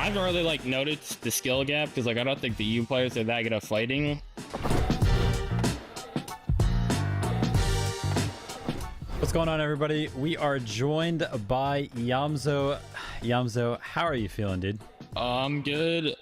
haven't really like noticed the skill gap because like I don't think the EU players are that good at fighting. What's going on, everybody? We are joined by Yamzo. Yamzo, how are you feeling, dude? I'm good.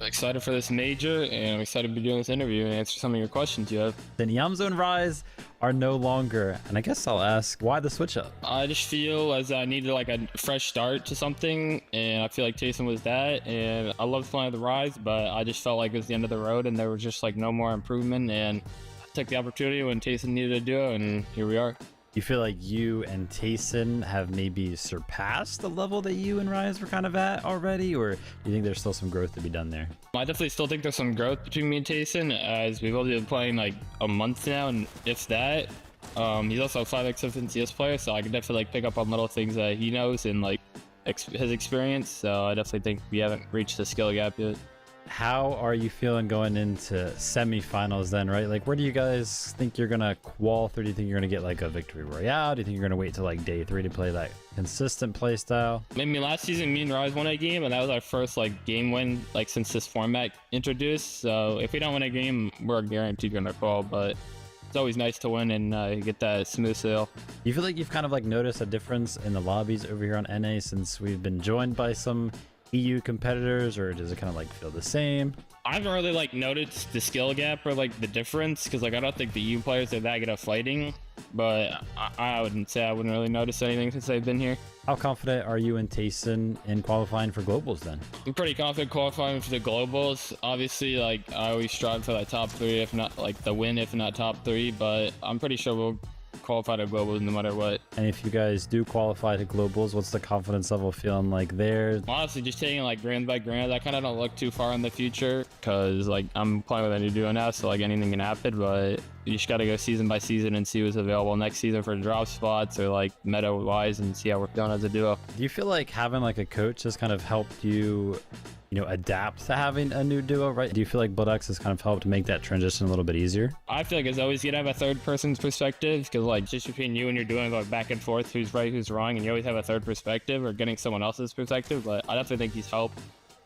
Excited for this major, and I'm excited to be doing this interview and answer some of your questions you have. Then Yamzo and Rise are no longer, and I guess I'll ask, why the switch up? I just feel as I needed like a fresh start to something, and I feel like Jason was that, and I loved playing the Rise, but I just felt like it was the end of the road, and there was just like no more improvement, and I took the opportunity when Jason needed to do it, and here we are. You feel like you and Tayson have maybe surpassed the level that you and Rise were kind of at already, or do you think there's still some growth to be done there? I definitely still think there's some growth between me and Tayson, as we've only been playing like a month now, and if that. He's also a 5x FNCS player, so I can definitely like pick up on little things that he knows and like his experience, so I definitely think we haven't reached the skill gap yet. How are you feeling going into semifinals then, right? Like, where do you guys think you're gonna qual through? Do you think you're gonna get like a victory royale? Do you think you're gonna wait till like day 3 to play that consistent play style? I mean, last season me and Rise won a game, and that was our first like game win like since this format introduced. So if we don't win a game, we're guaranteed gonna qual, but it's always nice to win and get that smooth sail. You feel like you've kind of like noticed a difference in the lobbies over here on NA since we've been joined by some EU competitors, or does it kind of like feel the same? I haven't really like noticed the skill gap or like the difference because like I don't think the EU players are that good at fighting, but I wouldn't say I wouldn't really notice anything since they've been here. How confident are you and Tayson in qualifying for globals then? I'm pretty confident qualifying for the globals. Obviously, like I always strive for that top 3, if not like the win, if not top 3, but I'm pretty sure we'll qualify to globals no matter what. And if you guys do qualify to globals, what's the confidence level feeling like there? Honestly, just taking like grand by grand, I kind of don't look too far in the future because like I'm playing with a new duo now, so like anything can happen, but you just got to go season by season and see what's available next season for drop spots or like meta wise and see how we're doing as a duo. Do you feel like having like a coach has kind of helped you, adapt to having a new duo, right? Do you feel like BloodX has kind of helped make that transition a little bit easier? I feel like it's always good to have a third person's perspective because like just between you and you're doing like back and forth, who's right, who's wrong, and you always have a third perspective or getting someone else's perspective. But I definitely think he's helped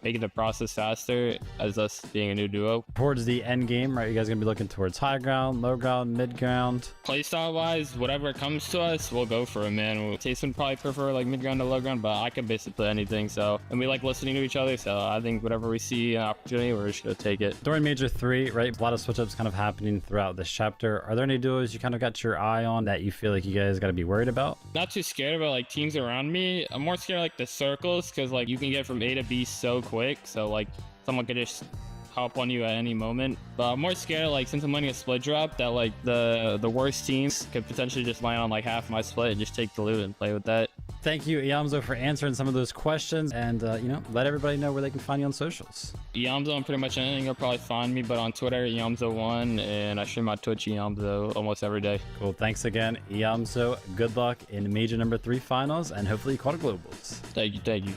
making the process faster as us being a new duo. Towards the end game, right? You guys gonna be looking towards high ground, low ground, mid ground? Playstyle wise, whatever comes to us, we'll go for it, man. Jason would probably prefer like mid ground to low ground, but I can basically play anything. So, and we like listening to each other. So I think whatever we see an opportunity, we're just gonna take it. During Major 3, right? A lot of switch ups kind of happening throughout this chapter. Are there any duos you kind of got your eye on that you feel like you guys got to be worried about? Not too scared about like teams around me. I'm more scared of, like the circles because like you can get from A to B so quick. So like someone could just hop on you at any moment. But I'm more scared, like, since I'm running a split drop, that, like, the worst teams could potentially just land on, like, half my split and just take the loot and play with that. Thank you, Yamzo, for answering some of those questions. And, let everybody know where they can find you on socials. Yamzo on pretty much anything. You'll probably find me, but on Twitter, Yamzo1, and I stream on Twitch, Yamzo, almost every day. Cool. Thanks again, Yamzo. Good luck in Major number 3 finals, and hopefully you call it globals. Thank you. Thank you.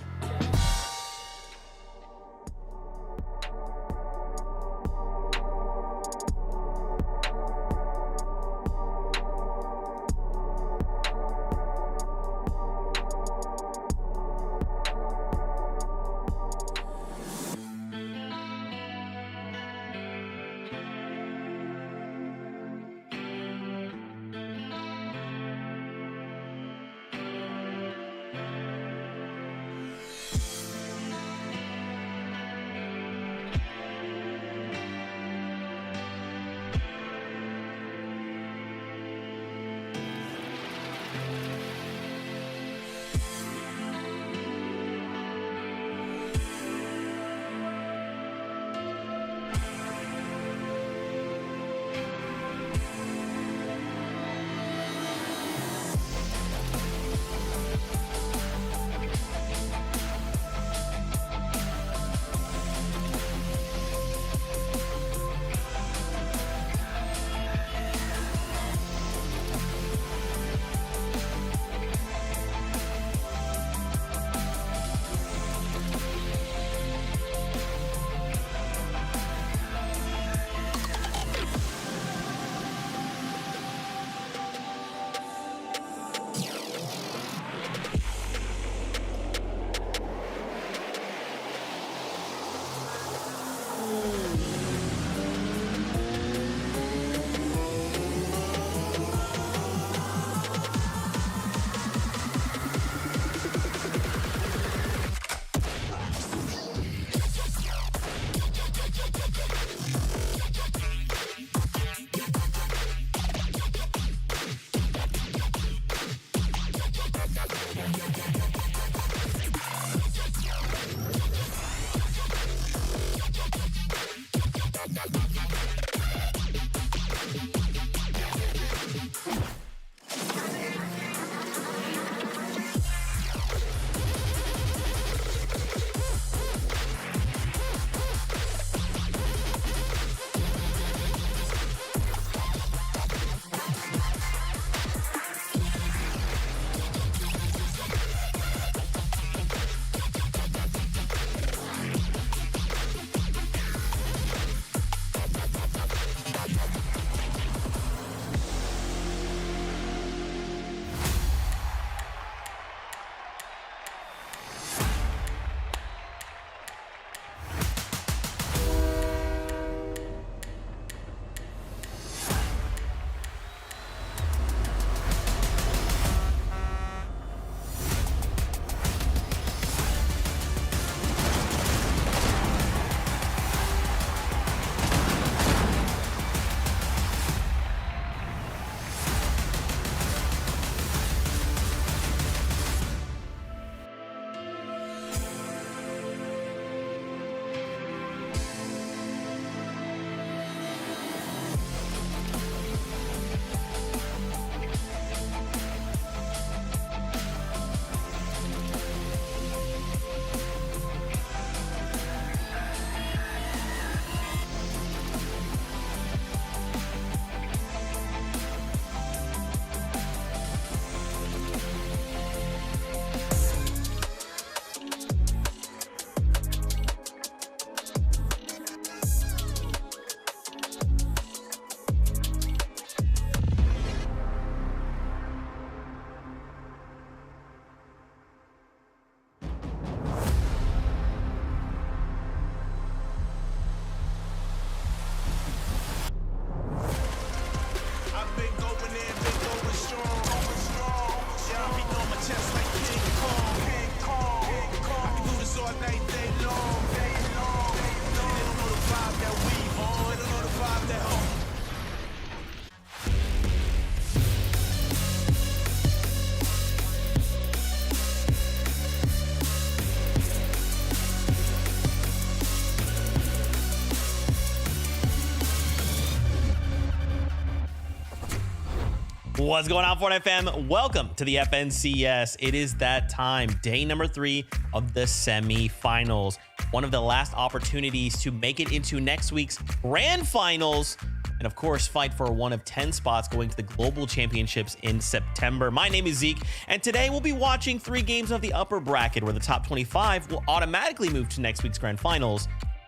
What's going on, Fortnite fam? Welcome to the FNCS. It is that time, day number 3 of the semifinals. One of the last opportunities to make it into next week's grand finals. And of course, fight for one of 10 spots going to the global championships in September. My name is Zeke, and today we'll be watching 3 games of the upper bracket where the top 25 will automatically move to next week's grand finals.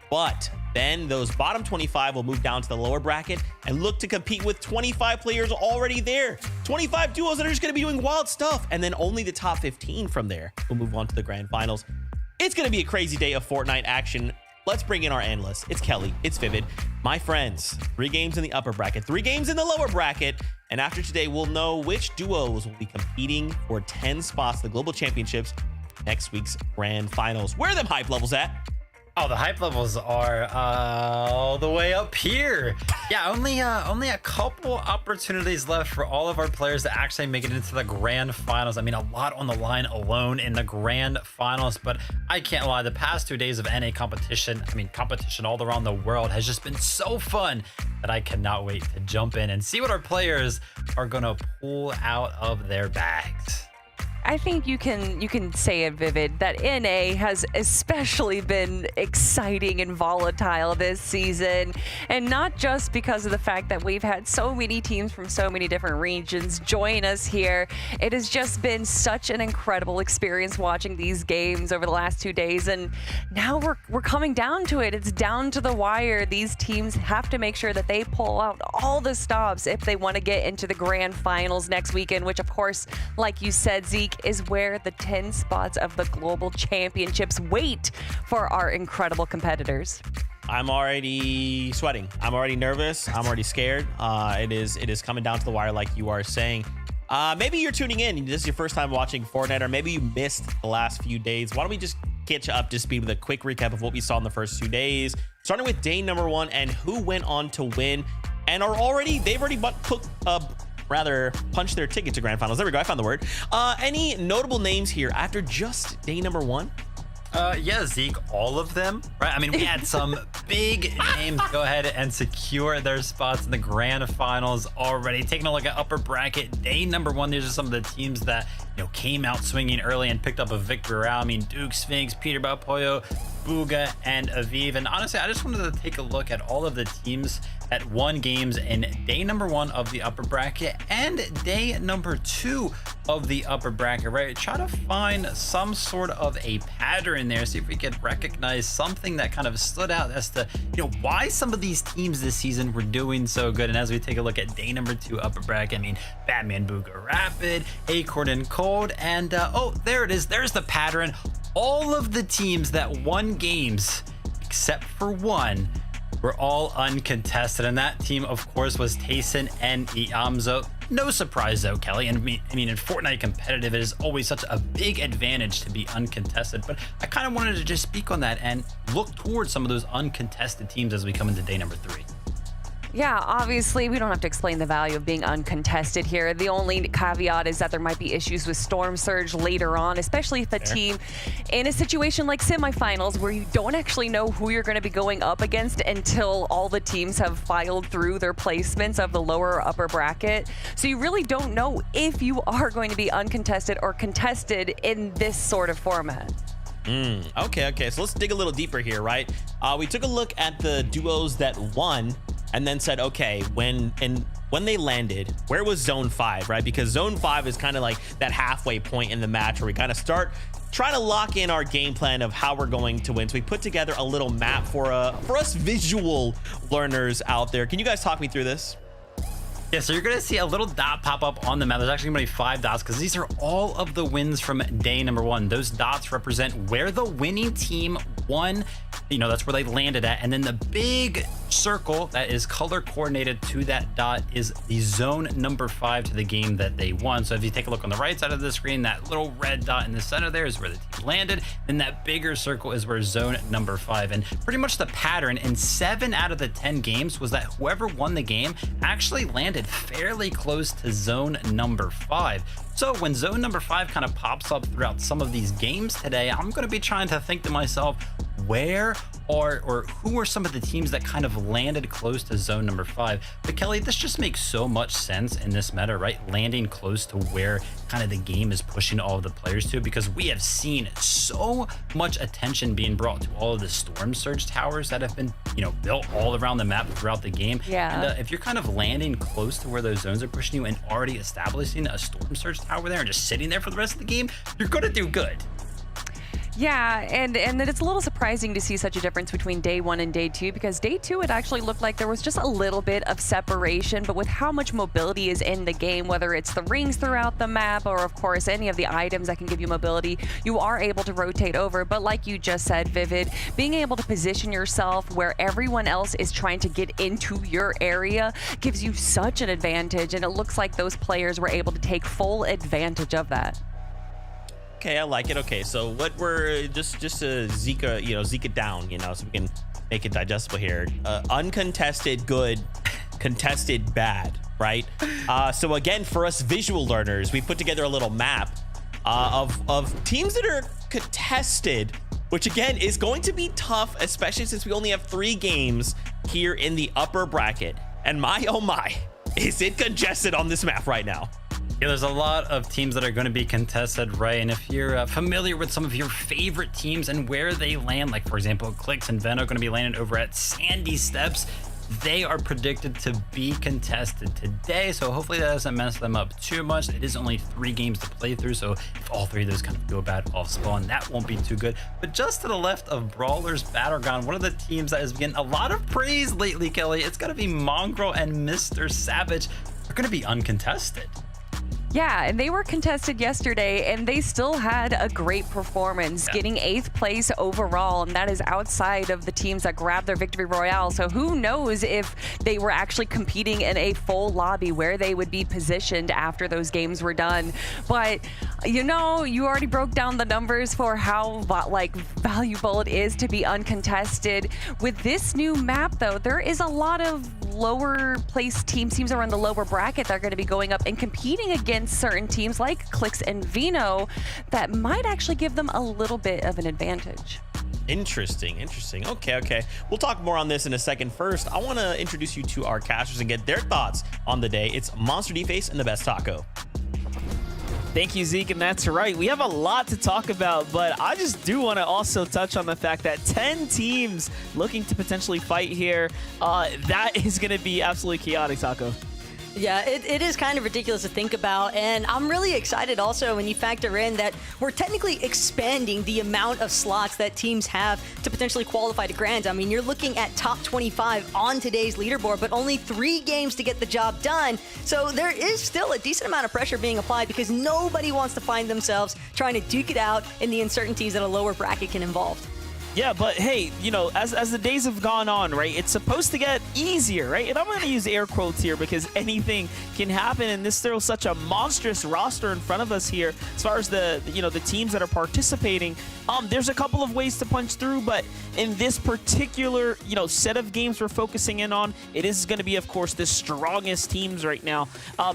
But then those bottom 25 will move down to the lower bracket and look to compete with 25 players already there. 25 duos that are just going to be doing wild stuff. And then only the top 15 from there will move on to the grand finals. It's going to be a crazy day of Fortnite action. Let's bring in our analysts. It's Kelly. It's Vivid. My friends, 3 games in the upper bracket, 3 games in the lower bracket. And after today, we'll know which duos will be competing for 10 spots, the global championships, next week's grand finals. Where are them hype levels at? Oh, the hype levels are all the way up here. Yeah, only a couple opportunities left for all of our players to actually make it into the grand finals. I mean, a lot on the line alone in the grand finals, but I can't lie. The past 2 days of NA competition, competition all around the world has just been so fun that I cannot wait to jump in and see what our players are gonna pull out of their bags. I think you can say it, Vivid, that NA has especially been exciting and volatile this season. And not just because of the fact that we've had so many teams from so many different regions join us here. It has just been such an incredible experience watching these games over the last 2 days. And now we're coming down to it. It's down to the wire. These teams have to make sure that they pull out all the stops if they want to get into the grand finals next weekend, which of course, like you said, Zeke, is where the 10 spots of the global championships wait for our incredible competitors. I'm already sweating. I'm already nervous. I'm already scared. It is coming down to the wire, like you are saying. Maybe you're tuning in. This is your first time watching Fortnite, or maybe you missed the last few days. Why don't we just get you up to speed with a quick recap of what we saw in the first 2 days, starting with day number 1 and who went on to win and they've already punch their ticket to grand finals. There we go. I found the word. Any notable names here after just day number 1? Yeah, Zeke, all of them, right? I mean, we had some big names go ahead and secure their spots in the grand finals already. Taking a look at upper bracket, day number 1, these are some of the teams that, came out swinging early and picked up a victory round. I mean, Duke, Sphinx, Peter Balpoyo, Booga, and Aviv. And honestly, I just wanted to take a look at all of the teams that won games in day number 1 of the upper bracket and day number 2 of the upper bracket, right? Try to find some sort of a pattern there, see if we could recognize something that kind of stood out as to, why some of these teams this season were doing so good. And as we take a look at day number 2 upper bracket, I mean, Batman, Booga, Rapid, Acorn, and Cold, and oh, there it is. There's the pattern. All of the teams that won games, except for one, were all uncontested, and that team, of course, was Tayson and Iamzo. No surprise, though, Kelly. And I mean, in Fortnite competitive, it is always such a big advantage to be uncontested. But I kind of wanted to just speak on that and look towards some of those uncontested teams as we come into day number 3. Yeah, obviously, we don't have to explain the value of being uncontested here. The only caveat is that there might be issues with Storm Surge later on, especially if a team in a situation like semifinals where you don't actually know who you're going to be going up against until all the teams have filed through their placements of the lower or upper bracket. So you really don't know if you are going to be uncontested or contested in this sort of format. Okay. So let's dig a little deeper here, right? We took a look at the duos that won and then said, okay, when they landed, where was zone 5, right? Because zone 5 is kind of like that halfway point in the match where we kind of start trying to lock in our game plan of how we're going to win. So we put together a little map for us visual learners out there. Can you guys talk me through this? Yeah, so you're going to see a little dot pop up on the map. There's actually going to be 5 dots because these are all of the wins from day number 1. Those dots represent where the winning team won. That's where they landed at. And then the big circle that is color coordinated to that dot is the zone number 5 to the game that they won. So if you take a look on the right side of the screen, that little red dot in the center there is where the team landed. And that bigger circle is where zone number 5. And pretty much the pattern in 7 out of the 10 games was that whoever won the game actually landed fairly close to zone number 5. So when zone number 5 kind of pops up throughout some of these games today, I'm going to be trying to think to myself, where or who are some of the teams that kind of landed close to zone number 5. But Kelly, this just makes so much sense in this meta, right? Landing close to where kind of the game is pushing all of the players to, because we have seen so much attention being brought to all of the storm surge towers that have been, built all around the map throughout the game. Yeah. And if you're kind of landing close to where those zones are pushing you and already establishing a storm surge tower there and just sitting there for the rest of the game, you're going to do good. Yeah, and it's a little surprising to see such a difference between day 1 and day 2, because day 2 it actually looked like there was just a little bit of separation, but with how much mobility is in the game, whether it's the rings throughout the map or of course any of the items that can give you mobility, you are able to rotate over. But like you just said, Vivid, being able to position yourself where everyone else is trying to get into your area gives you such an advantage, and it looks like those players were able to take full advantage of that. Okay, I like it. Okay, so what we're just to zeke it down, so we can make it digestible here. Uncontested good, contested bad, right? So again, for us visual learners, we put together a little map of teams that are contested, which again is going to be tough, especially since we only have 3 games here in the upper bracket. And my oh my, is it congested on this map right now? Yeah, there's a lot of teams that are going to be contested, right? And if you're familiar with some of your favorite teams and where they land, like for example, Clix and Ven are going to be landing over at Sandy Steps. They are predicted to be contested today, so hopefully that doesn't mess them up too much. It is only 3 games to play through, so if all 3 of those kind of go bad off spawn, that won't be too good. But just to the left of Brawlers Battleground, one of the teams that has been getting a lot of praise lately, Kelly, it's going to be Mongrel and Mr. Savage. They're going to be uncontested. Yeah, and they were contested yesterday, and they still had a great performance, getting 8th place overall, and that is outside of the teams that grabbed their victory royale. So who knows if they were actually competing in a full lobby where they would be positioned after those games were done. But you already broke down the numbers for how valuable it is to be uncontested. With this new map, though, there is a lot of lower place teams that are in the lower bracket that are going to be going up and competing against certain teams like Clix and Vino that might actually give them a little bit of an advantage. Interesting. Okay. We'll talk more on this in a second. First, I want to introduce you to our casters and get their thoughts on the day. It's Monster D-Face and the Best Taco. Thank you, Zeke, and that's right. We have a lot to talk about, but I just do want to also touch on the fact that 10 teams looking to potentially fight here. That is going to be absolutely chaotic, Taco. Yeah, it is kind of ridiculous to think about, and I'm really excited also when you factor in that we're technically expanding the amount of slots that teams have to potentially qualify to Grands. I mean, you're looking at top 25 on today's leaderboard, but only 3 games to get the job done. So there is still a decent amount of pressure being applied because nobody wants to find themselves trying to duke it out in the uncertainties that a lower bracket can involve. Yeah, but hey, as the days have gone on, right, it's supposed to get easier, right? And I'm going to use air quotes here because anything can happen, and this throws such a monstrous roster in front of us here as far as the teams that are participating. There's a couple of ways to punch through, but in this particular, set of games we're focusing in on, it is going to be, of course, the strongest teams right now.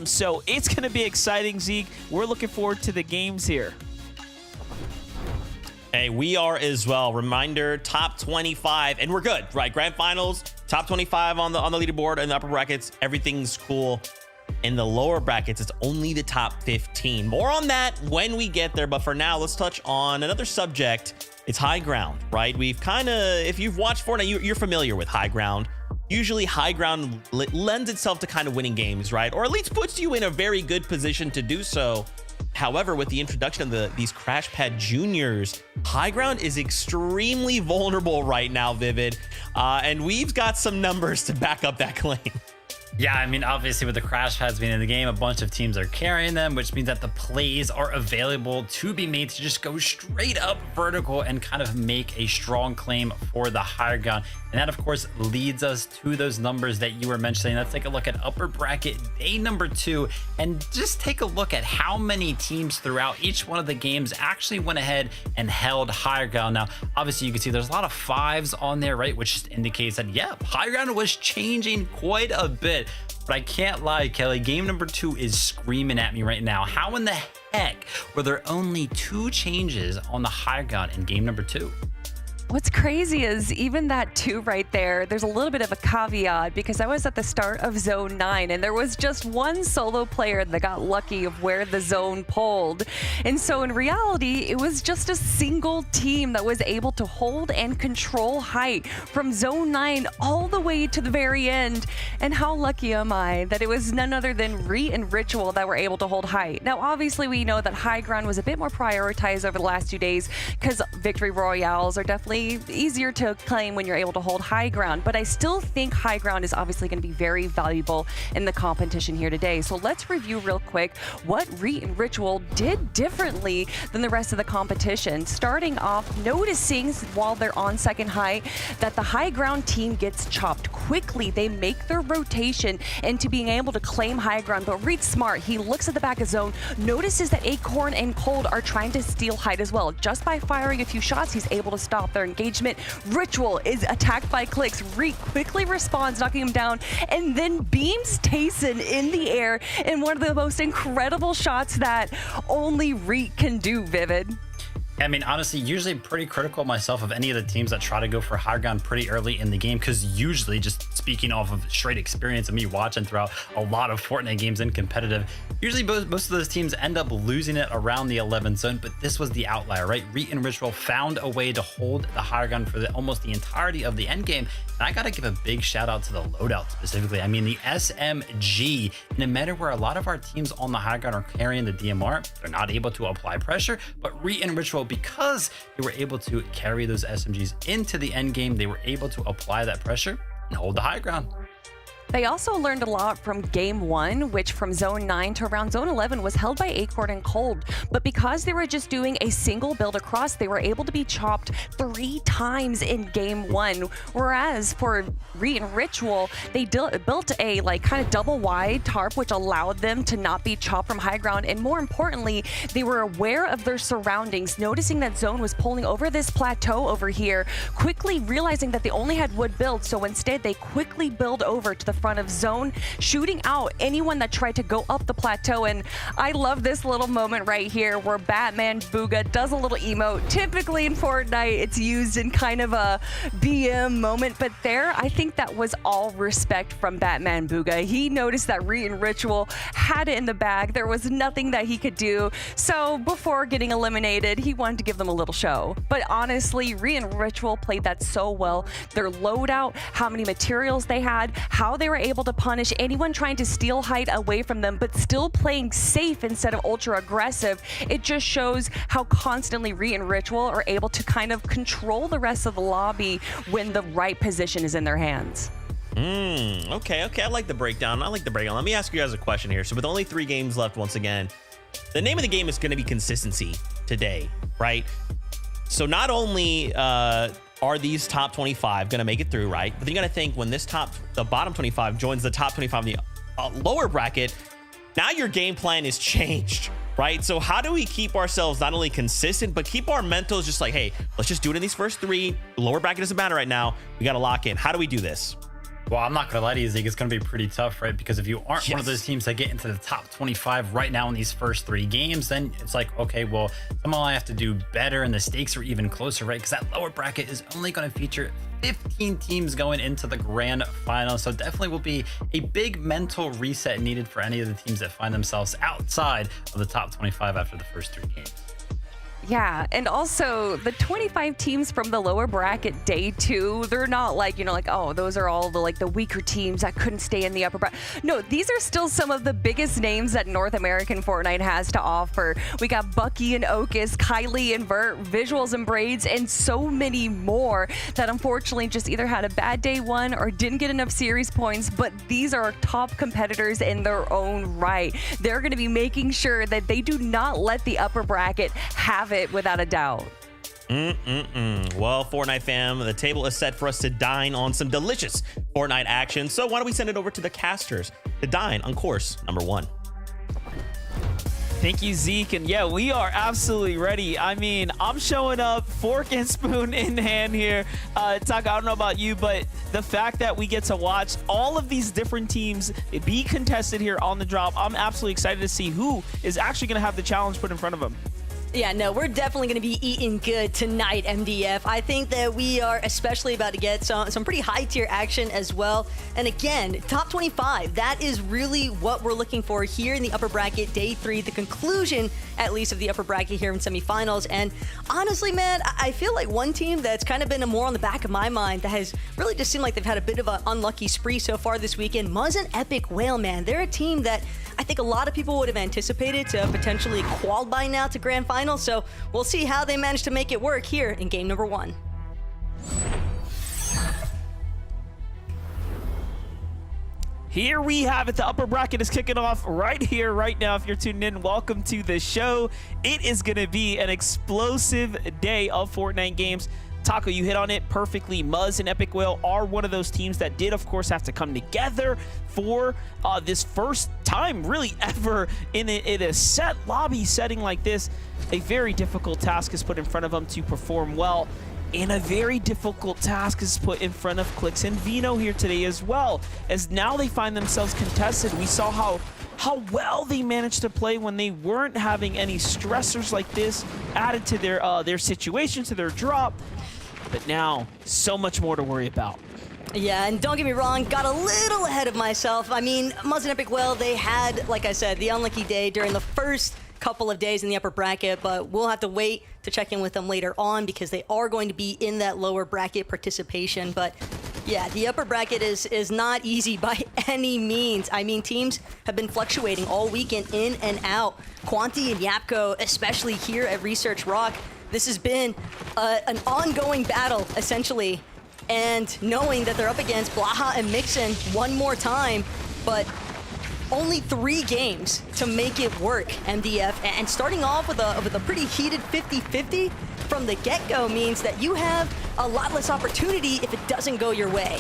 So it's going to be exciting, Zeke. We're looking forward to the games here. Hey, we are as well. Reminder, top 25, and we're good, right? Grand finals, top 25 on the leaderboard in the upper brackets. Everything's cool. In the lower brackets, it's only the top 15. More on that when we get there, but for now, let's touch on another subject. It's high ground, right? We've if you've watched Fortnite, you're familiar with high ground. Usually high ground lends itself to kind of winning games, right? Or at least puts you in a very good position to do so. However, with the introduction of these Crash Pad Juniors, high ground is extremely vulnerable right now, Vivid. And we've got some numbers to back up that claim. Yeah, I mean, obviously with the crash pads being in the game, a bunch of teams are carrying them, which means that the plays are available to be made to just go straight up vertical and kind of make a strong claim for the higher ground. And that, of course, leads us to those numbers that you were mentioning. Let's take a look at upper bracket day number 2 and just take a look at how many teams throughout each one of the games actually went ahead and held higher ground. Now, obviously, you can see there's a lot of 5s on there, right? Which indicates that, yeah, high ground was changing quite a bit. But I can't lie, Kelly, game number 2 is screaming at me right now. How in the heck were there only 2 changes on the high ground in game number 2? What's crazy is even that 2 right there, there's a little bit of a caveat because I was at the start of Zone 9 and there was just one solo player that got lucky of where the zone pulled. And so in reality, it was just a single team that was able to hold and control height from Zone 9 all the way to the very end. And how lucky am I that it was none other than Re and Ritual that were able to hold height. Now, obviously, we know that high ground was a bit more prioritized over the last 2 days because victory royales are definitely easier to claim when you're able to hold high ground, but I still think high ground is obviously going to be very valuable in the competition here today. So let's review real quick what Re and Ritual did differently than the rest of the competition. Starting off, noticing while they're on second height that the high ground team gets chopped quickly. They make their rotation into being able to claim high ground, but Reed's smart. He looks at the back of zone, notices that Acorn and Cold are trying to steal height as well. Just by firing a few shots, he's able to stop their engagement. Ritual is attacked by clicks. Reek quickly responds, knocking him down, and then beams Tayson in the air in one of the most incredible shots that only Reek can do, Vivid. I mean, honestly, usually pretty critical myself of any of the teams that try to go for high ground pretty early in the game, because usually, just speaking off of straight experience of me watching throughout a lot of Fortnite games in competitive, usually most of those teams end up losing it around the 11th zone, but this was the outlier, right? Reet and Ritual found a way to hold the high ground for almost the entirety of the end game, and I gotta give a big shout out to the loadout specifically. I mean, the SMG, in a meta where a lot of our teams on the high ground are carrying the DMR, they're not able to apply pressure, but Reet and Ritual, because they were able to carry those SMGs into the end game, they were able to apply that pressure and hold the high ground. They also learned a lot from Game 1, which from Zone 9 to around Zone 11 was held by Acorn and Cold. But because they were just doing a single build across, they were able to be chopped 3 times in Game 1. Whereas for Re and Ritual, they built a kind of double wide tarp, which allowed them to not be chopped from high ground. And more importantly, they were aware of their surroundings, noticing that Zone was pulling over this plateau over here, quickly realizing that they only had wood build. So instead, they quickly build over to the front of zone, shooting out anyone that tried to go up the plateau. And I love this little moment right here where Batman Booga does a little emote. Typically in Fortnite, it's used in kind of a BM moment, but there, I think that was all respect from Batman Booga. He noticed that Re and Ritual had it in the bag. There was nothing that he could do. So before getting eliminated, he wanted to give them a little show. But honestly, Re and Ritual played that so well. Their loadout, how many materials they had, how they were able to punish anyone trying to steal height away from them, but still playing safe instead of ultra aggressive. It just shows how constantly Re and Ritual are able to kind of control the rest of the lobby when the right position is in their hands. Okay. I like the breakdown. Let me ask you guys a question here. So with only 3 games left, once again, the name of the game is going to be consistency today, right? So not only are these top 25 going to make it through, right? But then you got to think when the bottom 25 joins the top 25 in the lower bracket, now your game plan is changed, right? So how do we keep ourselves not only consistent, but keep our mentals just like, hey, let's just do it in these first 3. The lower bracket doesn't matter right now. We got to lock in. How do we do this? Well, I'm not gonna lie to you, Zeke, it's gonna be pretty tough, right? Because if you aren't one of those teams that get into the top 25 right now in these first 3 games, then it's like, okay, well, somehow I have to do better and the stakes are even closer, right? Because that lower bracket is only gonna feature 15 teams going into the grand final. So definitely will be a big mental reset needed for any of the teams that find themselves outside of the top 25 after the first 3 games. Yeah, and also the 25 teams from the lower bracket day 2, they're not oh, those are all the weaker teams that couldn't stay in the upper bracket. No, these are still some of the biggest names that North American Fortnite has to offer. We got Bucky and Okus, Kylie and Bert, Visuals and Braids, and so many more that unfortunately just either had a bad day 1 or didn't get enough series points, but these are top competitors in their own right. They're going to be making sure that they do not let the upper bracket have it without a doubt. Well, Fortnite fam, the table is set for us to dine on some delicious Fortnite action. So why don't we send it over to the casters to dine on course number 1. Thank you, Zeke. And yeah, we are absolutely ready. I mean, I'm showing up fork and spoon in hand here. Taka, I don't know about you, but the fact that we get to watch all of these different teams be contested here on the drop, I'm absolutely excited to see who is actually going to have the challenge put in front of them. Yeah, no, we're definitely going to be eating good tonight, MDF. I think that we are especially about to get some pretty high-tier action as well. And again, top 25, that is really what we're looking for here in the upper bracket, day 3, the conclusion, at least, of the upper bracket here in semifinals. And honestly, man, I feel like one team that's kind of been more on the back of my mind that has really just seemed like they've had a bit of an unlucky spree so far this weekend, Muzz and Epic Whale, man. They're a team that I think a lot of people would have anticipated to potentially qualify now to grand final, so we'll see how they manage to make it work here in game number 1. Here we have it. The upper bracket is kicking off right here, right now. If you're tuned in, welcome to the show. It is going to be an explosive day of Fortnite games. Taco, you hit on it perfectly. Muzz and Epic Whale are one of those teams that did, of course, have to come together for this first time, really, ever in a set lobby setting like this. A very difficult task is put in front of them to perform well. And a very difficult task is put in front of Clix and Vino here today as well, as now they find themselves contested. We saw how well they managed to play when they weren't having any stressors like this added to their situation, to their drop. But now, so much more to worry about. Yeah, and don't get me wrong, got a little ahead of myself. I mean, Muzz and Epic Whale, they had, like I said, the unlucky day during the first couple of days in the upper bracket, but we'll have to wait to check in with them later on because they are going to be in that lower bracket participation. But yeah, the upper bracket is not easy by any means. I mean, teams have been fluctuating all weekend in and out. Quanti and Yapko, especially here at Research Rock, this has been an ongoing battle, essentially. And knowing that they're up against Blaha and Mixon one more time, but only 3 games to make it work, MDF. And starting off with a pretty heated 50-50 from the get-go means that you have a lot less opportunity if it doesn't go your way.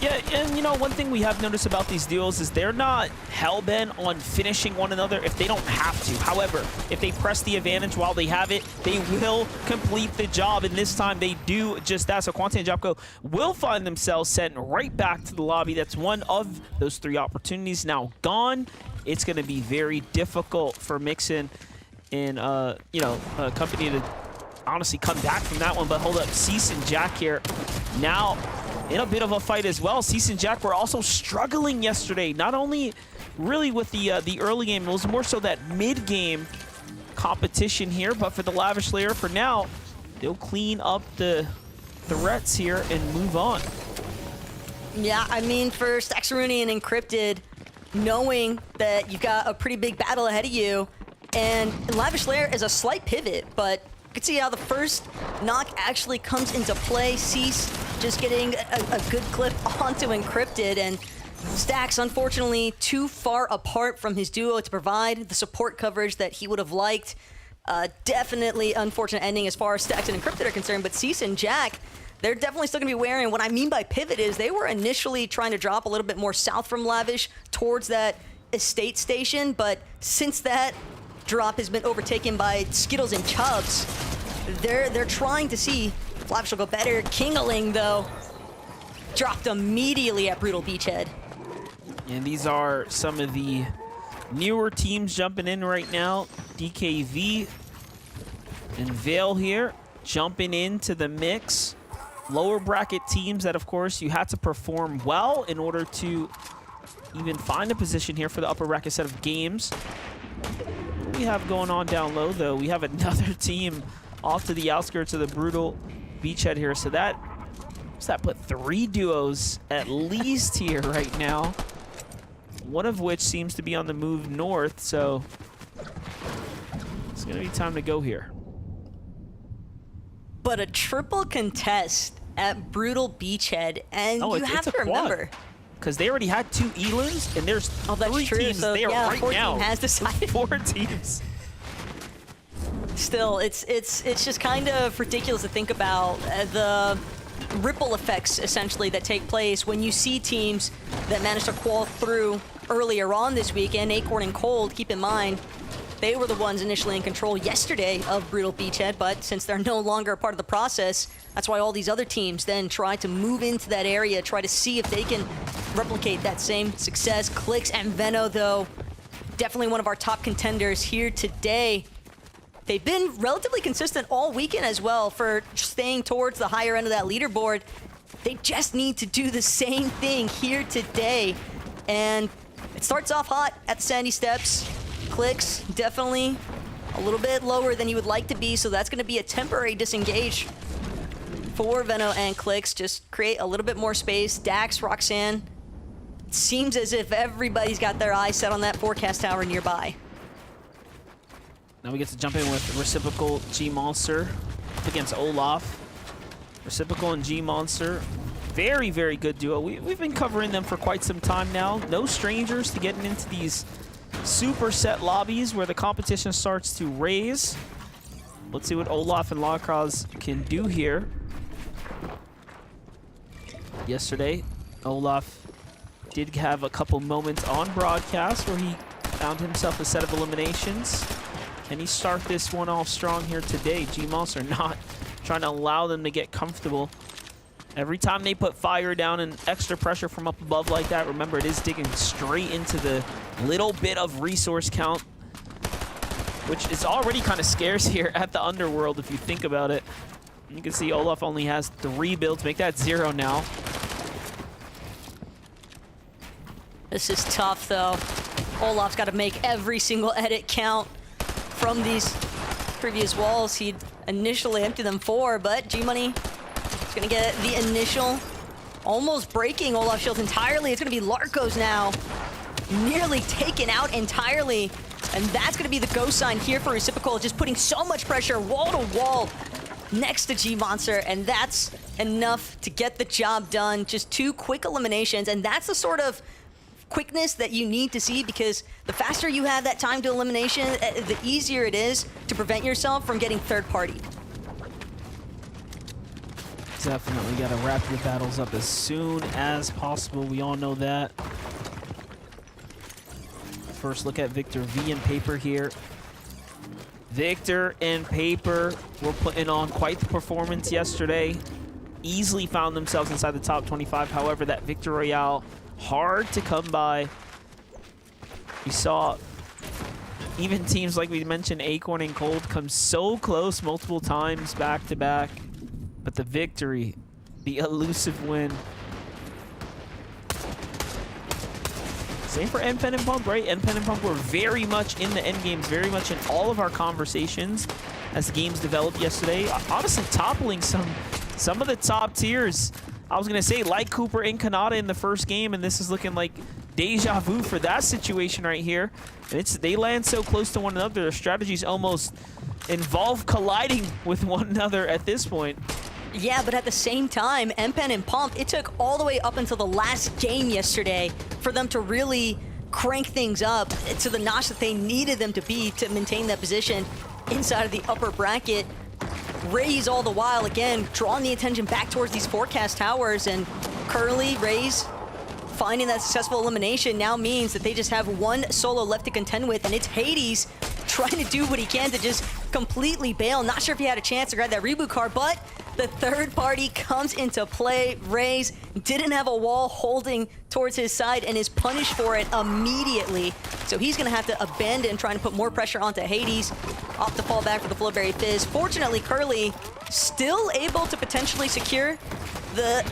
Yeah, and you know, one thing we have noticed about these duels is they're not hell-bent on finishing one another if they don't have to. However, if they press the advantage while they have it, they will complete the job, and this time they do just that. So Quanti and Japko will find themselves sent right back to the lobby. That's one of those 3 opportunities now gone. It's going to be very difficult for Mixon and, company to honestly come back from that one. But hold up, Cease and Jack here now in a bit of a fight as well. Cease and Jack were also struggling yesterday, not only really with the early game, it was more so that mid-game competition here, but for the Lavish Layer, for now, they'll clean up the threats here and move on. Yeah, I mean, for Staxaruni and Encrypted, knowing that you've got a pretty big battle ahead of you, and Lavish Layer is a slight pivot, but you can see how the first knock actually comes into play. Cease just getting a good clip onto Encrypted, and Stax, unfortunately, too far apart from his duo to provide the support coverage that he would have liked. Definitely unfortunate ending as far as Stax and Encrypted are concerned, but Cease and Jack, they're definitely still going to be wearing. What I mean by pivot is they were initially trying to drop a little bit more south from Lavish towards that estate station, but since that drop has been overtaken by Skittles and Chubbs, they're trying to see if Lavish will go better. Kingaling, though, dropped immediately at Brutal Beachhead. And these are some of the newer teams jumping in right now. DKV and Vale here jumping into the mix. Lower bracket teams that, of course, you had to perform well in order to even find a position here for the upper bracket set of games. What do we have going on down low, though? We have another team off to the outskirts of the Brutal Beachhead here. So that put 3 duos at least here right now. One of which seems to be on the move north, so it's going to be time to go here. But a triple contest at Brutal Beachhead, and you have to remember, because they already had 2 Eloons, and there's 3 true. teams So, there yeah, right 14 now. has decided. 4 teams. Still, it's just kind of ridiculous to think about the ripple effects, essentially, that take place when you see teams that manage to qual through earlier on this weekend. Acorn and Cold, keep in mind, they were the ones initially in control yesterday of Brutal Beachhead, but since they're no longer a part of the process, that's why all these other teams then try to move into that area, try to see if they can replicate that same success. Clix and Veno, though, definitely one of our top contenders here today. they've been relatively consistent all weekend as well for staying towards the higher end of that leaderboard. They just need to do the same thing here today. And it starts off hot at the Sandy Steps. Clicks definitely a little bit lower than you would like to be, so that's going to be a temporary disengage for Veno and Clicks. Just create a little bit more space. Dax, Roxanne. It seems as if everybody's got their eyes set on that forecast tower nearby. Now we get to jump in with Reciprocal, G-Monster up against Olaf. Reciprocal and G-Monster, very, very good duo. We've been covering them for quite some time now. No strangers to getting into these super set lobbies where the competition starts to raise. Let's see what Olaf and Lacrosse can do here. Yesterday, Olaf did have a couple moments on broadcast where he found himself a set of eliminations. Can he start this one off strong here today? G-Monster not trying to allow them to get comfortable. Every time they put fire down and extra pressure from up above like that, remember, it is digging straight into the little bit of resource count, which is already kind of scarce here at the Underworld if you think about it. You can see Olaf only has 3 builds, make that 0 now. This is tough, though. Olaf's got to make every single edit count from these previous walls. He'd initially empty them 4, but G-Money is going to get the initial, almost breaking Olaf's shield entirely. It's going to be Larko's now, nearly taken out entirely. And that's going to be the go sign here for Reciprocal, just putting so much pressure wall to wall next to G-Monster, and that's enough to get the job done. Just 2 quick eliminations, and that's the sort of quickness that you need to see, because the faster you have that time to elimination, the easier it is to prevent yourself from getting third-partied. Definitely got to wrap your battles up as soon as possible. We all know that. First look at Victor V and Paper here. Victor and Paper were putting on quite the performance yesterday. Easily found themselves inside the top 25. However, that Victor Royale, hard to come by. We saw even teams like we mentioned, Acorn and Cold, come so close multiple times back to back. But the victory, the elusive win. Same for NPen and Pump, right? NPen and Pump were very much in the end games, very much in all of our conversations as the games developed yesterday. Honestly, toppling some of the top tiers. I was going to say, like Cooper and Kanata in the first game, and this is looking like deja vu for that situation right here. And they land so close to one another. Their strategies almost involve colliding with one another at this point. Yeah, but at the same time, NPen and Pump, it took all the way up until the last game yesterday for them to really crank things up to the notch that they needed them to be to maintain that position inside of the upper bracket. Raze all the while, again, drawing the attention back towards these forecast towers, and Curly, Raze, finding that successful elimination now means that they just have 1 solo left to contend with, and it's Hades trying to do what he can to just completely bail. Not sure if he had a chance to grab that reboot card, but the third party comes into play. Raze didn't have a wall holding towards his side and is punished for it immediately. So he's going to have to abandon trying to put more pressure onto Hades. Off the fall back for the Flowberry Fizz. Fortunately, Curly still able to potentially secure the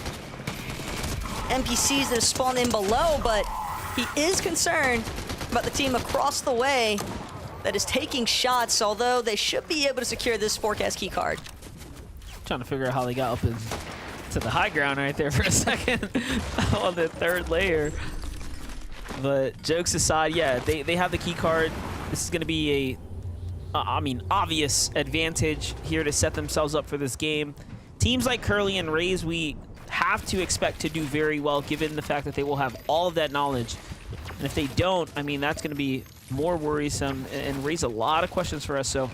NPCs that have spawned in below, but he is concerned about the team across the way that is taking shots, although they should be able to secure this forecast key card. Trying to figure out how they got up to the high ground right there for a second on the 3rd layer. But jokes aside, yeah, they have the key card. This is going to be obvious advantage here to set themselves up for this game. Teams like Curly and Raze, we have to expect to do very well given the fact that they will have all of that knowledge. And if they don't, I mean, that's going to be more worrisome and raise a lot of questions for us. So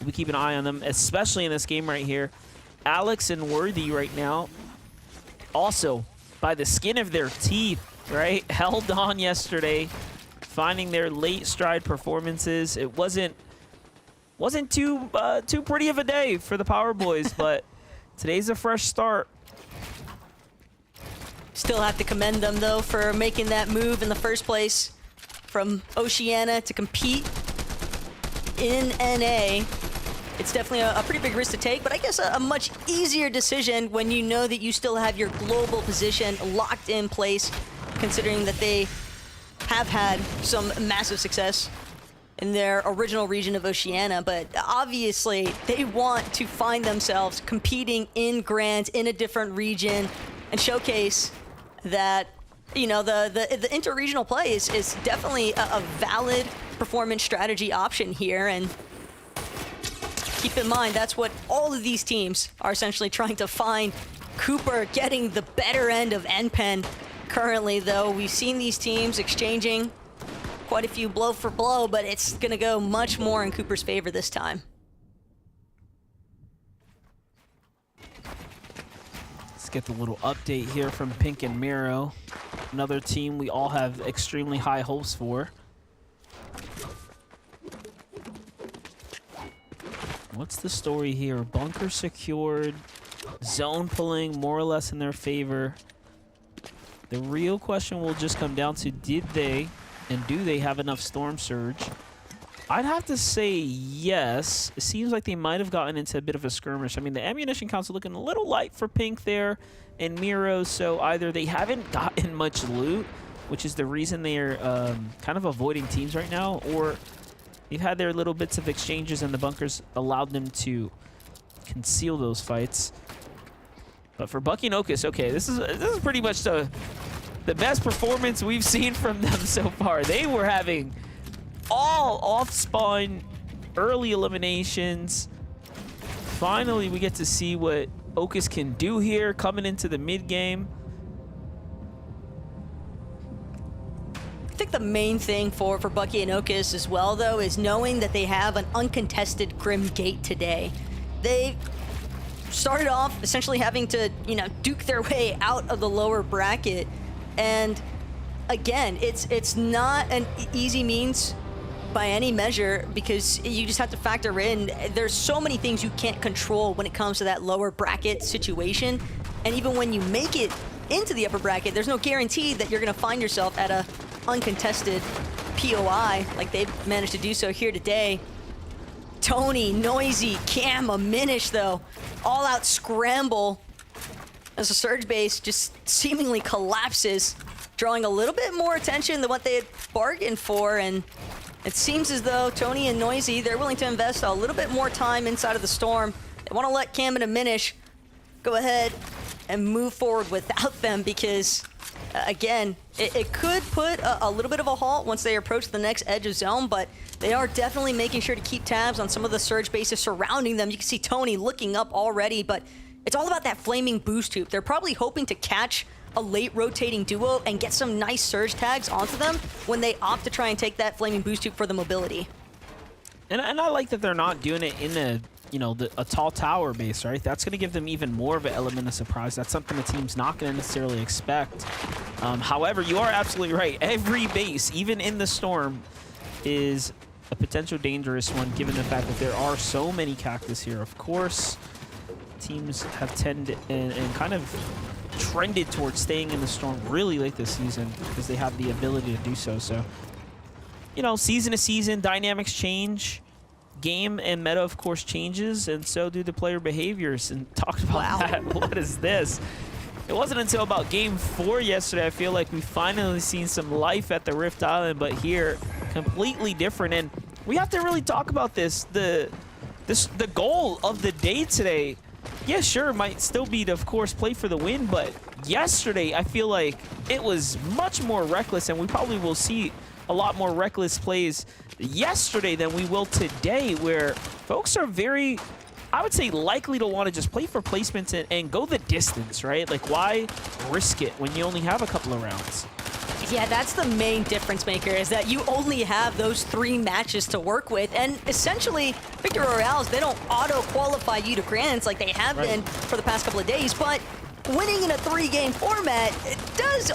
we keep an eye on them, especially in this game right here. Alex and Worthy right now, also by the skin of their teeth, right? Held on yesterday, finding their late stride performances. It wasn't too pretty of a day for the Power Boys, but today's a fresh start. Still have to commend them, though, for making that move in the first place from Oceania to compete in NA. it's definitely a pretty big risk to take, but I guess a much easier decision when you know that you still have your global position locked in place, considering that they have had some massive success in their original region of Oceania, but obviously they want to find themselves competing in Grand in a different region and showcase that, you know, the inter-regional play is definitely a valid performance strategy option here. And keep in mind, that's what all of these teams are essentially trying to find. Cooper getting the better end of NPen currently, though. We've seen these teams exchanging quite a few blow for blow, but it's going to go much more in Cooper's favor this time. Let's get the little update here from Pink and Miro. Another team we all have extremely high hopes for. What's the story here? Bunker secured, zone pulling more or less in their favor. The real question will just come down to, did they and do they have enough Storm Surge? I'd have to say yes. It seems like they might have gotten into a bit of a skirmish. I mean, the ammunition counts are looking a little light for Pink there and Miro, so either they haven't gotten much loot, which is the reason they're kind of avoiding teams right now, or they've had their little bits of exchanges and the bunkers allowed them to conceal those fights. But for Bucky and Ocus, okay, this is pretty much the best performance we've seen from them so far. They were having all off-spawn early eliminations. Finally, we get to see what Ocus can do here coming into the mid-game. I think the main thing for Bucky and Ocus as well, though, is knowing that they have an uncontested Grim Gate today. They started off essentially having to, you know, duke their way out of the lower bracket. And again, it's not an easy means by any measure, because you just have to factor in there's so many things you can't control when it comes to that lower bracket situation. And even when you make it into the upper bracket, there's no guarantee that you're going to find yourself at a uncontested POI like they've managed to do so here today. Tony, Noisy, Cam, a Minish, though, all out scramble as the Surge base just seemingly collapses, drawing a little bit more attention than what they had bargained for. And it seems as though Tony and Noisy, they're willing to invest a little bit more time inside of the Storm. They want to let Cam and a Minish go ahead and move forward without them, because again, it could put a little bit of a halt once they approach the next edge of zone, but they are definitely making sure to keep tabs on some of the Surge bases surrounding them. You can see Tony looking up already, but it's all about that flaming boost hoop. They're probably hoping to catch a late rotating duo and get some nice Surge tags onto them when they opt to try and take that flaming boost hoop for the mobility. And I like that they're not doing it in a, you know, a tall tower base, right? That's going to give them even more of an element of surprise. That's something the team's not going to necessarily expect. However, you are absolutely right. Every base, even in the Storm, is a potential dangerous one, given the fact that there are so many cactus here. Of course, teams have tended and kind of trended towards staying in the Storm really late this season because they have the ability to do so. So, you know, season to season, dynamics change. Game and meta, of course, changes, and so do the player behaviors. And talked about that. What is this? It wasn't until about Game 4 yesterday, I feel like we finally seen some life at the Rift Island, but here, completely different. And we have to really talk about this. The goal of the day today, yeah, sure, might still be to, of course, play for the win, but yesterday, I feel like it was much more reckless, and we probably will see a lot more reckless plays yesterday than we will today, where folks are very, I would say, likely to want to just play for placements and go the distance, right? Like, why risk it when you only have a couple of rounds? Yeah, that's the main difference maker, is that you only have those 3 matches to work with. And essentially, Victory Royales, they don't auto-qualify you to Grands like they have been for the past couple of days, but winning in a 3-game format, it does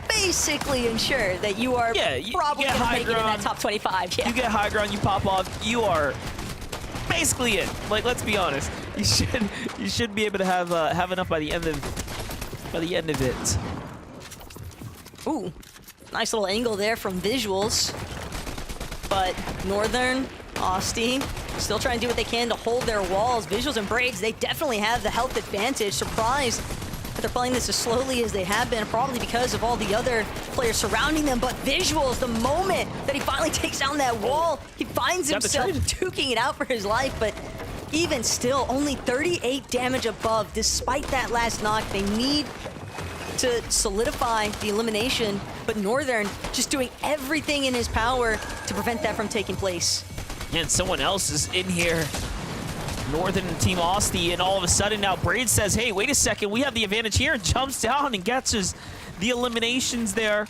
basically ensure that you are probably going to make it in that top 25. Yeah. You get high ground, you pop off, you are basically in. Like, let's be honest, you should be able to have enough by the end of it. Ooh, nice little angle there from Visuals. But Northern, Austin, still trying to do what they can to hold their walls. Visuals and Braids, they definitely have the health advantage. Surprised that they're playing this as slowly as they have been, probably because of all the other players surrounding them. But Visuals, the moment that he finally takes down that wall, he finds himself duking it out for his life. But even still, only 38 damage above, despite that last knock. They need to solidify the elimination, but Northern just doing everything in his power to prevent that from taking place. And someone else is in here. Northern and Team Austin, and all of a sudden now Braid says, hey, wait a second, we have the advantage here, and jumps down and catches the eliminations there.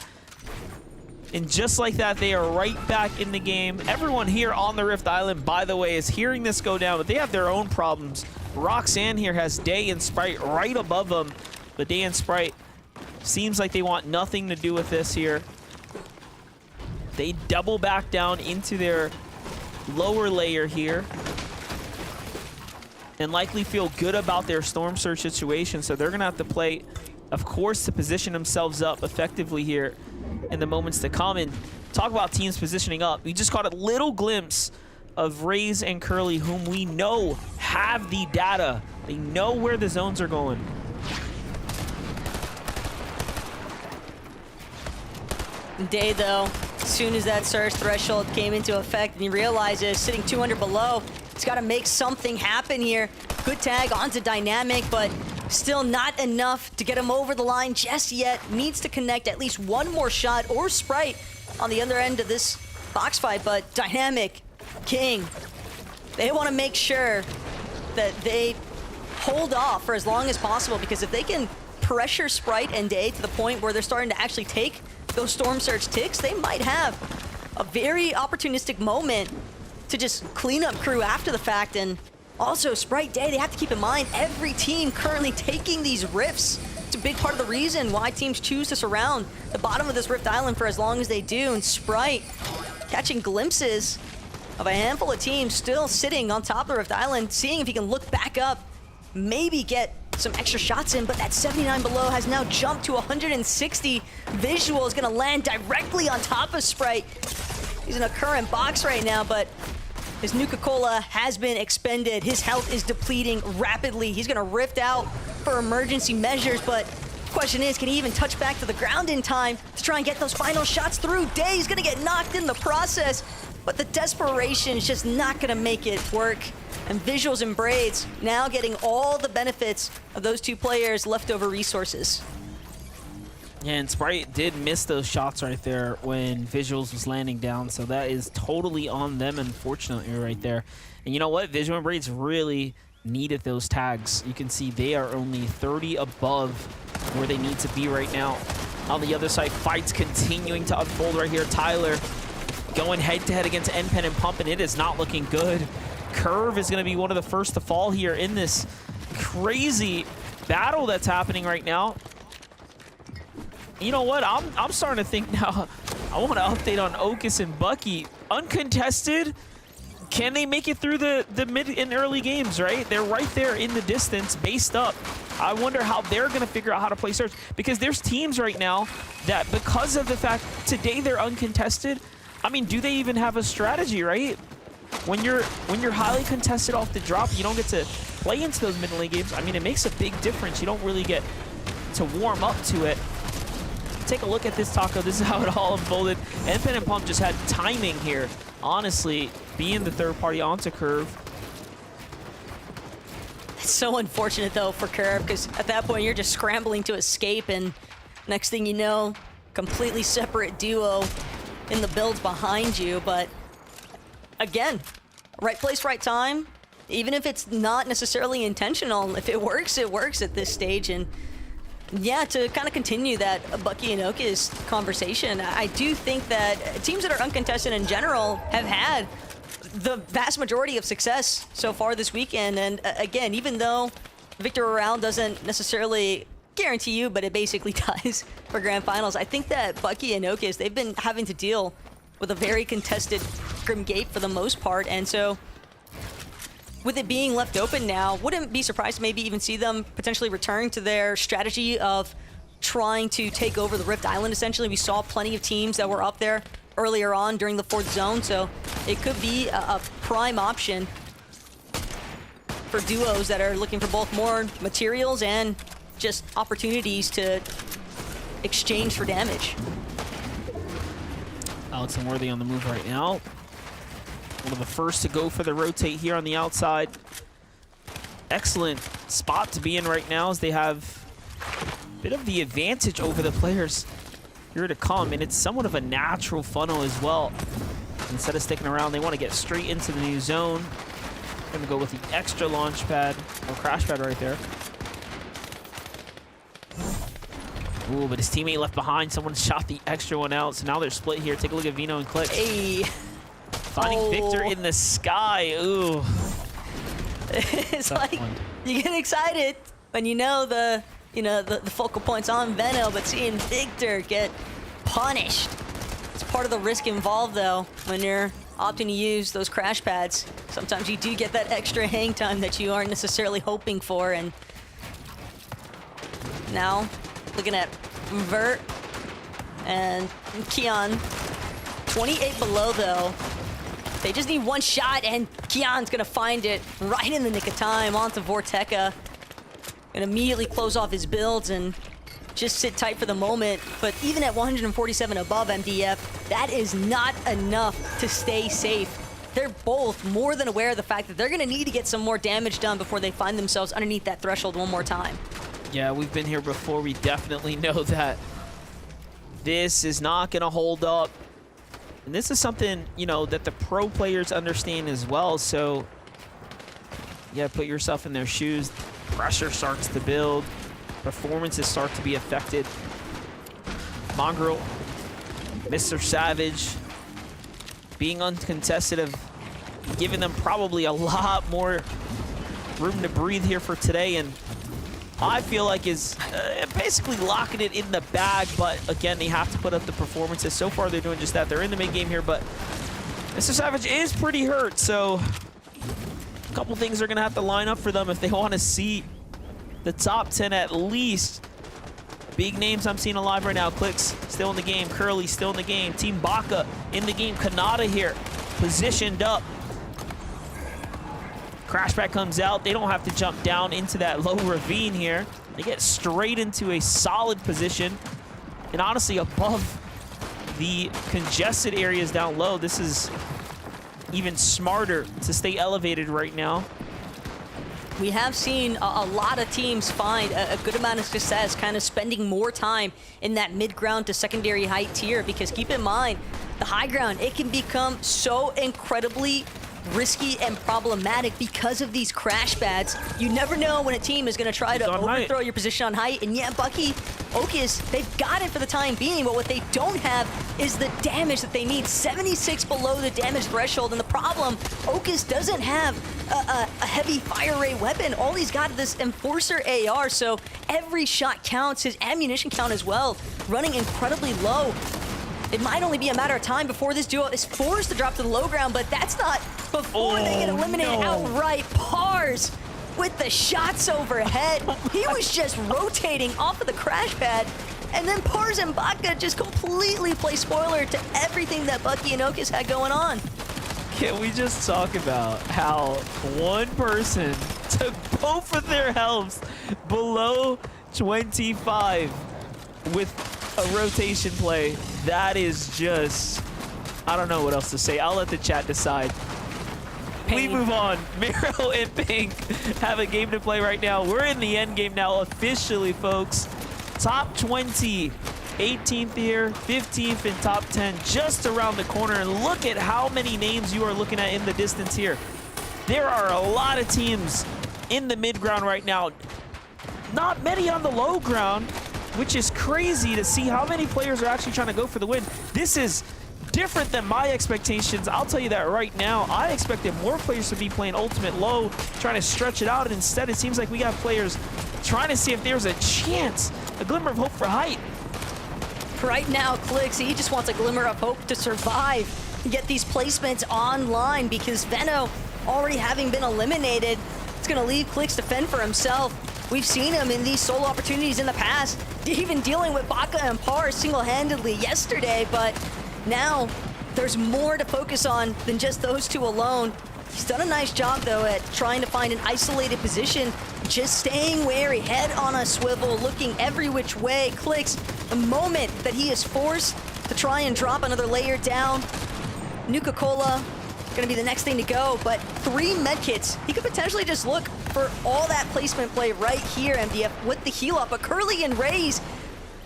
And just like that, they are right back in the game. Everyone here on the Rift Island, by the way, is hearing this go down, but they have their own problems. Roxanne here has Day and Sprite right above them, but Day and Sprite seems like they want nothing to do with this here. They double back down into their lower layer here and likely feel good about their Storm Surge situation, so they're gonna have to play, of course, to position themselves up effectively here in the moments to come. And talk about teams positioning up. We just got a little glimpse of Raze and Curly, whom we know have the data. They know where the zones are going. Day, though, as soon as that surge threshold came into effect and he realizes sitting 200 below, he's got to make something happen here. Good tag onto Dynamic, but still not enough to get him over the line just yet. Needs to connect at least one more shot, or Sprite on the other end of this box fight. But Dynamic, King, they want to make sure that they hold off for as long as possible, because if they can pressure Sprite and Day to the point where they're starting to actually take those Storm Surge ticks, they might have a very opportunistic moment to just clean up crew after the fact. And also Sprite, Day, they have to keep in mind every team currently taking these rifts. It's a big part of the reason why teams choose to surround the bottom of this Rift Island for as long as they do. And Sprite catching glimpses of a handful of teams still sitting on top of the Rift Island, seeing if he can look back up, maybe get some extra shots in. But that 79 below has now jumped to 160. Visual is gonna land directly on top of Sprite. He's in a current box right now, but his Nuka-Cola has been expended. His health is depleting rapidly. He's gonna rift out for emergency measures, but the question is, can he even touch back to the ground in time to try and get those final shots through? Day's gonna get knocked in the process, but the desperation is just not gonna make it work. And Visuals and Braids now getting all the benefits of those two players' leftover resources. Yeah, and Sprite did miss those shots right there when Visuals was landing down, so that is totally on them, unfortunately, right there. And you know what? Visual and Braids really needed those tags. You can see they are only 30 above where they need to be right now. On the other side, fights continuing to unfold right here. Tyler going head-to-head against NPen and Pump, and it is not looking good. Curve is going to be one of the first to fall here in this crazy battle that's happening right now. You know what? I'm starting to think now. I want to update on Okus and Bucky. Uncontested. Can they make it through the mid and early games, right? They're right there in the distance, based up. I wonder how they're going to figure out how to play Surge, because there's teams right now that, because of the fact today they're uncontested, I mean, do they even have a strategy, right? When you're highly contested off the drop, you don't get to play into those mid and late games. I mean, it makes a big difference. You don't really get to warm up to it. Take a look at this, Taco. This is how it all unfolded. NPen and Pump just had timing here. Honestly, being the third party onto Curve. It's so unfortunate, though, for Curve, because at that point, you're just scrambling to escape, and next thing you know, completely separate duo in the builds behind you. But again, right place, right time. Even if it's not necessarily intentional, if it works at this stage. And yeah, to kind of continue that Bucky and Okus conversation, I do think that teams that are uncontested in general have had the vast majority of success so far this weekend. And again, even though Victor Royale doesn't necessarily guarantee you, but it basically does for Grand Finals, I think that Bucky and Okus, they've been having to deal with a very contested Grim Gate for the most part. And so with it being left open now, wouldn't be surprised to maybe even see them potentially return to their strategy of trying to take over the Rift Island, essentially. We saw plenty of teams that were up there earlier on during the 4th zone, so it could be a prime option for duos that are looking for both more materials and just opportunities to exchange for damage. Alex and Worthy on the move right now. One of the first to go for the rotate here on the outside. Excellent spot to be in right now as they have a bit of the advantage over the players here to come, and it's somewhat of a natural funnel as well. Instead of sticking around, they want to get straight into the new zone. Gonna go with the extra launch pad, or crash pad right there. Ooh, but his teammate left behind. Someone shot the extra one out, so now they're split here. Take a look at Vino and Click. Hey. Finding Victor in the sky. Ooh. It's like you get excited when you know the focal points on Veno, but seeing Victor get punished. It's part of the risk involved, though, when you're opting to use those crash pads. Sometimes you do get that extra hang time that you aren't necessarily hoping for, and now looking at Vert and Keon. 28 below, though. They just need one shot, and Keon's gonna find it right in the nick of time onto Vorteca. And immediately close off his builds and just sit tight for the moment. But even at 147 above MDF, that is not enough to stay safe. They're both more than aware of the fact that they're gonna need to get some more damage done before they find themselves underneath that threshold one more time. Yeah, we've been here before. We definitely know that this is not going to hold up. And this is something, you know, that the pro players understand as well. So, yeah, put yourself in their shoes. Pressure starts to build. Performances start to be affected. Mongrel, Mr. Savage, being uncontested have given them probably a lot more room to breathe here for today, and I feel like is basically locking it in the bag, but again, they have to put up the performances. So far, they're doing just that. They're in the mid game here, but Mr. Savage is pretty hurt, so a couple things are going to have to line up for them if they want to see the top 10 at least. Big names I'm seeing alive right now. Clicks still in the game. Curly still in the game. Team Baka in the game. Kanata here, positioned up. Crashback comes out. They don't have to jump down into that low ravine here. They get straight into a solid position. And honestly, above the congested areas down low, this is even smarter to stay elevated right now. We have seen a lot of teams find a good amount of success kind of spending more time in that mid-ground to secondary height tier, because keep in mind, the high ground, it can become so incredibly risky and problematic because of these crash pads. You never know when a team is going to try to overthrow your position on height. And yeah, Bucky, Ocus, they've got it for the time being, but what they don't have is the damage that they need. 76 below the damage threshold, and the problem, Ocus doesn't have a heavy fire rate weapon. All he's got is this Enforcer AR, so every shot counts. His ammunition count as well, running incredibly low. It might only be a matter of time before this duo is forced to drop to the low ground, but that's not before they get eliminated outright. Pars with the shots overhead. He was just rotating off of the crash pad, and then Pars and Baka just completely play spoiler to everything that Bucky and Ocus had going on. Can we just talk about how one person took both of their healths below 25 with a rotation play? That is just, I don't know what else to say. I'll let the chat decide. We move on. Miro and Pink have a game to play right now. We're in the end game now officially, folks. Top 20, 18th here, 15th and top 10 just around the corner. And look at how many names you are looking at in the distance here. There are a lot of teams in the mid ground right now. Not many on the low ground, which is crazy to see how many players are actually trying to go for the win. This is different than my expectations. I'll tell you that right now. I expected more players to be playing ultimate low, trying to stretch it out. And instead, it seems like we got players trying to see if there's a chance, a glimmer of hope for height. Right now, Clicks, he just wants a glimmer of hope to survive and get these placements online, because Veno, already having been eliminated, it's going to leave Clicks to fend for himself. We've seen him in these solo opportunities in the past, even dealing with Baka and Pars single-handedly yesterday, but now there's more to focus on than just those two alone. He's done a nice job, though, at trying to find an isolated position, just staying wary, head on a swivel, looking every which way, clicks. The moment that he is forced to try and drop another layer down, Nuka-Cola gonna be the next thing to go, but 3 medkits. He could potentially just look for all that placement play right here, MDF, with the heal up, but Curly and Raze,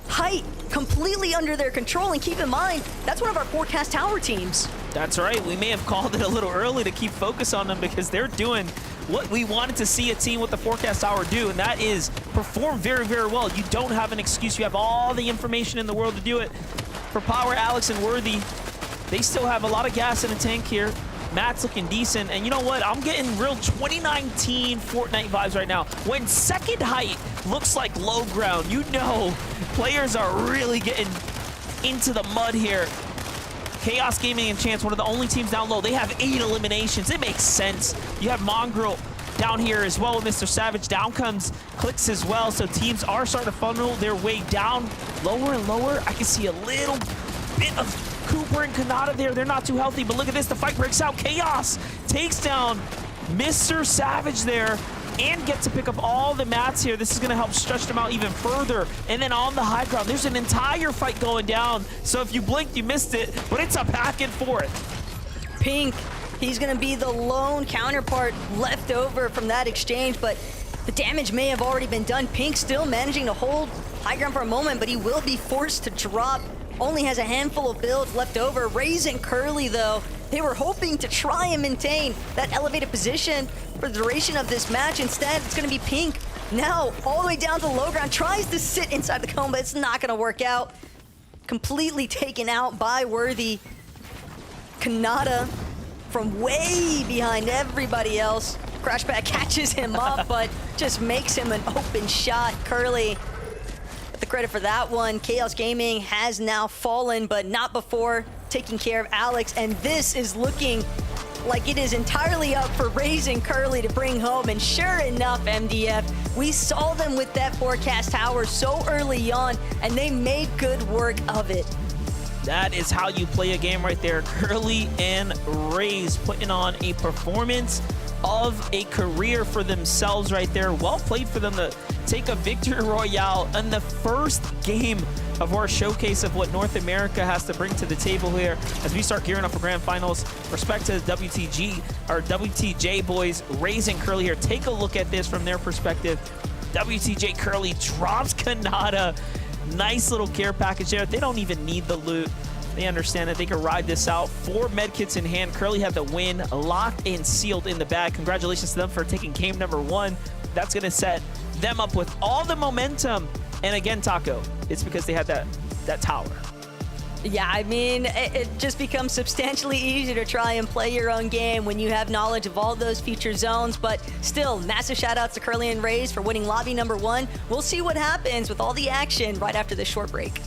height completely under their control, and keep in mind, that's one of our forecast tower teams. That's right. We may have called it a little early to keep focus on them because they're doing what we wanted to see a team with the forecast tower do, and that is perform very, very well. You don't have an excuse. You have all the information in the world to do it. For Power, Alex, and Worthy, they still have a lot of gas in the tank here. Matt's looking decent, and you know what? I'm getting real 2019 Fortnite vibes right now. When second height looks like low ground, you know players are really getting into the mud here. Chaos Gaming and Chance, one of the only teams down low, they have 8 eliminations. It makes sense. You have Mongrel down here as well with Mr. Savage. Down comes Clicks as well, so teams are starting to funnel their way down lower and lower. I can see a little bit of Cooper and Kanata there. They're not too healthy, but look at this. The fight breaks out. Chaos takes down Mr. Savage there and gets to pick up all the mats here. This is going to help stretch them out even further. And then on the high ground, there's an entire fight going down. So if you blinked, you missed it, but it's a back and forth. Pink, he's going to be the lone counterpart left over from that exchange, but the damage may have already been done. Pink still managing to hold high ground for a moment, but he will be forced to drop. Only has a handful of builds left over. Raze and Curly, though, they were hoping to try and maintain that elevated position for the duration of this match. Instead, it's going to be Pink now all the way down to low ground. Tries to sit inside the cone, but it's not going to work out. Completely taken out by Worthy. Kanata from way behind everybody else. Crashback catches him up, but just makes him an open shot. Curly, the credit for that one. Chaos Gaming has now fallen, but not before taking care of Alex, and this is looking like it is entirely up for Raze and Curly to bring home, and sure enough, MDF, we saw them with that forecast tower so early on, and they made good work of it. That is how you play a game right there. Curly and Raze putting on a performance of a career for themselves right there. Well played for them to take a victory royale in the first game of our showcase of what North America has to bring to the table here as we start gearing up for grand finals. Respect to the WTG, or WTJ boys, Raze and Curly here. Take a look at this from their perspective. WTJ Curly drops Kanata. Nice little care package there. They don't even need the loot. They understand that they can ride this out. 4 medkits in hand. Curly have the win locked and sealed in the bag. Congratulations to them for taking game number 1. That's going to set them up with all the momentum. And again, Taco, it's because they had that tower. Yeah, I mean, it just becomes substantially easier to try and play your own game when you have knowledge of all those feature zones. But still, massive shout outs to Curly and Raze for winning lobby number 1. We'll see what happens with all the action right after this short break.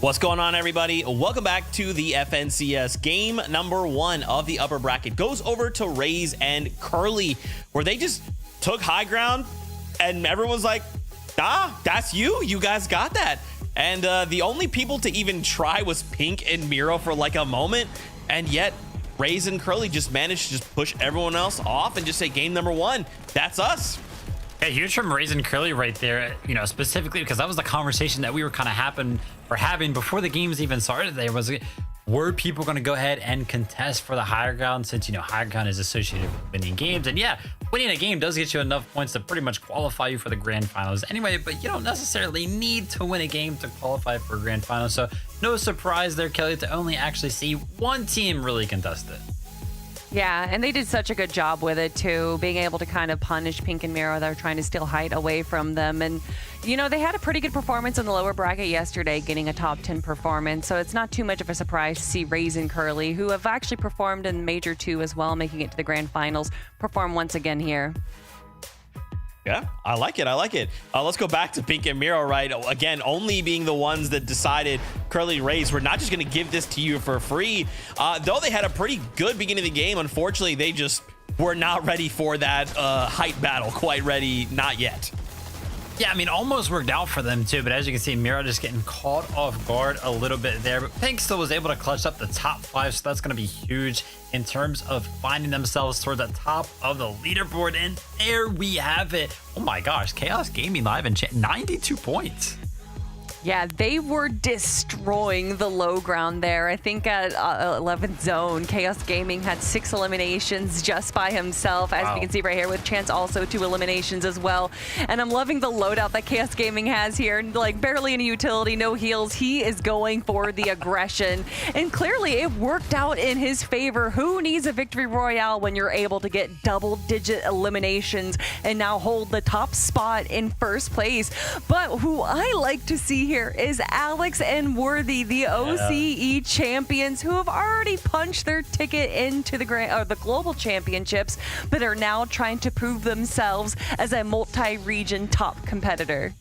What's going on, everybody? Welcome back to the FNCS. Game number 1 of the upper bracket goes over to Raze and Curly, where they just took high ground and everyone's like, that's you. You guys got that. And the only people to even try was Pink and Miro for like a moment. And yet Raze and Curly just managed to just push everyone else off and just say game number 1. That's us. Yeah, huge from Raze and Curly right there, you know, specifically because that was the conversation that we were kind of having before the games even started. There was, were people going to go ahead and contest for the higher ground, since, you know, higher ground is associated with winning games. And yeah, winning a game does get you enough points to pretty much qualify you for the grand finals anyway, but you don't necessarily need to win a game to qualify for a grand final. So no surprise there, Kelly, to only actually see one team really contest it. Yeah, and they did such a good job with it, too, being able to kind of punish Pink and Miro that were trying to steal height away from them. And, you know, they had a pretty good performance in the lower bracket yesterday, getting a top 10 performance. So it's not too much of a surprise to see Raze and Curly, who have actually performed in Major 2 as well, making it to the grand finals, perform once again here. Yeah, I like it. I like it. Let's go back to Pink and Miro, right? Again, only being the ones that decided, Curly, Raze, we're not just going to give this to you for free. Though they had a pretty good beginning of the game, unfortunately, they just were not ready for that height battle. Quite ready, not yet. Yeah, I mean, almost worked out for them too, but as you can see, Miro just getting caught off guard a little bit there. But Pink still was able to clutch up the top 5, so that's going to be huge in terms of finding themselves toward the top of the leaderboard. And there we have it. Oh my gosh, Chaos Gaming live in chat, 92 points. Yeah, they were destroying the low ground there. I think at 11th zone, Chaos Gaming had 6 eliminations just by himself, as you can see right here, with Chance also 2 eliminations as well. And I'm loving the loadout that Chaos Gaming has here. Like, barely any utility, no heals. He is going for the aggression. And clearly, it worked out in his favor. Who needs a victory royale when you're able to get double-digit eliminations and now hold the top spot in first place? But who I like to see here is Alex and Worthy, the OCE champions, who have already punched their ticket into the global championships, but are now trying to prove themselves as a multi-region top competitor.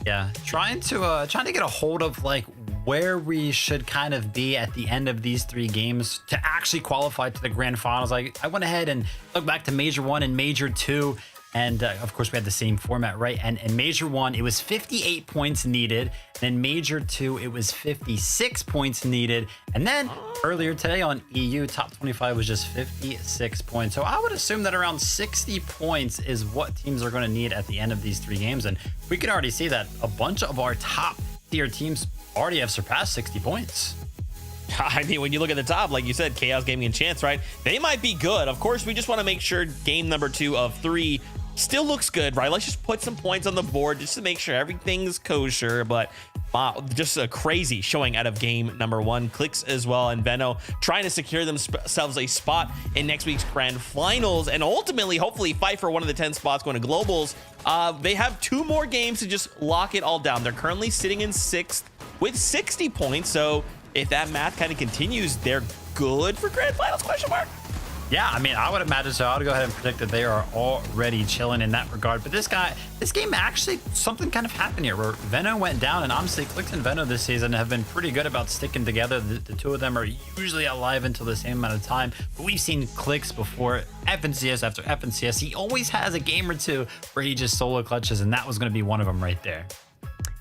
Yeah, trying to get a hold of like where we should kind of be at the end of these 3 games to actually qualify to the grand finals. I went ahead and looked back to Major 1 and Major 2. And of course, we had the same format, right? And in Major 1, it was 58 points needed. And in Major 2, it was 56 points needed. And then earlier today on EU, top 25 was just 56 points. So I would assume that around 60 points is what teams are going to need at the end of these 3 games. And we can already see that a bunch of our top tier teams already have surpassed 60 points. I mean, when you look at the top, like you said, Chaos Gaming and Chance, right? They might be good. Of course, we just want to make sure game number 2 of 3 still looks good, right? Let's just put some points on the board just to make sure everything's kosher. But just a crazy showing out of game number 1. Clicks as well, and Veno trying to secure themselves a spot in next week's grand finals, and ultimately, hopefully, fight for one of the 10 spots going to globals. They have 2 more games to just lock it all down. They're currently sitting in 6th with 60 points. So if that math kind of continues, they're good for grand finals, question mark? Yeah, I mean, I would imagine so. I would go ahead and predict that they are already chilling in that regard. But this game actually, something kind of happened here where Veno went down, and honestly, Clicks and Veno this season have been pretty good about sticking together. The 2 of them are usually alive until the same amount of time. But we've seen Clicks before, FNCS after FNCS. He always has a game or 2 where he just solo clutches, and that was going to be one of them right there.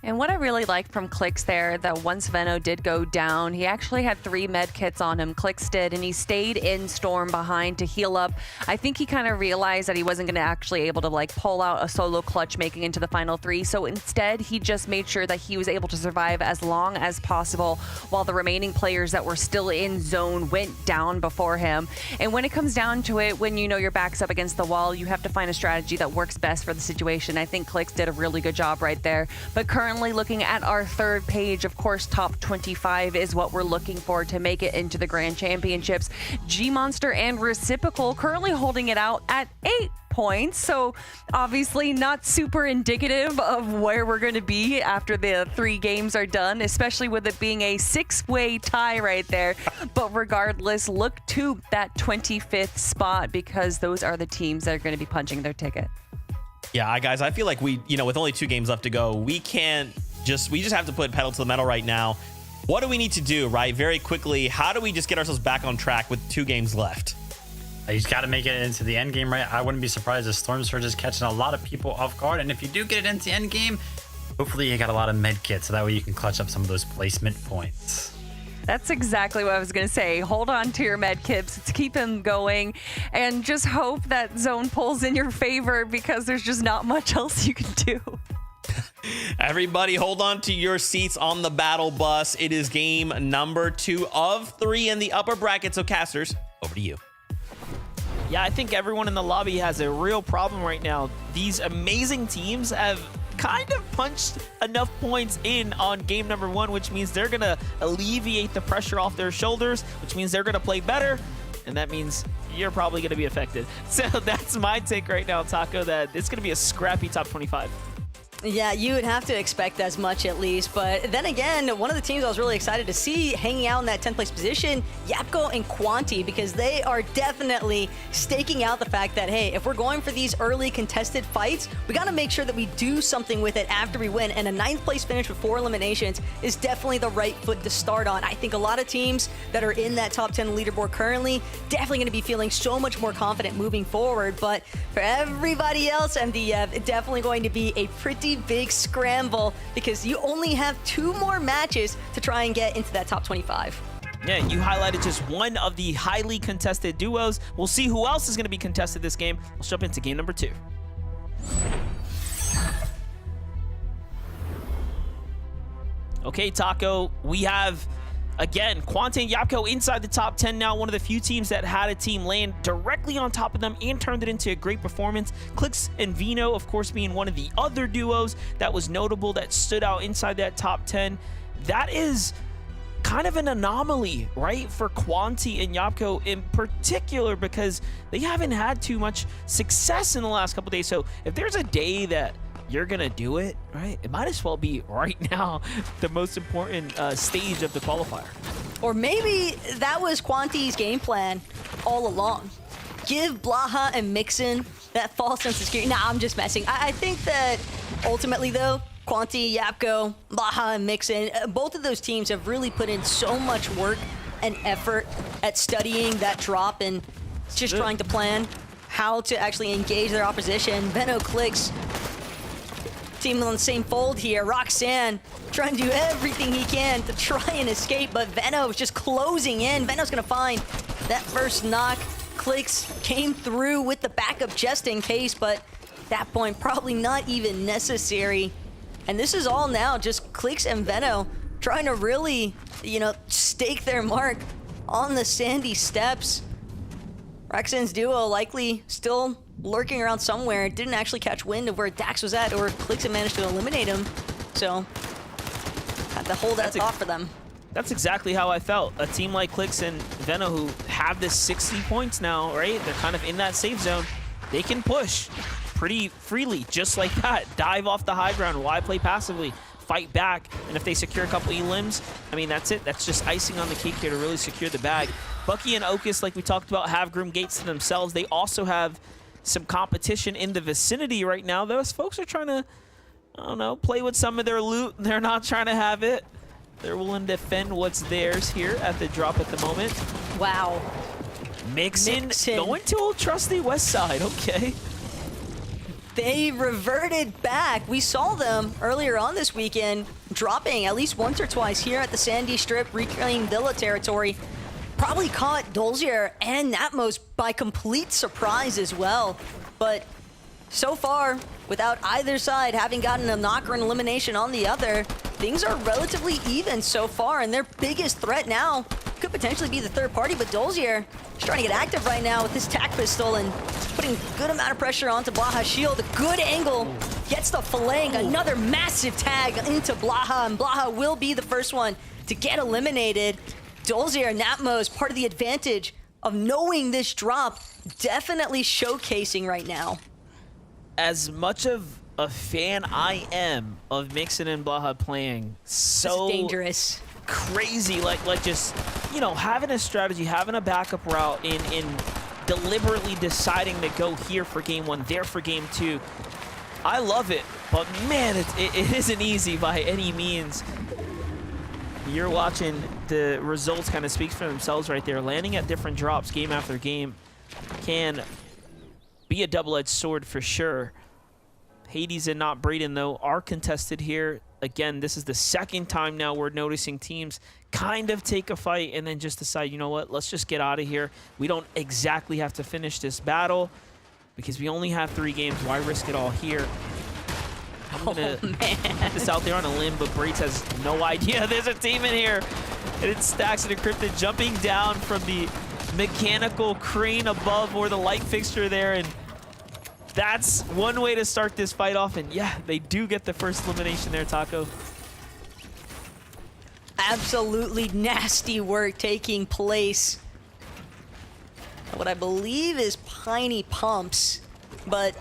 And what I really liked from Clicks there, that once Veno did go down, he actually had 3 med kits on him, Clicks did, and he stayed in Storm behind to heal up. I think he kind of realized that he wasn't going to actually able to like pull out a solo clutch making into the final 3. So instead, he just made sure that he was able to survive as long as possible while the remaining players that were still in zone went down before him. And when it comes down to it, when you know your back's up against the wall, you have to find a strategy that works best for the situation. I think Clicks did a really good job right there. But currently, looking at our 3rd page, of course, top 25 is what we're looking for to make it into the Grand Championships. G-Monster and Reciprocal currently holding it out at 8 points, so obviously not super indicative of where we're going to be after the 3 games are done, especially with it being a 6-way tie right there. But regardless, look to that 25th spot, because those are the teams that are going to be punching their ticket. Yeah, guys, I feel like with only 2 games left to go, we just have to put pedal to the metal right now What do we need to do, right? Very quickly, how do we just get ourselves back on track with 2 games left? You just got to make it into the end game, right? I wouldn't be surprised if Storm Surge is catching a lot of people off guard. And if you do get it into the end game, hopefully you got a lot of med kits, so that way you can clutch up some of those placement points. That's exactly what I was going to say. Hold on to your med kits to keep them going and just hope that zone pulls in your favor because there's just not much else you can do. Everybody hold on to your seats on the battle bus. It is game number 2 of 3 in the upper bracket. So casters, over to you. Yeah, I think everyone in the lobby has a real problem right now. These amazing teams have kind of punched enough points in on game number 1, which means they're going to alleviate the pressure off their shoulders, which means they're going to play better. And that means you're probably going to be affected. So that's my take right now, Taco, that it's going to be a scrappy top 25. Yeah, you would have to expect as much at least. But then again, one of the teams I was really excited to see hanging out in that 10th place position, Yapko and Quanti, because they are definitely staking out the fact that, hey, if we're going for these early contested fights, we got to make sure that we do something with it after we win. And a 9th place finish with 4 eliminations is definitely the right foot to start on. I think a lot of teams that are in that top 10 leaderboard currently definitely going to be feeling so much more confident moving forward. But for everybody else, MDF, it's definitely going to be a pretty big scramble because you only have 2 more matches to try and get into that top 25. Yeah, you highlighted just one of the highly contested duos. We'll see who else is going to be contested this game. Let's jump into game number 2. Okay, Taco, we have, again, Quanta and Yapko inside the top 10 now. One of the few teams that had a team land directly on top of them and turned it into a great performance. Clix and Vino, of course, being one of the other duos that was notable, that stood out inside that top 10. That is kind of an anomaly, right, for Quanti and Yapko in particular, because they haven't had too much success in the last couple days. So if there's a day that you're gonna do it, right, it might as well be right now, the most important stage of the qualifier. Or maybe that was Quanti's game plan all along. Give Blaha and Mixon that false sense of security. Nah, I'm just messing. I think that ultimately, though, Quanti, Yapko, Blaha, and Mixon, both of those teams have really put in so much work and effort at studying that drop and just trying to plan how to actually engage their opposition. Veno Clix, team on the same fold here. Roxanne trying to do everything he can to try and escape, but Veno is just closing in. Veno's gonna find that first knock. Clix came through with the backup just in case, but at that point, probably not even necessary. And this is all now just Clix and Veno trying to really, you know, stake their mark on the sandy steps. Roxanne's duo likely still lurking around somewhere. Didn't actually catch wind of where Dax was at, or Clix had managed to eliminate him. So, had to hold that thought for them. That's exactly how I felt. A team like Clix and Veno, who have this 60 points now, right? They're kind of in that safe zone. They can push pretty freely, just like that. Dive off the high ground. Why play passively? Fight back. And if they secure a couple elims, I mean, that's it. That's just icing on the cake here to really secure the bag. Bucky and Okus, like we talked about, have Groom Gates to themselves. They also have some competition in the vicinity right now. Those folks are trying to, I don't know, play with some of their loot. They're not trying to have it. They're willing to defend what's theirs here at the drop at the moment. Wow. Mixon going to old trusty West Side. Okay. They reverted back. We saw them earlier on this weekend dropping at least once or twice here at the Sandy Strip, reclaiming Villa territory. Probably caught Dolzier and Natmos by complete surprise as well. But so far, without either side having gotten a knock or an elimination on the other, things are relatively even so far, and their biggest threat now could potentially be the third party, but Dolzier is trying to get active right now with his tac pistol and putting a good amount of pressure onto Blaha's shield. A good angle, gets the filleting, another massive tag into Blaha, and Blaha will be the first one to get eliminated. Dolzier and Natmos, part of the advantage of knowing this drop, definitely showcasing right now. As much of a fan I am of Mixon and Blaha playing, so dangerous, crazy, like just, you know, having a strategy, having a backup route, in deliberately deciding to go here for game 1, there for game 2. I love it, but man, it isn't easy by any means. You're watching the results kind of speak for themselves right there. Landing at different drops game after game can be a double-edged sword for sure. Hades and not Braden, though, are contested here. Again, this is the second time now we're noticing teams kind of take a fight and then just decide, you know what, let's just get out of here. We don't exactly have to finish this battle because we only have 3 games. Why risk it all here? I'm going to put this out there on a limb, but Braids has no idea there's a team in here. And it's Stacks and Encrypted jumping down from the mechanical crane above or the light fixture there. And that's one way to start this fight off. And yeah, they do get the first elimination there, Taco. Absolutely nasty work taking place. What I believe is Piney Pumps, but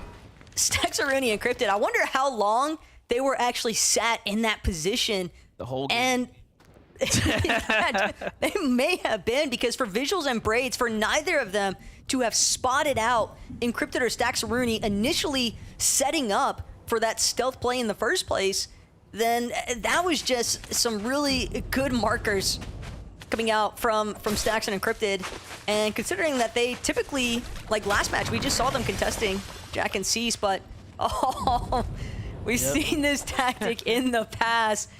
Staxaruni Encrypted, I wonder how long they were actually sat in that position. The whole game. And they may have been, because for Visuals and Braids, for neither of them to have spotted out Encrypted or Staxaruni initially setting up for that stealth play in the first place, then that was just some really good markers coming out from Stacks and Encrypted. And considering that they typically, like last match, we just saw them contesting Jack and Cease, but we've seen this tactic in the past.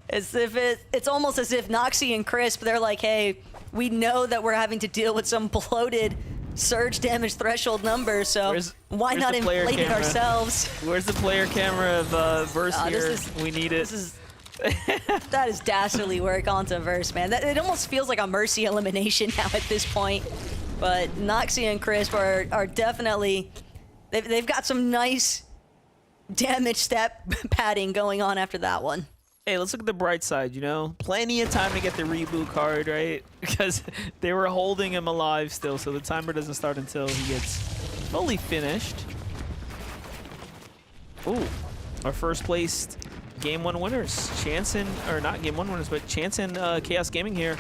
As if it's almost as if Noxy and Crisp, they're like, hey, we know that we're having to deal with some bloated surge damage threshold number, so why not inflate it ourselves? Where's the player camera of Verse here? We need it. That is dastardly work onto Verse, man. It almost feels like a Mercy elimination now at this point. But Noxy and Crisp are definitely... They've got some nice damage step padding going on after that one. Hey, let's look at the bright side, you know? Plenty of time to get the reboot card, right? Because they were holding him alive still, so the timer doesn't start until he gets fully finished. Ooh, our first placed Game 1 winners. Chance and, or not Game 1 winners, but Chance and Chaos Gaming here.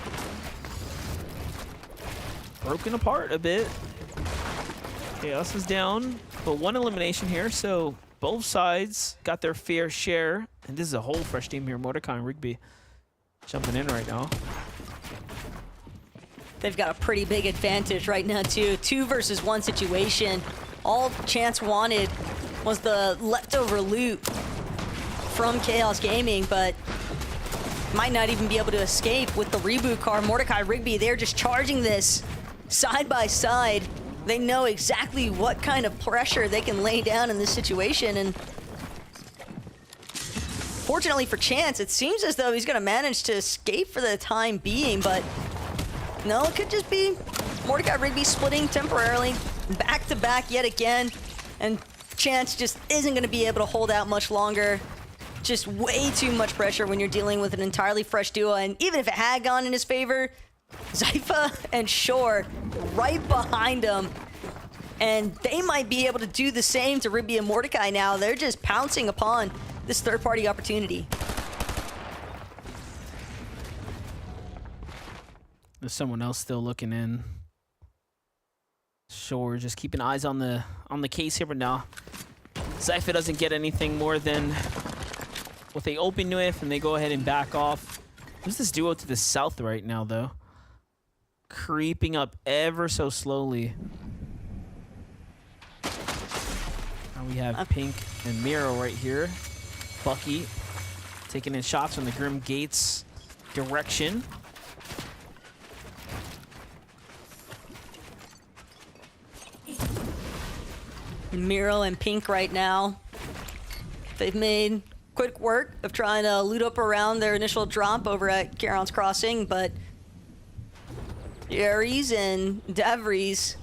Broken apart a bit. Chaos is down, but 1 elimination here, so both sides got their fair share. And this is a whole fresh team here. Mordecai and Rigby jumping in right now. They've got a pretty big advantage right now, too. 2 versus 1 situation. All Chance wanted was the leftover loot from Chaos Gaming, but might not even be able to escape with the reboot car. Mordecai, Rigby, they're just charging this side by side. They know exactly what kind of pressure they can lay down in this situation, and fortunately for Chance, it seems as though he's going to manage to escape for the time being, but no, it could just be Mordecai Rigby splitting temporarily, back-to-back yet again, and Chance just isn't going to be able to hold out much longer. Just way too much pressure when you're dealing with an entirely fresh duo, and even if it had gone in his favor, Zypha and Shore right behind him, and they might be able to do the same to Rigby and Mordecai now. They're just pouncing upon this third-party opportunity. There's someone else still looking in. Sure, just keeping eyes on the case here, but now Zypha doesn't get anything more than what they open with, and they go ahead and back off. Who's this duo to the south right now, though? Creeping up ever so slowly. Now we have Pink and Miro right here. Bucky taking in shots from the Grim Gates direction. Miro and Pink right now, they've made quick work of trying to loot up around their initial drop over at Charon's Crossing, but Ares and Davries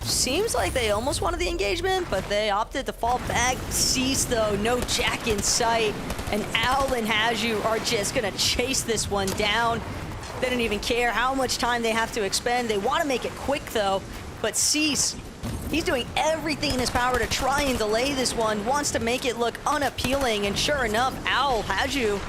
seems like they almost wanted the engagement, but they opted to fall back. Cease, though, no Jack in sight, and Owl and Haju are just gonna chase this one down. They don't even care how much time they have to expend. They want to make it quick, though, but Cease, he's doing everything in his power to try and delay this one, wants to make it look unappealing, and sure enough, Owl, Haju,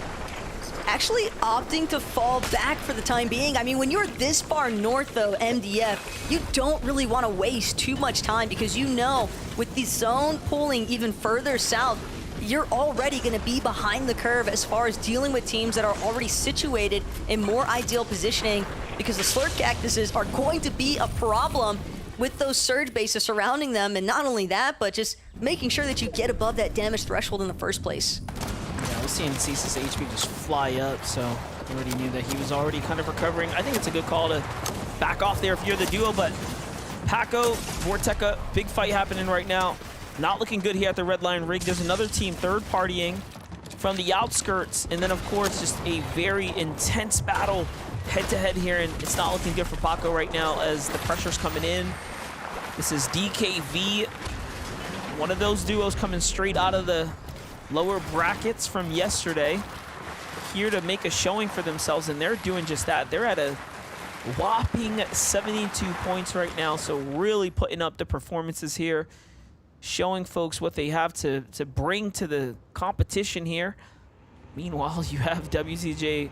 actually opting to fall back for the time being. I mean, when you're this far north, though, MDF, you don't really want to waste too much time, because you know, with the zone pulling even further south, you're already going to be behind the curve as far as dealing with teams that are already situated in more ideal positioning, because the Slurp Cactuses are going to be a problem with those surge bases surrounding them. And not only that, but just making sure that you get above that damage threshold in the first place. Yeah, we're seeing Cease's HP just fly up, so I already knew that he was already kind of recovering. I think it's a good call to back off there if you're the duo, but Paco, Vorteca, big fight happening right now. Not looking good here at the Red Line Rig. There's another team third partying from the outskirts, and then of course just a very intense battle head-to-head here, and it's not looking good for Paco right now as the pressure's coming in. This is DKV, one of those duos coming straight out of the lower brackets from yesterday, here to make a showing for themselves, and they're doing just that. They're at a whopping 72 points right now, so really putting up the performances here, showing folks what they have to bring to the competition here. Meanwhile, you have WTJ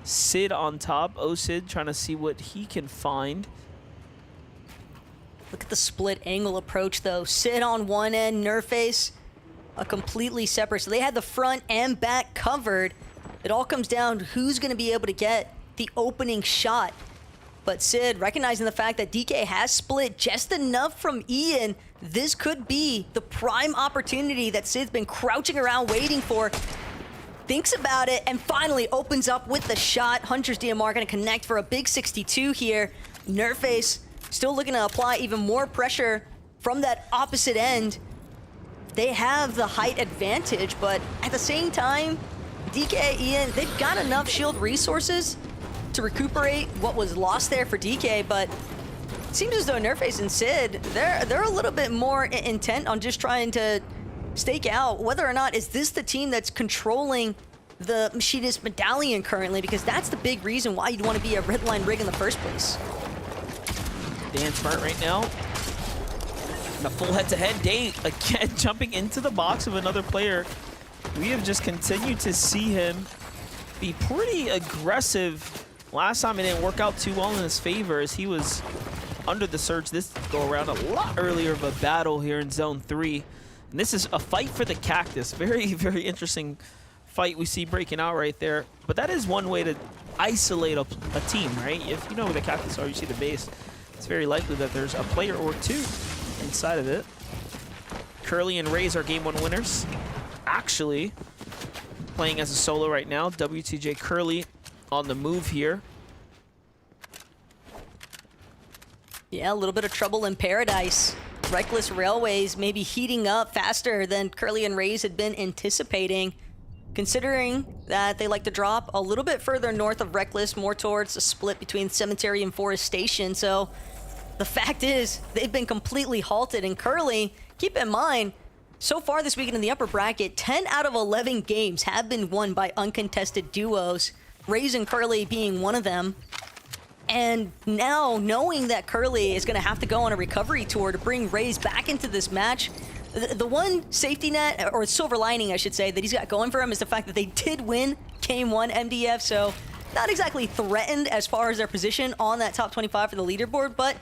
Sid on top. Sid trying to see what he can find. Look at the split angle approach, though. Sid on one end, Nerface a completely separate. So they had the front and back covered. It all comes down to who's going to be able to get the opening shot. But Sid, recognizing the fact that DK has split just enough from Ian, this could be the prime opportunity that Sid's been crouching around waiting for. Thinks about it and finally opens up with the shot. Hunter's DMR going to connect for a big 62 here. Nerface still looking to apply even more pressure from that opposite end. They have the height advantage, but at the same time, DK, Ian, they've got enough shield resources to recuperate what was lost there for DK, but it seems as though Nerface and Sid, they're a little bit more intent on just trying to stake out whether or not is this the team that's controlling the Machinist Medallion currently, because that's the big reason why you'd want to be a Red Line Rig in the first place. Dan Smart right now. And a full head-to-head date, again, jumping into the box of another player. We have just continued to see him be pretty aggressive. Last time it didn't work out too well in his favor as he was under the surge this go around a lot earlier of a battle here in Zone 3. And this is a fight for the Cactus. Very, very interesting fight we see breaking out right there. But that is one way to isolate a team, right? If you know where the Cactus are, you see the base, it's very likely that there's a player or two inside of it. Curly and Raze are Game 1 winners. Actually, playing as a solo right now. WTJ Curly on the move here. Yeah, a little bit of trouble in paradise. Reckless Railways maybe heating up faster than Curly and Raze had been anticipating, considering that they like to drop a little bit further north of Reckless, more towards the split between Cemetery and Forest Station. So the fact is, they've been completely halted. And Curly, keep in mind, so far this weekend in the upper bracket, 10 out of 11 games have been won by uncontested duos, Raze and Curly being one of them. And now, knowing that Curly is going to have to go on a recovery tour to bring Raze back into this match, the one safety net, or silver lining, I should say, that he's got going for him is the fact that they did win Game 1 MDF, so not exactly threatened as far as their position on that top 25 for the leaderboard, but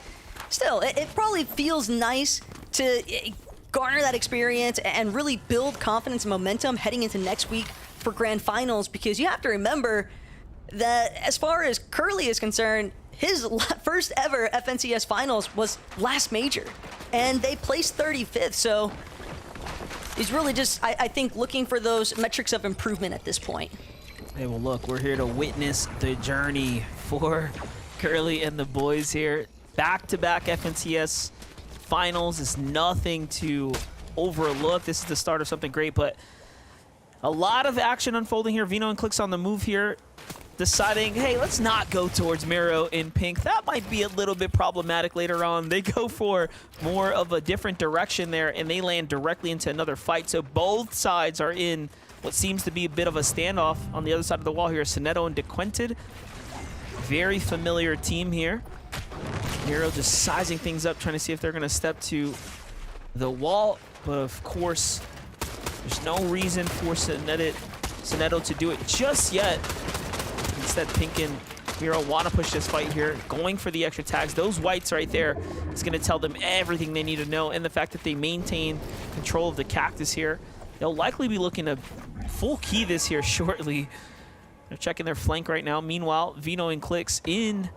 still, it probably feels nice to garner that experience and really build confidence and momentum heading into next week for Grand Finals, because you have to remember that as far as Curly is concerned, his first ever FNCS Finals was last major, and they placed 35th, so he's really just, I think, looking for those metrics of improvement at this point. Hey, well, look, we're here to witness the journey for Curly and the boys here. Back-to-back FNCS Finals is nothing to overlook. This is the start of something great, but a lot of action unfolding here. Vino and Clicks on the move here, deciding, hey, let's not go towards Miro in pink. That might be a little bit problematic later on. They go for more of a different direction there, and they land directly into another fight. So both sides are in what seems to be a bit of a standoff. On the other side of the wall here, Soneto and DeQuented. Very familiar team here. Miro just sizing things up, trying to see if they're going to step to the wall. But of course, there's no reason for Soneto to do it just yet. Instead, Pink and Miro want to push this fight here, going for the extra tags. Those whites right there is going to tell them everything they need to know, and the fact that they maintain control of the Cactus here. They'll likely be looking to full key this here shortly. They're checking their flank right now. Meanwhile, Vino and Clix in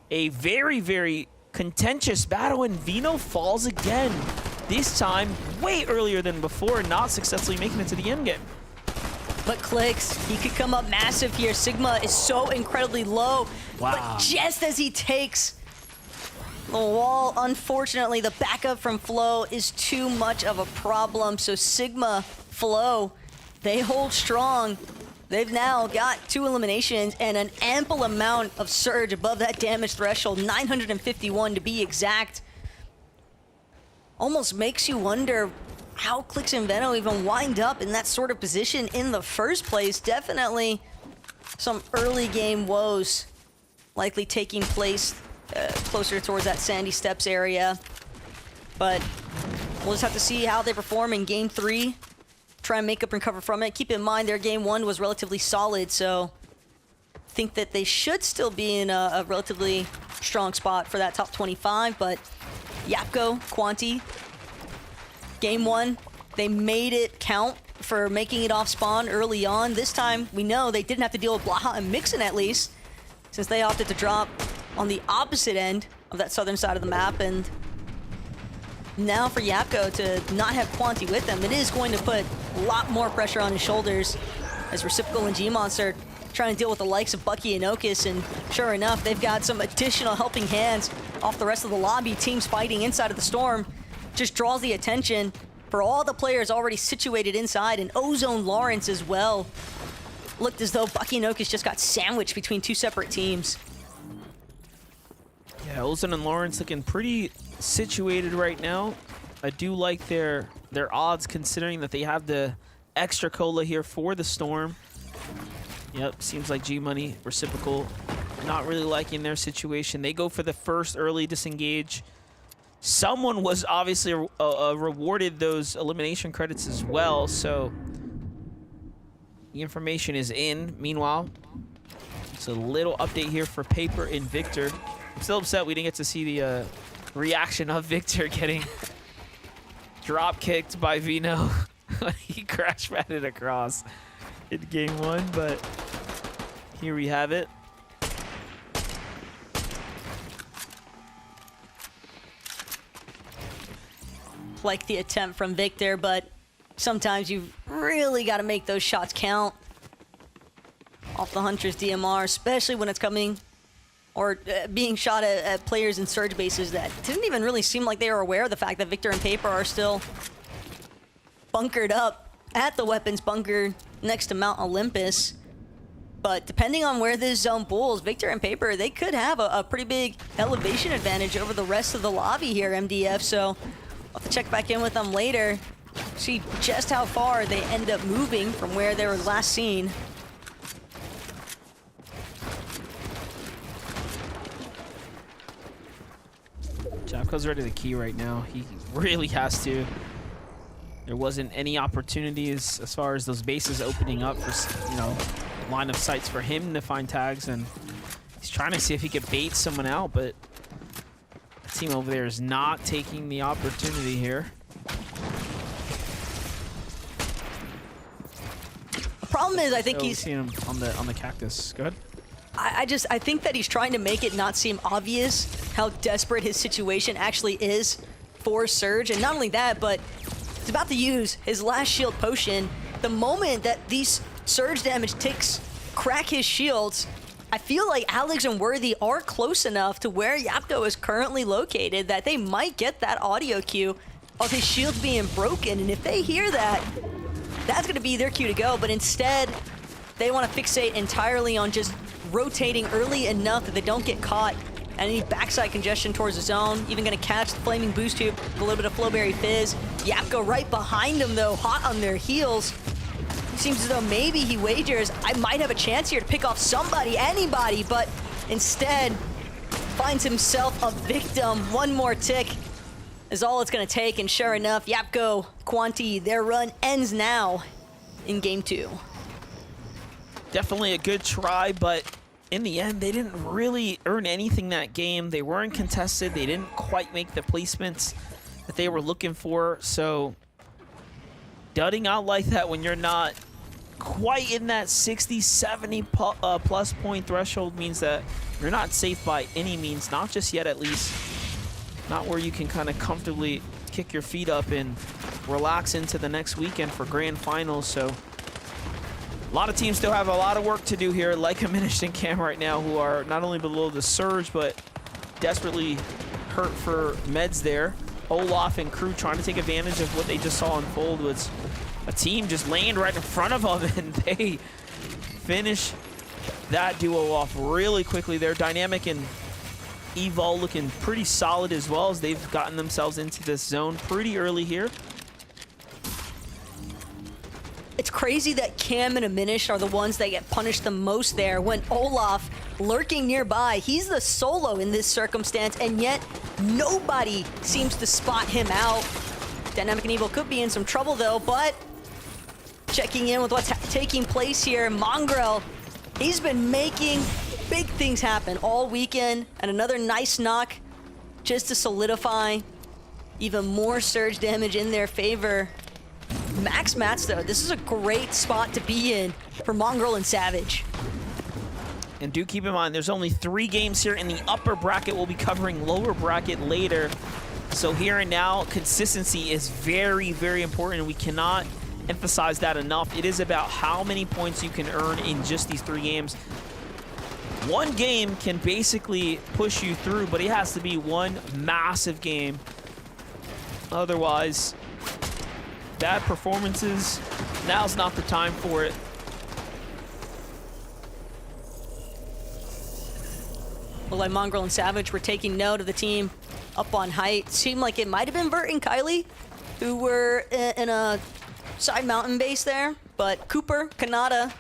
a very, very contentious battle, and Vino falls again. This time, way earlier than before, not successfully making it to the end game. But Clix, he could come up massive here. Sigma is so incredibly low. Wow. But just as he takes the wall, unfortunately, the backup from Flow is too much of a problem. So Sigma, Flow, they hold strong. They've now got 2 eliminations and an ample amount of surge above that damage threshold, 951 to be exact. Almost makes you wonder how Clix and Veno even wind up in that sort of position in the first place. Definitely some early game woes likely taking place closer towards that Sandy Steps area. But we'll just have to see how they perform in game 3. Try and make up and recover from it. Keep in mind their game 1 was relatively solid, so I think that they should still be in a relatively strong spot for that top 25. But Yapko, Quanti, game 1, they made it count for making it off spawn early on. This time, we know they didn't have to deal with Blaha and Mixon at least, since they opted to drop on the opposite end of that southern side of the map. And now for Yapko to not have Quanti with them, it is going to put a lot more pressure on his shoulders as Reciprocal and G-Monster trying to deal with the likes of Bucky and Okus. And sure enough, they've got some additional helping hands off the rest of the lobby. Teams fighting inside of the Storm just draws the attention for all the players already situated inside, and Ozone Lawrence as well. Looked as though Bucky and Okus just got sandwiched between 2 separate teams. Yeah, Ozone and Lawrence looking pretty situated right now. I do like their odds, considering that they have the extra cola here for the Storm. Yep, seems like G-Money, Reciprocal, not really liking their situation. They go for the first early disengage. Someone was obviously rewarded those elimination credits as well, so the information is in. Meanwhile, it's a little update here for Paper and Victor. I'm still upset we didn't get to see the reaction of Victor getting drop kicked by Vino when he crash padded across in game 1, but here we have it. Like the attempt from Victor, but sometimes you've really got to make those shots count off the Huntress DMR, especially when it's coming or being shot at players in surge bases that didn't even really seem like they were aware of the fact that Victor and Paper are still bunkered up at the weapons bunker next to Mount Olympus. But depending on where this zone pulls, Victor and Paper, they could have a pretty big elevation advantage over the rest of the lobby here, MDF. So I'll have to check back in with them later, see just how far they end up moving from where they were last seen. Japko's ready to key right now. He really has to. There wasn't any opportunities as far as those bases opening up for, you know, line of sights for him to find tags, and he's trying to see if he could bait someone out, but the team over there is not taking the opportunity here. The problem is, I think Oh, he's seen him on the cactus. Go ahead. I think that he's trying to make it not seem obvious how desperate his situation actually is for Surge. And not only that, but he's about to use his last shield potion. The moment that these surge damage ticks crack his shields, I feel like Alex and Worthy are close enough to where Yapko is currently located that they might get that audio cue of his shields being broken. And if they hear that, that's going to be their cue to go. But instead, they want to fixate entirely on just rotating early enough that they don't get caught. Any backside congestion towards the zone, even going to catch the Flaming Boost Tube with a little bit of Flowberry Fizz. Yapko right behind him, though, hot on their heels. Seems as though maybe he wagers, I might have a chance here to pick off somebody, anybody, but instead finds himself a victim. One more tick is all it's going to take, and sure enough, Yapko, Quanti, their run ends now in game 2. Definitely a good try, but in the end, they didn't really earn anything that game. They weren't contested. They didn't quite make the placements that they were looking for. So dudding out like that when you're not quite in that 60, 70 plus point threshold means that you're not safe by any means, not just yet at least. Not where you can kind of comfortably kick your feet up and relax into the next weekend for grand finals. So a lot of teams still have a lot of work to do here, like Diminished and Cam right now, who are not only below the surge, but desperately hurt for meds there. Olaf and crew trying to take advantage of what they just saw unfold was a team just land right in front of them, and they finish that duo off really quickly there. Dynamic and Evol looking pretty solid as well, as they've gotten themselves into this zone pretty early here. It's crazy that Cam and Diminished are the ones that get punished the most there, when Olaf lurking nearby. He's the solo in this circumstance, and yet nobody seems to spot him out. Dynamic and Evil could be in some trouble though, but checking in with what's taking place here, Mongrel, he's been making big things happen all weekend, and another nice knock just to solidify even more surge damage in their favor. Max mats though, this is a great spot to be in for Mongrel and Savage. And do keep in mind, there's only 3 games here in the upper bracket. We'll be covering lower bracket later. So here and now, consistency is very, very important, and we cannot emphasize that enough. It is about how many points you can earn in just these 3 games. One game can basically push you through, but it has to be one massive game. Otherwise, bad performances, now's not the time for it. Well, like Mongrel and Savage were taking note of the team up on height. Seemed like it might have been Vert and Kylie who were in a side mountain base there, but Cooper, Kanata,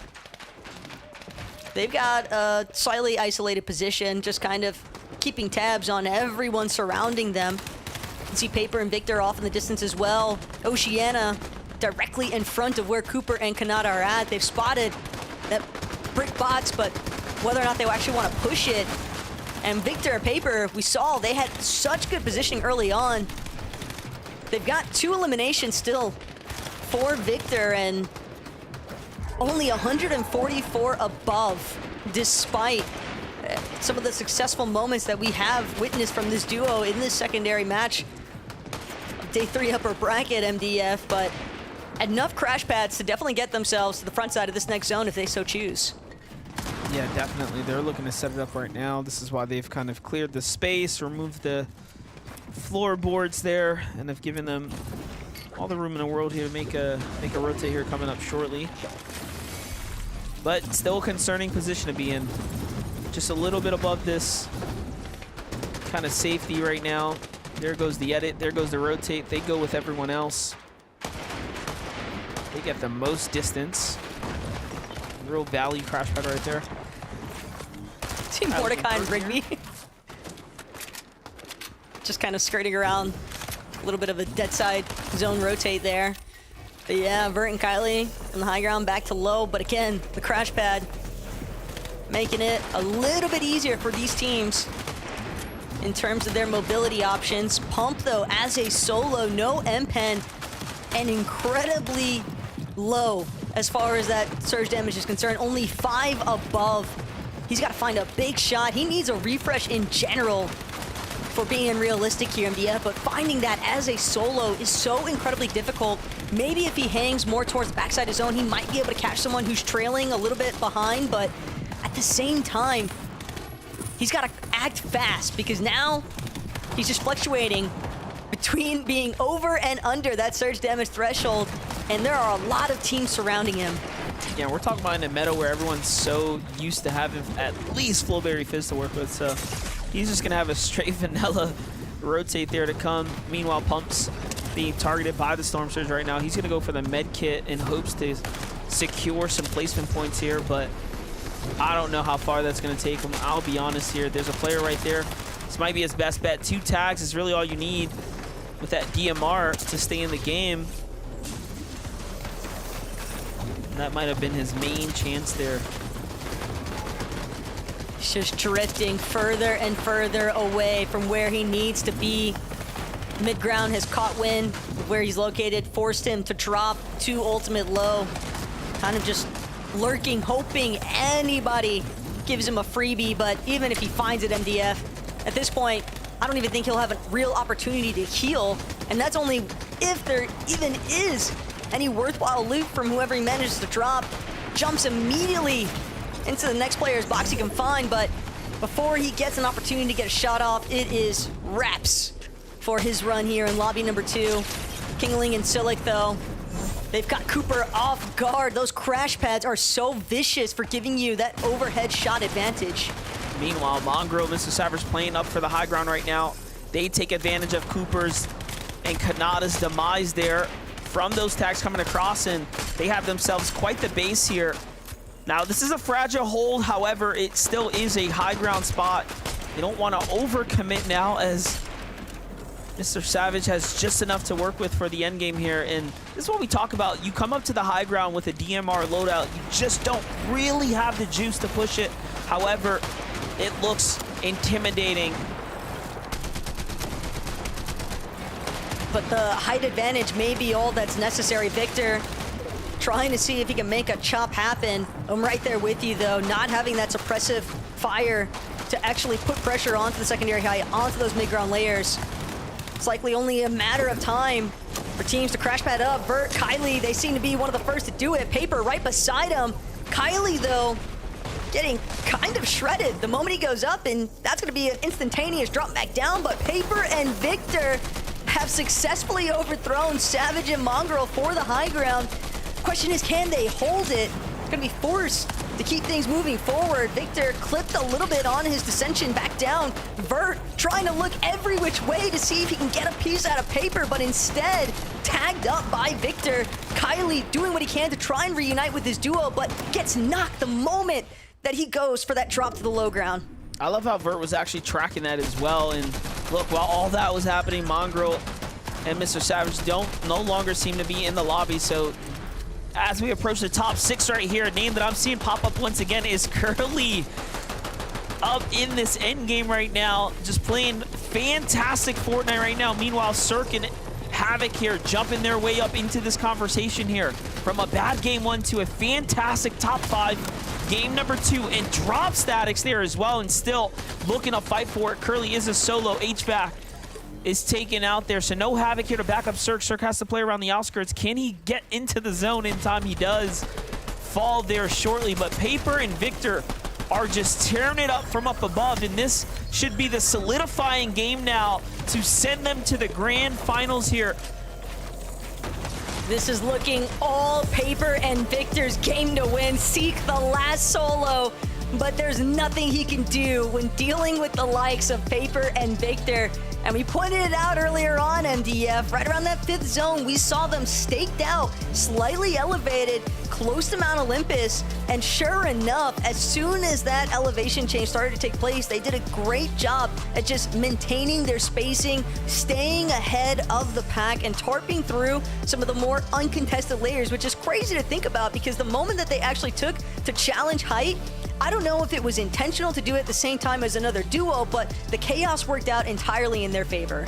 they've got a slightly isolated position, just kind of keeping tabs on everyone surrounding them. You can see Paper and Victor off in the distance as well. Oceana directly in front of where Cooper and Kanata are at. They've spotted that brick box, but whether or not they actually want to push it. And Victor and Paper, we saw they had such good positioning early on. They've got 2 eliminations still for Victor, and only 144 above, despite some of the successful moments that we have witnessed from this duo in this secondary match. Day 3 upper bracket MDF, but enough crash pads to definitely get themselves to the front side of this next zone if they so choose. Yeah, definitely. They're looking to set it up right now. This is why they've kind of cleared the space, removed the floorboards there, and have given them all the room in the world here to make a rotate here coming up shortly. But still a concerning position to be in. Just a little bit above this kind of safety right now. There goes the edit. There goes the rotate. They go with everyone else. They get the most distance. Real value crash pad right there. Team Mordecai and Rigby. Just kind of skirting around. A little bit of a dead side zone rotate there. But yeah, Vert and Kylie on the high ground back to low. But again, the crash pad making it a little bit easier for these teams in terms of their mobility options. Pump though, as a solo, no M-Pen, and incredibly low as far as that surge damage is concerned. Only 5 above. He's got to find a big shot. He needs a refresh in general for being unrealistic here, MDF, but finding that as a solo is so incredibly difficult. Maybe if he hangs more towards the backside of his zone, he might be able to catch someone who's trailing a little bit behind, but at the same time, he's got to act fast, because now he's just fluctuating between being over and under that surge damage threshold, and there are a lot of teams surrounding him. Yeah, we're talking about in a meta where everyone's so used to having at least Flowberry Fizz to work with, so he's just gonna have a straight vanilla rotate there to come. Meanwhile, Pump's being targeted by the Storm Surge right now. He's gonna go for the med kit in hopes to secure some placement points here, but I don't know how far that's gonna take him. I'll be honest here. There's a player right there. This might be his best bet. 2 tags is really all you need with that DMR to stay in the game. That might have been his main chance there. He's just drifting further and further away from where he needs to be. Mid-ground has caught wind of where he's located, forced him to drop to ultimate low. Kind of just lurking, hoping anybody gives him a freebie, but even if he finds it, MDF, at this point, I don't even think he'll have a real opportunity to heal, and that's only if there even is any worthwhile loot from whoever he manages to drop. Jumps immediately into the next player's box he can find, but before he gets an opportunity to get a shot off, it is wraps for his run here in lobby number 2. Kingling and Silic, though, they've got Cooper off guard. Those crash pads are so vicious for giving you that overhead shot advantage. Meanwhile, Mongrel, Mr. Savage playing up for the high ground right now. They take advantage of Cooper's and Kanata's demise there from those tags coming across, and they have themselves quite the base here. Now, this is a fragile hold, however, it still is a high ground spot. They don't want to overcommit now, as Mr. Savage has just enough to work with for the end game here, and this is what we talk about. You come up to the high ground with a DMR loadout, you just don't really have the juice to push it. However, it looks intimidating. But the height advantage may be all that's necessary. Victor trying to see if he can make a chop happen. I'm right there with you, though. Not having that suppressive fire to actually put pressure onto the secondary height, onto those mid-ground layers. It's likely only a matter of time for teams to crash pad up. Vert, Kylie, they seem to be one of the first to do it. Paper right beside him. Kylie, though, getting kind of shredded the moment he goes up, and that's going to be an instantaneous drop back down. But Paper and Victor have successfully overthrown Savage and Mongrel for the high ground. Question is, can they hold it? It's going to be forced to keep things moving forward. Victor clipped a little bit on his descension back down. Vert trying to look every which way to see if he can get a piece out of Paper, but instead tagged up by Victor. Kylie doing what he can to try and reunite with his duo, but gets knocked the moment that he goes for that drop to the low ground. I love how Vert was actually tracking that as well. And look, while all that was happening, Mongrel and Mr. Savage no longer seem to be in the lobby. So as we approach the top 6 right here, a name that I'm seeing pop up once again is Curly, up in this end game right now, just playing fantastic Fortnite right now. Meanwhile, Cirque and Havoc here jumping their way up into this conversation here, from a bad game 1 to a fantastic top 5 game number 2, and drop statics there as well, and still looking to fight for it. Curly is a solo. HVAC is taken out there, so no Havoc here to back up Cirque. Cirque has to play around the outskirts. Can he get into the zone in time? He does fall there shortly, but Paper and Victor are just tearing it up from up above, and this should be the solidifying game now to send them to the grand finals here. This is looking all Paper and Victor's game to win. Seek the last solo, but there's nothing he can do when dealing with the likes of Paper and Victor. And we pointed it out earlier on, MDF, right around that 5th zone, we saw them staked out, slightly elevated, close to Mount Olympus. And sure enough, as soon as that elevation change started to take place, they did a great job at just maintaining their spacing, staying ahead of the pack, and tarping through some of the more uncontested layers, which is crazy to think about, because the moment that they actually took to challenge height, I don't know if it was intentional to do it at the same time as another duo, but the chaos worked out entirely in their favor.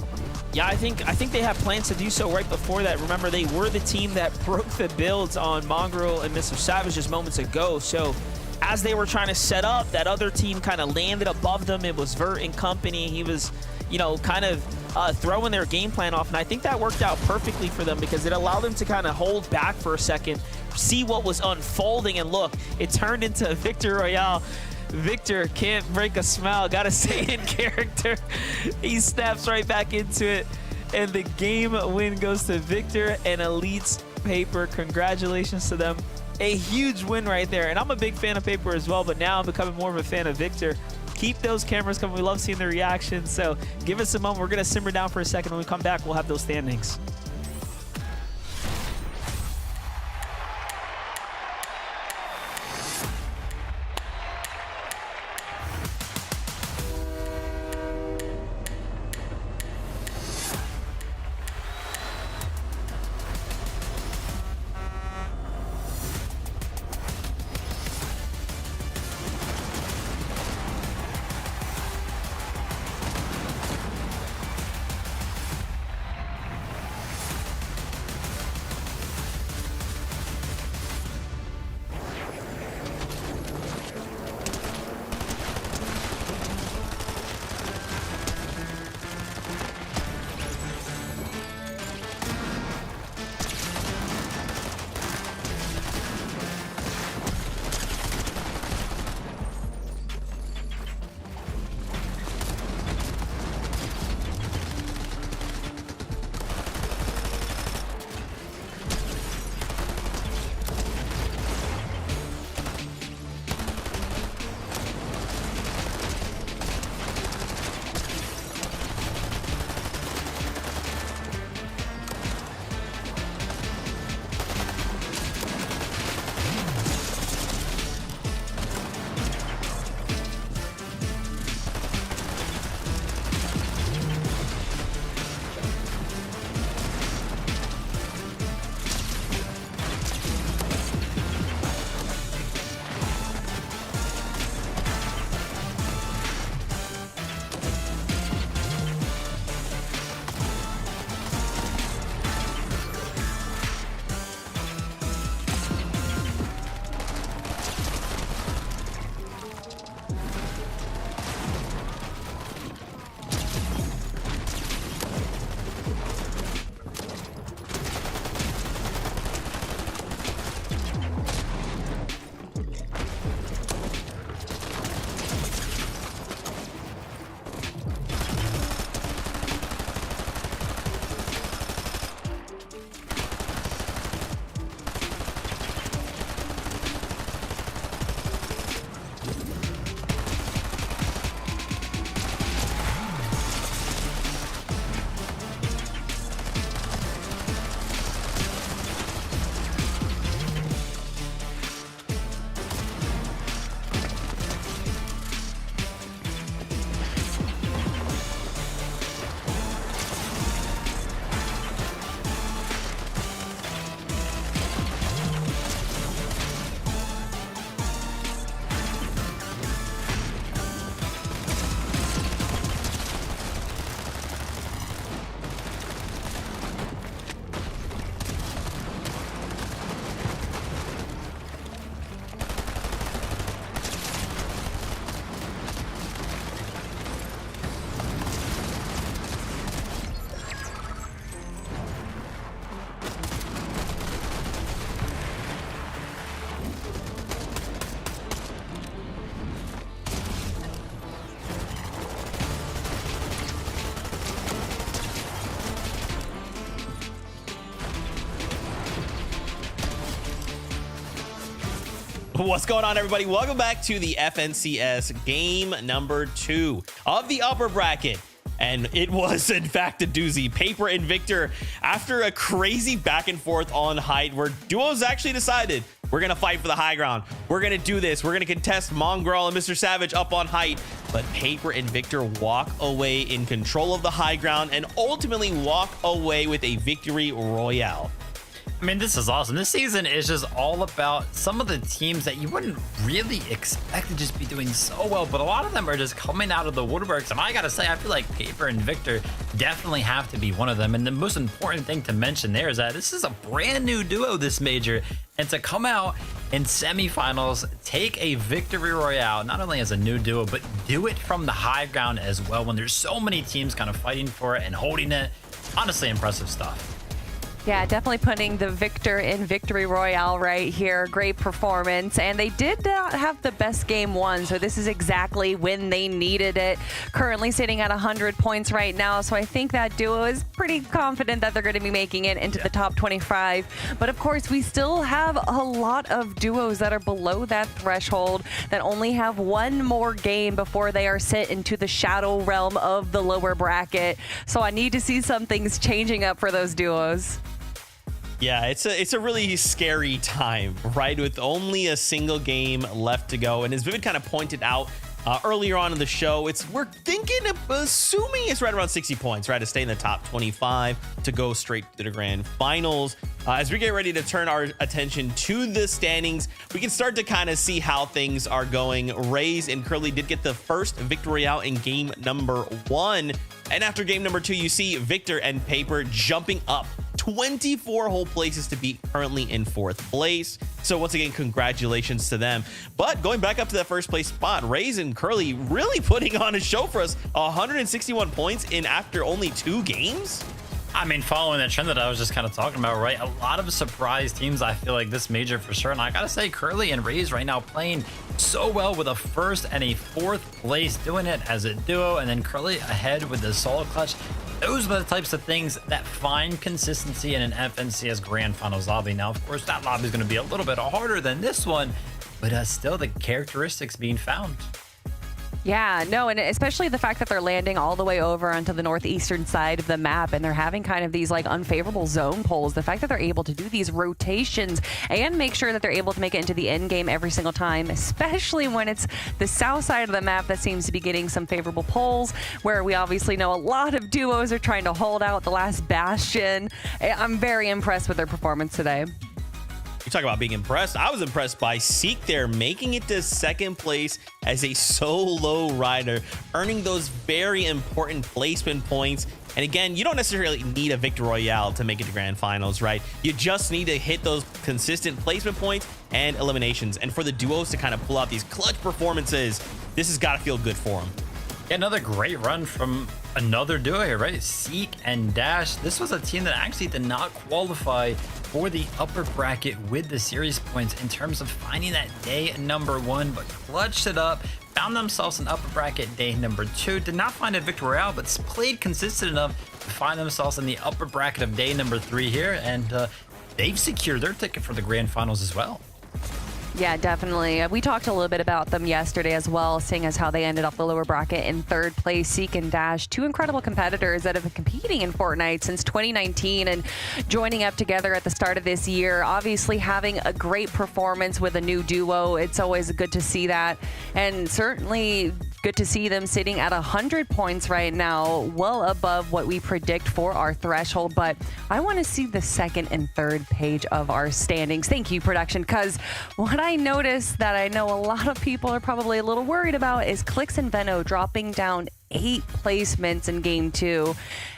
Yeah, I think they had plans to do so right before that. Remember, they were the team that broke the builds on Mongrel and Mr. Savage just moments ago. So as they were trying to set up, that other team kind of landed above them. It was Vert and company. He was, you know, kind of throwing their game plan off. And I think that worked out perfectly for them, because it allowed them to kind of hold back for a second, see what was unfolding, and look, it turned into a Victor Royale. Victor can't break a smile, gotta stay in character. He snaps right back into it, and the game win goes to Victor and Elite's Paper. Congratulations to them. A huge win right there, and I'm a big fan of Paper as well, but now I'm becoming more of a fan of Victor. Keep those cameras coming. We love seeing the reactions, so give us a moment. We're gonna simmer down for a second. When we come back, we'll have those standings. What's going on, everybody? Welcome back to the FNCS game number 2 of the upper bracket. And it was, in fact, a doozy. Paper and Victor, after a crazy back and forth on height, where duos actually decided we're going to fight for the high ground. We're going to do this. We're going to contest Mongrel and Mr. Savage up on height. But Paper and Victor walk away in control of the high ground and ultimately walk away with a victory royale. I mean, this is awesome. This season is just all about some of the teams that you wouldn't really expect to just be doing so well, but a lot of them are just coming out of the woodworks. And I gotta say, I feel like Paper and Victor definitely have to be one of them. And the most important thing to mention there is that this is a brand new duo this major, and to come out in semifinals, take a victory royale, not only as a new duo, but do it from the high ground as well, when there's so many teams kind of fighting for it and holding it. Honestly, impressive stuff. Yeah, definitely putting the Victor in Victory Royale right here. Great performance. And they did not have the best game one, so this is exactly when they needed it. Currently sitting at 100 points right now, so I think that duo is pretty confident that they're going to be making it into the top 25. But of course, we still have a lot of duos that are below that threshold that only have one more game before they are sent into the shadow realm of the lower bracket. So I need to see some things changing up for those duos. Yeah, it's a really scary time, right? With only a single game left to go. And as Vivid kind of pointed out earlier on in the show, we're assuming it's right around 60 points, right? To stay in the top 25, to go straight to the grand finals. As we get ready to turn our attention to the standings, we can start to kind of see how things are going. Raze and Curly did get the first victory out in game number 1. And after game number 2, you see Victor and Paper jumping up 24 whole places to be currently in 4th place. So once again, congratulations to them. But going back up to that first place spot, Raze and Curly really putting on a show for us. 161 points in after only 2 games. I mean, following that trend that I was just kind of talking about, right? A lot of surprise teams, I feel like, this major for sure. And I gotta say, Curly and Raze right now playing so well with a 1st and a 4th place, doing it as a duo, and then Curly ahead with the solo clutch. Those are the types of things that find consistency in an FNCS Grand Finals lobby. Now, of course, that lobby is going to be a little bit harder than this one, but still the characteristics being found. Yeah, no, and especially the fact that they're landing all the way over onto the northeastern side of the map, and they're having kind of these like unfavorable zone pulls. The fact that they're able to do these rotations and make sure that they're able to make it into the end game every single time, especially when it's the south side of the map that seems to be getting some favorable pulls, where we obviously know a lot of duos are trying to hold out the last bastion. I'm very impressed with their performance today. You talk about being impressed. I was impressed by Seek there, making it to 2nd place as a solo rider, earning those very important placement points. And again, you don't necessarily need a Victory Royale to make it to grand finals, right? You just need to hit those consistent placement points and eliminations. And for the duos to kind of pull out these clutch performances, this has got to feel good for them. Yeah, another great run from another duo here, right? Seek and Dash. This was a team that actually did not qualify for the upper bracket with the series points in terms of finding that day number 1, but clutched it up, found themselves in upper bracket day number 2, did not find a victory royale, but played consistent enough to find themselves in the upper bracket of day number 3 here, and they've secured their ticket for the grand finals as well. Yeah, definitely. We talked a little bit about them yesterday as well, seeing as how they ended up the lower bracket in 3rd place. Seek and Dash, 2 incredible competitors that have been competing in Fortnite since 2019 and joining up together at the start of this year. Obviously having a great performance with a new duo. It's always good to see that. And certainly good to see them sitting at 100 points right now, well above what we predict for our threshold. But I want to see the 2nd and 3rd page of our standings. Thank you, production, because what I noticed that I know a lot of people are probably a little worried about is Clicks and Veno dropping down 8 placements in game 2,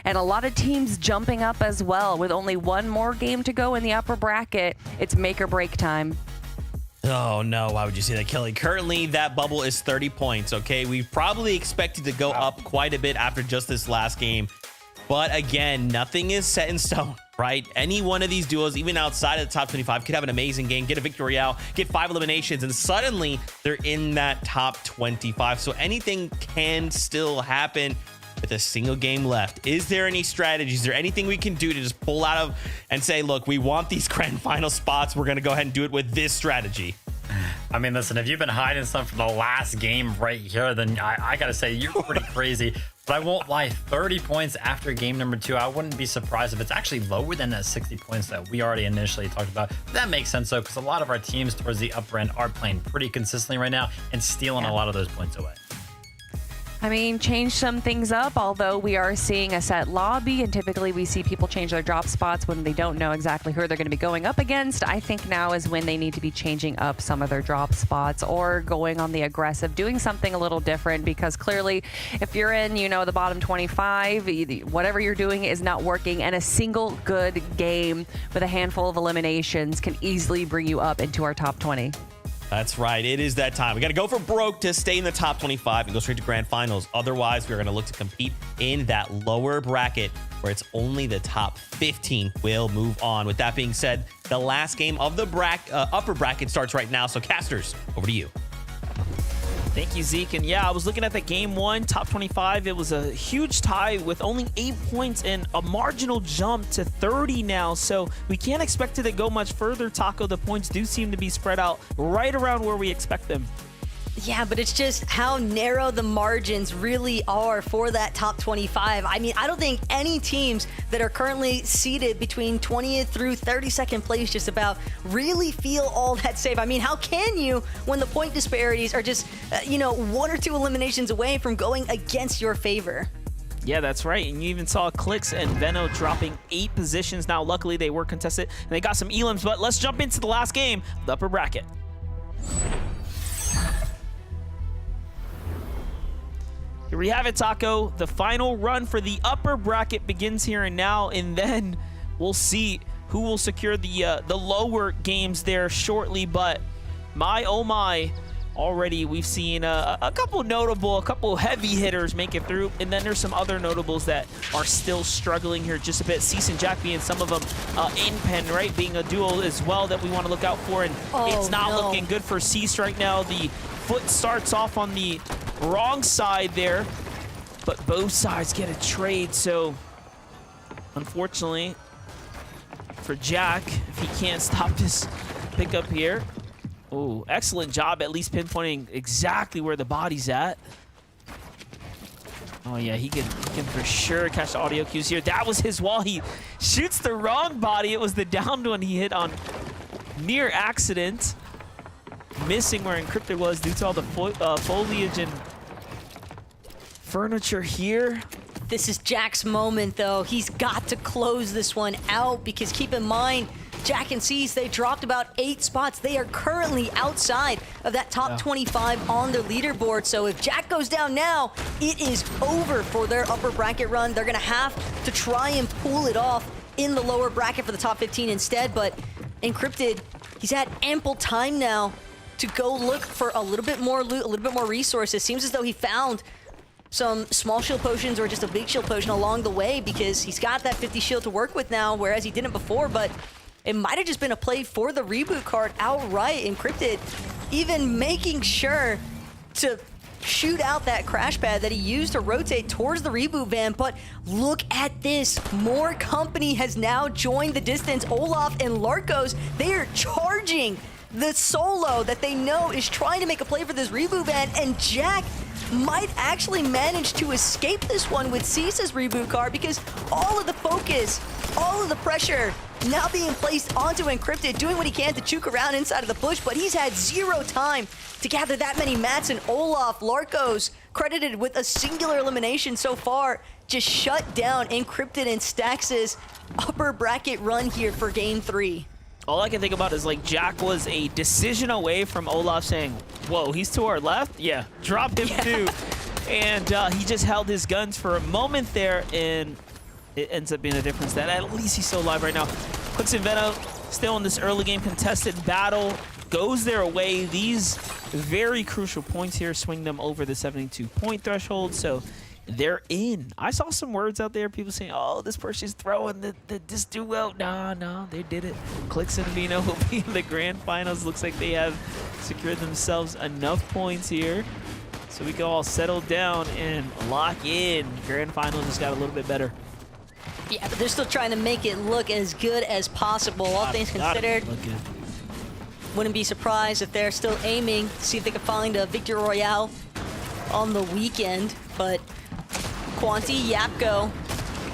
and a lot of teams jumping up as well. With only one more game to go in the upper bracket, it's make or break time. Oh no, why would you say that, Kelly? Currently, that bubble is 30 points, okay? We've probably expected to go up quite a bit after just this last game. But again, nothing is set in stone, right? Any one of these duos, even outside of the top 25, could have an amazing game, get a victory royale, get 5 eliminations, and suddenly they're in that top 25. So anything can still happen with a single game left. Is there any strategies? Is there anything we can do to just pull out of and say, look, we want these grand final spots. We're going to go ahead and do it with this strategy? I mean, listen, if you've been hiding some from the last game right here, then I gotta say, you're pretty crazy. But I won't lie, 30 points after game number 2, I wouldn't be surprised if it's actually lower than that 60 points that we already initially talked about. That makes sense, though, because a lot of our teams towards the upper end are playing pretty consistently right now and stealing a lot of those points away. I mean, change some things up, although we are seeing a set lobby, and typically we see people change their drop spots when they don't know exactly who they're going to be going up against. I think now is when they need to be changing up some of their drop spots or going on the aggressive, doing something a little different, because clearly if you're in, the bottom 25, whatever you're doing is not working, and a single good game with a handful of eliminations can easily bring you up into our top 20. That's right. It is that time. We got to go for broke to stay in the top 25 and go straight to grand finals. Otherwise, we're going to look to compete in that lower bracket where it's only the top 15 will move on. With that being said, the last game of the upper bracket starts right now. So casters, over to you. Thank you, Zeke. And yeah, I was looking at the game 1, top 25. It was a huge tie with only 8 points and a marginal jump to 30 now. So we can't expect it to go much further, Taco. The points do seem to be spread out right around where we expect them. Yeah, but it's just how narrow the margins really are for that top 25. I mean, I don't think any teams that are currently seated between 20th through 32nd place just about really feel all that safe. I mean, how can you when the point disparities are just, 1 or 2 eliminations away from going against your favor? Yeah, that's right. And you even saw Clicks and Veno dropping 8 positions. Now, luckily, they were contested and they got some elims. But let's jump into the last game, the upper bracket. Here we have it, Taco. The final run for the upper bracket begins here and now, and then we'll see who will secure the lower games there shortly. But oh my, already we've seen a couple heavy hitters make it through, and then there's some other notables that are still struggling here just a bit. Cease and Jack being some of them, in pen, right, being a duo as well that we want to look out for, and it's not looking good for Cease right now. The foot starts off on the wrong side there, but both sides get a trade. So unfortunately for Jack, if he can't stop this pickup here. Oh, excellent job at least pinpointing exactly where the body's at. Oh yeah, he can for sure catch the audio cues here. That was his wall. He shoots the wrong body. It was the downed one he hit on near accident, missing where Encrypted was due to all the foliage and furniture here. This is Jack's moment, though. He's got to close this one out, because keep in mind, Jack and Cease, they dropped about 8 spots. They are currently outside of that top 25 on their leaderboard. So if Jack goes down now, it is over for their upper bracket run. They're going to have to try and pull it off in the lower bracket for the top 15 instead. But Encrypted, he's had ample time now to go look for a little bit more loot, a little bit more resources. Seems as though he found some small shield potions or just a big shield potion along the way, because he's got that 50 shield to work with now, whereas he didn't before. But it might have just been a play for the reboot card outright. Encrypted even making sure to shoot out that crash pad that he used to rotate towards the reboot van. But look at this. More company has now joined the distance. Olaf and Larkos, they are charging the solo that they know is trying to make a play for this reboot van, and Jack might actually manage to escape this one with Cease's reboot card, because all of the focus, all of the pressure now being placed onto Encrypted, doing what he can to juke around inside of the bush, but he's had 0 time to gather that many mats, and Olaf, Larkos, credited with a singular elimination so far, just shut down Encrypted and Stax's upper bracket run here for game 3. All I can think about is, like, Jack was a decision away from Olaf saying, whoa, he's to our left? Yeah, drop him too. And he just held his guns for a moment there, and it ends up being a difference that at least he's still alive right now. Clicks and Veno still in this early game contested battle. Goes their way. These very crucial points here swing them over the 72-point threshold, so they're in. I saw some words out there, people saying, oh, this person's throwing this duo. No, they did it. Clicks and Veno will be in the grand finals. Looks like they have secured themselves enough points here so we can all settle down and lock in. Grand finals just got a little bit better. Yeah, but they're still trying to make it look as good as possible, all things considered. Wouldn't be surprised if they're still aiming to see if they can find a victory royale on the weekend. But Quanti, Yapko,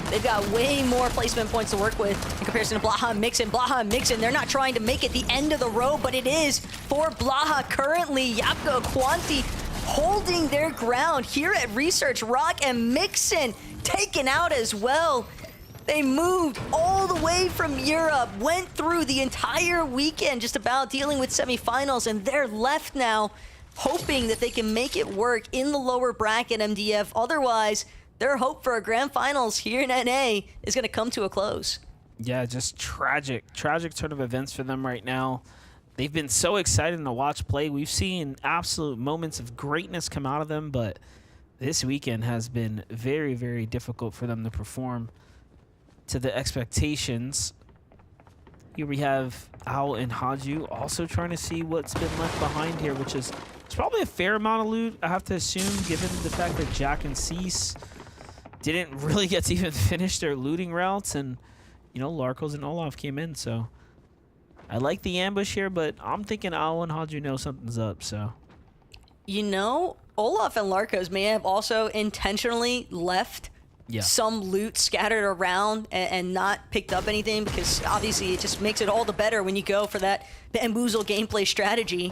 they've got way more placement points to work with in comparison to Blaha and Mixon. Blaha and Mixon, they're not trying to make it the end of the road, but it is for Blaha currently. Yapko, Quanti holding their ground here at Research. Rock and Mixon taken out as well. They moved all the way from Europe, went through the entire weekend just about dealing with semifinals, and they're left now hoping that they can make it work in the lower bracket, MDF. Otherwise, their hope for a grand finals here in NA is going to come to a close. Yeah, just tragic turn of events for them right now. They've been so exciting to watch play. We've seen absolute moments of greatness come out of them, but this weekend has been very, very difficult for them to perform to the expectations. Here we have Owl and Haju also trying to see what's been left behind here, which is it's probably a fair amount of loot, I have to assume, given the fact that Jack and Cease didn't really get to even finish their looting routes, and you know, Larkos and Olaf came in, so I like the ambush here, but I'm thinking Owl and Haju know something's up, so. You know, Olaf and Larkos may have also intentionally left some loot scattered around and not picked up anything, because obviously it just makes it all the better when you go for that bamboozle gameplay strategy,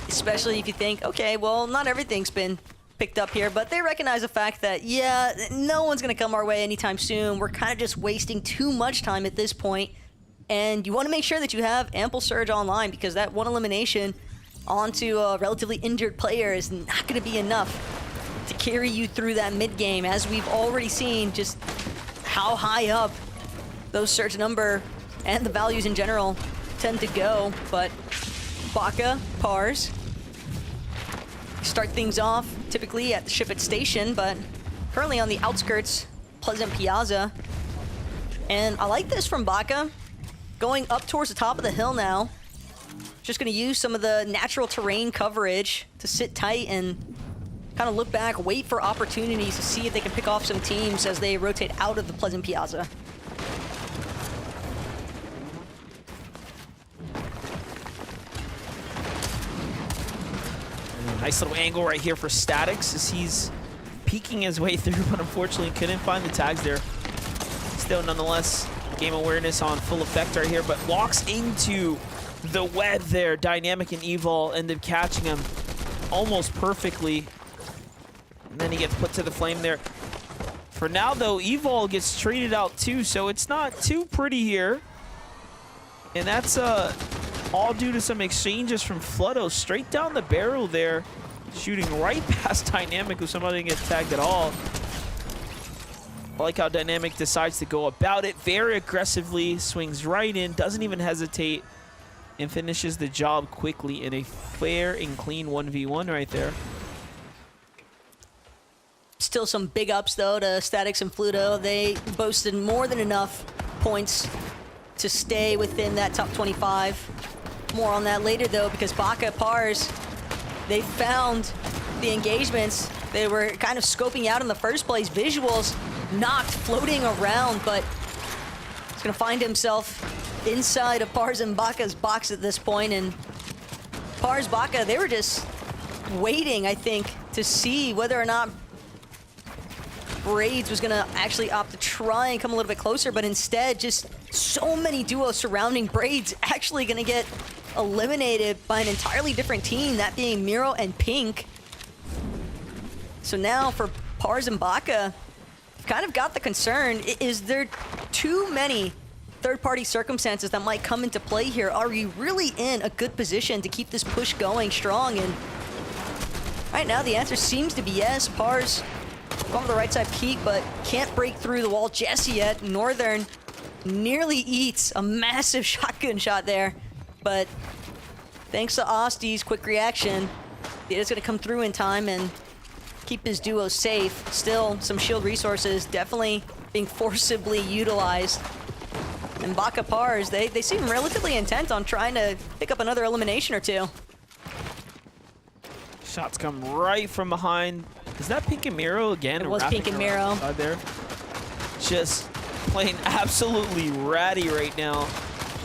especially if you think, okay, well, not everything's been picked up here, but they recognize the fact that, yeah, no one's going to come our way anytime soon. We're kind of just wasting too much time at this point, and you want to make sure that you have ample surge online, because that one elimination onto a relatively injured player is not going to be enough to carry you through that mid game, as we've already seen just how high up those surge number and the values in general tend to go. But Baka, Pars start things off typically at the Ship It station, but currently on the outskirts, Pleasant Piazza. And I like this from Baka, going up towards the top of the hill now. Just gonna use some of the natural terrain coverage to sit tight and kind of look back, wait for opportunities to see if they can pick off some teams as they rotate out of the Pleasant Piazza. Nice little angle right here for Statics as he's peeking his way through, but unfortunately couldn't find the tags there. Still, nonetheless, game awareness on full effect right here, but walks into the web there. Dynamic and Evil end up catching him almost perfectly. And then he gets put to the flame there. For now, though, Evil gets traded out too, so it's not too pretty here. And that's all due to some exchanges from Flutto. Straight down the barrel there, shooting right past Dynamic, who somehow didn't get tagged at all. I like how Dynamic decides to go about it very aggressively, swings right in, doesn't even hesitate, and finishes the job quickly in a fair and clean 1v1 right there. Still some big ups, though, to Statics and Fluto. They boasted more than enough points to stay within that top 25. More on that later, though, because Baka, Pars, they found the engagements they were kind of scoping out in the first place. Visuals knocked, floating around, but he's going to find himself inside of Pars and Baka's box at this point. And Pars, Baka, they were just waiting, I think, to see whether or not Braids was gonna actually opt to try and come a little bit closer, but instead just so many duos surrounding Braids, actually gonna get eliminated by an entirely different team, that being Miro and Pink. So now for Pars and Baka, kind of got the concern, is there too many third-party circumstances that might come into play here? Are we really in a good position to keep this push going strong? And right now the answer seems to be yes. Pars going to the right side peak, but can't break through the wall just yet. Northern nearly eats a massive shotgun shot there, but thanks to Osty's quick reaction, Data's going to come through in time and keep his duo safe. Still, some shield resources definitely being forcibly utilized. And Baka Pars, they seem relatively intent on trying to pick up another elimination or two. Shots come right from behind. Is that Pink and Miro again? It was Pink and Miro. There. Just playing absolutely ratty right now.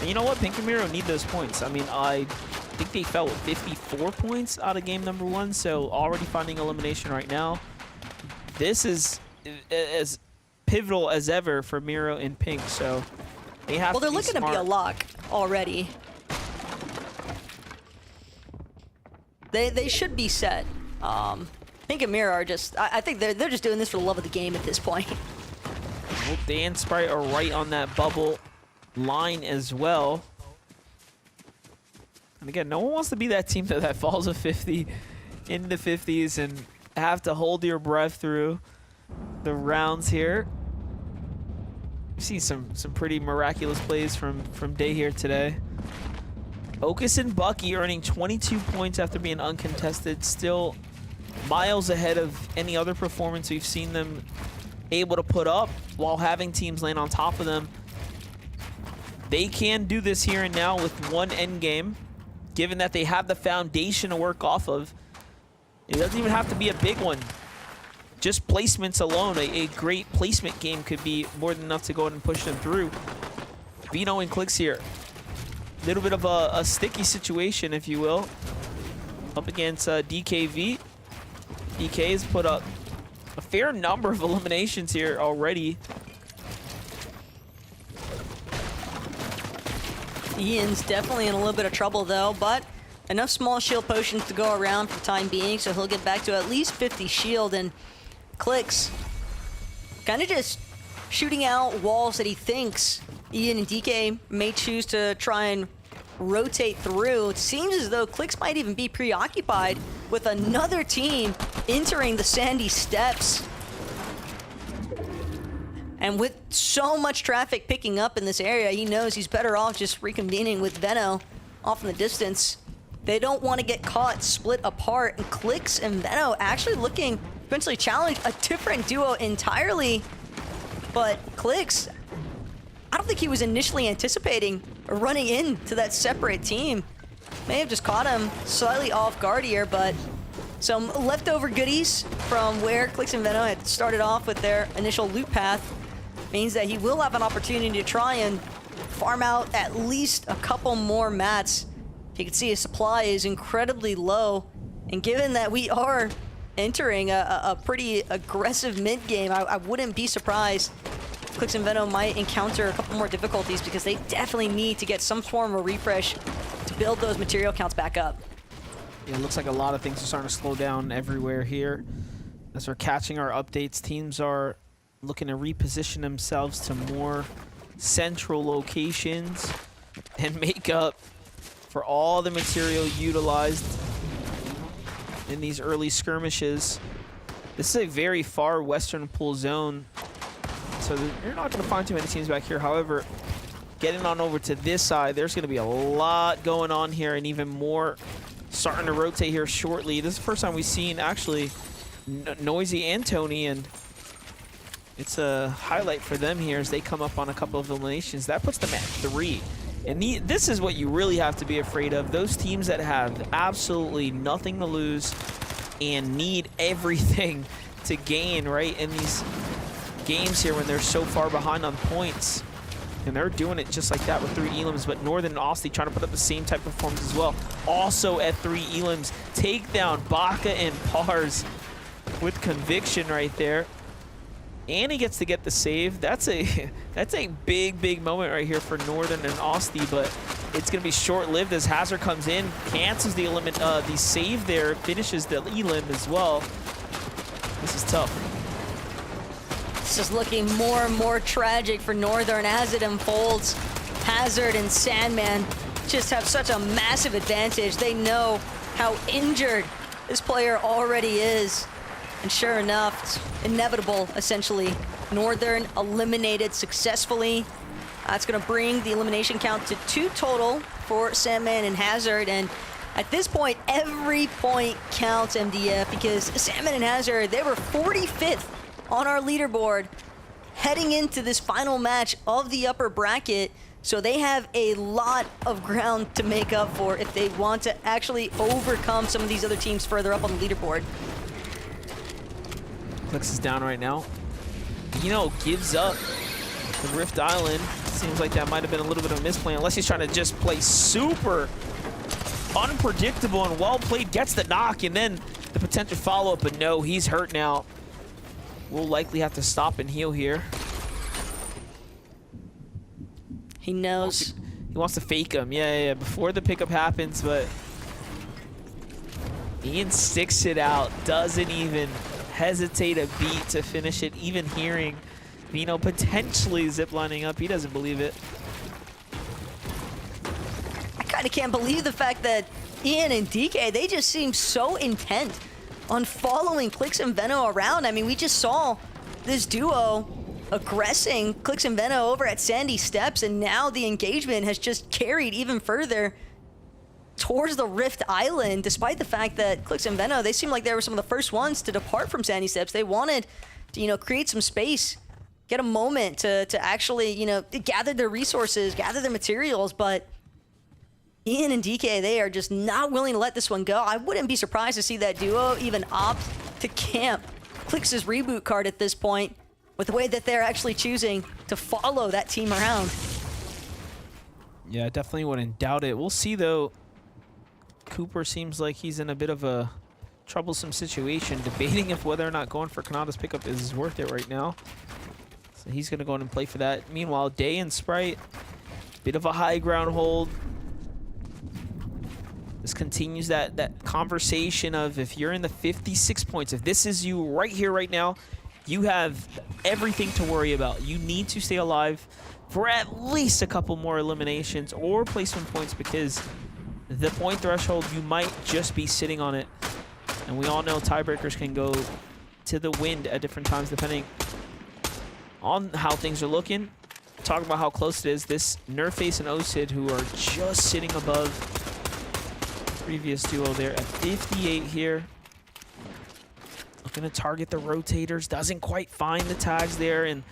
And you know what? Pink and Miro need those points. I mean, I think they fell with 54 points out of game number 1, so already finding elimination right now. This is as pivotal as ever for Miro and Pink, so they have Well, they're to be looking smart. to be a lock already. They should be set. Pink and Miro are just, I think they're just doing this for the love of the game at this point. Well, they and Sprite are right on that bubble line as well. And again, no one wants to be that team that falls a 50 in the 50s and have to hold your breath through the rounds here. We've seen some pretty miraculous plays from Day here today. Okus and Bucky earning 22 points after being uncontested, still miles ahead of any other performance we've seen them able to put up while having teams land on top of them. They can do this here and now with one end game, given that they have the foundation to work off of. It doesn't even have to be a big one. Just placements alone, a great placement game could be more than enough to go ahead and push them through. Vino and Clicks here. A little bit of a sticky situation, if you will, up against DKV. DK has put up a fair number of eliminations here already. Ian's definitely in a little bit of trouble though, but enough small shield potions to go around for the time being, so he'll get back to at least 50 shield. And Clicks kind of just shooting out walls that he thinks Ian and DK may choose to try and rotate through. It seems as though Clicks might even be preoccupied with another team entering the sandy steppes. And with so much traffic picking up in this area, he knows he's better off just reconvening with Veno off in the distance. They don't want to get caught split apart, and Clicks and Veno actually looking to potentially challenge a different duo entirely. But Clicks, I don't think he was initially anticipating running into that separate team. May have just caught him slightly off guard here, but some leftover goodies from where Clicks and Veno had started off with their initial loot path means that he will have an opportunity to try and farm out at least a couple more mats. You can see his supply is incredibly low, and given that we are entering a pretty aggressive mid game, I wouldn't be surprised Clicks and Veno might encounter a couple more difficulties, because they definitely need to get some form of refresh to build those material counts back up. Yeah, it looks like a lot of things are starting to slow down everywhere here. As we're catching our updates, teams are looking to reposition themselves to more central locations and make up for all the material utilized in these early skirmishes. This is a very far western pool zone, so you're not going to find too many teams back here. However, getting on over to this side, there's going to be a lot going on here, and even more starting to rotate here shortly. This is the first time we've seen actually Noisy and Tony, and it's a highlight for them here as they come up on a couple of eliminations. That puts them at 3. And this is what you really have to be afraid of. Those teams that have absolutely nothing to lose and need everything to gain, right, in these games here when they're so far behind on points. And they're doing it just like that with 3 elims, but Northern and Austin trying to put up the same type of performance as well. Also at 3 elims, take down Baka and Pars with conviction right there. And he gets to get the save. That's a big moment right here for Northern and Austin, but it's gonna be short-lived as Hazard comes in, cancels the save there, finishes the elim as well. This is tough. This is looking more and more tragic for Northern as it unfolds. Hazard and Sandman just have such a massive advantage. They know how injured this player already is. And sure enough, it's inevitable, essentially. Northern eliminated successfully. That's going to bring the elimination count to 2 total for Sandman and Hazard. And at this point, every point counts, MDF, because Sandman and Hazard, they were 45th on our leaderboard heading into this final match of the upper bracket. So they have a lot of ground to make up for if they want to actually overcome some of these other teams further up on the leaderboard. Clicks is down right now. Vino gives up The Rift Island seems like that might have been a little bit of a misplay, unless he's trying to just play super unpredictable and well played, gets the knock, and then the potential follow-up, but no, he's hurt now. We'll likely have to stop and heal here. He knows. He wants to fake him, yeah, before the pickup happens, but Ian sticks it out, doesn't even hesitate a beat to finish it, even hearing Vino potentially ziplining up. He doesn't believe it. I kind of can't believe the fact that Ian and DK, they just seem so intent on following Clix and Veno around. I mean, we just saw this duo aggressing Clix and Veno over at Sandy Steps, and now the engagement has just carried even further towards the Rift Island, despite the fact that Clix and Veno, they seem like they were some of the first ones to depart from Sandy Steps. They wanted to, you know, create some space, get a moment to actually, you know, gather their resources, gather their materials, but Ian and DK, they are just not willing to let this one go. I wouldn't be surprised to see that duo even opt to camp Clix's reboot card at this point, with the way that they're actually choosing to follow that team around. Yeah, definitely wouldn't doubt it. We'll see, though. Cooper seems like he's in a bit of a troublesome situation, debating if whether or not going for Kanata's pickup is worth it right now. So he's going to go in and play for that. Meanwhile, Day and Sprite, bit of a high ground hold. This continues that conversation of, if you're in the 56 points, if this is you right here, right now, you have everything to worry about. You need to stay alive for at least a couple more eliminations or placement points, because the point threshold, you might just be sitting on it. And we all know tiebreakers can go to the wind at different times depending on how things are looking. Talking about how close it is, this Nerface and Osid, who are just sitting above previous duo there at 58 here. Looking to target the rotators, doesn't quite find the tags there, and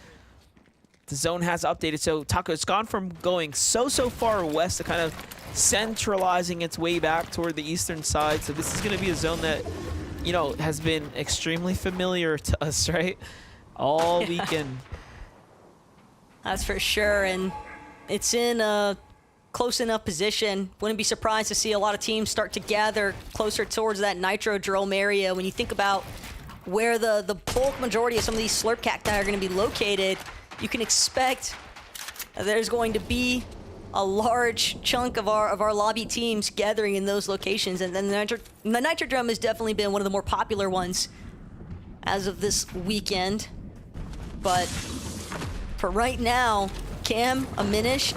the zone has updated. So Taco, it's gone from going so far west to kind of centralizing its way back toward the eastern side. So this is going to be a zone that, you know, has been extremely familiar to us, right? All weekend. That's for sure, and it's in a close enough position. Wouldn't be surprised to see a lot of teams start to gather closer towards that Nitrodrome area. When you think about where the bulk majority of some of these slurp cacti are going to be located, you can expect there's going to be a large chunk of our lobby teams gathering in those locations, and then the Nitrodrome has definitely been one of the more popular ones as of this weekend. But for right now, Cam, Aminish,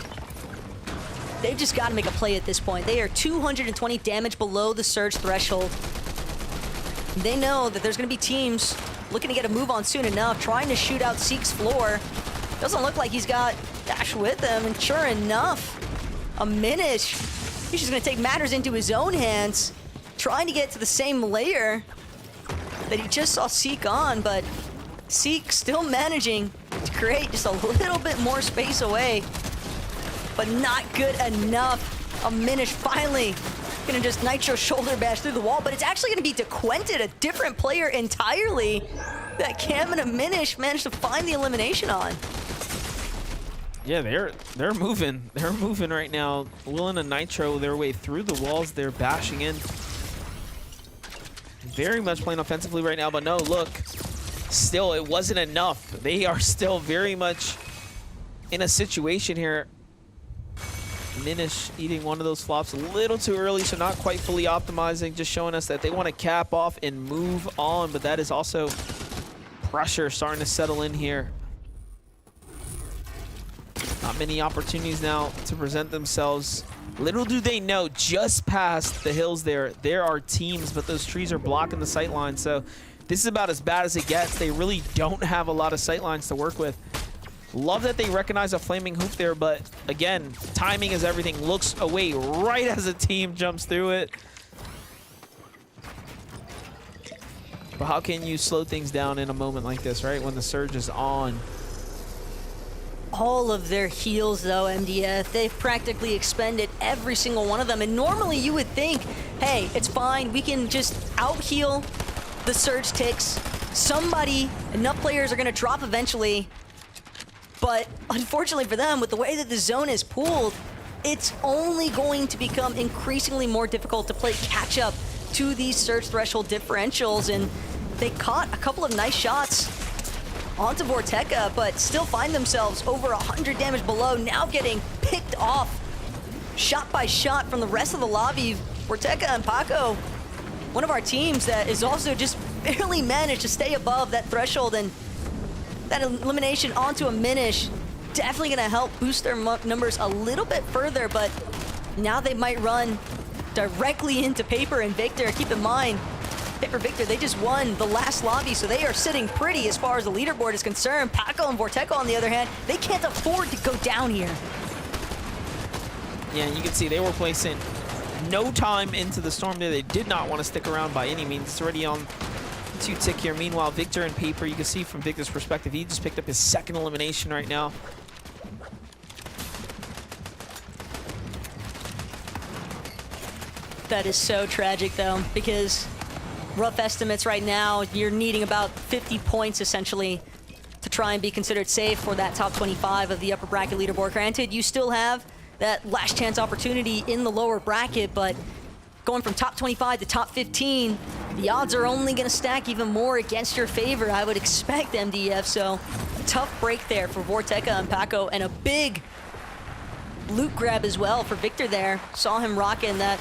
they've just got to make a play at this point. They are 220 damage below the surge threshold. They know that there's going to be teams looking to get a move on soon enough, trying to shoot out Seek's floor. Doesn't look like he's got Dash with him, and sure enough, Aminish, he's just going to take matters into his own hands, trying to get to the same layer that he just saw Seek on, but Seek still managing to create just a little bit more space away, but not good enough. Aminish finally gonna just Nitro shoulder bash through the wall, but it's actually gonna be DeQuented, a different player entirely, that Cam and Aminish managed to find the elimination on. Yeah, they're moving. They're moving right now. Willing to Nitro their way through the walls. They're bashing in. Very much playing offensively right now, but no, look. Still, it wasn't enough. They are still very much in a situation here. Minish eating one of those flops a little too early, so not quite fully optimizing, just showing us that they want to cap off and move on, but that is also pressure starting to settle in here. Not many opportunities now to present themselves. Little do they know, just past the hills there are teams, but those trees are blocking the sight line, so this is about as bad as it gets. They really don't have a lot of sight lines to work with. Love that they recognize a flaming hoop there, but again, timing is everything. Looks away right as a team jumps through it. But how can you slow things down in a moment like this, right? When the surge is on. All of their heals, though, MDF, they've practically expended every single one of them. And normally you would think, hey, it's fine. We can just out-heal the surge ticks. Enough players are going to drop eventually. But unfortunately for them, with the way that the zone is pooled, it's only going to become increasingly more difficult to play catch up to these surge threshold differentials. And they caught a couple of nice shots onto Vorteca, but still find themselves over 100 damage below, now getting picked off shot by shot from the rest of the lobby. Vorteca and Paco, one of our teams that is also just barely managed to stay above that threshold, and that elimination onto a Minish definitely gonna help boost their numbers a little bit further, but now they might run directly into Paper and Victor. Keep in mind, Paper Victor, they just won the last lobby, so they are sitting pretty as far as the leaderboard is concerned. Paco and Vorteca, on the other hand, they can't afford to go down here. Yeah, and you can see they were placing no time into the storm there. They did not want to stick around by any means. It's already on 2-tick here. Meanwhile, Victor and Paper, you can see from Victor's perspective, he just picked up his second elimination right now. That is so tragic, though, because rough estimates right now, you're needing about 50 points, essentially, to try and be considered safe for that top 25 of the upper bracket leaderboard. Granted, you still have that last chance opportunity in the lower bracket, but going from top 25 to top 15, the odds are only going to stack even more against your favor, I would expect, MDF. So a tough break there for Vorteca and Paco, and a big loot grab as well for Victor there. Saw him rocking that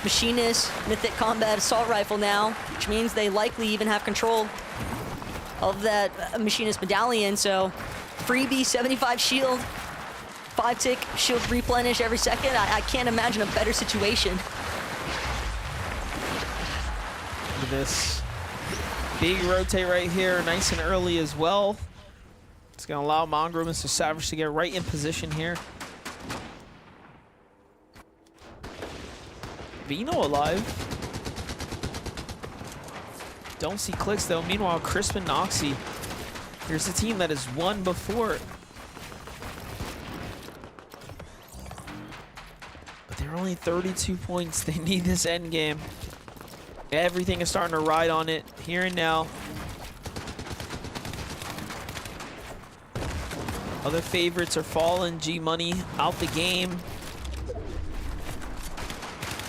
Machinist Mythic Combat Assault Rifle now, which means they likely even have control of that Machinist Medallion. So freebie 75 shield, 5-tick shield replenish every second. I can't imagine a better situation. Look at this big rotate right here, nice and early as well. It's going to allow Mongrel and Mr. Savage to get right in position here. Vino alive. Don't see clicks though. Meanwhile, Crisp and Noxy. Here's a team that has won before. But they're only 32 points. They need this end game. Everything is starting to ride on it here and now. Other favorites are Fallen, G-Money out the game.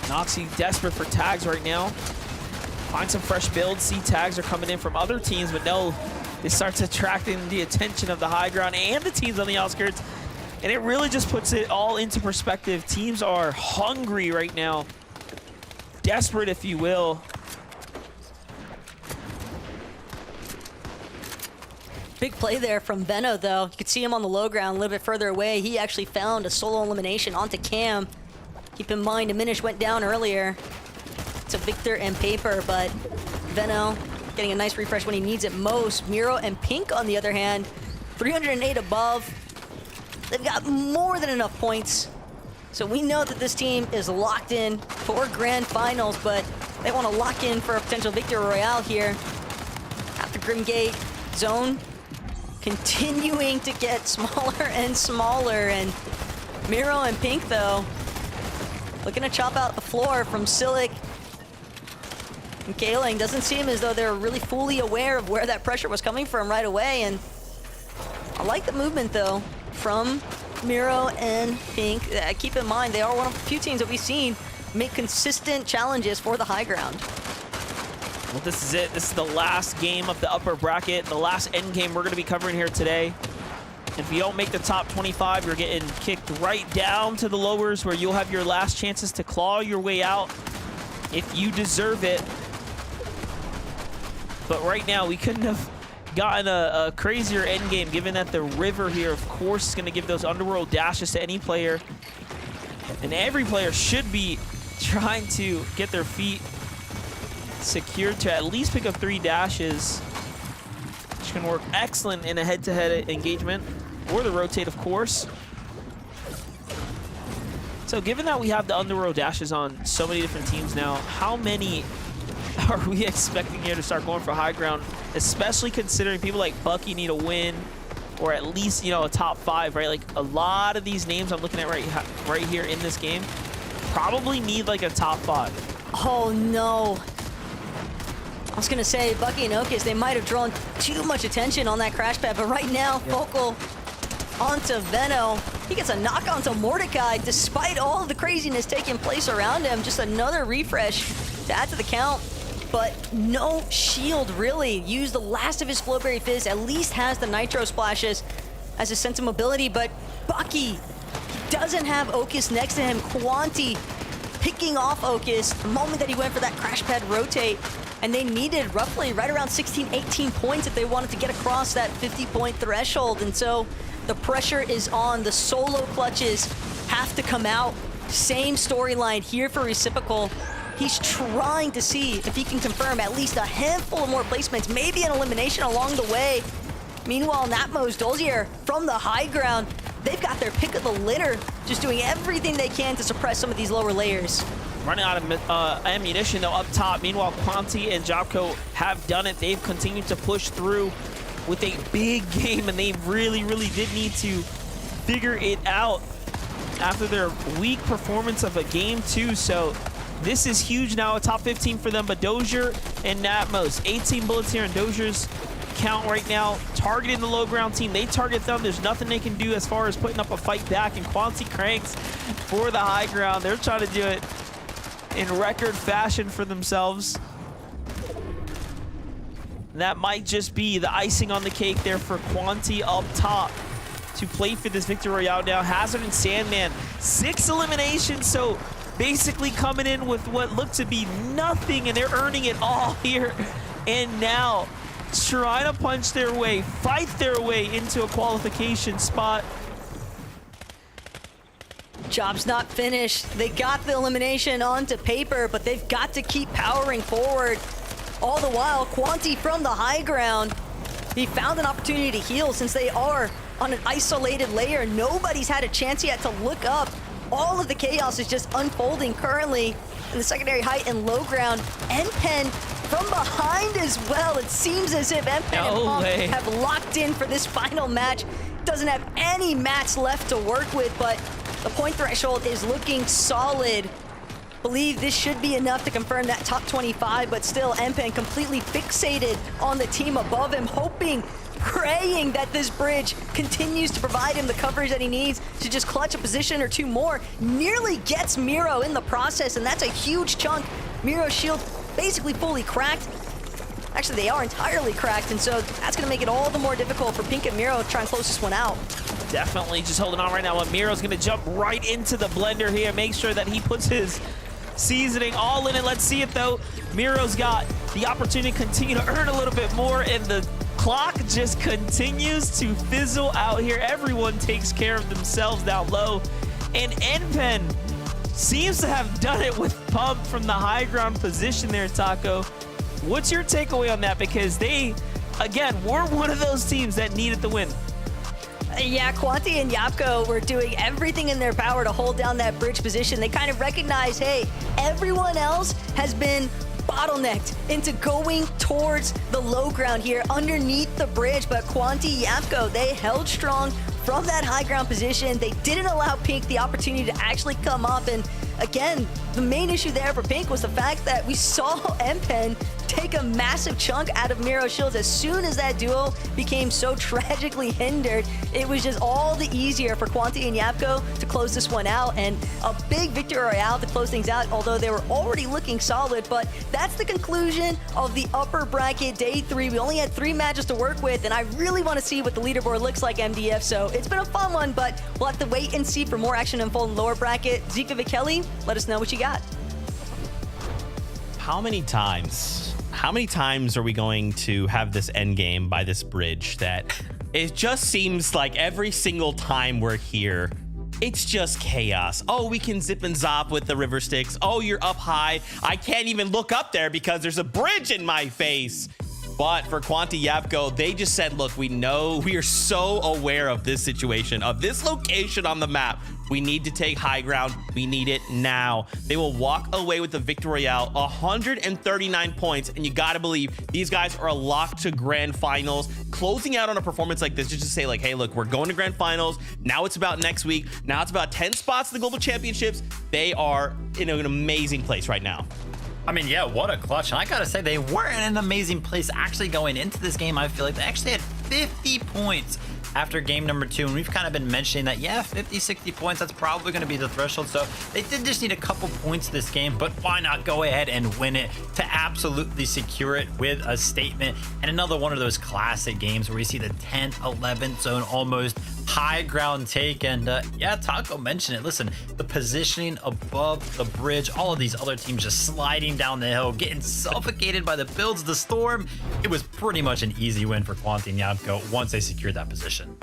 Noxy desperate for tags right now. Find some fresh builds. See tags are coming in from other teams, but no, it starts attracting the attention of the high ground and the teams on the outskirts. And it really just puts it all into perspective. Teams are hungry right now. Desperate, if you will. Big play there from Benno, though. You could see him on the low ground a little bit further away. He actually found a solo elimination onto Cam. Keep in mind, Diminish went down earlier to Victor and Paper, but Venno getting a nice refresh when he needs it most. Miro and Pink, on the other hand, 308 above. They've got more than enough points. So we know that this team is locked in for grand finals, but they want to lock in for a potential victory royale here. After Grimgate, zone continuing to get smaller and smaller, and Miro and Pink, though, looking to chop out the floor from Silic and Kaling. Doesn't seem as though they're really fully aware of where that pressure was coming from right away. And I like the movement, though, from Miro and Pink. Keep in mind, they are one of the few teams that we've seen make consistent challenges for the high ground. Well, this is it. This is the last game of the upper bracket, the last end game we're going to be covering here today. If you don't make the top 25, you're getting kicked right down to the lowers, where you'll have your last chances to claw your way out if you deserve it. But right now, we couldn't have gotten a crazier end game, given that the river here, of course, is going to give those underworld dashes to any player. And every player should be trying to get their feet secured to at least pick up 3 dashes, which can work excellent in a head-to-head engagement, or the rotate, of course. So given that we have the underworld dashes on so many different teams now, how many are we expecting here to start going for high ground, especially considering people like Bucky need a win, or at least, you know, a top 5, right? Like, a lot of these names I'm looking at right here in this game probably need like a top 5. Oh no. I was gonna say, Bucky and Okus, they might have drawn too much attention on that crash pad, but right now, Focal onto Veno. He gets a knock onto Mordecai despite all of the craziness taking place around him. Just another refresh to add to the count. But no shield, really. Used the last of his Flowberry Fizz, at least has the Nitro Splashes as a sense of mobility, but Bucky doesn't have Ocus next to him. Quanti picking off Ocus the moment that he went for that crash pad rotate, and they needed roughly right around 16, 18 points if they wanted to get across that 50-point threshold, and so the pressure is on. The solo clutches have to come out. Same storyline here for Reciprocal. He's trying to see if he can confirm at least a handful of more placements, maybe an elimination along the way. Meanwhile, Natmos, Dolzier from the high ground, they've got their pick of the litter, just doing everything they can to suppress some of these lower layers. Running out of ammunition though up top. Meanwhile, Quanti and Jobco have done it. They've continued to push through with a big game, and they really, really did need to figure it out after their weak performance of a game 2. So this is huge now, a top 15 for them, but Dozier and Natmos, 18 bullets here in Dozier's count right now, targeting the low ground team. They target them. There's nothing they can do as far as putting up a fight back, and Quanti cranks for the high ground. They're trying to do it in record fashion for themselves. That might just be the icing on the cake there for Quanti up top to play for this Victory Royale now. Hazard and Sandman, 6 eliminations, so basically coming in with what looked to be nothing, and they're earning it all here. And now trying to punch their way, fight their way into a qualification spot. Job's not finished. They got the elimination onto paper, but they've got to keep powering forward. All the while, Quanti from the high ground, he found an opportunity to heal since they are on an isolated layer. Nobody's had a chance yet to look up. All of the chaos is just unfolding currently in the secondary height and low ground. NPen from behind as well. It seems as if NPen and Pump have locked in for this final match. Doesn't have any mats left to work with, but the point threshold is looking solid. Believe this should be enough to confirm that top 25, but still NPen completely fixated on the team above him, hoping, praying that this bridge continues to provide him the coverage that he needs to just clutch a position or two more. Nearly gets Miro in the process, and that's a huge chunk. Miro's shield basically fully cracked. Actually, they are entirely cracked, and so that's going to make it all the more difficult for Pink and Miro to try and close this one out. Definitely just holding on right now. And Miro's going to jump right into the blender here, make sure that he puts his seasoning all in it. Let's see it, though. Miro's got the opportunity to continue to earn a little bit more, and the clock just continues to fizzle out here. Everyone takes care of themselves down low, and NPen seems to have done it with Pump from the high ground position there, Taco. What's your takeaway on that? Because they, again, were one of those teams that needed the win. Yeah, Quanti and Yapko were doing everything in their power to hold down that bridge position. They kind of recognize, hey, everyone else has been bottlenecked into going towards the low ground here underneath the bridge, but Quanti, Yapko, they held strong from that high ground position. They didn't allow Pink the opportunity to actually come up, and again, the main issue there for Pink was the fact that we saw NPen take a massive chunk out of Miro's shields. As soon as that duo became so tragically hindered, it was just all the easier for Quanti and Yapko to close this one out, and a big Victory Royale to close things out, although they were already looking solid. But that's the conclusion of the upper bracket day 3. We only had 3 matches to work with, and I really want to see what the leaderboard looks like, MDF, so it's been a fun one, but we'll have to wait and see for more action unfold in lower bracket. Zika Vikeli, let us know what you got. How many times are we going to have this end game by this bridge that it just seems like every single time we're here, it's just chaos? Oh, we can zip and zop with the river sticks. Oh, you're up high. I can't even look up there because there's a bridge in my face. But for Quanti Yapko, they just said, look, we know, we are so aware of this situation, of this location on the map. We need to take high ground. We need it now. They will walk away with the Victory Royale, 139 points, and you gotta believe these guys are locked to grand finals. Closing out on a performance like this, just to say like, hey, look, we're going to grand finals. Now it's about next week. Now it's about 10 spots in the global championships. They are in an amazing place right now. I mean, yeah, what a clutch. And I gotta say, they were in an amazing place actually going into this game. I feel like they actually had 50 points after game number 2, and we've kind of been mentioning that, yeah, 50, 60 points, that's probably going to be the threshold. So they did just need a couple points this game, but why not go ahead and win it to absolutely secure it with a statement? And another one of those classic games where we see the 10th, 11th zone almost high ground take. And yeah, Taco mentioned it. Listen, the positioning above the bridge, all of these other teams just sliding down the hill, getting suffocated by the builds, the storm. It was pretty much an easy win for Quanti and Yamco once they secured that position.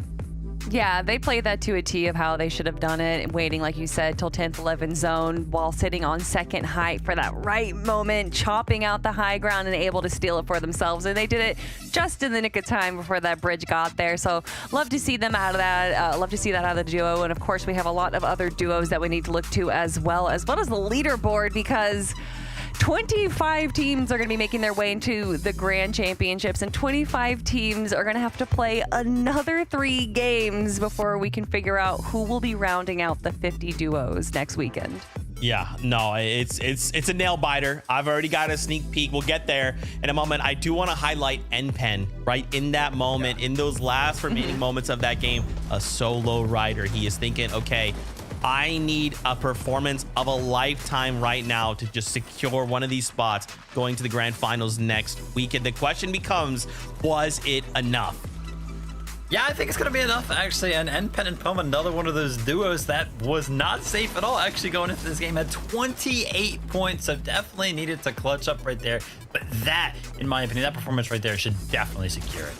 Yeah, they played that to a T of how they should have done it, waiting, like you said, till 10th, 11th zone while sitting on second height for that right moment, chopping out the high ground and able to steal it for themselves. And they did it just in the nick of time before that bridge got there. So love to see them out of that. Love to see that out of the duo. And of course, we have a lot of other duos that we need to look to as well as the leaderboard, because 25 teams are going to be making their way into the Grand Championships, and 25 teams are going to have to play another 3 games before we can figure out who will be rounding out the 50 duos next weekend. Yeah, no, it's a nail biter. I've already got a sneak peek. We'll get there in a moment. I do want to highlight NPen right in that moment, in those last remaining moments of that game. A solo rider. He is thinking, okay, I need a performance of a lifetime right now to just secure one of these spots going to the grand finals next weekend. The question becomes, was it enough? Yeah, I think it's going to be enough, actually. And NPen and Poma, another one of those duos that was not safe at all, actually, going into this game, had 28 points, so definitely needed to clutch up right there. But that, in my opinion, that performance right there should definitely secure it.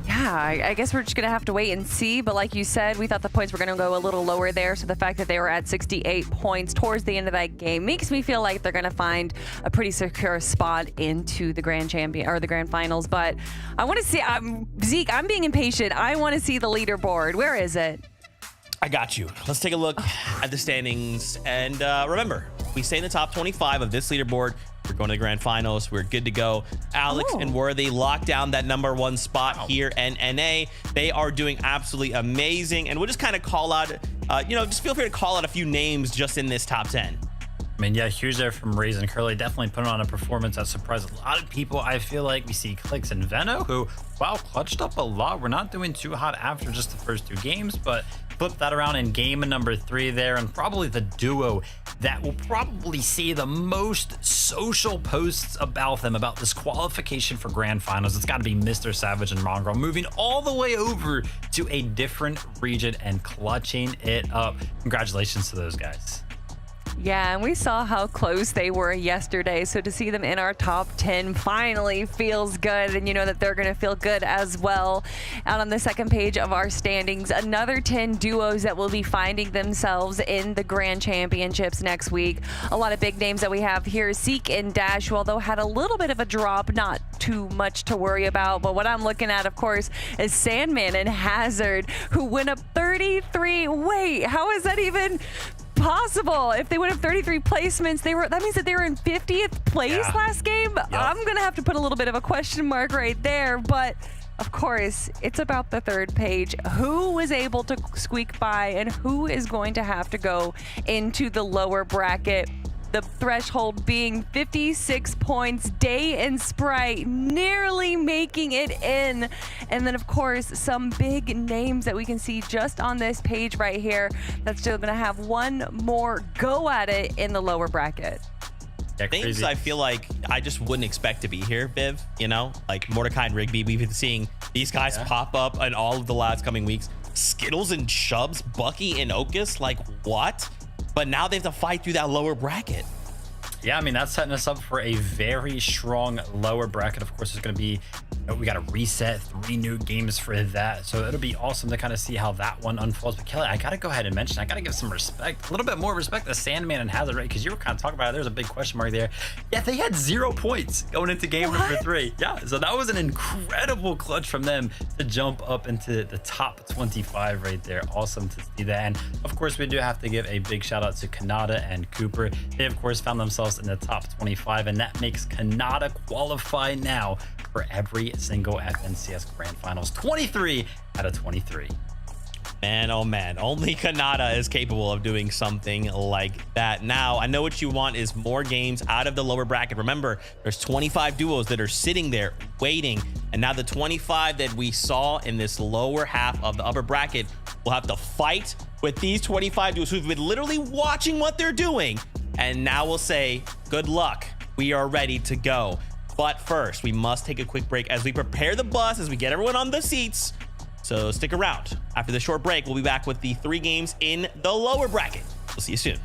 Yeah, I guess we're just going to have to wait and see. But like you said, we thought the points were going to go a little lower there. So the fact that they were at 68 points towards the end of that game makes me feel like they're going to find a pretty secure spot into the grand champion or the grand finals. But I want to see, Zeke, I'm being impatient. I want to see the leaderboard. Where is it? I got you. Let's take a look at the standings. And remember, we stay in the top 25 of this leaderboard. We're going to the grand finals. We're good to go. Alex and Worthy locked down that #1 spot here. And NA, they are doing absolutely amazing. And we'll just kind of call out, just feel free to call out a few names just in this top 10. I mean, yeah, huge there from Raisin Curly. Definitely putting on a performance that surprised a lot of people. I feel like we see Clicks and Veno, who, wow, clutched up a lot. We're not doing too hot after just the first 2 games, but flip that around in game number 3 there, and probably the duo that will probably see the most social posts about them, about this qualification for grand finals. It's got to be Mr. Savage and Mongrel moving all the way over to a different region and clutching it up. Congratulations to those guys. Yeah, and we saw how close they were yesterday. So to see them in our top 10 finally feels good. And you know that they're going to feel good as well. Out on the second page of our standings, another 10 duos that will be finding themselves in the Grand Championships next week. A lot of big names that we have here. Zeke and Dash, although had a little bit of a drop, not too much to worry about. But what I'm looking at, of course, is Sandman and Hazard, who went up 33. Wait, how is that even possible? If they would have 33 placements, that means that they were in 50th place last game. Yep. I'm gonna have to put a little bit of a question mark right there, but of course it's about the third page. Who was able to squeak by and who is going to have to go into the lower bracket? The threshold being 56 points. Day and Sprite nearly making it in. And then, of course, some big names that we can see just on this page right here that's still going to have one more go at it in the lower bracket. Yeah, Names crazy. I feel like I just wouldn't expect to be here, Biv, like Mordecai and Rigby. We've been seeing these guys pop up in all of the last coming weeks. Skittles and Chubbs, Bucky and Okus, like what? But now they have to fight through that lower bracket. Yeah, I mean, that's setting us up for a very strong lower bracket. Of course, there's going to be, we got to reset 3 new games for that. So it'll be awesome to kind of see how that one unfolds. But Kelly, I got to go ahead and mention, I got to give some respect, a little bit more respect to Sandman and Hazard, right? Because you were kind of talking about it. There's a big question mark there. Yeah, they had 0 points going into game number 3. Yeah, so that was an incredible clutch from them to jump up into the top 25 right there. Awesome to see that. And of course, we do have to give a big shout out to Kanata and Cooper. They, of course, found themselves in the top 25, and that makes Kanata qualify now for every single FNCS Grand Finals. 23 out of 23. Man, oh man, only Kanata is capable of doing something like that. Now, I know what you want is more games out of the lower bracket. Remember, there's 25 duos that are sitting there waiting. And now the 25 that we saw in this lower half of the upper bracket will have to fight with these 25 duos who've been literally watching what they're doing. And now we'll say, good luck. We are ready to go. But first, we must take a quick break as we prepare the bus, as we get everyone on the seats. So stick around. After the short break, we'll be back with the 3 games in the lower bracket. We'll see you soon.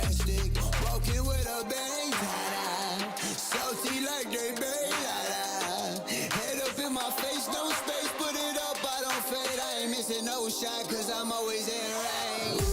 drastic. Broken with a bang, salty like they bang, head up in my face, no space, put it up, I don't fade. I ain't missing no shot, cause I'm always in range.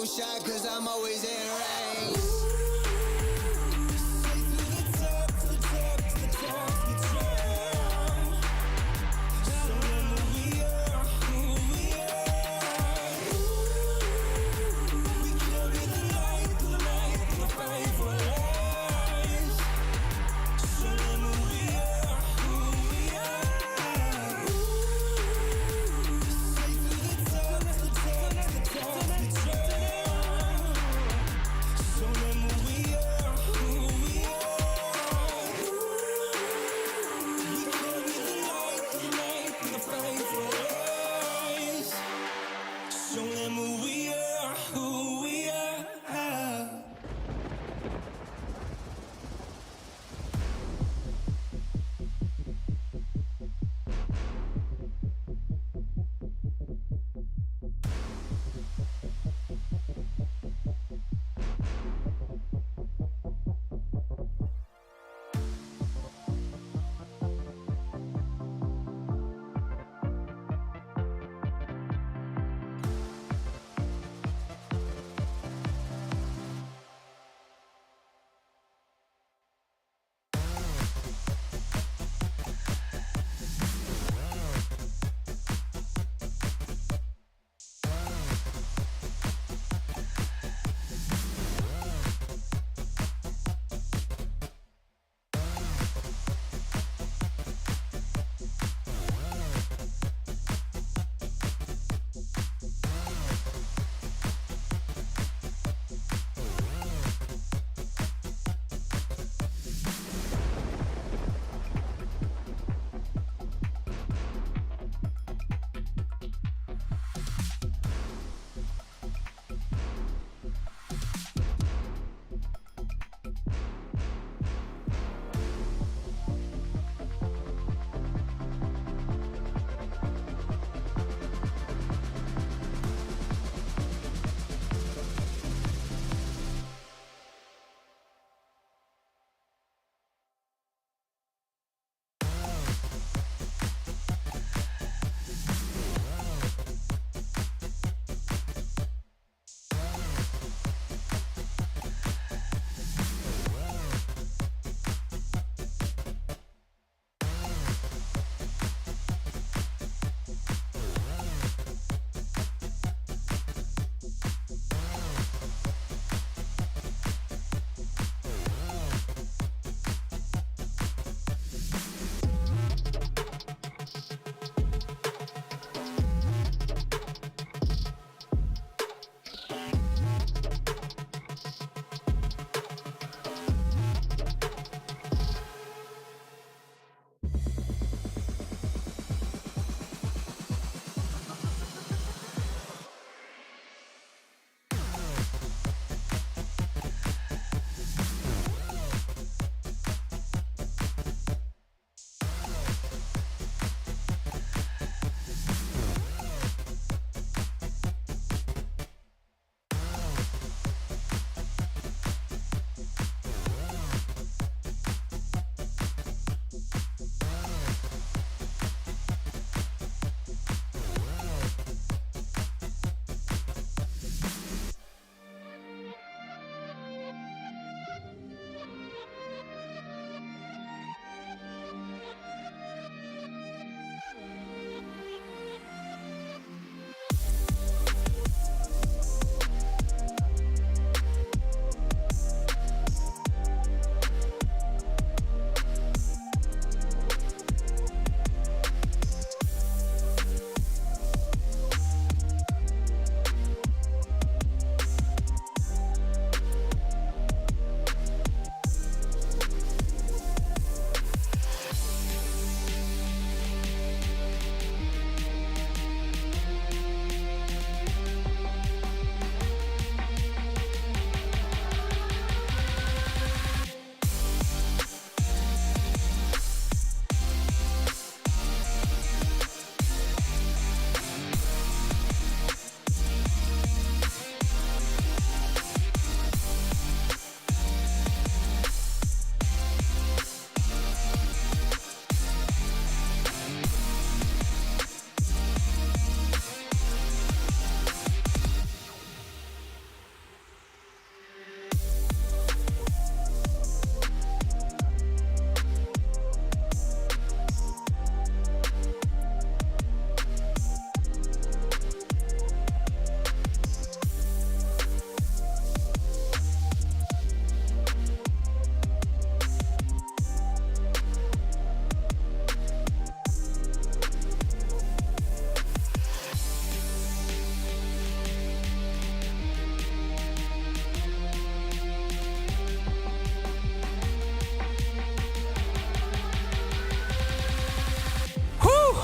shot, cause I'm always in range.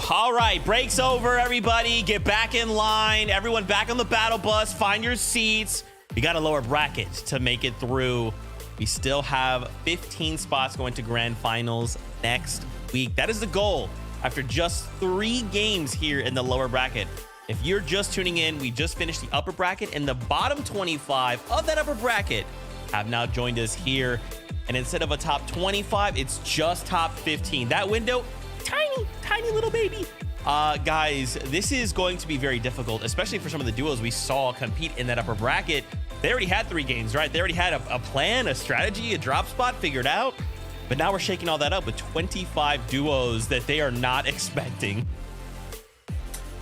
All right, break's over, everybody. Get back in line. Everyone back on the battle bus. Find your seats. We got a lower bracket to make it through. We still have 15 spots going to grand finals next week. That is the goal after just 3 games here in the lower bracket. If you're just tuning in, we just finished the upper bracket, and the bottom 25 of that upper bracket have now joined us here. And instead of a top 25, it's just top 15. That window, tiny little baby. Guys, this is going to be very difficult, especially for some of the duos we saw compete in that upper bracket. They already had 3 games, right? They already had a plan, a strategy, a drop spot figured out. But now we're shaking all that up with 25 duos that they are not expecting.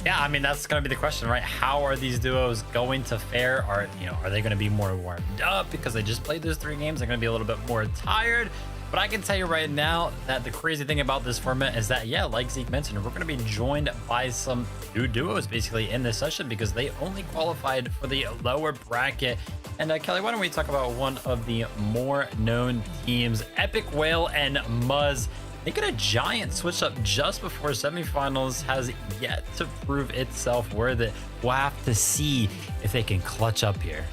Yeah, I mean, that's going to be the question, right? How are these duos going to fare? Are they going to be more warmed up because they just played those 3 games? They're going to be a little bit more tired. But I can tell you right now that the crazy thing about this format is that, yeah, like Zeke mentioned, we're going to be joined by some new duos basically in this session because they only qualified for the lower bracket. And Kelly, why don't we talk about one of the more known teams, Epic Whale and Muzz. Making a giant switch up just before semifinals has yet to prove itself worth it. We'll have to see if they can clutch up here.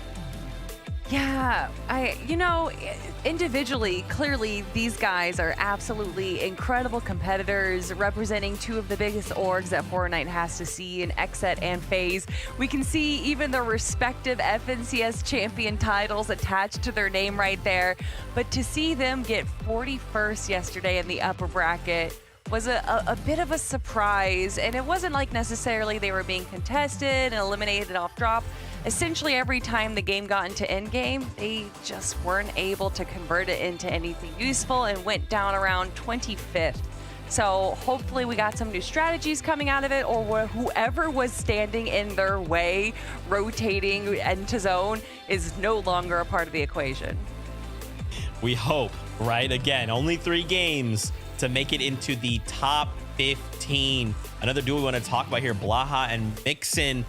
Yeah, individually, clearly these guys are absolutely incredible competitors representing 2 of the biggest orgs that Fortnite has to see in Xset and FaZe. We can see even the respective FNCS champion titles attached to their name right there. But to see them get 41st yesterday in the upper bracket was a bit of a surprise. And it wasn't like necessarily they were being contested and eliminated off drop. Essentially, every time the game got into endgame, they just weren't able to convert it into anything useful and went down around 25th. So hopefully we got some new strategies coming out of it, or whoever was standing in their way, rotating into zone, is no longer a part of the equation. We hope, right? Again, only 3 games to make it into the top 15. Another duo we want to talk about here, Blaha and Mixin.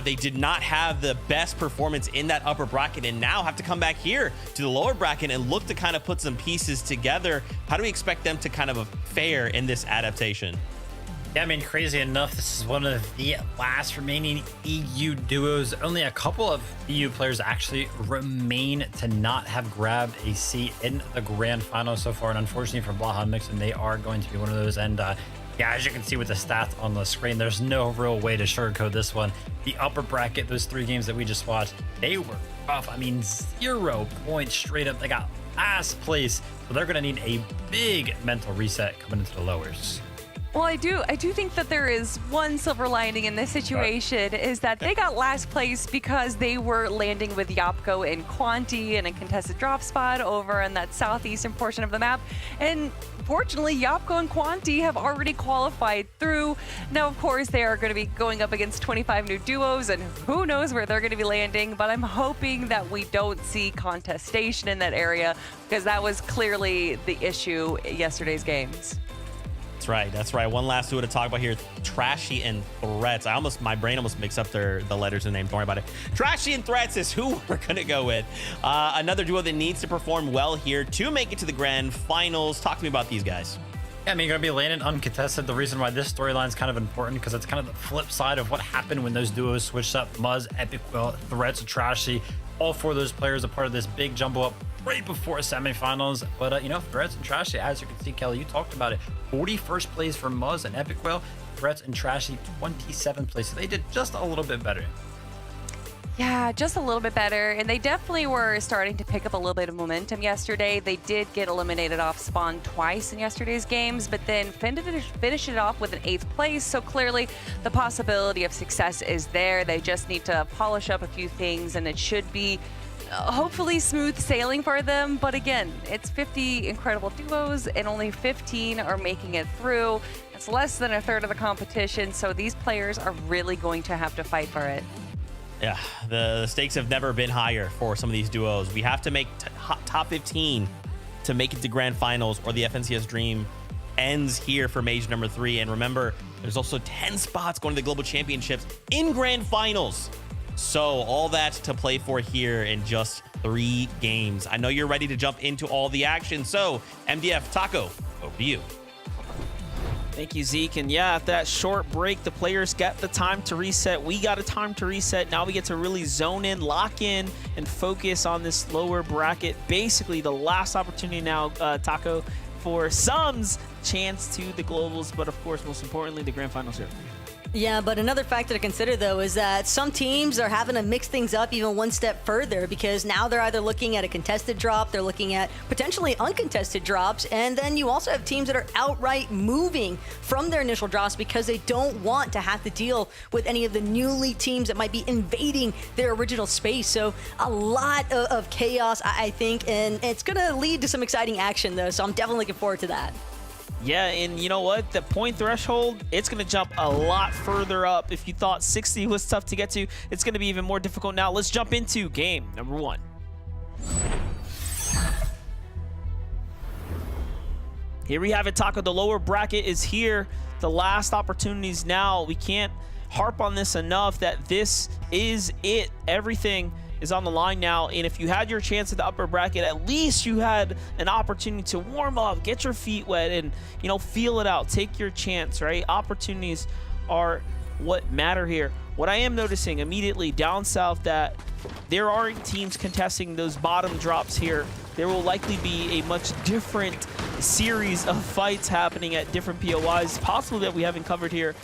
They did not have the best performance in that upper bracket and now have to come back here to the lower bracket and look to kind of put some pieces together. How do we expect them to kind of fare in this adaptation? Yeah, I mean, crazy enough, this is one of the last remaining EU duos. Only a couple of EU players actually remain to not have grabbed a seat in the grand final so far. And unfortunately for Blaha and Mixin, they are going to be one of those. And yeah, as you can see with the stats on the screen, there's no real way to sugarcoat this one. The upper bracket, those 3 games that we just watched, they were rough. I mean, 0 points straight up. They got last place. So they're going to need a big mental reset coming into the lowers. Well, I do think that there is one silver lining in this situation, is that they got last place because they were landing with Yapko and Quanti in a contested drop spot over in that southeastern portion of the map. And fortunately, Yapko and Quanti have already qualified through. Now, of course, they are going to be going up against 25 new duos, and who knows where they're going to be landing. But I'm hoping that we don't see contestation in that area, because that was clearly the issue in yesterday's games. That's right. One last duo to talk about here, Trashy and Threats. My brain almost mixed up the letters and names. Don't worry about it. Trashy and Threats is who we're gonna go with. Another duo that needs to perform well here to make it to the grand finals. Talk to me about these guys. Yeah, I mean, you're going to be landing uncontested. The reason why this storyline is kind of important, because it's kind of the flip side of what happened when those duos switched up. Muzz, Epic Whale, Threats, and Trashy. All 4 of those players are part of this big jumbo up right before semifinals. But, Threats and Trashy, as you can see, Kelly, you talked about it. 41st place for Muzz and Epic Whale. Threats and Trashy, 27th place. So they did just a little bit better. Yeah, just a little bit better. And they definitely were starting to pick up a little bit of momentum yesterday. They did get eliminated off spawn twice in yesterday's games, but then finished it off with an 8th place. So clearly the possibility of success is there. They just need to polish up a few things, and it should be hopefully smooth sailing for them. But again, it's 50 incredible duos and only 15 are making it through. It's less than a third of the competition, so these players are really going to have to fight for it. Yeah, the stakes have never been higher for some of these duos. We have to make top 15 to make it to grand finals, or the FNCS dream ends here for Mage number 3. And remember, there's also 10 spots going to the global championships in grand finals. So all that to play for here in just 3 games. I know you're ready to jump into all the action. So MDF, Taco, over to you. Thank you, Zeke. And yeah, at that short break, the players get the time to reset. We got a time to reset. Now we get to really zone in, lock in, and focus on this lower bracket. Basically, the last opportunity now, Taco, for some's chance to the globals, but of course, most importantly, the grand finals here. Yeah, but another factor to consider, though, is that some teams are having to mix things up even one step further, because now they're either looking at a contested drop, they're looking at potentially uncontested drops, and then you also have teams that are outright moving from their initial drops because they don't want to have to deal with any of the newly teams that might be invading their original space. So a lot of chaos, I think, and it's going to lead to some exciting action, though, so I'm definitely looking forward to that. Yeah, and you know what? The point threshold, it's going to jump a lot further up. If you thought 60 was tough to get to, it's going to be even more difficult now. Let's jump into game number 1. Here we have it, Taco. The lower bracket is here. The last opportunities now. We can't harp on this enough that this is it. Everything is on the line now, and if you had your chance at the upper bracket, at least you had an opportunity to warm up, get your feet wet, and feel it out. Take your chance, right? Opportunities are what matter here. What I am noticing immediately down south, that there aren't teams contesting those bottom drops here. There will likely be a much different series of fights happening at different POIs, possibly that we haven't covered here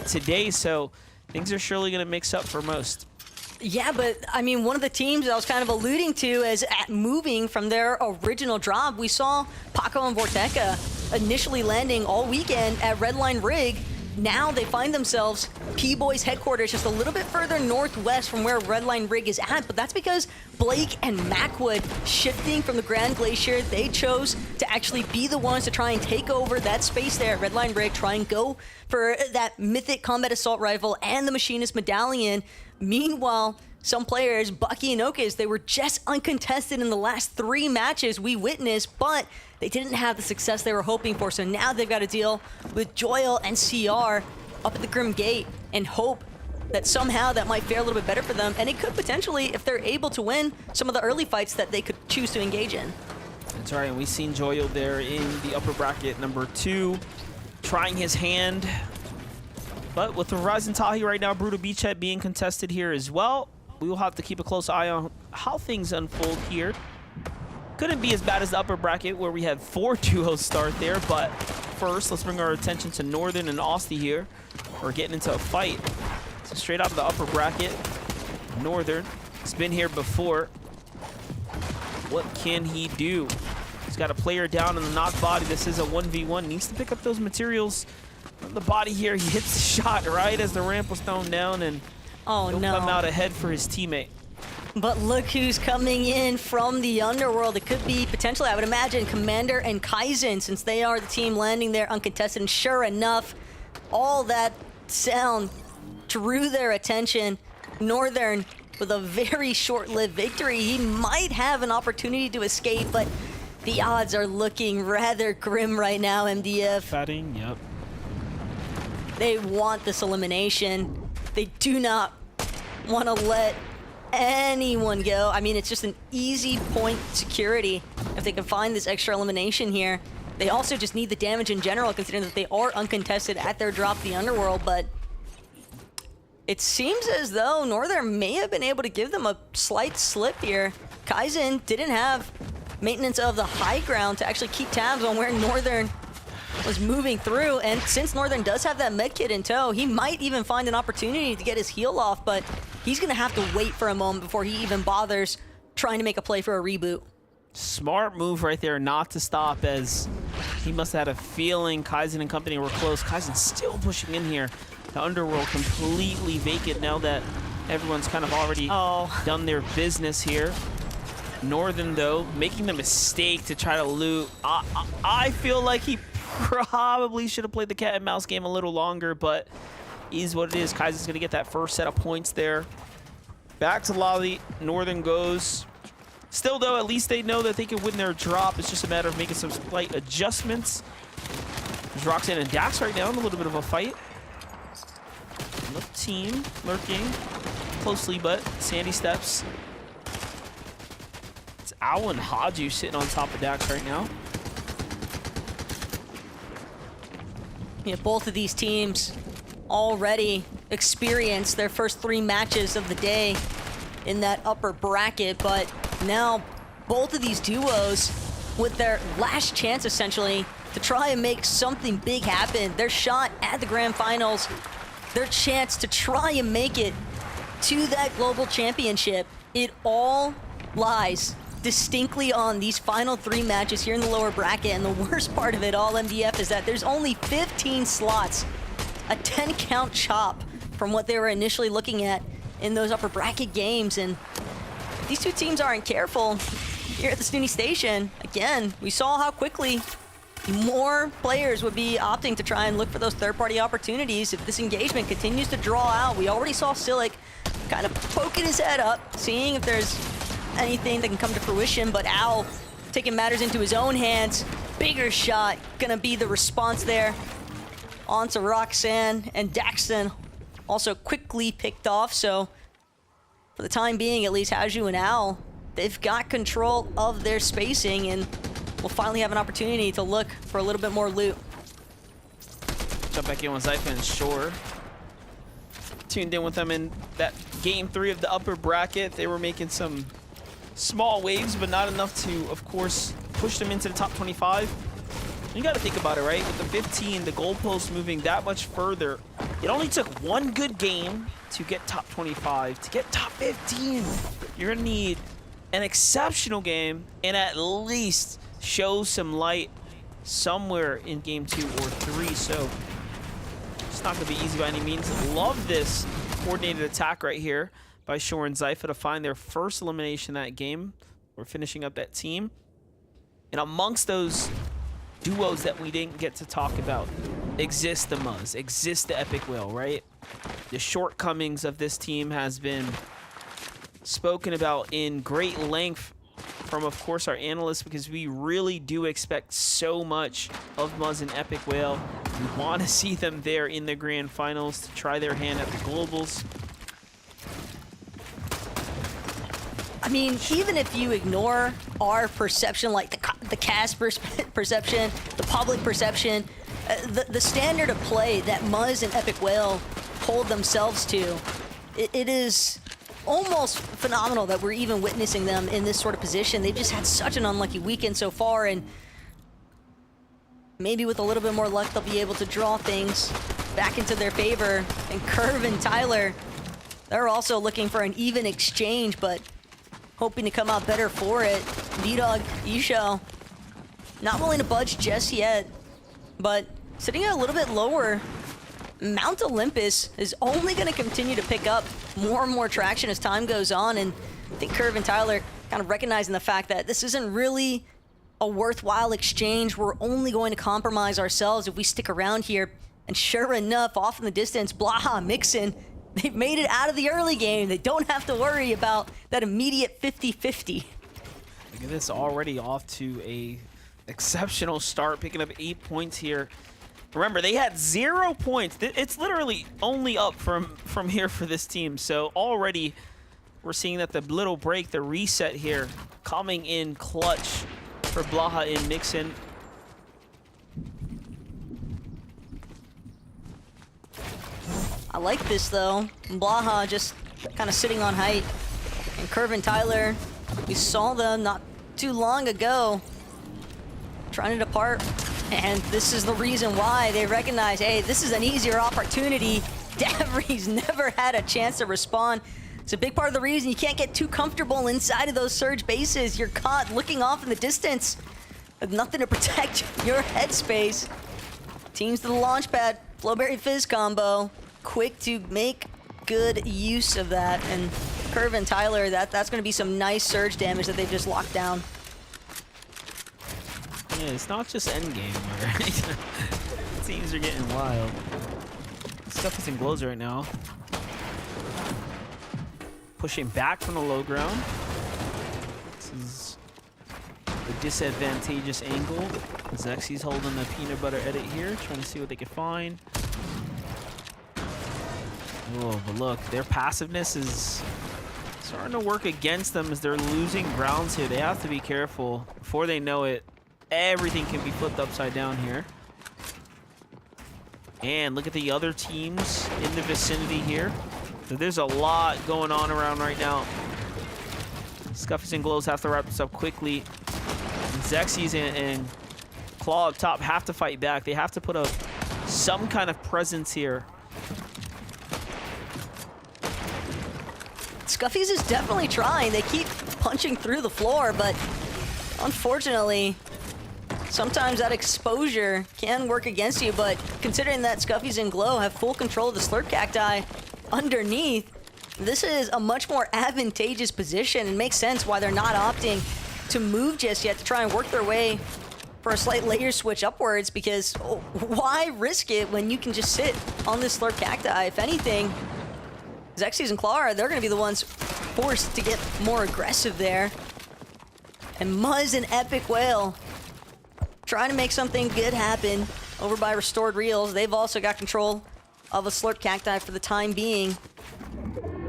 today, so things are surely going to mix up for most. Yeah, but I mean, one of the teams I was kind of alluding to is at moving from their original drop. We saw Paco and Vorteca initially landing all weekend at Redline Rig. Now they find themselves P-Boys headquarters just a little bit further northwest from where Redline Rig is at, but that's because Blake and Macwood shifting from the Grand Glacier. They chose to actually be the ones to try and take over that space there at Redline Rig, try and go for that Mythic Combat Assault Rifle and the Machinist Medallion. Meanwhile, some players, Bucky and Okas, they were just uncontested in the last 3 matches we witnessed, but they didn't have the success they were hoping for. So now they've got to deal with Joyle and CR up at the Grim Gate and hope that somehow that might fare a little bit better for them. And it could potentially, if they're able to win some of the early fights that they could choose to engage in. That's right, and we've seen Joyle there in the upper bracket, number 2, trying his hand. But with the Horizon Tahi right now, Brutal Beachhead being contested here as well, we will have to keep a close eye on how things unfold here. Couldn't be as bad as the upper bracket where we had 4 duos start there, but first, let's bring our attention to Northern and Austin here. We're getting into a fight. So straight out of the upper bracket, Northern has been here before. What can he do? He's got a player down in the knock body. This is a 1v1. Needs to pick up those materials. The body here, he hits the shot right as the ramp was thrown down, and he'll come out ahead for his teammate. But look who's coming in from the underworld. It could be potentially, I would imagine, Commander and Kaizen, since they are the team landing there uncontested. And sure enough, all that sound drew their attention. Northern with a very short-lived victory. He might have an opportunity to escape, but the odds are looking rather grim right now, MDF. Fatting, yep. They want this elimination. They do not want to let anyone go. I mean, it's just an easy point security if they can find this extra elimination here. They also just need the damage in general, considering that they are uncontested at their drop, the Underworld, but it seems as though Northern may have been able to give them a slight slip here. Kaizen didn't have maintenance of the high ground to actually keep tabs on where Northern was moving through, and since Northern does have that medkit in tow, he might even find an opportunity to get his heal off, but he's gonna have to wait for a moment before he even bothers trying to make a play for a reboot. Smart move right there not to stop, as he must have had a feeling Kaizen and company were close. Kaizen still pushing in here. The Underworld completely vacant now that everyone's kind of already done their business here. Northern, though, making the mistake to try to loot. I feel like he probably should have played the cat and mouse game a little longer, but is what it is. Kaizen's going to get that first set of points there. Back to lobby. Northern goes. Still, though, at least they know that they can win their drop. It's just a matter of making some slight adjustments. There's Roxanne and Dax right now in a little bit of a fight. Another team lurking closely, but Sandy steps. It's Owl and Haju sitting on top of Dax right now. Yeah, both of these teams already experienced their first 3 matches of the day in that upper bracket, but now both of these duos with their last chance essentially to try and make something big happen. Their shot at the grand finals, their chance to try and make it to that global championship. It all lies distinctly on these final 3 matches here in the lower bracket, and the worst part of it all, MDF, is that there's only 15 slots, a 10 count chop from what they were initially looking at in those upper bracket games. And if these 2 teams aren't careful here at the Snooney Station, again, we saw how quickly more players would be opting to try and look for those third-party opportunities if this engagement continues to draw out. We already saw Silic kind of poking his head up, seeing if there's anything that can come to fruition, but Owl taking matters into his own hands. Bigger shot gonna be the response there onto Roxanne, and Daxton also quickly picked off. So for the time being, at least, Haju and Owl, they've got control of their spacing, and we'll finally have an opportunity to look for a little bit more loot. Jump back in with Zypha and Shore. Tuned in with them in that game 3 of the upper bracket. They were making some small waves, but not enough to, of course, push them into the top 25. You got to think about it, right? With the 15, the goalpost moving that much further, it only took 1 good game to get top 25. To get top 15, you're going to need an exceptional game and at least show some light somewhere in game 2 or 3. So it's not going to be easy by any means. Love this coordinated attack right here by Shore and Zypha to find their first elimination that game. We're finishing up that team. And amongst those duos that we didn't get to talk about, exists the Muzz, exists the Epic Whale, right? The shortcomings of this team has been spoken about in great length from, of course, our analysts, because we really do expect so much of Muzz and Epic Whale. We want to see them there in the grand finals to try their hand at the globals. I mean, even if you ignore our perception, like the cast perception, the public perception, the standard of play that Muzz and Epic Whale hold themselves to, it is almost phenomenal that we're even witnessing them in this sort of position. They've just had such an unlucky weekend so far, and maybe with a little bit more luck, they'll be able to draw things back into their favor. And Curve and Tyler, they're also looking for an even exchange, but hoping to come out better for it. B-Dog, Isho, not willing to budge just yet, but sitting a little bit lower. Mount Olympus is only going to continue to pick up more and more traction as time goes on, and I think Curve and Tyler kind of recognizing the fact that this isn't really a worthwhile exchange. We're only going to compromise ourselves if we stick around here. And sure enough, off in the distance, Blaha, Mixon, they've made it out of the early game. They don't have to worry about that immediate 50-50. Look at this, already off to a exceptional start, picking up 8 points here. Remember, they had 0 points. It's literally only up from here for this team. So already we're seeing that the little break, the reset here, coming in clutch for Blaha and Mixon. I like this though. Blaha just kind of sitting on height. And Curve and Tyler, we saw them not too long ago trying to depart. And this is the reason why they recognize, hey, this is an easier opportunity. Davry's never had a chance to respond. It's a big part of the reason you can't get too comfortable inside of those surge bases. You're caught looking off in the distance with nothing to protect your headspace. Teams to the launch pad, Flowberry Fizz combo. Quick to make good use of that. And Curve and Tyler, that's going to be some nice surge damage that they've just locked down. Yeah, it's not just endgame, right? Teams are getting wild. Stuff is in glows right now. Pushing back from the low ground. This is the disadvantageous angle. Zexi's holding the peanut butter edit here, trying to see what they can find. Oh, but look, their passiveness is starting to work against them as they're losing grounds here. They have to be careful. Before they know it, everything can be flipped upside down here. And look at the other teams in the vicinity here. So there's a lot going on around right now. Scuffies and Glows have to wrap this up quickly. And Xerxes and Claw up top have to fight back. They have to put up some kind of presence here. Scuffies is definitely trying. They keep punching through the floor, but unfortunately, sometimes that exposure can work against you. But considering that Scuffies and Glow have full control of the Slurp Cacti underneath, this is a much more advantageous position and makes sense why they're not opting to move just yet to try and work their way for a slight layer switch upwards, because why risk it when you can just sit on this Slurp Cacti? If anything, Xerxes and Claw, they're going to be the ones forced to get more aggressive there. And Muzz and Epic Whale trying to make something good happen over by Restored Reels. They've also got control of a Slurp Cacti for the time being.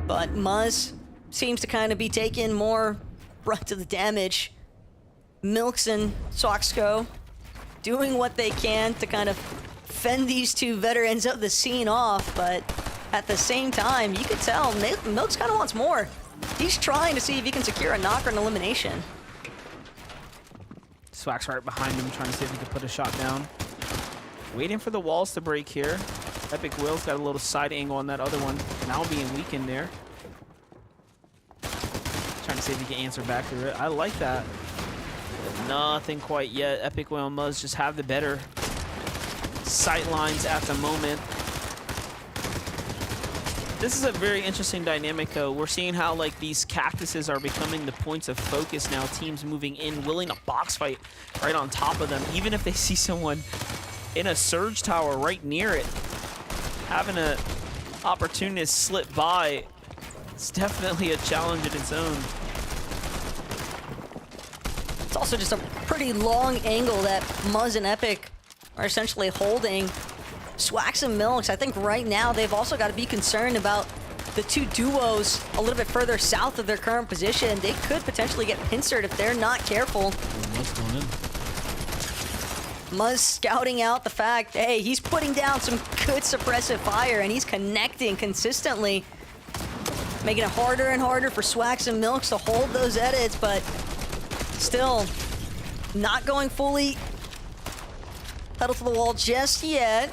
But Muzz seems to kind of be taking more brunt of the damage. Milks and Swaxco doing what they can to kind of fend these two veterans of the scene off, but at the same time, you could tell Milks kind of wants more. He's trying to see if he can secure a knock or an elimination. Swack's right behind him, trying to see if he can put a shot down. Waiting for the walls to break here. Epic Will's got a little side angle on that other one, now being weakened there. Trying to see if he can answer back to it. I like that. But nothing quite yet. Epic Will and Muzz just have the better sight lines at the moment. This is a very interesting dynamic, though. We're seeing how, like, these cactuses are becoming the points of focus now. Teams moving in, willing to box fight right on top of them, even if they see someone in a surge tower right near it. Having an opportunist slip by, it's definitely a challenge in its own. It's also just a pretty long angle that Muzz and Epic are essentially holding. Swax and Milks, I think right now they've also got to be concerned about the two duos a little bit further south of their current position. They could potentially get pincered if they're not careful. Muzz scouting out the fact, hey, he's putting down some good suppressive fire and he's connecting consistently, making it harder and harder for Swax and Milks to hold those edits, but still not going fully pedal to the wall just yet.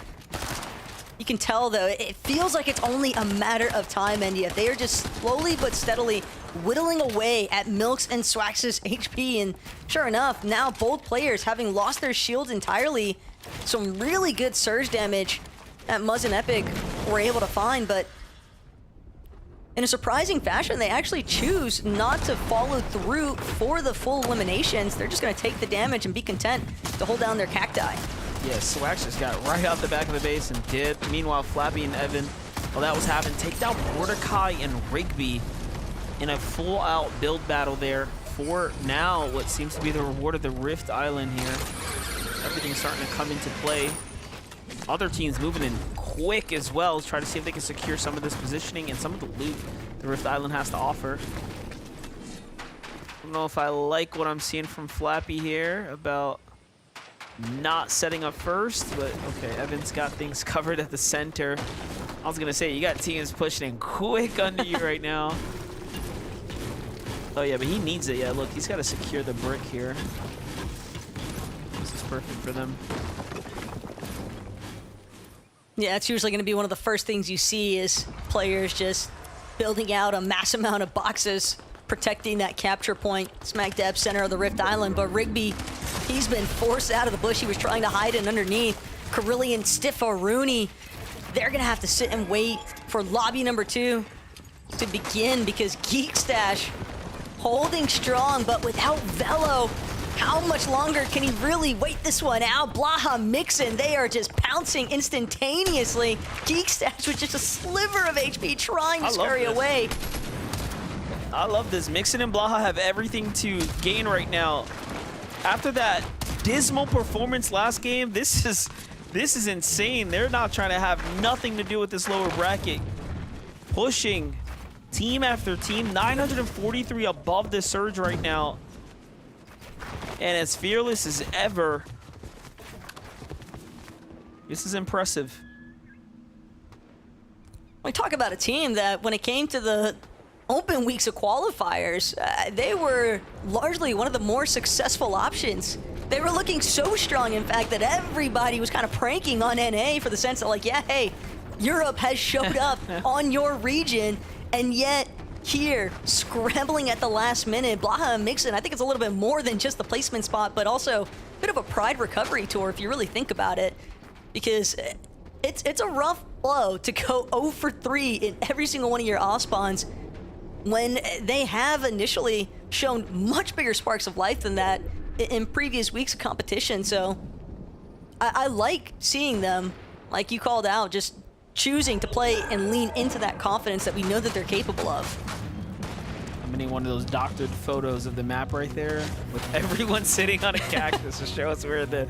You can tell, though, it feels like it's only a matter of time, and yet they are just slowly but steadily whittling away at Milks and Swax's HP. And sure enough, now both players having lost their shields entirely, some really good surge damage that Muzz and Epic were able to find, but in a surprising fashion, they actually choose not to follow through for the full eliminations. They're just going to take the damage and be content to hold down their cacti. Yeah, Swax just got right out the back of the base and dipped. Meanwhile, Flappy and Evan, while that was happening, take down Mordecai and Rigby in a full-out build battle there for now what seems to be the reward of the Rift Island here. Everything's starting to come into play. Other teams moving in quick as well to try to see if they can secure some of this positioning and some of the loot the Rift Island has to offer. I don't know if I like what I'm seeing from Flappy here about not setting up first, but okay, Evan's got things covered at the center. I was gonna say, you got teams pushing in quick under you right now. Oh yeah, but he needs it. Yeah, look, he's got to secure the brick here. This is perfect for them. Yeah, it's usually going to be one of the first things you see is players just building out a mass amount of boxes, protecting that capture point smack dab center of the Rift Island. But Rigby, he's been forced out of the bush he was trying to hide in underneath. Carillion, Stiffa, Rooney, they're going to have to sit and wait for lobby number 2 to begin, because Geek Stash holding strong, but without Velo, how much longer can he really wait this one out? Blaha, Mixon, they are just pouncing instantaneously. Geek Stash with just a sliver of HP trying to scurry away. I love this. Mixon and Blaha have everything to gain right now. After that dismal performance last game, this is insane. They're not trying to have nothing to do with this lower bracket. Pushing team after team, 943 above the surge right now. And as fearless as ever. This is impressive. We talk about a team that when it came to the open weeks of qualifiers, they were largely one of the more successful options. They were looking so strong, in fact, that everybody was kind of pranking on NA for the sense that, like, yeah, hey, Europe has showed up on your region, and yet here, scrambling at the last minute, Blaha and Mixon, I think it's a little bit more than just the placement spot, but also a bit of a pride recovery tour if you really think about it, because it's a rough blow to go 0 for 3 in every single one of your off spawns when they have initially shown much bigger sparks of life than that in previous weeks of competition. So I like seeing them, like you called out, just choosing to play and lean into that confidence that we know that they're capable of. I'm getting one of those doctored photos of the map right there with everyone sitting on a cactus to show us where the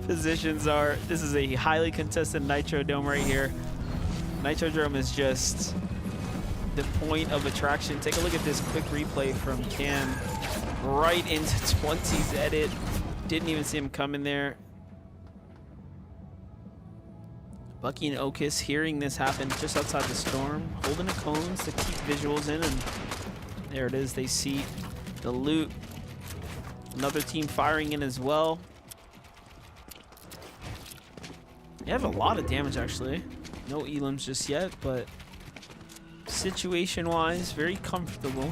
positions are. This is a highly contested Nitro Dome right here. Nitro Dome is just the point of attraction. Take a look at this quick replay from Cam. Right into 20's edit. Didn't even see him coming there. Bucky and Okus hearing this happen just outside the storm, holding the cones to keep visuals in, and there it is. They see the loot. Another team firing in as well. They have a lot of damage, actually. No elims just yet, but situation-wise, very comfortable.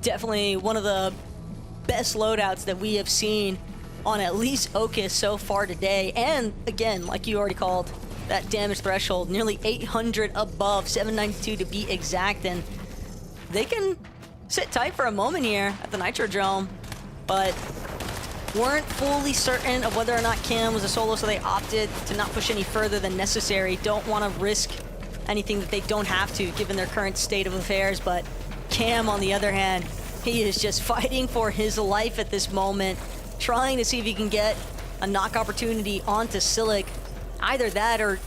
Definitely one of the best loadouts that we have seen on at least Okus so far today. And again, like you already called, that damage threshold, nearly 800 above, 792 to be exact. And they can sit tight for a moment here at the Nitro Dome, but weren't fully certain of whether or not Cam was a solo, so they opted to not push any further than necessary. Don't want to risk anything that they don't have to, given their current state of affairs. But Cam, on the other hand, he is just fighting for his life at this moment, trying to see if he can get a knock opportunity onto Silic. Either that or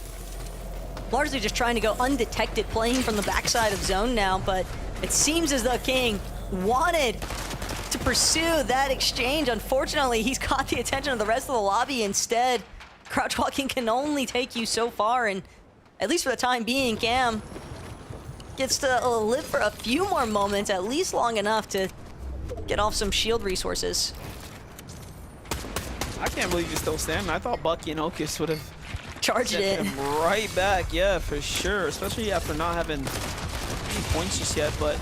largely just trying to go undetected, playing from the backside of zone now. But it seems as though King wanted to pursue that exchange. Unfortunately, he's caught the attention of the rest of the lobby instead. Crouch walking can only take you so far, and at least for the time being, Cam gets to live for a few more moments, at least long enough to get off some shield resources. I can't believe he's still standing. I thought Bucky and Okus would have Charged it. him right back. Yeah, for sure. Especially after not having any points just yet. But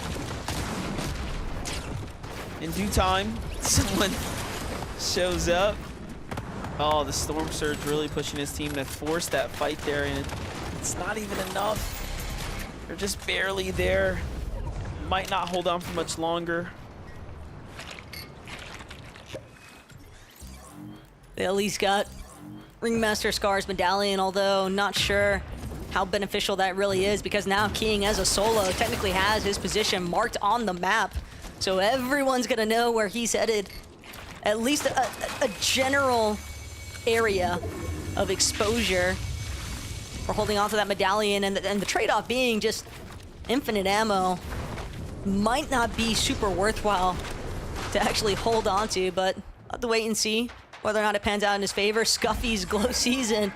in due time, someone shows up. Oh, the Storm Surge really pushing his team to force that fight there, and it's not even enough. They're just barely there. Might not hold on for much longer. They at least got Ringmaster Scar's medallion, although not sure how beneficial that really is, because now King, as a solo, technically has his position marked on the map. So everyone's gonna know where he's headed. At least a general area of exposure for holding on to that medallion, and the trade-off being just infinite ammo might not be super worthwhile to actually hold on to, but I'll have to wait and see whether or not it pans out in his favor. Scuffy's glow season,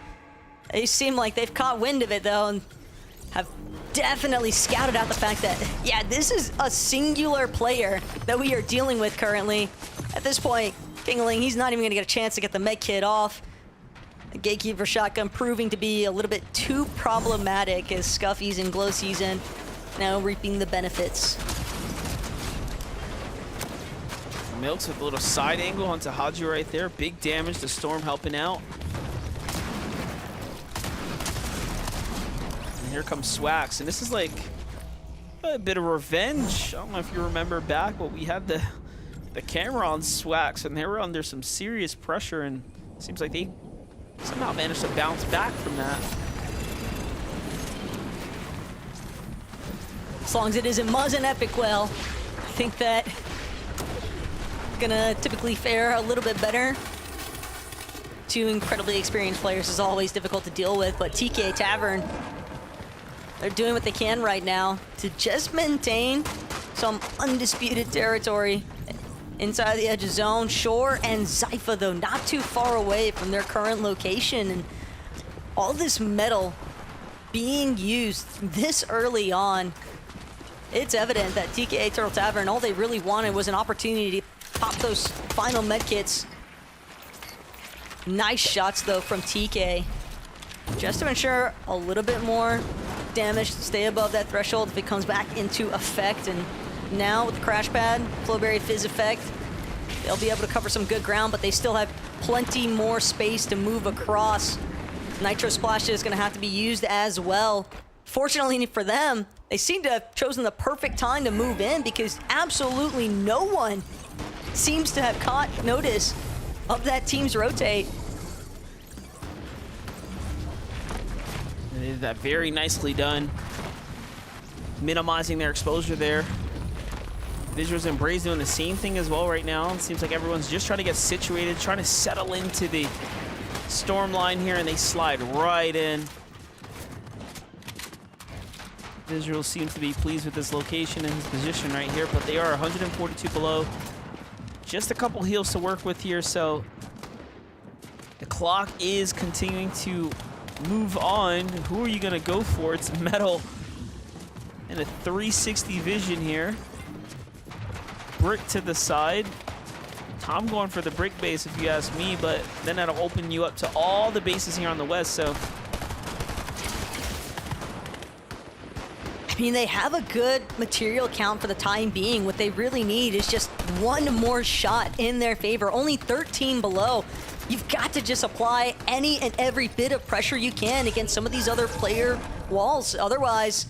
they seem like they've caught wind of it though, and have definitely scouted out the fact that, yeah, this is a singular player that we are dealing with currently. At this point, Kingling, he's not even gonna get a chance to get the med kit off. The Gatekeeper shotgun proving to be a little bit too problematic as Scuffy's in glow season now reaping the benefits. Milks with a little side angle onto Haji right there. Big damage, the Storm helping out. And here comes Swax, and this is like a bit of revenge. I don't know if you remember back, but we had the camera on Swax, and they were under some serious pressure, and it seems like they somehow managed to bounce back from that. As long as it isn't Muzz and Epic Well, I think that gonna typically fare a little bit better. Two incredibly experienced players is always difficult to deal with, but TK Tavern, they're doing what they can right now to just maintain some undisputed territory inside the edge of zone. Shore and Zypha, though, not too far away from their current location, and all this metal being used this early on. It's evident that TKA Turtle Tavern, all they really wanted was an opportunity to pop those final medkits. Nice shots, though, from TK. Just to ensure a little bit more damage to stay above that threshold if it comes back into effect. And now with the Crash Pad, Flowberry Fizz effect, they'll be able to cover some good ground, but they still have plenty more space to move across. Nitro Splash is going to have to be used as well. Fortunately for them, they seem to have chosen the perfect time to move in because absolutely no one seems to have caught notice of that team's rotate. They did that very nicely done. Minimizing their exposure there. Visuals and Braze doing the same thing as well right now. It seems like everyone's just trying to get situated, trying to settle into the storm line here, and they slide right in. Visuals seem to be pleased with this location and his position right here, but they are 142 below. Just a couple heals to work with here, so the clock is continuing to move on. Who are you going to go for? It's Metal and a 360 vision here. Brick to the side. Tom going for the brick base if you ask me, but then that'll open you up to all the bases here on the west, so. I mean, they have a good material count for the time being. What they really need is just one more shot in their favor. Only 13 below. You've got to just apply any and every bit of pressure you can against some of these other player walls. Otherwise,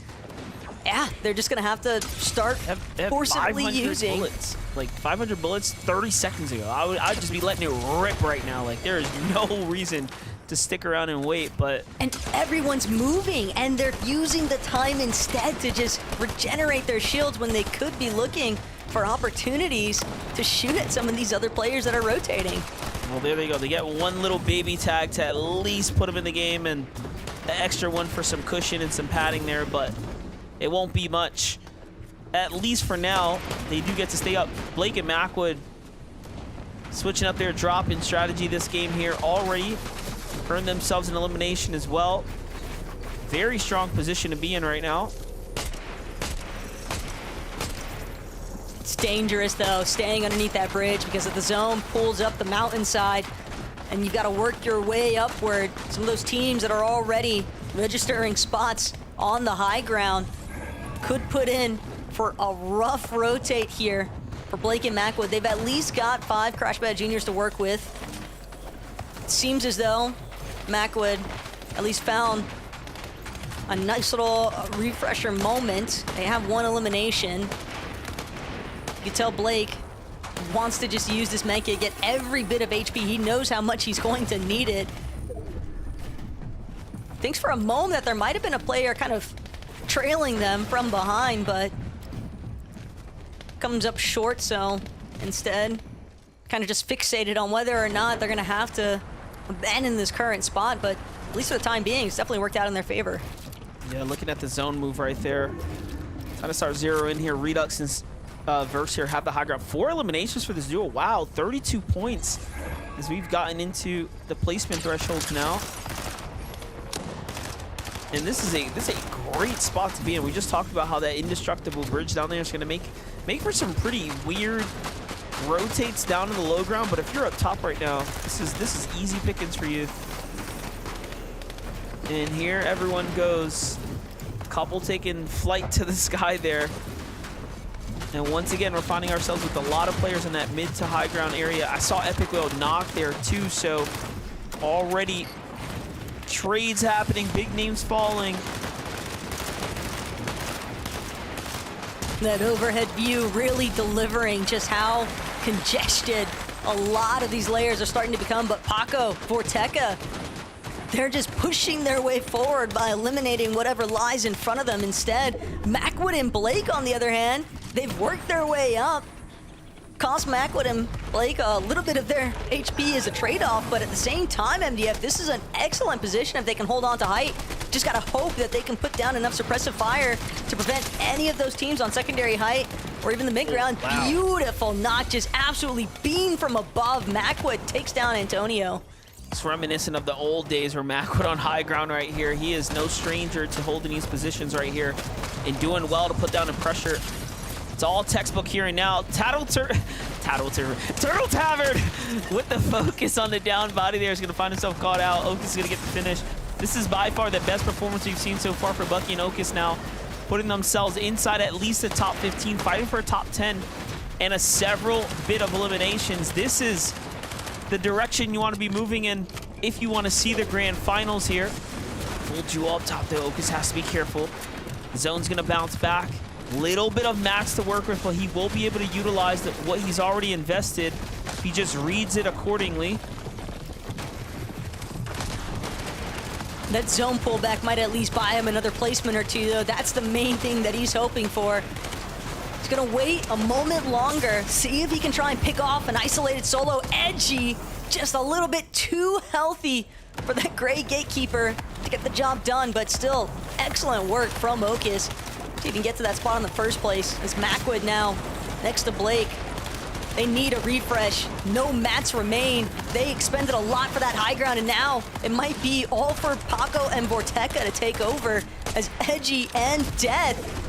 yeah, they're just going to have to start They have forcibly 500 using. bullets. Like 500 bullets 30 seconds ago. I'd just be letting it rip right now. Like there is no reason to stick around and wait, but. And everyone's moving, and they're using the time instead to just regenerate their shields when they could be looking for opportunities to shoot at some of these other players that are rotating. Well, there they go. They get one little baby tag to at least put them in the game, and the extra one for some cushion and some padding there, but it won't be much. At least for now, they do get to stay up. Blake and Macwood switching up their drop-in strategy this game here already. Earned themselves an elimination as well. Very strong position to be in right now. It's dangerous, though, staying underneath that bridge because if the zone pulls up the mountainside and you've got to work your way upward, some of those teams that are already registering spots on the high ground could put in for a rough rotate here for Blake and Macwood. They've at least got 5 Crash Pad Juniors to work with. It seems as though Macwood at least found a nice little refresher moment. They have one elimination. You can tell Blake wants to just use this medkit, get every bit of HP. He knows how much he's going to need it. Thinks for a moment that there might have been a player kind of trailing them from behind, but comes up short, so instead kind of just fixated on whether or not they're going to have to abandon this current spot, but at least for the time being, it's definitely worked out in their favor. Yeah, looking at the zone move right there. Trying to start zero in here. Redux and Verse here have the high ground. 4 eliminations for this duo. Wow, 32 points as we've gotten into the placement thresholds now. And this is a great spot to be in. We just talked about how that indestructible bridge down there is going to make for some pretty weird rotates down to the low ground, but if you're up top right now, this is easy pickings for you. And here everyone goes. Couple taking flight to the sky there. And once again, we're finding ourselves with a lot of players in that mid to high ground area. I saw Epic Whale knock there too, so already trades happening, big names falling. That overhead view really delivering just how congested a lot of these layers are starting to become, but Paco, Vorteca, they're just pushing their way forward by eliminating whatever lies in front of them instead. Macwood and Blake, on the other hand, they've worked their way up. Cost Macwood and Blake a little bit of their HP as a trade-off, but at the same time, MDF, this is an excellent position if they can hold on to height. Just gotta hope that they can put down enough suppressive fire to prevent any of those teams on secondary height or even the mid-ground. Wow. Beautiful knock, just absolutely beam from above. Macwood takes down Antonio. It's reminiscent of the old days where Mac would on high ground right here. He is no stranger to holding these positions right here and doing well to put down the pressure. It's all textbook here and now. Turtle Tavern with the focus on the down body there is going to find himself caught out. Okus is going to get the finish. This is by far the best performance we've seen so far for Bucky and Okus now, putting themselves inside at least the top 15, fighting for a top 10 and a several bit of eliminations. This is the direction you want to be moving in if you want to see the grand finals here. Full duel up top though. Okus has to be careful. Zone's going to bounce back. Little bit of max to work with, but he will be able to utilize what he's already invested if he just reads it accordingly. That zone pullback might at least buy him another placement or two, though. That's the main thing that he's hoping for. He's gonna wait a moment longer, see if he can try and pick off an isolated solo. Edgy, just a little bit too healthy for that gray gatekeeper to get the job done, but still excellent work from Okus to even get to that spot in the first place. As Macwood now next to Blake. They need a refresh. No mats remain. They expended a lot for that high ground, and now it might be all for Paco and Vorteca to take over as Edgy and Death.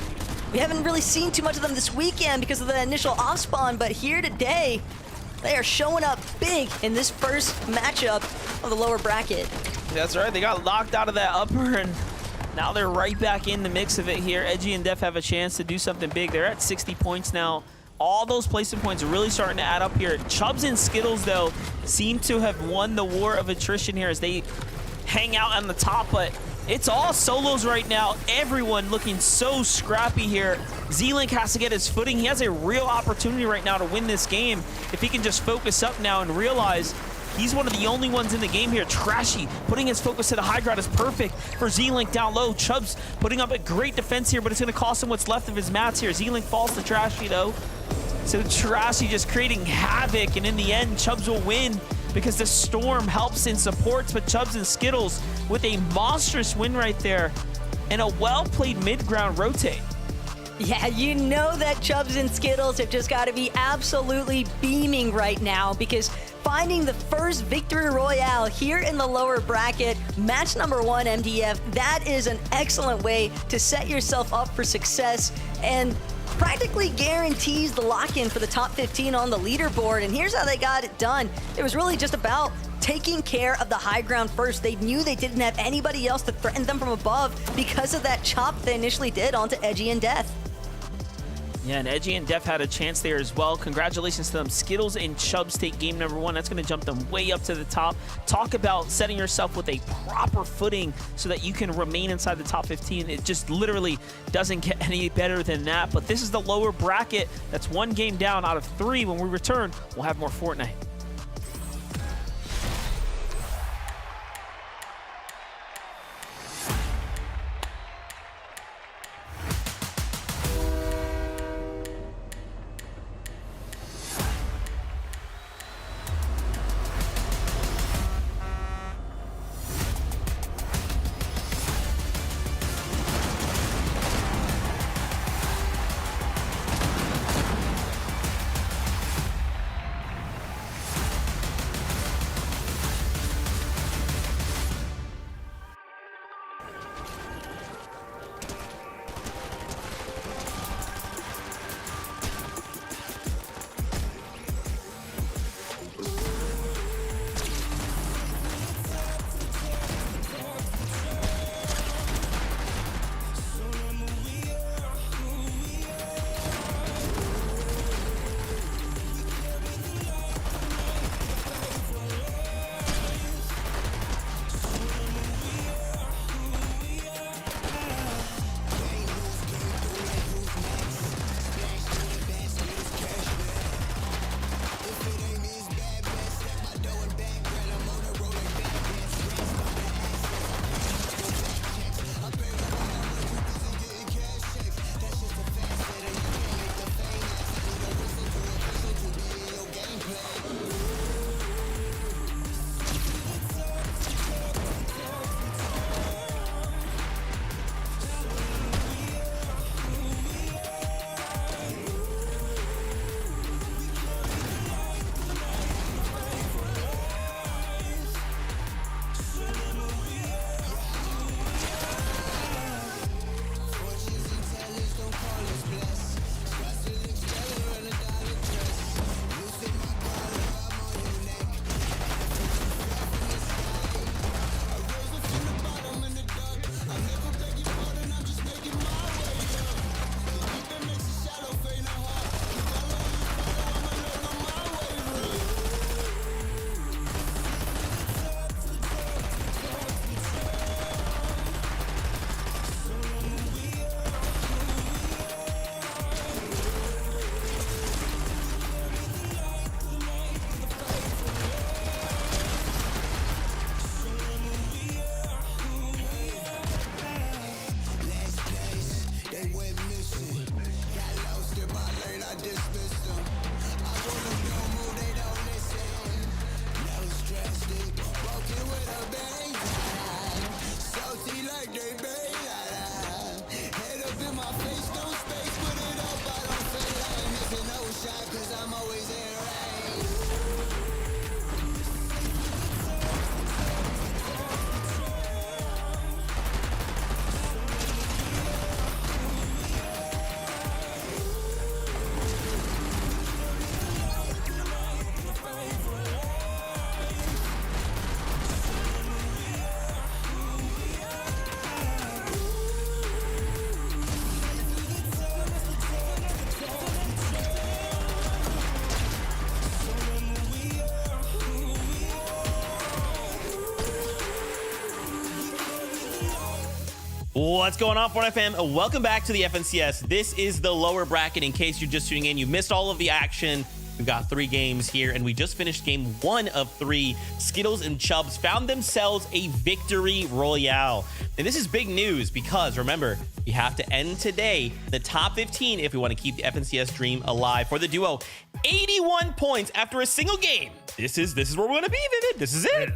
We haven't really seen too much of them this weekend because of the initial off spawn, but here today, they are showing up big in this first matchup of the lower bracket. That's right, they got locked out of that upper, and now they're right back in the mix of it here. Edgy and Def have a chance to do something big. They're at 60 points now. All those placement points are really starting to add up here. Chubbs and Skittles, though, seem to have won the war of attrition here as they hang out on the top, but it's all solos right now. Everyone looking so scrappy here. Z-Link has to get his footing. He has a real opportunity right now to win this game if he can just focus up now and realize he's one of the only ones in the game here. Trashy putting his focus to the high ground is perfect for Z-Link down low. Chubbs putting up a great defense here, but it's going to cost him what's left of his mats here. Z-Link falls to Trashy, though. So Trashy just creating havoc, and in the end, Chubbs will win because the Storm helps and supports, but Chubbs and Skittles with a monstrous win right there and a well-played mid-ground rotate. Yeah, you know that Chubbs and Skittles have just got to be absolutely beaming right now because finding the first victory royale here in the lower bracket, match number 1 MDF, that is an excellent way to set yourself up for success and practically guarantees the lock-in for the top 15 on the leaderboard. And here's how they got it done. It was really just about taking care of the high ground first. They knew they didn't have anybody else to threaten them from above because of that chop they initially did onto Edgy and Death. Yeah, and Edgy and Def had a chance there as well. Congratulations to them. Skittles and Chubbs take game number 1. That's going to jump them way up to the top. Talk about setting yourself with a proper footing so that you can remain inside the top 15. It just literally doesn't get any better than that. But this is the lower bracket. That's 1 game down out of 3. When we return, we'll have more Fortnite. like they bail. Head up in my face, no space, put it up, I don't fade. I ain't missing no shot, cause I'm always in range. What's going on, Fortnite fam? Welcome back to the FNCS. This is the lower bracket. In case you're just tuning in, you missed all of the action. We've got 3 games here, and we just finished game 1 of 3. Skittles and Chubbs found themselves a victory royale. And this is big news because, remember, you have to end today the top 15 if we want to keep the FNCS dream alive. For the duo, 81 points after a single game. This is where we're going to be, Vivid. This is it.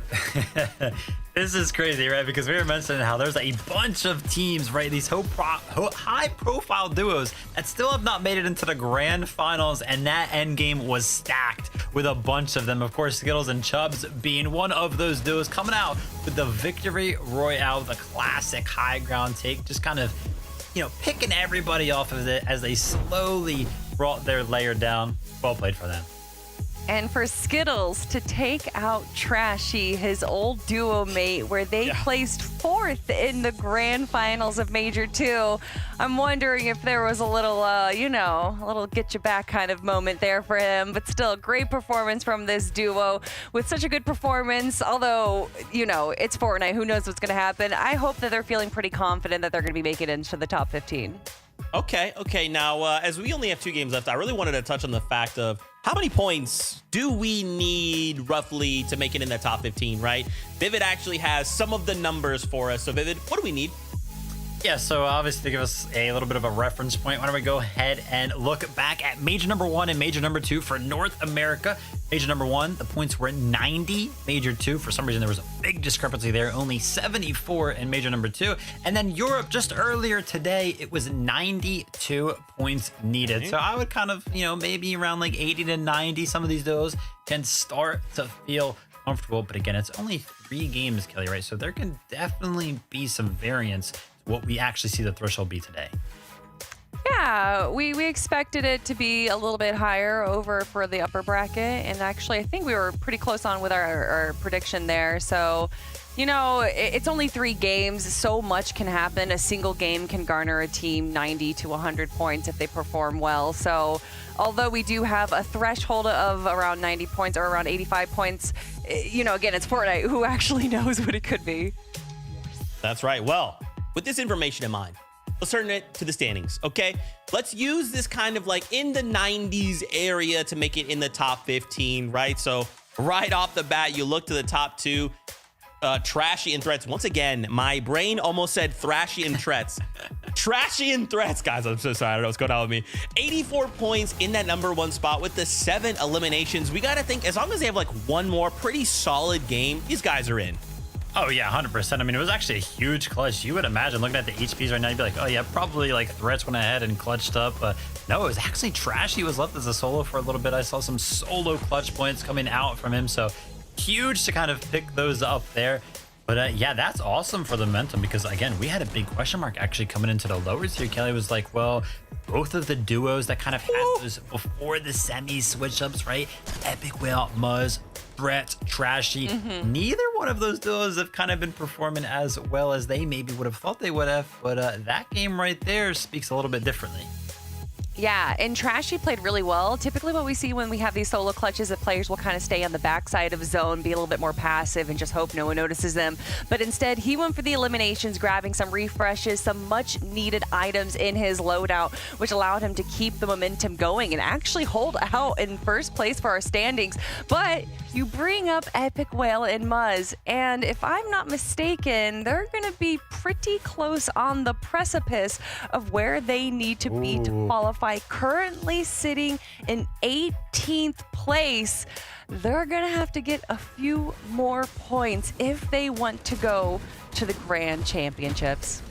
This is crazy, right? Because we were mentioning how there's a bunch of teams, right? These high-profile duos that still have not made it into the grand finals, and that end game was stacked with a bunch of them. Of course, Skittles and Chubbs being one of those duos, coming out with the victory royale, the classic high ground take, just kind of, picking everybody off of it as they slowly brought their layer down. Well played for them. And for Skittles to take out Trashy, his old duo mate, where they placed 4th in the grand finals of Major 2. I'm wondering if there was a little, a little get you back kind of moment there for him. But still, great performance from this duo with such a good performance. Although, it's Fortnite. Who knows what's going to happen? I hope that they're feeling pretty confident that they're going to be making it into the top 15. Okay. Now, as we only have 2 games left, I really wanted to touch on the fact of how many points do we need roughly to make it in the top 15, right? Vivid actually has some of the numbers for us. So, Vivid, what do we need? Yeah, so obviously to give us a little bit of a reference point, why don't we go ahead and look back at Major number 1 and Major number 2 for North America. Major number 1, the points were 90. Major 2, for some reason, there was a big discrepancy there, only 74 in Major number 2. And then Europe, just earlier today, it was 92 points needed. So I would kind of, maybe around like 80 to 90, some of these duos can start to feel comfortable. But again, it's only 3 games, Kelly, right? So there can definitely be some variance what we actually see the threshold be today. Yeah, we expected it to be a little bit higher over for the upper bracket. And actually, I think we were pretty close on with our prediction there. So, it's only 3 games. So much can happen. A single game can garner a team 90 to 100 points if they perform well. So although we do have a threshold of around 90 points or around 85 points, again, it's Fortnite. Who actually knows what it could be? That's right. Well, with this information in mind, let's turn it to the standings, okay? Let's use this kind of like in the 90s area to make it in the top 15, right? So right off the bat, you look to the top 2, Trashy and Threats. Once again, my brain almost said Thrashy and Threats. Trashy and Threats, guys. I'm so sorry. I don't know what's going on with me. 84 points in that number 1 spot with the 7 eliminations. We got to think, as long as they have like one more pretty solid game, these guys are in. Oh, yeah, 100%. I mean, it was actually a huge clutch. You would imagine, looking at the HPs right now, you'd be like, oh, yeah, probably like Threats went ahead and clutched up. But no, it was actually Trashy was left as a solo for a little bit. I saw some solo clutch points coming out from him. So huge to kind of pick those up there. But yeah, that's awesome for the momentum because, again, we had a big question mark actually coming into the lowers here. Kelly was like, well, both of the duos that kind of had those before the semi switch ups, right? Epic Whale, Muzz, Threat, Trashy. Neither one of those duos have kind of been performing as well as they maybe would have thought they would have. But that game right there speaks a little bit differently. Yeah, and Trashy played really well. Typically what we see when we have these solo clutches, that players will kind of stay on the backside of zone, be a little bit more passive, and just hope no one notices them. But instead, he went for the eliminations, grabbing some refreshes, some much-needed items in his loadout, which allowed him to keep the momentum going and actually hold out in first place for our standings. But you bring up Epic Whale and Muzz, and if I'm not mistaken, they're going to be pretty close on the precipice of where they need to be to qualify. Currently sitting in 18th place. They're gonna have to get a few more points if they want to go to the Grand Championships.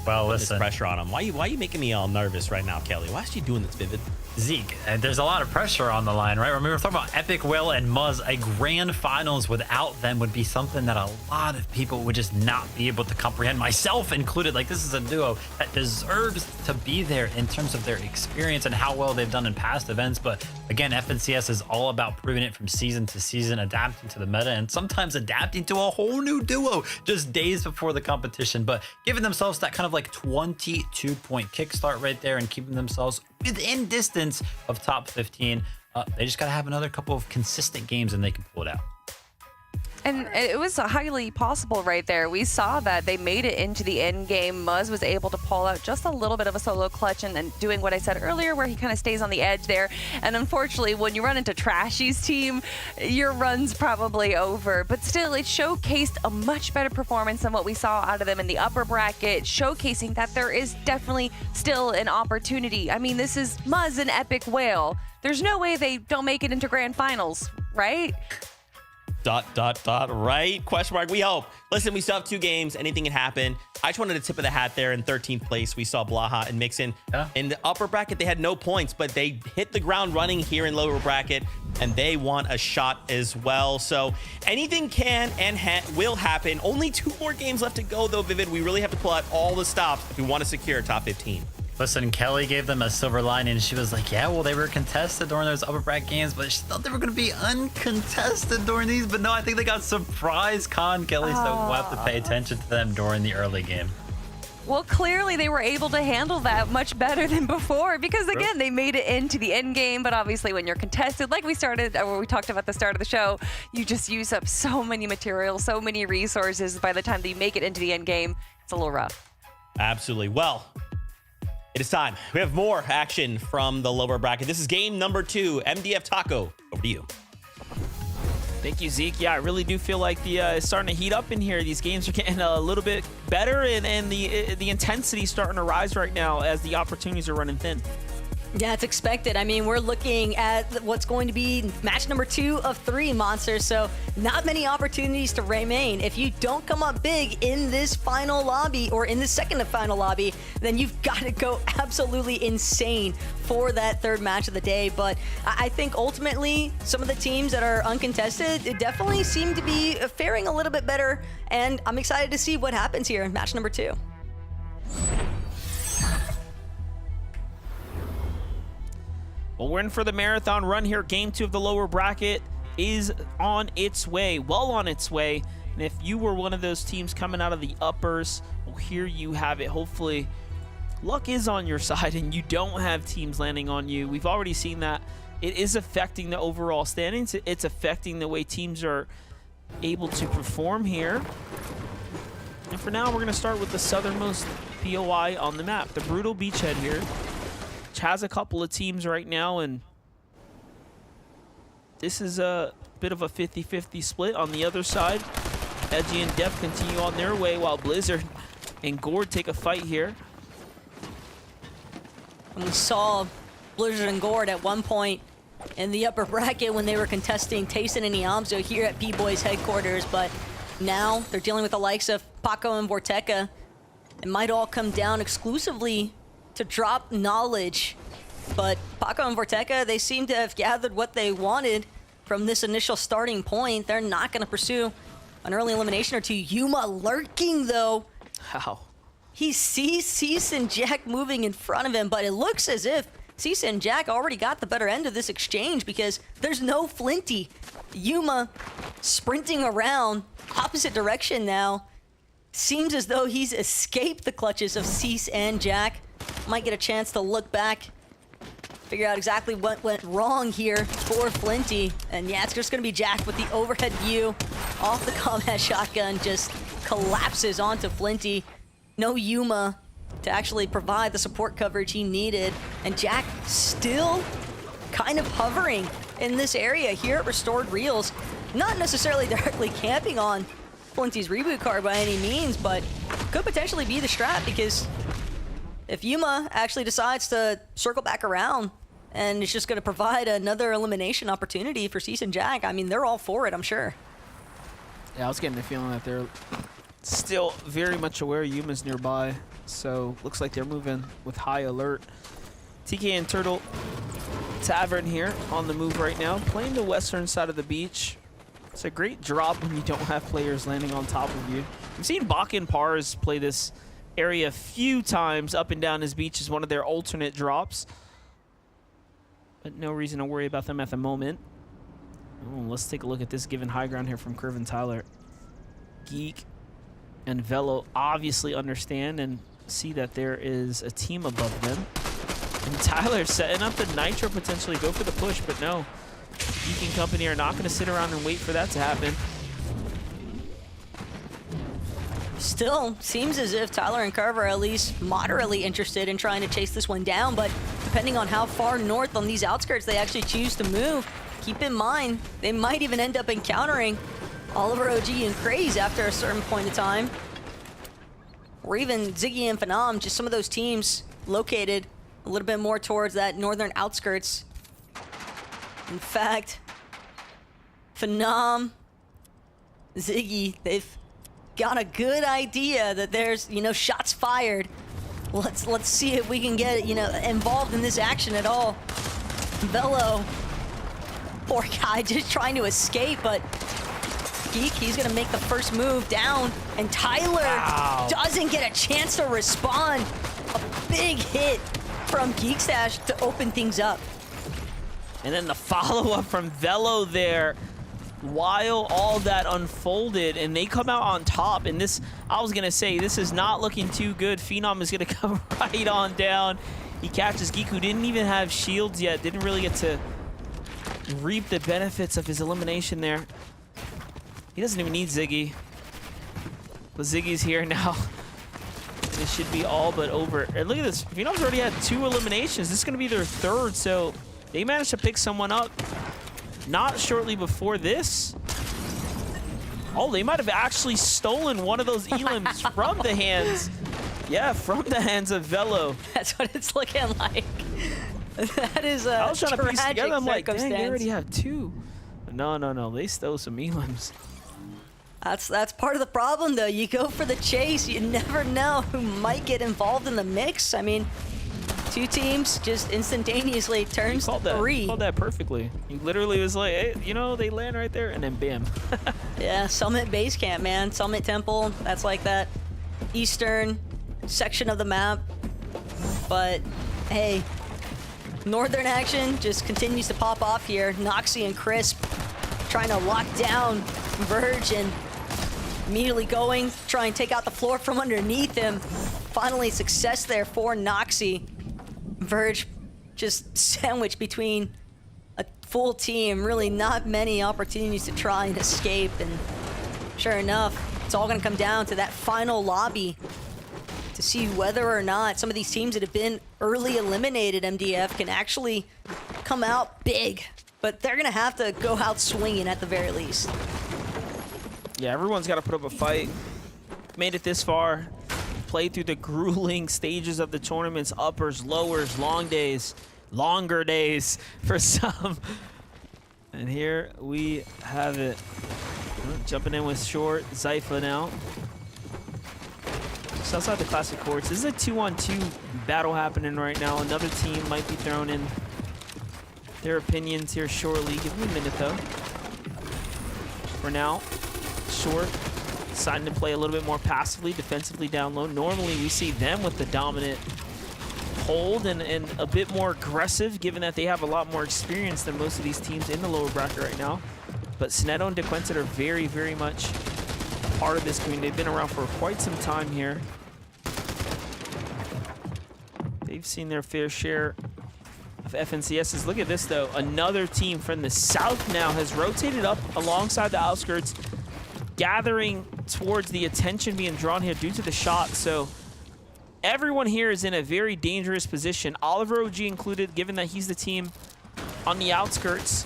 Well, This listen, pressure on him. Why are you making me all nervous right now, Kelly? Why is she doing this, Vivid? Zeke, there's a lot of pressure on the line, right? Remember, we're talking about Epic Will and Muzz. A grand finals without them would be something that a lot of people would just not be able to comprehend, myself included. Like, this is a duo that deserves to be there in terms of their experience and how well they've done in past events. But again, FNCS is all about proving it from season to season, adapting to the meta, and sometimes adapting to a whole new duo just days before the competition. But giving themselves that kind of like 22-point kickstart right there and keeping themselves within distance of top 15. They just got to have another couple of consistent games and they can pull it out. And it was highly possible right there. We saw that they made it into the end game. Muzz was able to pull out just a little bit of a solo clutch and doing what I said earlier, where he kind of stays on the edge there. And unfortunately, when you run into Trashy's team, your run's probably over. But still, it showcased a much better performance than what we saw out of them in the upper bracket, showcasing that there is definitely still an opportunity. I mean, this is Muzz and Epic Whale. There's no way they don't make it into grand finals, right? ... right? Question mark. We hope. Listen, we still have 2 games. Anything can happen. I just wanted a tip of the hat there. In 13th place, we saw Blaha and Mixon. Yeah. In the upper bracket, they had no points, but they hit the ground running here in lower bracket, and they want a shot as well. So anything can and will happen. Only 2 more games left to go, though, Vivid. We really have to pull out all the stops if we want to secure top 15. Listen, Kelly gave them a silver lining, and she was like, yeah, well, they were contested during those upper bracket games, but she thought they were going to be uncontested during these. But no, I think they got surprise con, Kelly, so we'll have to pay attention to them during the early game. Well, clearly they were able to handle that much better than before because, again, they made it into the end game. But obviously, when you're contested, like we talked about at the start of the show, you just use up so many materials, so many resources. By the time that you make it into the end game, it's a little rough. Absolutely. Well, it is time. We have more action from the lower bracket. This is game number 2. MDF Taco, over to you. Thank you, Zeke. Yeah, I really do feel like it's starting to heat up in here. These games are getting a little bit better, and the intensity is starting to rise right now as the opportunities are running thin. Yeah, it's expected. I mean, we're looking at what's going to be match number 2 of 3, Monsters, so not many opportunities to remain. If you don't come up big in this final lobby or in the second to final lobby, then you've got to go absolutely insane for that 3rd match of the day. But I think ultimately some of the teams that are uncontested definitely seem to be faring a little bit better, and I'm excited to see what happens here in match number 2. Well, we're in for the marathon run here. Game 2 of the lower bracket is on its way, well on its way. And if you were one of those teams coming out of the uppers, well, here you have it. Hopefully, luck is on your side and you don't have teams landing on you. We've already seen that it is affecting the overall standings. It's affecting the way teams are able to perform here. And for now, we're going to start with the southernmost POI on the map, the Brutal Beachhead here, which has a couple of teams right now, and this is a bit of a 50-50 split. On the other side, Edgy and Def continue on their way while Blizzard and Gord take a fight here. And we saw Blizzard and Gord at one point in the upper bracket when they were contesting Tayson and Iamzo here at P-Boys headquarters, but now they're dealing with the likes of Paco and Vorteca. It might all come down exclusively to drop knowledge, but Paco and Vorteca, they seem to have gathered what they wanted from this initial starting point. They're not going to pursue an early elimination or 2. Yuma lurking, though. How? He sees Cease and Jack moving in front of him, but it looks as if Cease and Jack already got the better end of this exchange because there's no Flinty. Yuma sprinting around opposite direction now. Seems as though he's escaped the clutches of Cease and Jack. Might get a chance to look back, figure out exactly what went wrong here for Flinty. And yeah, it's just gonna be Jack with the overhead view off the combat shotgun, just collapses onto Flinty. No Yuma to actually provide the support coverage he needed. And Jack still kind of hovering in this area here at Restored Reels. Not necessarily directly camping on Flinty's reboot card by any means, but could potentially be the strat, because if Yuma actually decides to circle back around and it's just going to provide another elimination opportunity for Cease and Jack, I mean, they're all for it, I'm sure. Yeah, I was getting the feeling that they're Still very much aware Yuma's nearby, so looks like they're moving with high alert. TK and Turtle Tavern here on the move right now, playing the western side of the beach. It's a great drop when you don't have players landing on top of you. We've seen Bakken Pars play this area a few times up and down his beach as one of their alternate drops. But no reason to worry about them at the moment. Oh, let's take a look at this given high ground here from Curve and Tyler. Geek and Velo obviously understand and see that there is a team above them. And Tyler setting up the Nitro, potentially go for the push, but no. Geek and company are not going to sit around and wait for that to happen. Still seems as if Tyler and Carver are at least moderately interested in trying to chase this one down, but depending on how far north on these outskirts they actually choose to move, keep in mind they might even end up encountering Oliver OG and Craze after a certain point in time. Or even Ziggy and Phenom, just some of those teams located a little bit more towards that northern outskirts. In fact, Phenom, Ziggy, they've got a good idea that there's, you know, shots fired. Let's see if we can get, you know, involved in this action at all. Velo, poor guy, just trying to escape, but Geek, he's gonna make the first move down, and Tyler doesn't get a chance to respond. A big hit from Geekstash to open things up. And then the follow-up from Velo there while all that unfolded, and they come out on top. And this, I was gonna say, this is not looking too good. Phenom is gonna come right on down. He catches Geek, who didn't even have shields yet, didn't really get to reap the benefits of his elimination there. He doesn't even need Ziggy, but Ziggy's here now. This should be all but over. And look at this, Phenom's already had 2 eliminations. This is gonna be their 3rd, so they managed to pick someone up not shortly before this. Oh, they might have actually stolen one of those elims from the hands. Yeah, from the hands of Velo. That's what it's looking like. That is a I was trying to piece tragic together. I'm like, dang, circumstance. they already have 2. But no, they stole some elims. That's part of the problem, though. You go for the chase, you never know who might get involved in the mix. I mean, 2 teams just instantaneously turns Called that, 3. called that perfectly. He literally was like, hey, you know, they land right there, and then bam. Yeah, Summit Base Camp, man. Summit Temple, that's like that eastern section of the map. But, hey, northern action just continues to pop off here. Noxy and Crisp trying to lock down Verge and immediately going, try and take out the floor from underneath him. Finally, success there for Noxy. Verge just sandwiched between a full team. Really not many opportunities to try and escape. And sure enough, it's all going to come down to that final lobby to see whether or not some of these teams that have been early eliminated MDF can actually come out big. But they're going to have to go out swinging at the very least. Yeah, everyone's got to put up a fight. Made it this far. Played through the grueling stages of the tournaments, uppers, lowers, long days, longer days for some. And here we have it. Jumping in with Short, Zypha now. Just outside the classic courts. This is a 2-on-2 battle happening right now. Another team might be thrown in their opinions here shortly. Give me a minute though. For now, Short deciding to play a little bit more passively, defensively down low. Normally we see them with the dominant hold and a bit more aggressive, given that they have a lot more experience than most of these teams in the lower bracket right now. But Snedo and DeQuinted are very, very much part of this community. They've been around for quite some time here. They've seen their fair share of FNCSs. Look at this though. Another team from the south now has rotated up alongside the outskirts, gathering towards the attention being drawn here due to the shot. So everyone here is in a very dangerous position. Oliver OG included, given that he's the team on the outskirts.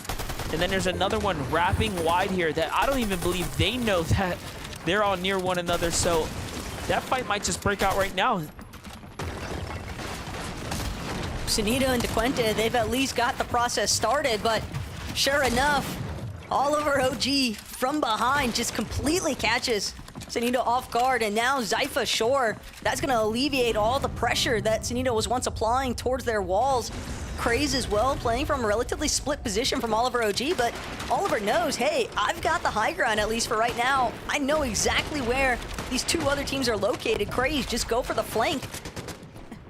And then there's another one wrapping wide here that I don't even believe they know that they're all near one another. So that fight might just break out right now. Sunita and DeQuente, they've at least got the process started, but sure enough, Oliver OG from behind just completely catches Sanito off guard, and now Zypha, sure, that's going to alleviate all the pressure that Sanito was once applying towards their walls. Craze as well, playing from a relatively split position from Oliver OG, but Oliver knows, hey, I've got the high ground, at least for right now. I know exactly where these two other teams are located. Craze, just go for the flank.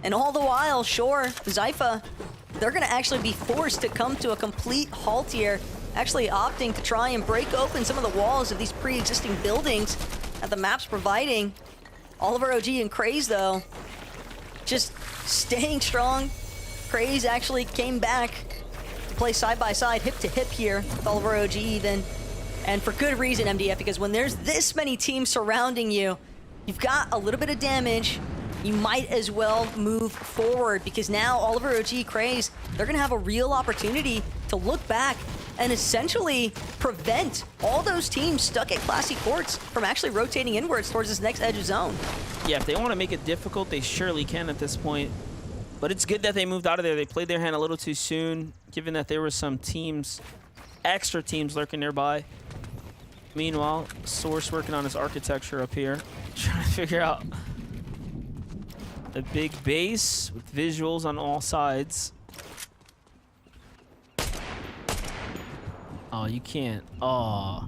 And all the while, sure, Zypha, they're going to actually be forced to come to a complete halt here, actually opting to try and break open some of the walls of these pre-existing buildings that the map's providing. Oliver OG and Craze, though, just staying strong. Craze actually came back to play side by side, hip to hip here with Oliver OG even. And for good reason, MDF, because when there's this many teams surrounding you, you've got a little bit of damage. You might as well move forward, because now Oliver OG, Craze, they're gonna have a real opportunity to look back and essentially prevent all those teams stuck at Classy Courts from actually rotating inwards towards this next edge of zone. Yeah, if they want to make it difficult, they surely can at this point. But it's good that they moved out of there. They played their hand a little too soon, given that there were some teams, extra teams lurking nearby. Meanwhile, Source working on his architecture up here, trying to figure out a big base with visuals on all sides. Oh, you can't. Oh.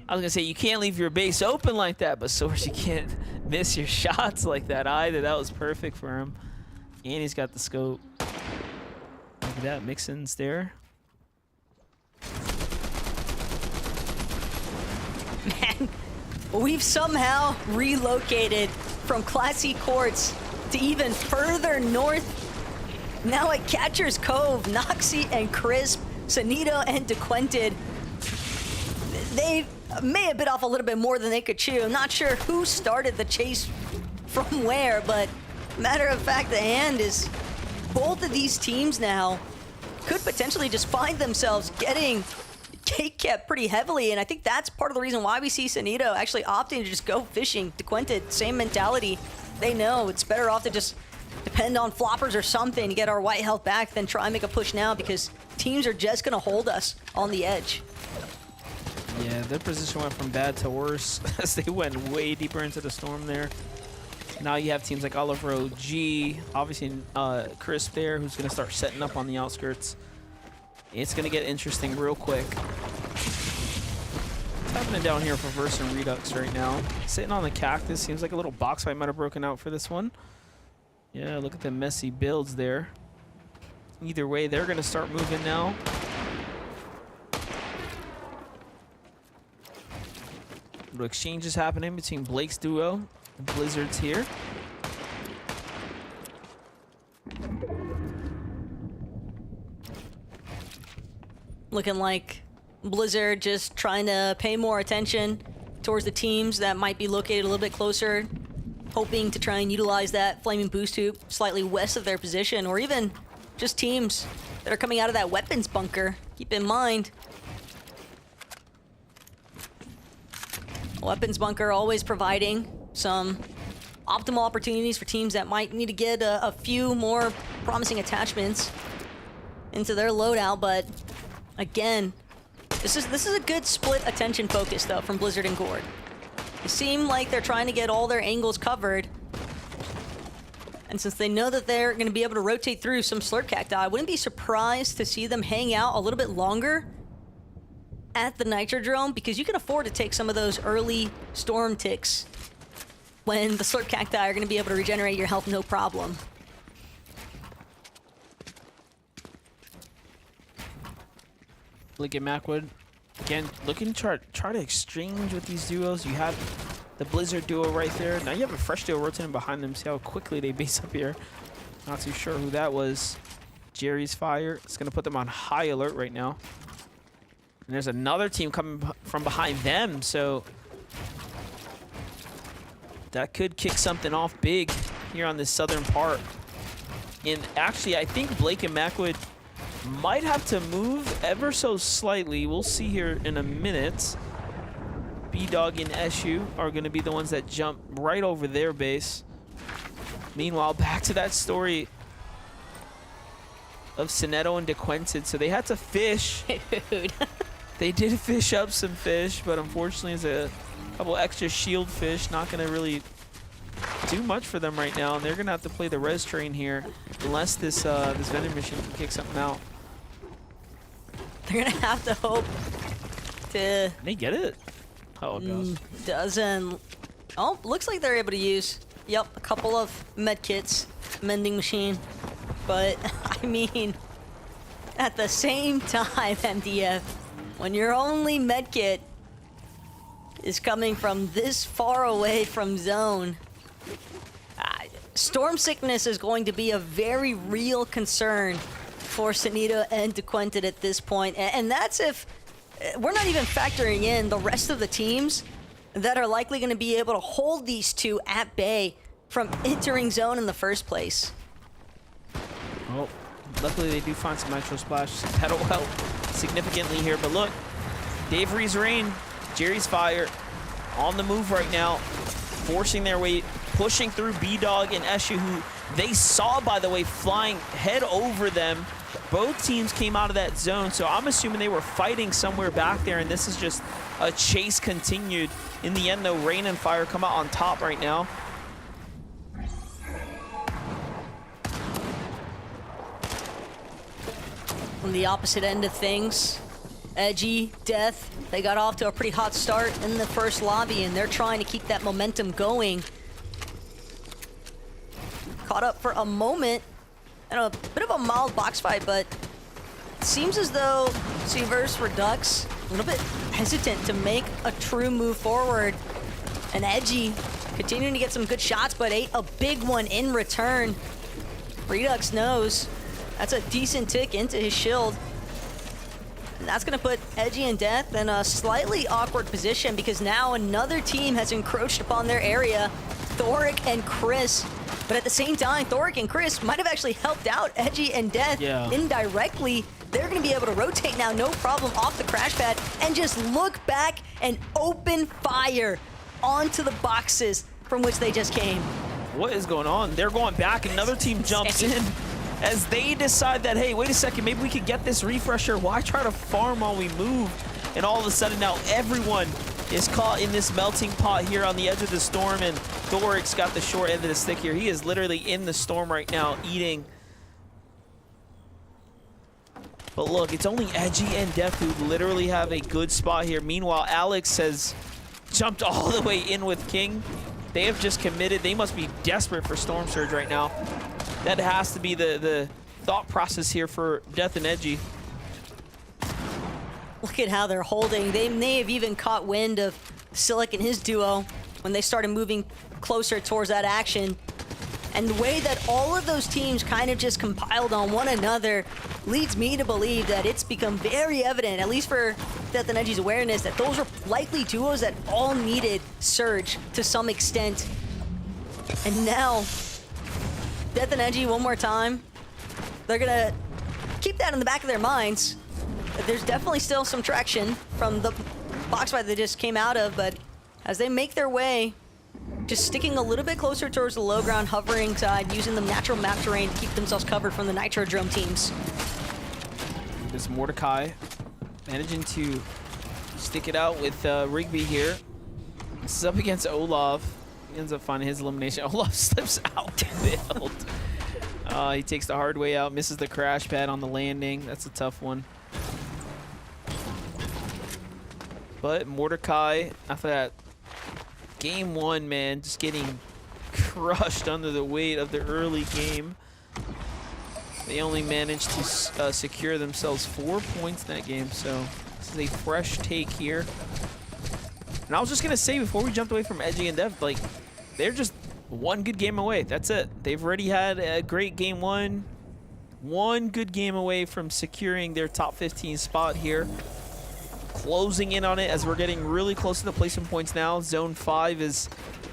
I was gonna say, you can't leave your base open like that, but Source, you can't miss your shots like that either. That was perfect for him. And he's got the scope. Look at that, Mixon's there. Man, we've somehow relocated from Classy Courts to even further north. Now at Catcher's Cove, Noxie and Crisp, Sanito and DeQuented. They may have bit off a little bit more than they could chew. I'm not sure who started the chase from where, but matter of fact, the hand is both of these teams now could potentially just find themselves getting gate kept pretty heavily, and I think that's part of the reason why we see Sanito actually opting to just go fishing. DeQuented, same mentality. They know it's better off to just depend on floppers or something to get our white health back than try and make a push now, because teams are just going to hold us on the edge. Yeah, their position went from bad to worse as they went way deeper into the storm there. Now you have teams like Oliver OG, obviously Crisp there, who's going to start setting up on the outskirts. It's going to get interesting real quick. What's happening down here for Verse and Redux right now? Sitting on the cactus. Seems like a little box fight might have broken out for this one. Yeah, look at the messy builds there. Either way, they're going to start moving now. Little exchanges happening between Blake's duo and Blizzard's here. Looking like Blizzard just trying to pay more attention towards the teams that might be located a little bit closer, hoping to try and utilize that flaming boost hoop slightly west of their position, or even just teams that are coming out of that weapons bunker. Keep in mind, weapons bunker always providing some optimal opportunities for teams that might need to get a few more promising attachments into their loadout, but again, this is a good split attention focus though from Blizzard and Gord. They seem like they're trying to get all their angles covered, and since they know that they're going to be able to rotate through some slurp cacti, I wouldn't be surprised to see them hang out a little bit longer at the Nitrodrome, because you can afford to take some of those early storm ticks when the slurp cacti are going to be able to regenerate your health no problem. Look at Macwood. Again, looking to try to exchange with these duos. You have the Blizzard duo right there. Now you have a fresh duo rotating behind them. See how quickly they base up here. Not too sure who that was. Jerry's fire. It's going to put them on high alert right now. And there's another team coming from behind them, so that could kick something off big here on this southern part. And actually, I think Blake and Macwood might have to move ever so slightly. We'll see here in a minute. B-Dog and Eshu are going to be the ones that jump right over their base. Meanwhile, back to that story of Sineto and DeQuented. So they had to fish. Dude. They did fish up some fish, but unfortunately it's a Couple extra shield fish, not gonna really do much for them right now, and they're gonna have to play the res train here, unless this this vending machine can kick something out. They're gonna have to hope to. They get it. Oh gosh. Doesn't. Oh, looks like they're able to use. Yep, a couple of med kits, mending machine, but I mean, at the same time, MDF, when your only med kit is coming from this far away from zone, storm sickness is going to be a very real concern for Sanito and DeQuented at this point. And that's if we're not even factoring in the rest of the teams that are likely going to be able to hold these two at bay from entering zone in the first place. Oh, luckily they do find some Nitro Splash. That'll help significantly here. But look, Davery's Rain, Jerry's Fire, on the move right now, forcing their way, pushing through B-Dog and Eshu, who they saw, by the way, flying head over them. Both teams came out of that zone, so I'm assuming they were fighting somewhere back there, and this is just a chase continued. In the end, though, Rain and Fire come out on top right now. On the opposite end of things, Edgy, Death, they got off to a pretty hot start in the first lobby, and they're trying to keep that momentum going. Caught up for a moment, and a bit of a mild box fight, but it seems as though Seaverse Redux a little bit hesitant to make a true move forward. And Edgy continuing to get some good shots, but ate a big one in return. Redux knows that's a decent tick into his shield. And that's gonna put Edgy and Death in a slightly awkward position because now another team has encroached upon their area, Thoric and Chris. But at the same time, Thoric and Chris might have actually helped out Edgy and Death indirectly. They're gonna be able to rotate now, no problem, off the crash pad and just look back and open fire onto the boxes from which they just came. What is going on? They're going back, another team jumps in as they decide that, hey, wait a second, maybe we could get this refresher. Why try to farm while we move? And all of a sudden now everyone is caught in this melting pot here on the edge of the storm, and Thoric's got the short end of the stick here. He is literally in the storm right now, eating. But look, it's only Edgy and Death who literally have a good spot here. Meanwhile, Alex has jumped all the way in with King. They have just committed. They must be desperate for Storm Surge right now. That has to be the thought process here for Death and Edgy. Look at how they're holding. They may have even caught wind of Silic and his duo when they started moving closer towards that action. And the way that all of those teams kind of just compiled on one another leads me to believe that it's become very evident, at least for Death and Edgy's awareness, that those were likely duos that all needed Surge to some extent. And now, Death and Edgy, one more time, they're gonna keep that in the back of their minds. There's definitely still some traction from the box fight they just came out of, but as they make their way, just sticking a little bit closer towards the low ground, hovering side, using the natural map terrain to keep themselves covered from the Nitrodrome teams. This Mordecai managing to stick it out with Rigby here. This is up against Olaf. He ends up finding his elimination. Olaf slips out the field. He takes the hard way out, misses the crash pad on the landing. That's a tough one. But Mordecai, after that game one, man, just getting crushed under the weight of the early game. They only managed to secure themselves 4 points in that game, so this is a fresh take here. And I was just gonna say before we jumped away from Edgy and Dev, like, they're just one good game away. That's it. They've already had a great game one. One good game away from securing their top 15 spot here. Closing in on it as we're getting really close to the placement points now. Zone 5 is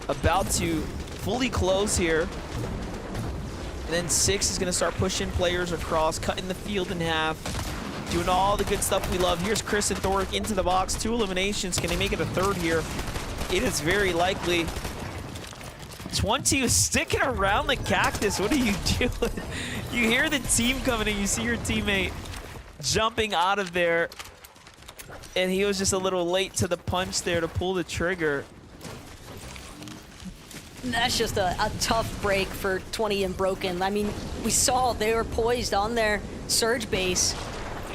about to fully close here. And then 6 is going to start pushing players across, cutting the field in half, doing all the good stuff we love. Here's Chris and Thoric into the box. 2 eliminations. Can they make it a third here? It is very likely. 20 is sticking around the cactus. What are you doing? You hear the team coming and you see your teammate jumping out of there. And he was just a little late to the punch there to pull the trigger. That's just a tough break for 20 and Broken. I mean, we saw they were poised on their surge base,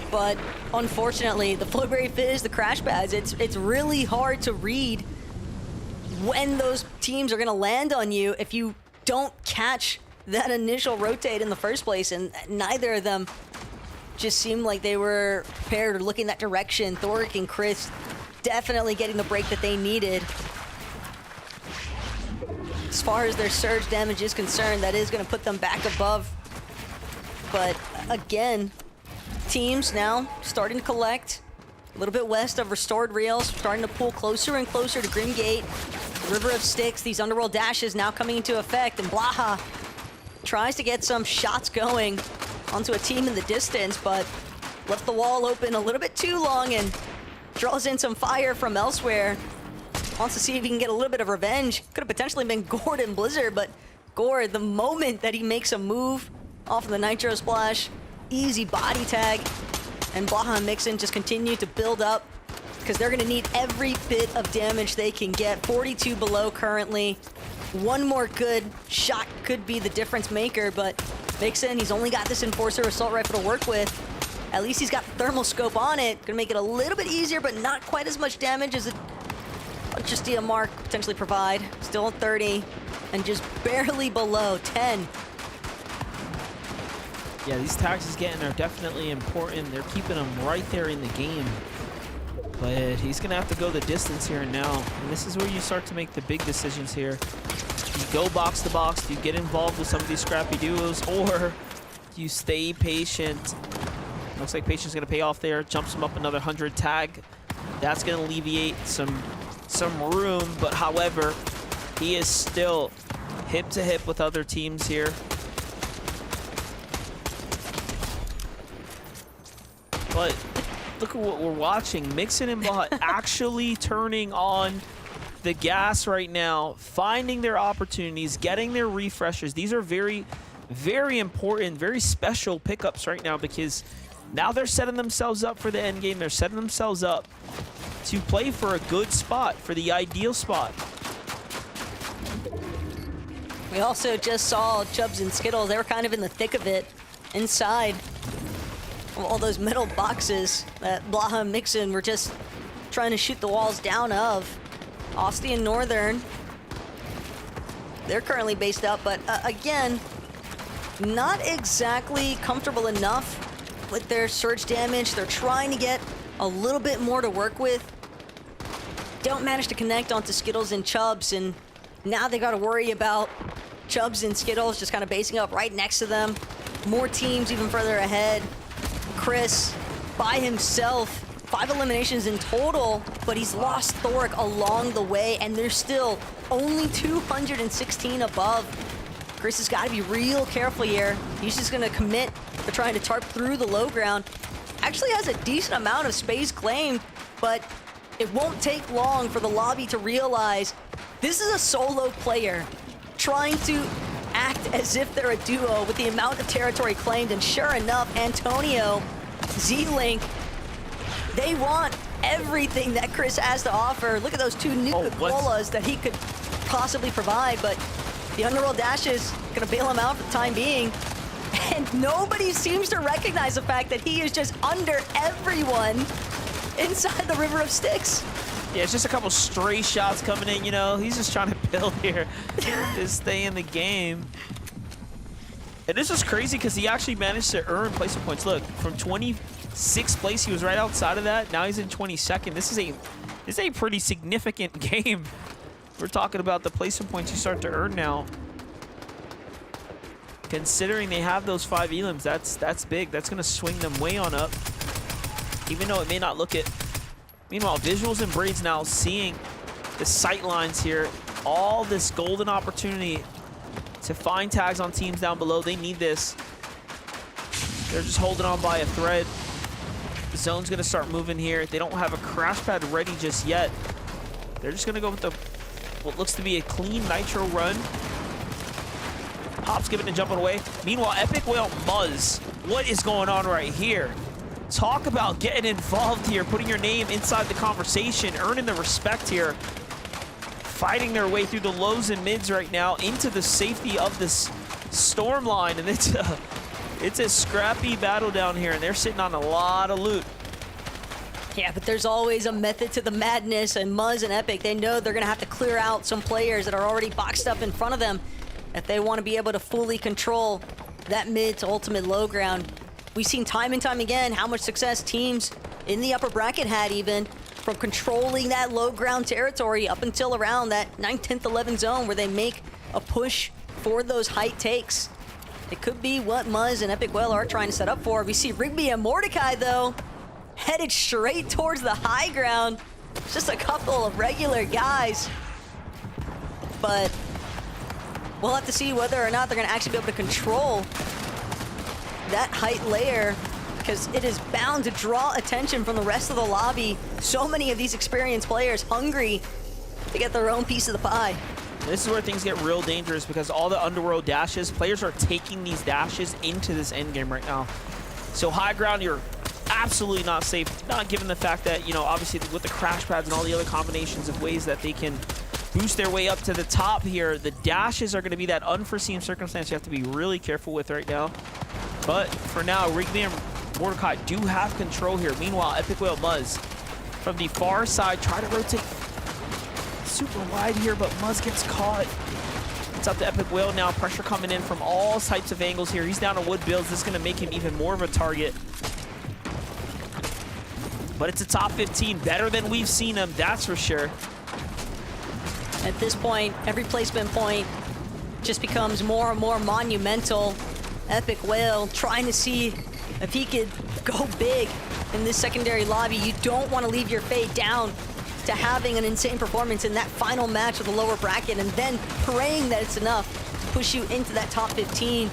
but unfortunately, the Flowberry Fizz, the crash pads, it's really hard to read when those teams are going to land on you if you don't catch that initial rotate in the first place, and neither of them just seemed like they were prepared or looking that direction. Thoric and Chris definitely getting the break that they needed. As far as their surge damage is concerned, that is going to put them back above. But again, teams now starting to collect a little bit west of Restored Reels, starting to pull closer and closer to Grim Gate. River of Styx, these underworld dashes now coming into effect, and Blaha tries to get some shots going onto a team in the distance, but left the wall open a little bit too long and draws in some fire from elsewhere. Wants to see if he can get a little bit of revenge. Could have potentially been Gord and Blizzard, but Gord, the moment that he makes a move off of the Nitro Splash, easy body tag, and Blaha and Mixon just continue to build up because they're going to need every bit of damage they can get. 42 below currently. One more good shot could be the difference maker, but Mixon, he's only got this Enforcer Assault Rifle to work with. At least he's got Thermal Scope on it. Gonna make it a little bit easier, but not quite as much damage as just DMR potentially provide. Still at 30 and just barely below 10. Yeah, these tags he's getting are definitely important. They're keeping him right there in the game. But he's going to have to go the distance here and now. And this is where you start to make the big decisions here. You go box to box, do you get involved with some of these scrappy duos, or do you stay patient? Looks like patience going to pay off there. Jumps him up another 100 tag. That's going to alleviate some room, but however, he is still hip to hip with other teams here. But look at what we're watching. Mixon and Blaha actually turning on the gas right now, finding their opportunities, getting their refreshers. These are very, very important, very special pickups right now because now they're setting themselves up for the end game. They're setting themselves up to play for a good spot, for the ideal spot. We also just saw Chubbs and Skittles. They were kind of in the thick of it inside of all those metal boxes that Blaha and Mixon were just trying to shoot the walls down of. Austin and Northern, they're currently based up, but again, not exactly comfortable enough with their surge damage. They're trying to get a little bit more to work with. Don't manage to connect onto Skittles and Chubbs, and now they got to worry about Chubbs and Skittles just kind of basing up right next to them. More teams even further ahead. Chris by himself, 5 eliminations in total, but he's lost Thoric along the way, and there's still only 216 above. Chris has got to be real careful here. He's just going to commit to trying to tarp through the low ground. Actually has a decent amount of space claimed, but it won't take long for the lobby to realize this is a solo player trying to act as if they're a duo with the amount of territory claimed, and sure enough, Antonio, Z-Link, they want everything that Chris has to offer. Look at those 2 nuke colas that he could possibly provide, but the Underworld Dash is gonna bail him out for the time being. And nobody seems to recognize the fact that he is just under everyone inside the River of Styx. Yeah, it's just a couple stray shots coming in, you know. He's just trying to build here to stay in the game. And this is crazy because he actually managed to earn placement points. Look, from 26th place, he was right outside of that. Now he's in 22nd. This is a pretty significant game. We're talking about the placement points you start to earn now. Considering they have those 5 elims, that's big. That's going to swing them way on up. Even though it may not look it. Meanwhile, Visuals and Braids now seeing the sight lines here. All this golden opportunity to find tags on teams down below. They need this. They're just holding on by a thread. The zone's going to start moving here. They don't have a crash pad ready just yet. They're just going to go with what looks to be a clean Nitro run. Hop's giving and jumping away. Meanwhile, Epic Whale Muzz. What is going on right here? Talk about getting involved here, putting your name inside the conversation, earning the respect here. Fighting their way through the lows and mids right now into the safety of this storm line, and it's a scrappy battle down here, and they're sitting on a lot of loot. Yeah, but there's always a method to the madness, and Muzz and Epic, they know they're going to have to clear out some players that are already boxed up in front of them if they want to be able to fully control that mid to ultimate low ground. We've seen time and time again how much success teams in the upper bracket had, even from controlling that low ground territory up until around that 9th, 10th, 11th zone, where they make a push for those height takes. It could be what Muzz and Epic Well are trying to set up for. We see Rigby and Mordecai, though, headed straight towards the high ground. Just a couple of regular guys. But we'll have to see whether or not they're going to actually be able to control that height layer, because it is bound to draw attention from the rest of the lobby. So many of these experienced players hungry to get their own piece of the pie. This is where things get real dangerous, because all the underworld dashes, players are taking these dashes into this end game right now. So high ground, you're absolutely not safe, not given the fact that, you know, obviously with the crash pads and all the other combinations of ways that they can boost their way up to the top here, the dashes are going to be that unforeseen circumstance you have to be really careful with right now. But for now, Rigby and Mordecai do have control here. Meanwhile, Epic Whale Muzz from the far side try to rotate super wide here, but Muzz gets caught. It's up to Epic Whale now. Pressure coming in from all types of angles here. He's down to wood builds. This is going to make him even more of a target. But it's a top 15, better than we've seen him, that's for sure. At this point, every placement point just becomes more and more monumental. Epic Whale trying to see if he could go big in this secondary lobby. You don't want to leave your fate down to having an insane performance in that final match of the lower bracket and then praying that it's enough to push you into that top 15.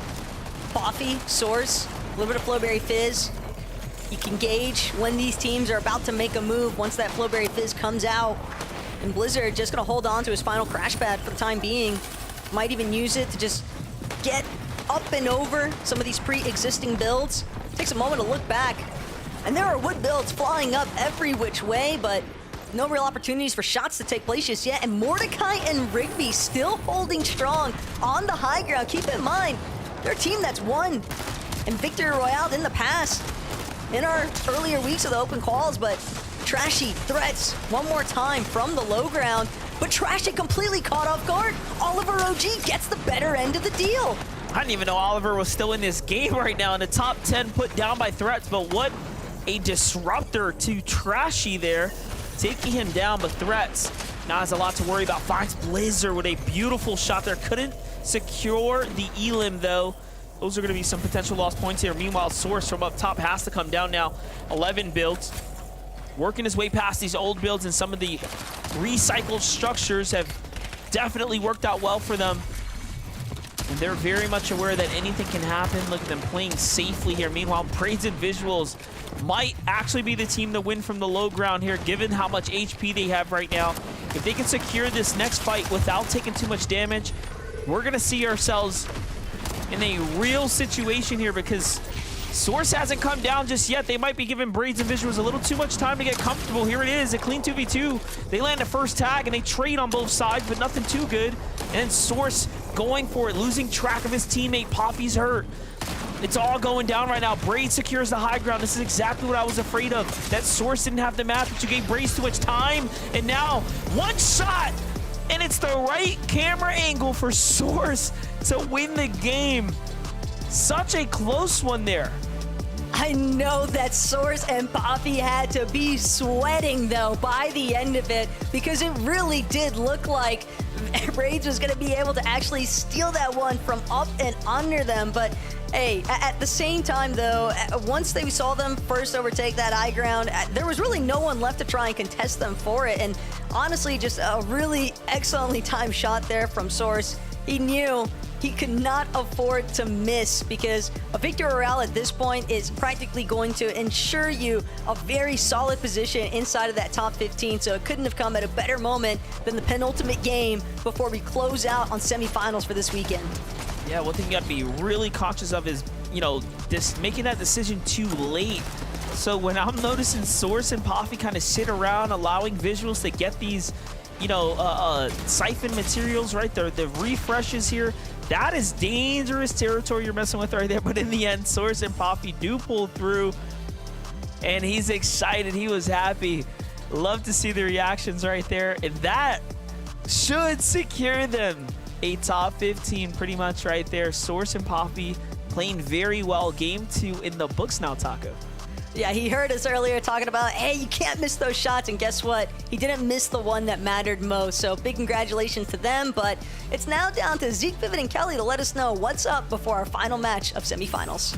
Boffy, Source, a little bit of Flowberry Fizz. You can gauge when these teams are about to make a move once that Flowberry Fizz comes out. And Blizzard just going to hold on to his final crash pad for the time being. Might even use it to just get up and over some of these pre-existing builds. Takes a moment to look back. And there are wood builds flying up every which way, but no real opportunities for shots to take place just yet. And Mordecai and Rigby still holding strong on the high ground. Keep in mind, they're a team that's won in Victory Royale in the past, in our earlier weeks of the open calls, but Trashy threats one more time from the low ground, but Trashy completely caught off guard. Oliver OG gets the better end of the deal. I didn't even know Oliver was still in this game right now in the top 10 put down by threats, but what a disruptor to Trashy there, taking him down, but threats now has a lot to worry about. Finds Blizzard with a beautiful shot there. Couldn't secure the elim though. Those are going to be some potential lost points here. Meanwhile, Source from up top has to come down now. 11 builds. Working his way past these old builds, and some of the recycled structures have definitely worked out well for them. And they're very much aware that anything can happen. Look at them playing safely here. Meanwhile, Braids and Visuals might actually be the team to win from the low ground here, given how much HP they have right now. If they can secure this next fight without taking too much damage, we're going to see ourselves in a real situation here, because Source hasn't come down just yet. They might be giving Braids and Visuals a little too much time to get comfortable. Here it is, a clean 2v2. They land a first tag and they trade on both sides, but nothing too good. And Source going for it, losing track of his teammate. Poppy's hurt. It's all going down right now. Braids secures the high ground. This is exactly what I was afraid of. That Source didn't have the map, but you gave Braids too much time. And now, one shot, and it's the right camera angle for Source to win the game. Such a close one there. I know that Source and Poppy had to be sweating, though, by the end of it, because it really did look like Rage was going to be able to actually steal that one from up and under them. But hey, at the same time, though, once they saw them first overtake that high ground, there was really no one left to try and contest them for it. And honestly, just a really excellently timed shot there from Source. He knew he could not afford to miss, because a Victory Royale at this point is practically going to ensure you a very solid position inside of that top 15. So it couldn't have come at a better moment than the penultimate game before we close out on semifinals for this weekend. Yeah, one thing you got to be really conscious of is you know, this making that decision too late. So when I'm noticing Source and Poffy kind of sit around allowing visuals to get these, you know, siphon materials, right? The refreshes here, that is dangerous territory you're messing with right there. But in the end, Source and Poffy do pull through, and he's excited. He was happy. Love to see the reactions right there. And that should secure them a top 15 pretty much right there. Source and Poppy playing very well. Game 2 in the books now, Taco. Yeah, he heard us earlier talking about, hey, you can't miss those shots, and guess what? He didn't miss the one that mattered most, so big congratulations to them, but it's now down to Zeke, Vivid, and Kelly to let us know what's up before our final match of semifinals.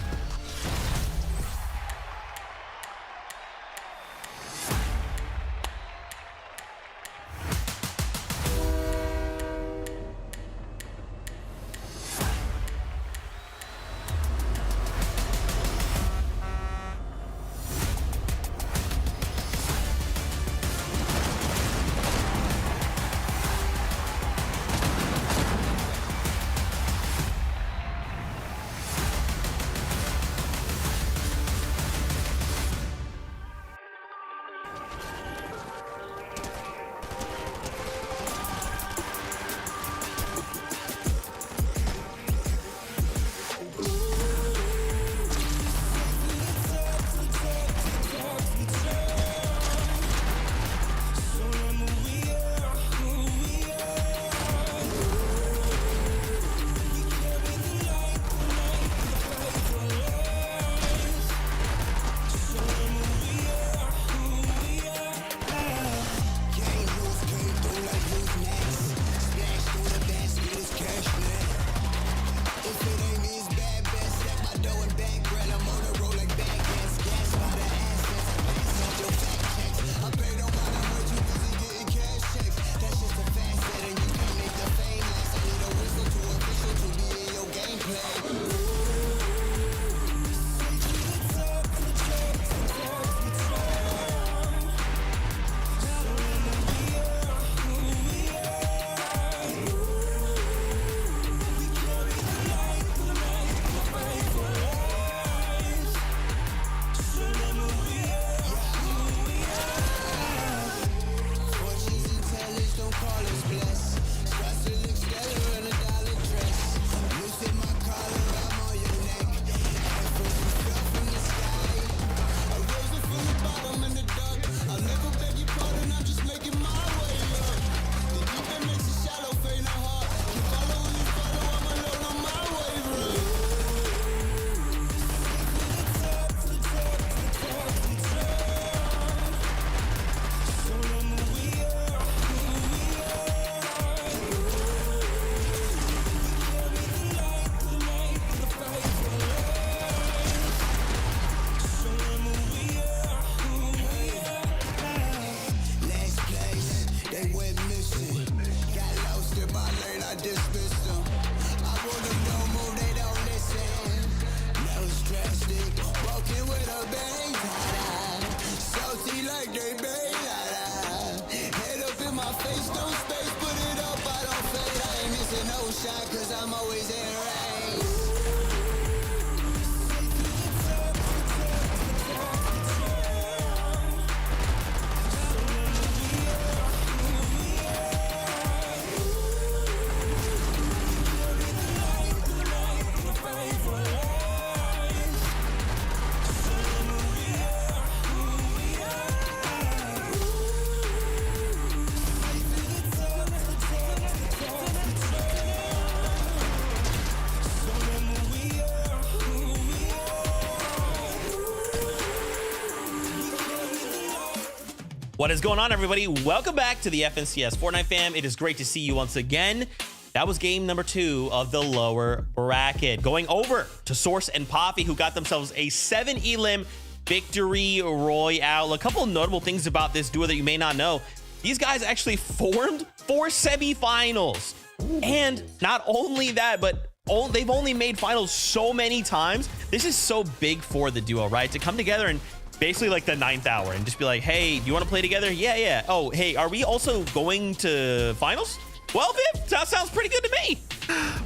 What is going on, everybody? Welcome back to the FNCS Fortnite fam. It is great to see you once again. That was game number 2 of the lower bracket. Going over to Source and Poppy, who got themselves a 7 elim victory royale. A couple of notable things about this duo that you may not know. These guys actually formed for semifinals. And not only that, but they've only made finals so many times. This is so big for the duo, right? To come together and basically like the 9th hour and just be like, hey, do you want to play together? Yeah. Oh, hey, are we also going to finals? Well, Viv, that sounds pretty good to me.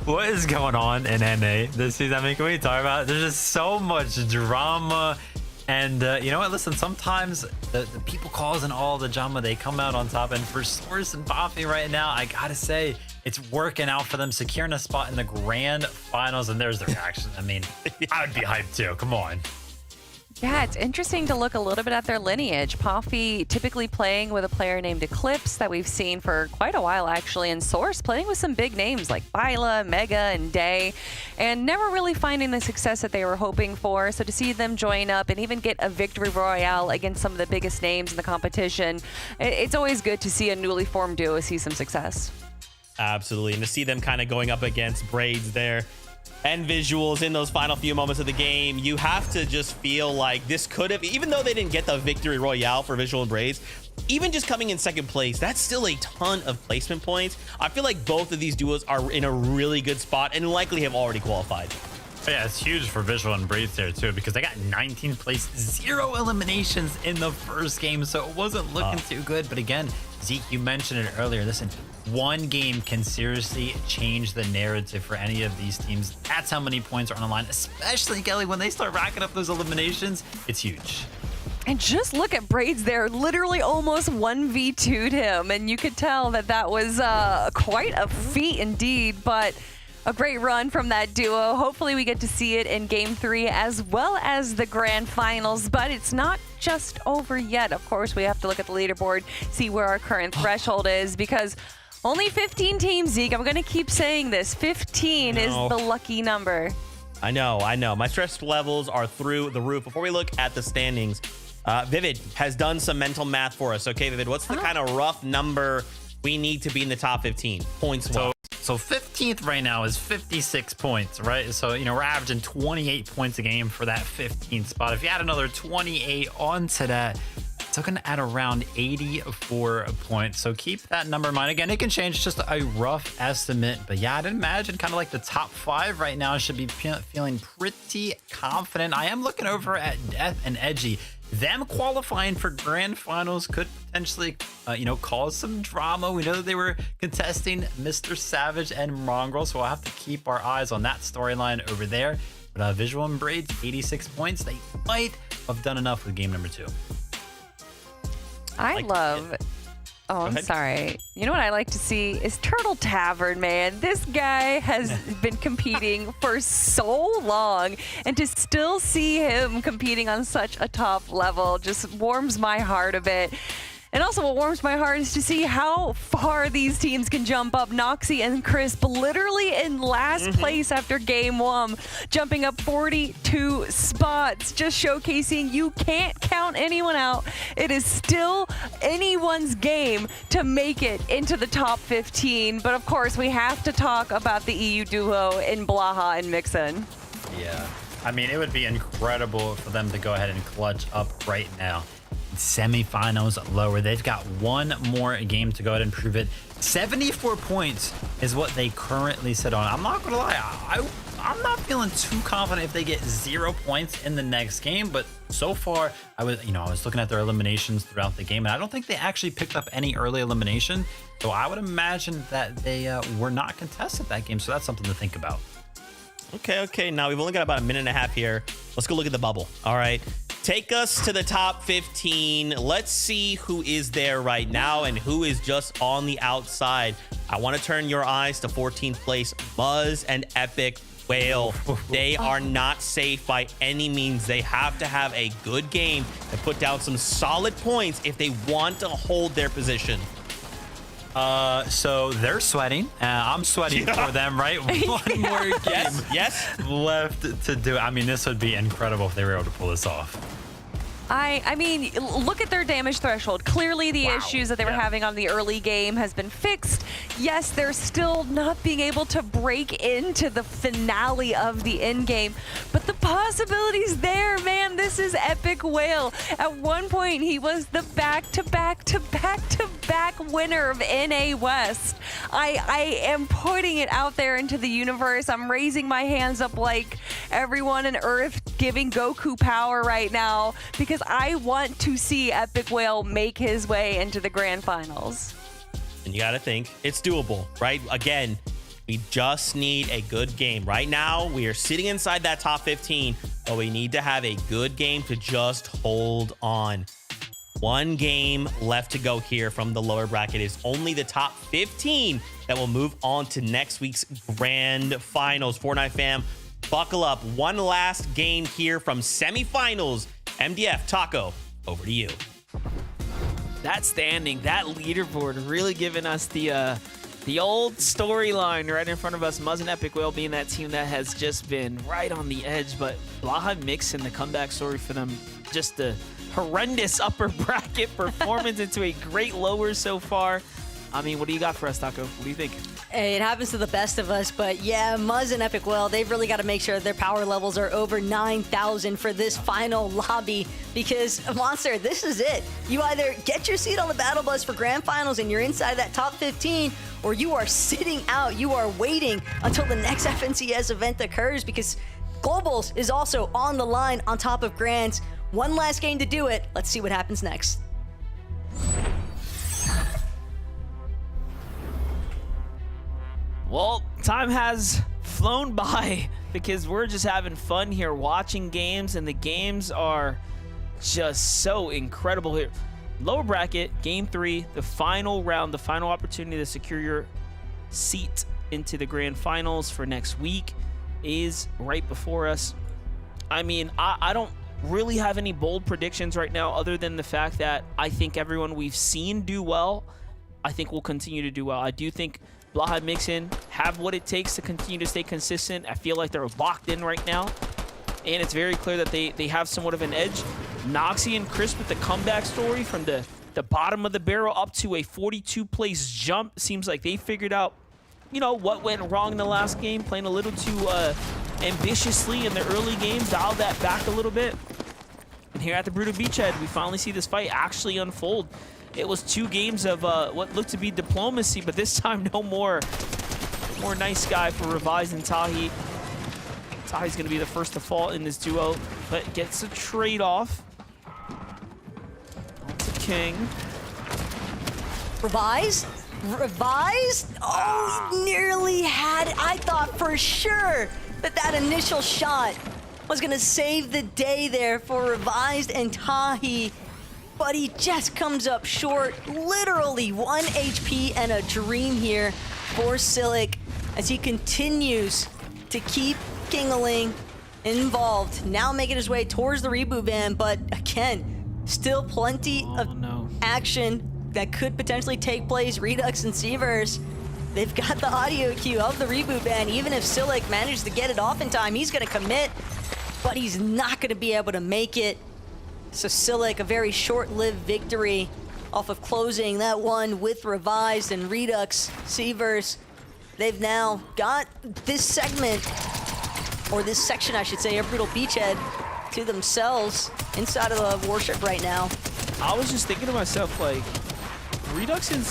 What is going on in NA this season? I mean, can we talk about it? There's just so much drama. And you know what? Listen, sometimes the people causing all the drama, they come out on top. And for Source and Boffy right now, I gotta say, it's working out for them, securing a spot in the grand finals. And there's the reaction. I mean, I would be hyped too. Come on. Yeah, it's interesting to look a little bit at their lineage. Poffy typically playing with a player named Eclipse that we've seen for quite a while, actually, and Source playing with some big names like Bila, Mega, and Day, and never really finding the success that they were hoping for. So to see them join up and even get a victory royale against some of the biggest names in the competition, it's always good to see a newly formed duo see some success. Absolutely. And to see them kind of going up against Braids there and Visuals in those final few moments of the game, you have to just feel like this could have, even though they didn't get the victory royale for Visual and Braids, even just coming in second place, that's still a ton of placement points. I feel like both of these duos are in a really good spot and likely have already qualified. Yeah, it's huge for Visual and Braids there too, because they got 19th place, 0 eliminations in the first game, so it wasn't looking too good. But again, Zeke, you mentioned it earlier. Listen, one game can seriously change the narrative for any of these teams. That's how many points are on the line, especially, Kelly, when they start racking up those eliminations. It's huge. And just look at Braids there, literally almost 1v2'd him, and you could tell that that was quite a feat indeed, but a great run from that duo. Hopefully we get to see it in Game 3 as well as the grand finals, but it's not just over yet. Of course, we have to look at the leaderboard, see where our current threshold is, because only 15 teams, Zeke. I'm going to keep saying this. 15 is the lucky number. I know. My stress levels are through the roof. Before we look at the standings, Vivid has done some mental math for us. Okay, Vivid, what's the kind of rough number we need to be in the top 15 points? So 15th right now is 56 points, right? So, you know, we're averaging 28 points a game for that 15th spot. If you add another 28 onto that, it's looking at around 84 points. So keep that number in mind. Again, it can change, just a rough estimate. But yeah, I'd imagine kind of like the top 5 right now should be feeling pretty confident. I am looking over at Death and Edgy. Them qualifying for grand finals could potentially, cause some drama. We know that they were contesting Mr. Savage and Mongrel, so we'll have to keep our eyes on that storyline over there. But Visual and Braids, 86 points. They might have done enough with game number 2. I'm sorry. You know what I like to see is Turtle Tavern, man. This guy has been competing for so long, and to still see him competing on such a top level just warms my heart a bit. And also what warms my heart is to see how far these teams can jump up. Noxie and Crisp literally in last place after game 1, jumping up 42 spots, just showcasing you can't count anyone out. It is still anyone's game to make it into the top 15. But of course, we have to talk about the EU duo in Blaha and Mixon. Yeah, I mean, it would be incredible for them to go ahead and clutch up right now. Semifinals lower. They've got one more game to go ahead and prove it. 74 points is what they currently sit on. I'm not gonna lie, I'm not feeling too confident if they get 0 points in the next game, but so far I was looking at their eliminations throughout the game, and I don't think they actually picked up any early elimination, so I would imagine that they were not contested that game, so that's something to think about. Okay. Now we've only got about a minute and a half here. Let's go look at the bubble. All right. Take us to the top 15. Let's see who is there right now and who is just on the outside. I want to turn your eyes to 14th place, Buzz and Epic Whale. They are not safe by any means. They have to have a good game and put down some solid points if they want to hold their position. So they're sweating. I'm sweating for them, right? One more game left to do. I mean, this would be incredible if they were able to pull this off. I mean, look at their damage threshold. Clearly the issues that they were having on the early game has been fixed. Yes, they're still not being able to break into the finale of the end game, but the possibilities there, man. This is Epic Whale. At one point, he was the back-to-back winner of NA West. I am putting it out there into the universe. I'm raising my hands up like everyone on Earth giving Goku power right now, because I want to see Epic Whale make his way into the grand finals. And you got to think it's doable, right? Again, we just need a good game. Right now, we are sitting inside that top 15, but we need to have a good game to just hold on. One game left to go here from the lower bracket. Is only the top 15 that will move on to next week's grand finals. Fortnite fam, buckle up. One last game here from semifinals. MDF, Taco, over to you. That standing, that leaderboard really giving us the old storyline right in front of us. Muzz and Epic Whale being that team that has just been right on the edge, but Blaha mixing the comeback story for them. Just a horrendous upper bracket performance into a great lower so far. I mean, what do you got for us, Taco? What do you think? Hey, it happens to the best of us, but yeah, Muzz and Epic Whale, they've really got to make sure their power levels are over 9,000 for this final lobby, because Monster, this is it. You either get your seat on the battle bus for grand finals and you're inside that top 15, or you are sitting out. You are waiting until the next FNCS event occurs, because Globals is also on the line on top of Grands. One last game to do it. Let's see what happens next. Well, time has flown by because we're just having fun here watching games, and the games are just so incredible here. Lower bracket, game 3, the final round, the final opportunity to secure your seat into the grand finals for next week is right before us. I mean, I don't really have any bold predictions right now other than the fact that I think everyone we've seen do well, I think will continue to do well. I do think Blaha Mixin have what it takes to continue to stay consistent. I feel like they're locked in right now, and it's very clear that they have somewhat of an edge. Noxy and Chris with the comeback story from the bottom of the barrel up to a 42 place jump. Seems like they figured out, you know, what went wrong in the last game, playing a little too ambitiously in the early game, dialed that back a little bit. And here at the Brutal Beachhead, we finally see this fight actually unfold. It was 2 games of what looked to be diplomacy, but this time no more nice guy for Revise and Tahi. Tahi's going to be the first to fall in this duo, but gets a trade-off. To King. Revise? Oh, he nearly had it. I thought for sure that initial shot was going to save the day there for Revised and Tahi. But he just comes up short. Literally 1 HP and a dream here for Silic as he continues to keep Kingaling involved. Now making his way towards the reboot van, but again, still plenty of action that could potentially take place. Redux and Seavers, they've got the audio cue of the reboot van. Even if Silic manages to get it off in time, he's going to commit, but he's not going to be able to make it. So Silic, a very short-lived victory off of closing that one with Revised and Redux. Seavers, they've now got this segment, or this section, I should say, of Brutal Beachhead to themselves inside of the warship right now. I was just thinking to myself, like, Redux and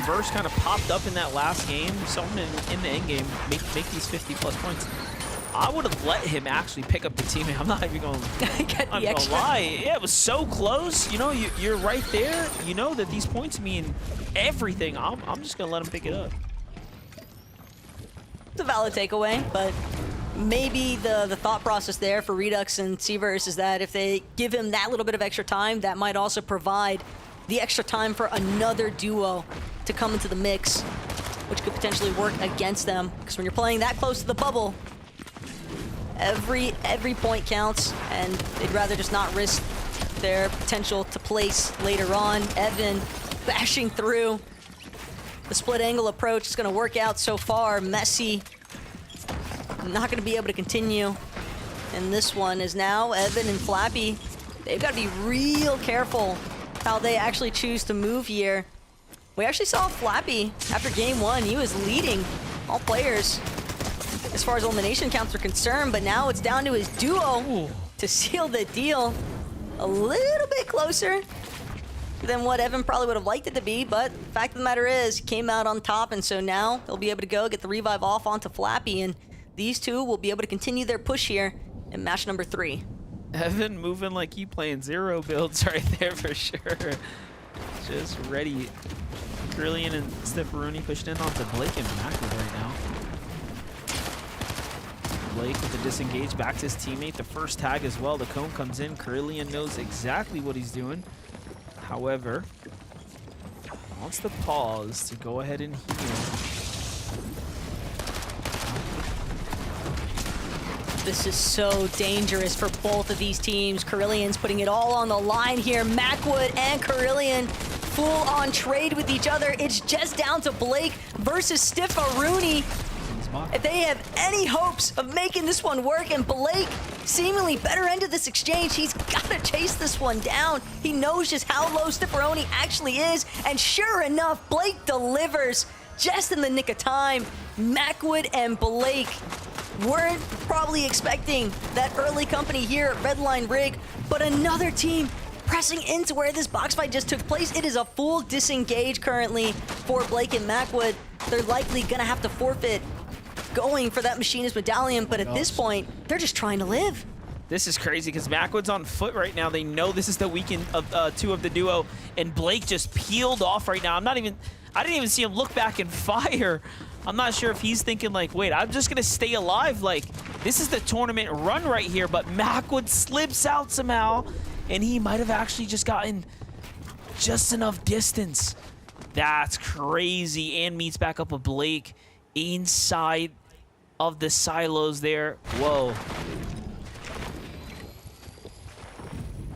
Verse kind of popped up in that last game. Saw him in the end game make these 50+ points. I would have let him actually pick up the teammate. I'm not even going to lie. Yeah, it was so close. You know, you're right there. You know that these points mean everything. I'm just going to let him pick it up. It's a valid takeaway, but maybe the thought process there for Redux and Seavers is that if they give him that little bit of extra time, that might also provide the extra time for another duo to come into the mix, which could potentially work against them. Because when you're playing that close to the bubble, every point counts, and they'd rather just not risk their potential to place later on. Evan bashing through. The split angle approach is going to work out so far. Messi not going to be able to continue. And this one is now Evan and Flappy. They've got to be real careful how they actually choose to move here. We actually saw Flappy after game 1. He was leading all players as far as elimination counts are concerned, but now it's down to his duo to seal the deal. A little bit closer than what Evan probably would have liked it to be, but the fact of the matter is, he came out on top, and so now they'll be able to go get the revive off onto Flappy, and these two will be able to continue their push here in match number 3. Evan moving like he playing 0 builds right there for sure. Just ready Carillion and Stepperoni pushed in onto Blake and Macklin right now. Blake with the disengage back to his teammate. The first tag as well. The cone comes in. Carillion knows exactly what he's doing. However, wants to pause to go ahead and heal. This is so dangerous for both of these teams. Carillion's putting it all on the line here. Macwood and Carillion full-on trade with each other. It's just down to Blake versus Stepperoni. If they have any hopes of making this one work, and Blake seemingly better end of this exchange, he's got to chase this one down. He knows just how low Stepperoni actually is, and sure enough, Blake delivers just in the nick of time. Macwood and Blake weren't probably expecting that early company here at Redline Rig, but another team pressing into where this box fight just took place. It is a full disengage currently for Blake and Macwood. They're likely gonna have to forfeit going for that machinist medallion, but at this point, they're just trying to live. This is crazy because Macwood's on foot right now. They know this is the weekend of two of the duo, and Blake just peeled off right now. I didn't even see him look back and fire. I'm not sure if he's thinking like, wait, I'm just gonna stay alive. Like, this is the tournament run right here, but Macwood slips out somehow, and he might have actually just gotten just enough distance. That's crazy, and meets back up with Blake inside of the silos there. Whoa.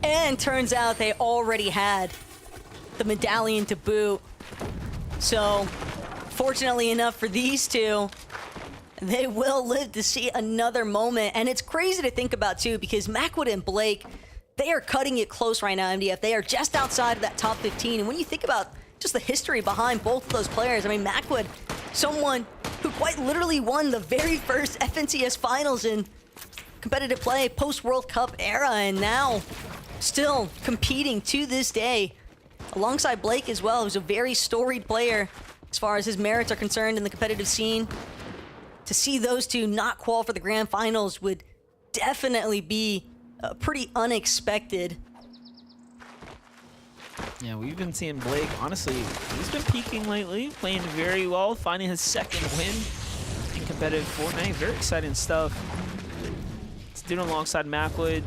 And turns out they already had the medallion to boot. So, fortunately enough for these two, they will live to see another moment. And it's crazy to think about too, because Macwood and Blake, they are cutting it close right now, MDF. They are just outside of that top 15. And when you think about just the history behind both of those players, I mean, Macwood, someone who quite literally won the very first FNCS finals in competitive play post-World Cup era, and now still competing to this day alongside Blake as well, who's a very storied player as far as his merits are concerned in the competitive scene. To see those two not qual for the grand finals would definitely be pretty unexpected. Yeah, we've been seeing Blake, honestly, he's been peaking lately, playing very well, finding his second win in competitive Fortnite. Very exciting stuff. He's doing alongside Macwood,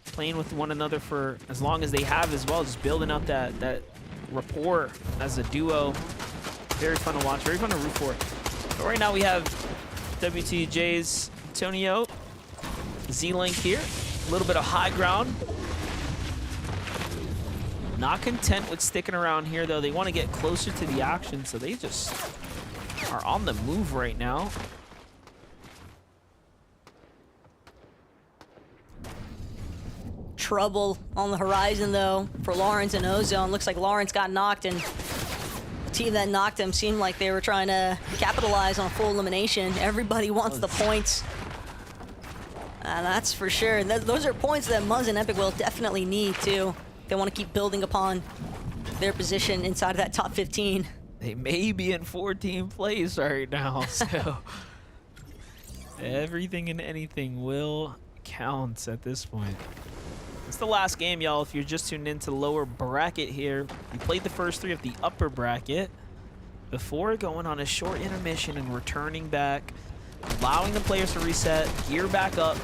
playing with one another for as long as they have as well, just building up that rapport as a duo. Very fun to watch, very fun to root for. But right now we have WTJ's Antonio, Z-Link here, a little bit of high ground. Not content with sticking around here, though. They want to get closer to the action, so they just are on the move right now. Trouble on the horizon, though, for Lawrence and Ozone. Looks like Lawrence got knocked, and the team that knocked him seemed like they were trying to capitalize on full elimination. Everybody wants the points. That's for sure. Those are points that Muzz and Epic will definitely need, too. They want to keep building upon their position inside of that top 15. They may be in 14th place right now, so everything and anything will count at this point. It's the last game, y'all. If you're just tuned into the lower bracket here, we played the first three of the upper bracket before going on a short intermission and returning back, allowing the players to reset, gear back up,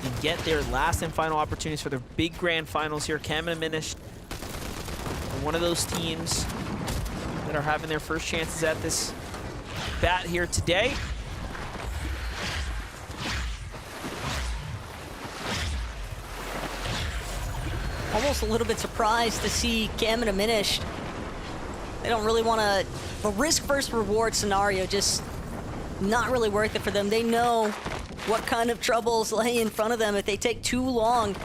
and get their last and final opportunities for their big grand finals here. Cam and Minish are one of those teams that are having their first chances at this bat here today. Almost a little bit surprised to see Cam and Minish. They don't really want to, the risk versus reward scenario, just not really worth it for them. They know what kind of troubles lay in front of them if they take too long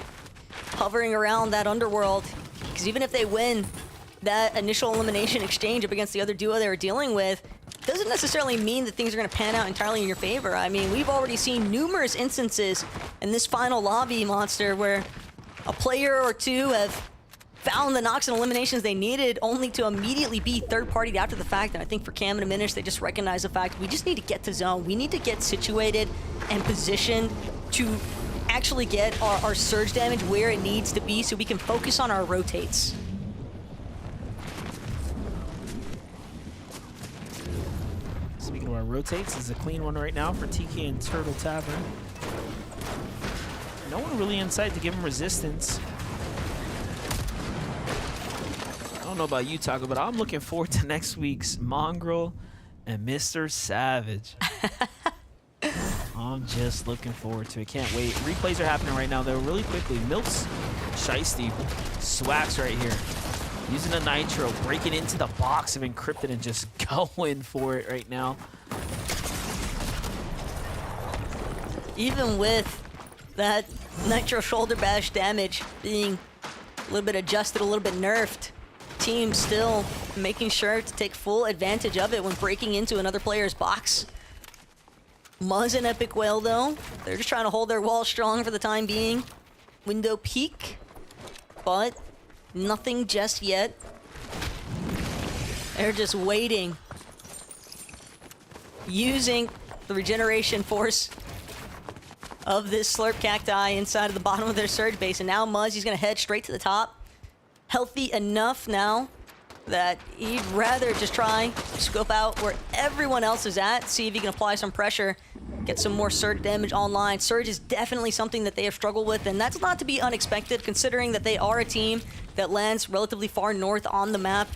hovering around that underworld. Because even if they win that initial elimination exchange up against the other duo they were dealing with, doesn't necessarily mean that things are going to pan out entirely in your favor. I mean, we've already seen numerous instances in this final lobby, Monster, where a player or two have found the knocks and eliminations they needed, only to immediately be third-partied after the fact. And I think for Cam and Minish, they just recognize the fact we just need to get to zone. We need to get situated and positioned to actually get our surge damage where it needs to be so we can focus on our rotates. rotates. This is a clean one right now for TK and Turtle Tavern. No one really in sight to give him resistance. I don't know about you, Taco, but I'm looking forward to next week's Mongrel and Mr. Savage. I'm just looking forward to it. Can't wait. Replays are happening right now, though, really quickly. Milks, Shiesty, Swax right here. Using a Nitro, breaking into the box of Encrypted and just going for it right now. Even with that Nitro shoulder bash damage being a little bit adjusted, a little bit nerfed, team still making sure to take full advantage of it when breaking into another player's box. Muzz and Epic Whale, though, they're just trying to hold their wall strong for the time being. Window peek, but nothing just yet. They're just waiting. Using the regeneration force of this Slurp Cacti inside of the bottom of their Surge base. And now Muzz, he's going to head straight to the top. Healthy enough now that he'd rather just try to scope out where everyone else is at, see if he can apply some pressure, get some more Surge damage online. Surge is definitely something that they have struggled with, and that's not to be unexpected considering that they are a team that lands relatively far north on the map.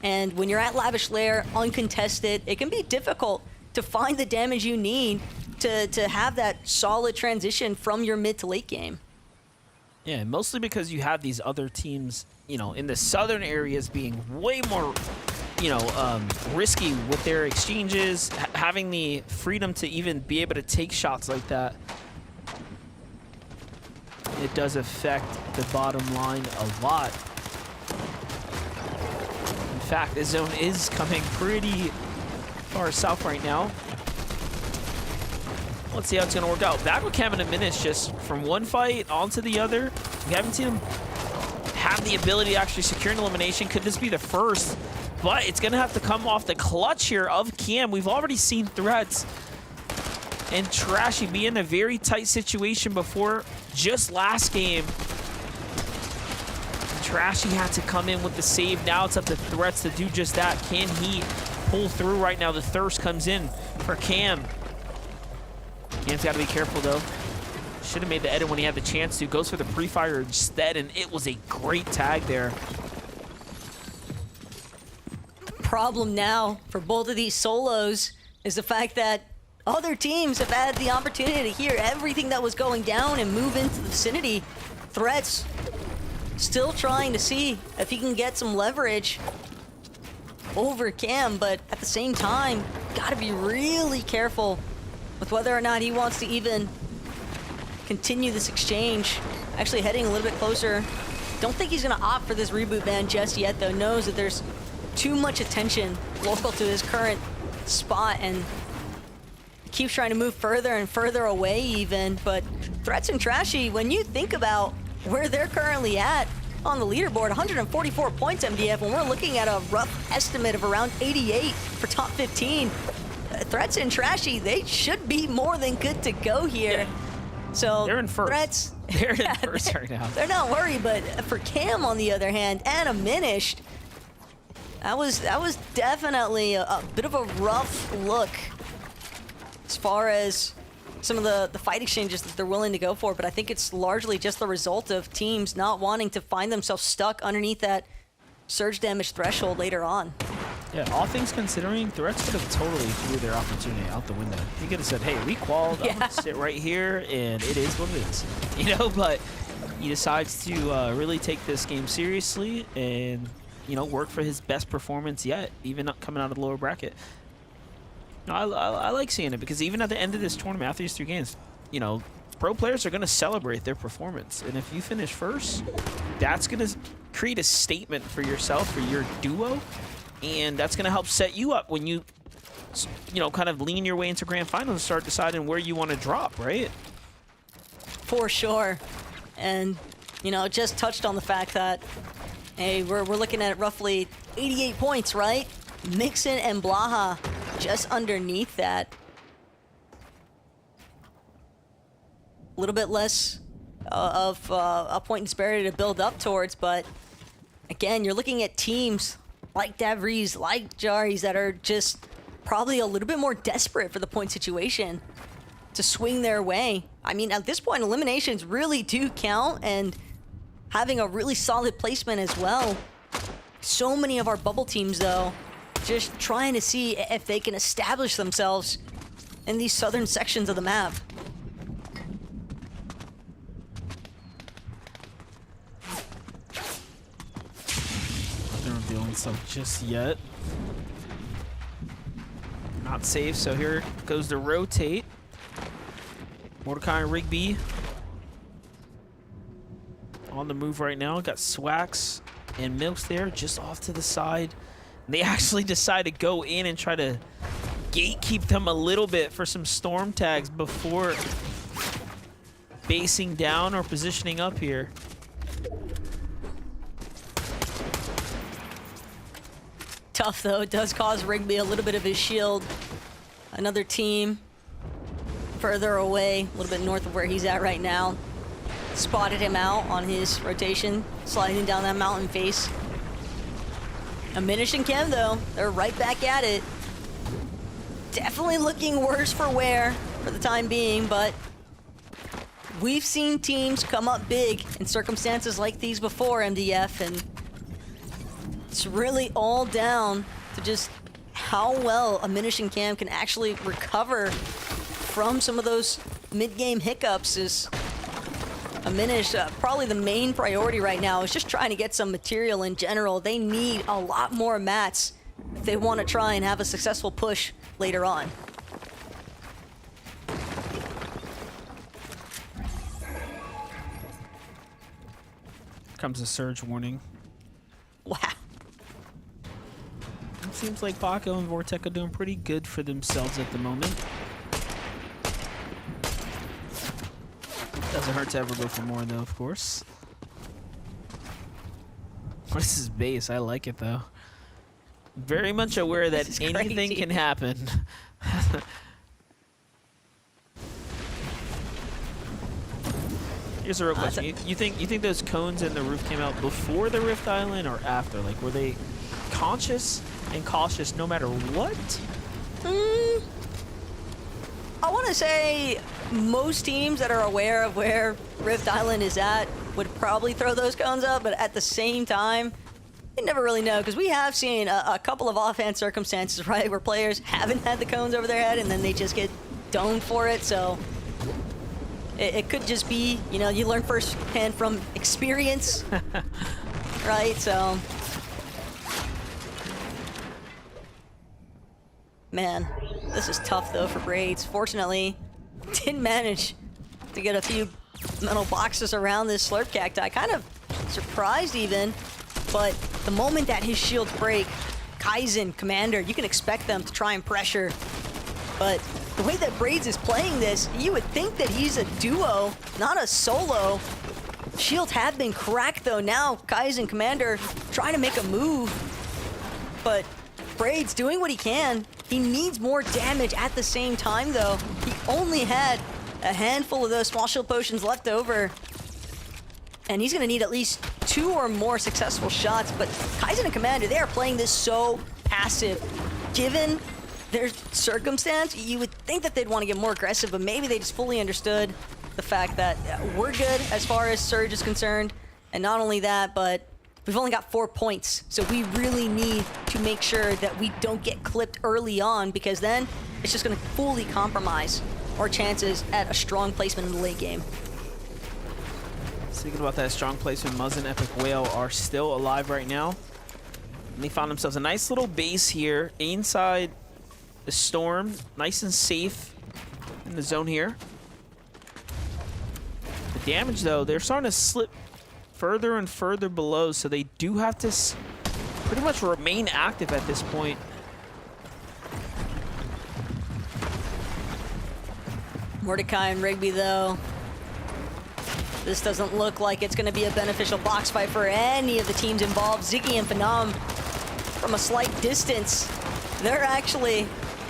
And when you're at Lavish Lair, uncontested, it can be difficult to find the damage you need to have that solid transition from your mid to late game. Yeah, mostly because you have these other teams, you know, in the southern areas being way more, you know, risky with their exchanges, having the freedom to even be able to take shots like that. It does affect the bottom line a lot. In fact, this zone is coming pretty far south right now. Let's see how it's going to work out. Back with Cam in a minute, just from one fight onto the other. We haven't seen him have the ability to actually secure an elimination. Could this be the first? But it's going to have to come off the clutch here of Cam. We've already seen Threats and Trashy be in a very tight situation before just last game. Trashy had to come in with the save. Now it's up to Threats to do just that. Can he pull through right now? The thirst comes in for Cam. Cam's got to be careful, though. Should have made the edit when he had the chance to. Goes for the pre-fire instead, and it was a great tag there. Problem now for both of these solos is the fact that other teams have had the opportunity to hear everything that was going down and move into the vicinity. Threats still trying to see if he can get some leverage over Cam, but at the same time, gotta be really careful with whether or not he wants to even continue this exchange. Actually heading a little bit closer. Don't think he's gonna opt for this reboot ban just yet, though. Knows that there's too much attention local to his current spot and keeps trying to move further and further away even. But Threats and Trashy, when you think about where they're currently at on the leaderboard, 144 points MDF, and we're looking at a rough estimate of around 88 for top 15. Threats and Trashy, they should be more than good to go here. Yeah. So they're in first. Threats, They're in first right now. They're not worried, but for Cam on the other hand, and Aminished, that was definitely a bit of a rough look as far as some of the fight exchanges that they're willing to go for, but I think it's largely just the result of teams not wanting to find themselves stuck underneath that surge damage threshold later on. Yeah, all things considering, Threats could have totally threw their opportunity out the window. He could have said, hey, we qualled, I'm gonna sit right here, and it is what it is. You know, but he decides to really take this game seriously and, you know, work for his best performance yet, even coming out of the lower bracket. No, I like seeing it, because even at the end of this tournament, after these 3 games, you know, pro players are going to celebrate their performance. And if you finish first, that's going to create a statement for yourself, for your duo. And that's going to help set you up when you know, kind of lean your way into grand finals and start deciding where you want to drop, right? For sure. And, you know, just touched on the fact that, hey, we're looking at roughly 88 points, right? Mixon and Blaha just underneath that. A little bit less of a point disparity to build up towards, but again, you're looking at teams like Davriz, like Jaris, that are just probably a little bit more desperate for the point situation to swing their way. I mean, at this point, eliminations really do count, and having a really solid placement as well. So many of our bubble teams, though, just trying to see if they can establish themselves in these southern sections of the map. They're revealing himself just yet. Not safe, so here goes the rotate. Mordecai and Rigby on the move right now. Got Swax and Milks there just off to the side. They actually decide to go in and try to gatekeep them a little bit for some storm tags before basing down or positioning up here. Tough, though. It does cause Rigby a little bit of his shield. Another team further away, a little bit north of where he's at right now, spotted him out on his rotation, sliding down that mountain face. Minish and Chem, though, they're right back at it. Definitely looking worse for wear for the time being, but we've seen teams come up big in circumstances like these before, MDF, and it's really all down to just how well a Minish and Cam can actually recover from some of those mid-game hiccups. Is a Minish, probably the main priority right now is just trying to get some material in general. They need a lot more mats if they want to try and have a successful push later on. Comes a surge warning. Wow. It seems like Baco and Vortec are doing pretty good for themselves at the moment. Doesn't hurt to ever go for more, though, of course. This is base. I like it, though. Very much aware that anything crazy. can happen. Here's a real question. You think those cones in the roof came out before the Rift Island or after? Like, were they conscious and cautious no matter what? I want to say most teams that are aware of where Rift Island is at would probably throw those cones up, but at the same time, you never really know, because we have seen a couple of offhand circumstances, right, where players haven't had the cones over their head and then they just get domed for it. So it could just be, you know, you learn firsthand from experience, right? So, man, this is tough, though, for Braids. Fortunately, didn't manage to get a few metal boxes around this slurp cacti. Kind of surprised, even. But the moment that his shields break, Kaizen, Commander, you can expect them to try and pressure. But the way that Braids is playing this, you would think that he's a duo, not a solo. Shields have been cracked, though. Now, Kaizen, Commander, trying to make a move. But Braids doing what he can. He needs more damage at the same time, though. He only had a handful of those small shield potions left over. And he's going to need at least 2 or more successful shots. But Kaizen and Commander, they are playing this so passive. Given their circumstance, you would think that they'd want to get more aggressive, but maybe they just fully understood the fact that we're good as far as Surge is concerned. And not only that, but we've only got 4 points, so we really need to make sure that we don't get clipped early on, because then it's just going to fully compromise our chances at a strong placement in the late game. Speaking about that strong placement, Muzz and Epic Whale are still alive right now. And they found themselves a nice little base here inside the storm, nice and safe in the zone here. The damage, though, they're starting to slip further and further below, so they do have to pretty much remain active at this point. Mordecai and Rigby, though, this doesn't look like it's going to be a beneficial box fight for any of the teams involved. Ziggy and Phenom, from a slight distance, they're actually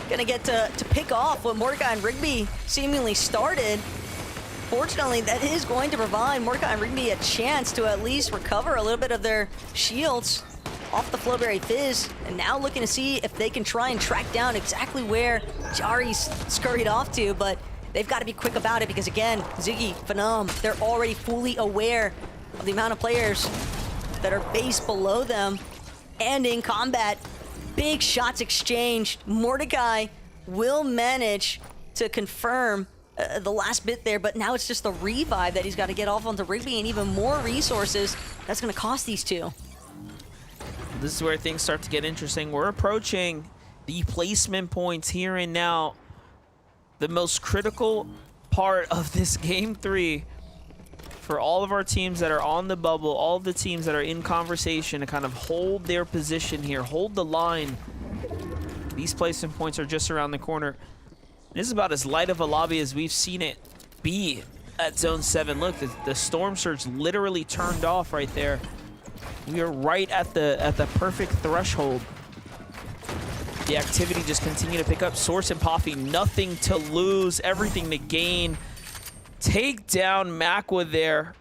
going to get to pick off what Mordecai and Rigby seemingly started. Fortunately, that is going to provide Mordecai and Rigby a chance to at least recover a little bit of their shields. off the Flowberry Fizz, and now looking to see if they can try and track down exactly where Jari's scurried off to, but they've got to be quick about it because, again, Ziggy, Phenom, they're already fully aware of the amount of players that are based below them and in combat. Big shots exchanged. Mordecai will manage to confirm the last bit there, but now it's just the revive that he's got to get off onto Rigby, and even more resources that's going to cost these two. This is where things start to get interesting. We're approaching the placement points here and now. The most critical part of this game 3 for all of our teams that are on the bubble, all of the teams that are in conversation to kind of hold their position here, hold the line. These placement points are just around the corner. This is about as light of a lobby as we've seen it be at Zone 7. Look, the Storm Surge literally turned off right there. We are right at the perfect threshold. The activity just continued to pick up. Source and Poffy, nothing to lose, everything to gain. Take down Macwood there.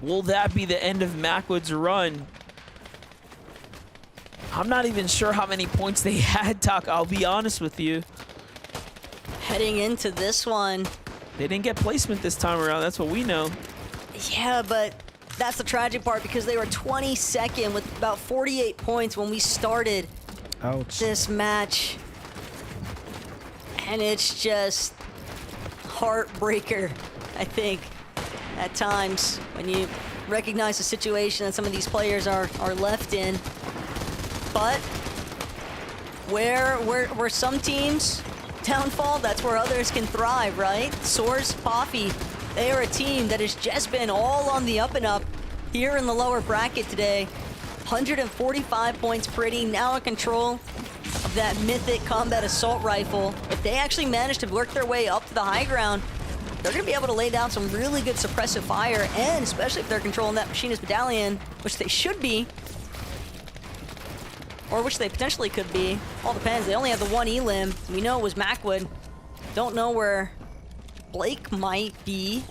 Will that be the end of Macwood's run? I'm not even sure how many points they had, Doc. I'll be honest with you. Heading into this one. They didn't get placement this time around. That's what we know. Yeah, but that's the tragic part because they were 22nd with about 48 points when we started this match. And it's just heartbreaker, I think, at times when you recognize the situation that some of these players are left in. But where some teams downfall, that's where others can thrive, right? Source, Poffy, they are a team that has just been all on the up and up here in the lower bracket today. 145 points pretty, now in control of that mythic combat assault rifle. If they actually manage to work their way up to the high ground, they're going to be able to lay down some really good suppressive fire, and especially if they're controlling that machinist medallion, which they should be, or which they potentially could be. All depends. They only have the one elim. We know it was Macwood. Don't know where Blake might be,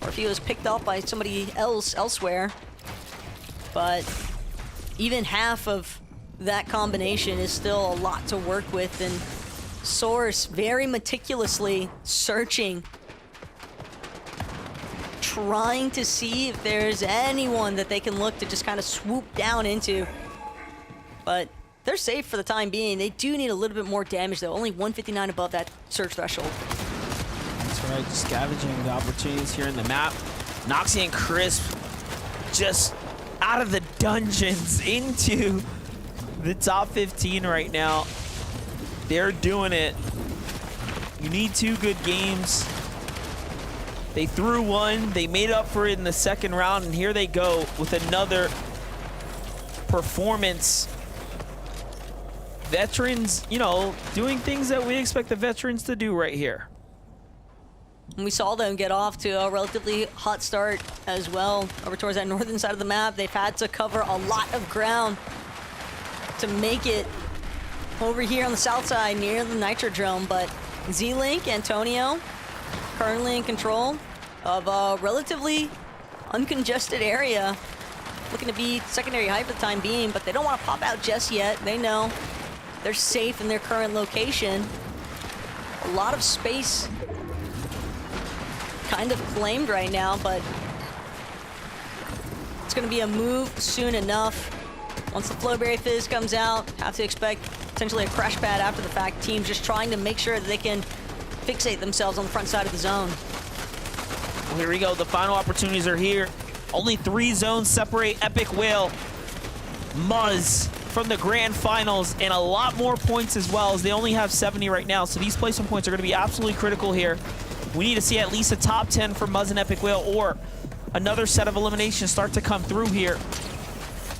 or if he was picked up by somebody else elsewhere. But even half of that combination is still a lot to work with, and Source very meticulously searching, trying to see if there's anyone that they can look to just kind of swoop down into. But they're safe for the time being. They do need a little bit more damage, though. Only 159 above that surge threshold. That's right, scavenging the opportunities here in the map. Noxie and Crisp just out of the dungeons into the top 15 right now. They're doing it. You need 2 good games. They threw one, they made up for it in the second round, and here they go with another performance. Veterans, you know, doing things that we expect the veterans to do right here. And we saw them get off to a relatively hot start as well over towards that northern side of the map. They've had to cover a lot of ground to make it over here on the south side near the Nitrodrome, but Z-Link, Antonio, currently in control of a relatively uncongested area. Looking to be secondary height for the time being, but they don't want to pop out just yet. They know they're safe in their current location. A lot of space kind of claimed right now, but it's going to be a move soon enough. Once the Flowberry Fizz comes out, have to expect potentially a crash pad after the fact. Teams just trying to make sure that they can fixate themselves on the front side of the zone. Well, here we go. The final opportunities are here. Only 3 zones separate Epic Whale, Muzz from the grand finals, and a lot more points as well, as they only have 70 right now. So these placement points are going to be absolutely critical here. We need to see at least a top 10 for Muzz and Epic Whale, or another set of eliminations start to come through here.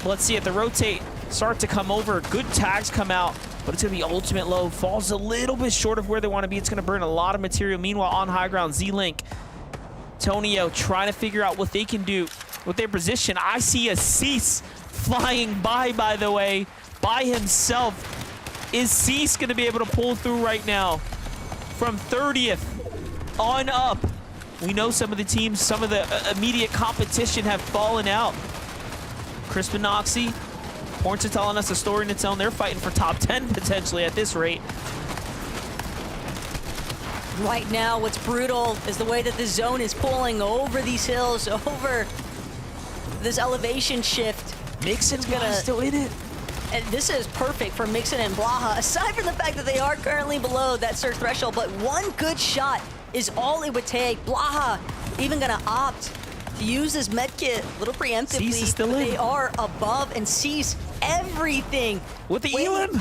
Let's see it. The rotate start to come over. Good tags come out, but it's going to be ultimate low. Falls a little bit short of where they want to be. It's going to burn a lot of material. Meanwhile, on high ground, Z-Link, Tonio trying to figure out what they can do with their position. I see a Cease flying by the way, by himself. Is Cease going to be able to pull through right now? From 30th on up. We know some of the teams, some of the immediate competition have fallen out. Crispin Noxie, Horns are telling us a story in its own. They're fighting for top 10 potentially at this rate. Right now, what's brutal is the way that the zone is pulling over these hills, over this elevation shift. Mixon's gonna- still in it. And this is perfect for Mixon and Blaha, aside from the fact that they are currently below that surge threshold, but one good shot is all it would take. Blaha even gonna opt to use this medkit a little preemptively. Cease is still but in. They are above and Cease everything. With the Wait, Elim.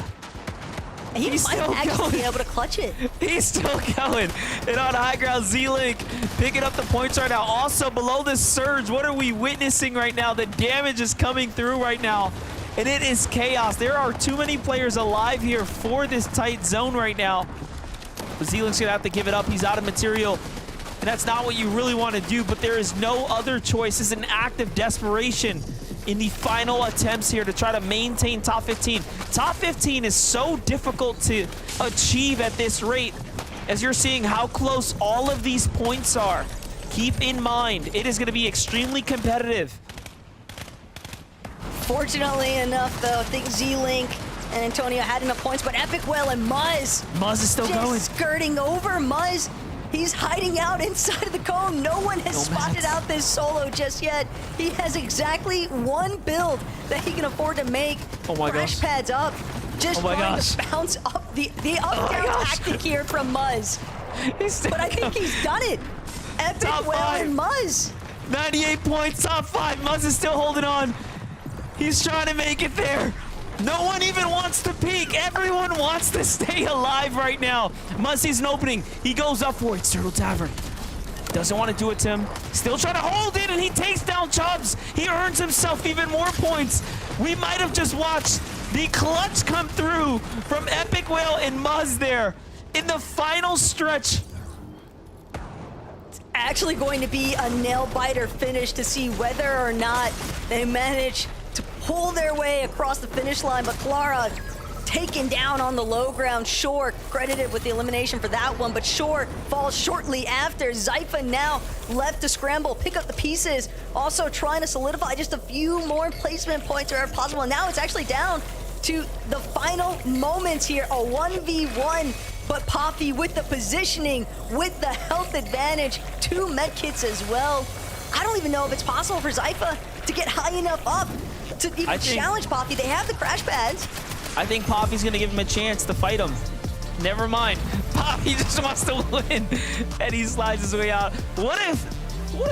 He He's might still actually going. be able to clutch it. He's still going. And on high ground, Z-Link picking up the points right now. Also below this surge, what are we witnessing right now? The damage is coming through right now. And it is chaos. There are too many players alive here for this tight zone right now. But Z-Link's gonna have to give it up. He's out of material. And that's not what you really want to do, but there is no other choice. It's an act of desperation in the final attempts here to try to maintain top 15. Top 15 is so difficult to achieve at this rate, as you're seeing how close all of these points are. Keep in mind, it is going to be extremely competitive. Fortunately enough, though, I think Z-Link and Antonio had enough points, but Epic Whale and Muzz Muzz is still just going. skirting over. Muzz, he's hiding out inside of the cone. No one has spotted out this solo just yet. He has exactly one build that he can afford to make. Oh my Crash gosh. pads up, just Oh my trying gosh. to bounce up the Oh my up-down gosh. tactic here from Muzz. He's still But I think going. he's done it. Epic Top Whale five. and Muzz. 98 points, top 5. Muzz is still holding on. He's trying to make it there. No one even wants to peek. Everyone wants to stay alive right now. Muzz sees an opening. He goes up for it. It's Turtle Tavern. Doesn't want to do it to him. Still trying to hold it, and he takes down Chubbs. He earns himself even more points. We might have just watched the clutch come through from Epic Whale and Muzz there in the final stretch. Actually going to be a nail-biter finish to see whether or not they manage to pull their way across the finish line, but Clara taken down on the low ground. Shore credited with the elimination for that one, but Shore falls shortly after. Zypha now left to scramble, pick up the pieces, also trying to solidify just a few more placement points wherever possible. And now it's actually down to the final moments here, a 1v1, but Poppy with the positioning, with the health advantage, 2 medkits as well. I don't even know if it's possible for Zypha to get high enough up to even challenge Poppy. They have the crash pads. I think Poppy's gonna give him a chance to fight him. Never mind. Poppy just wants to win, and he slides his way out. What a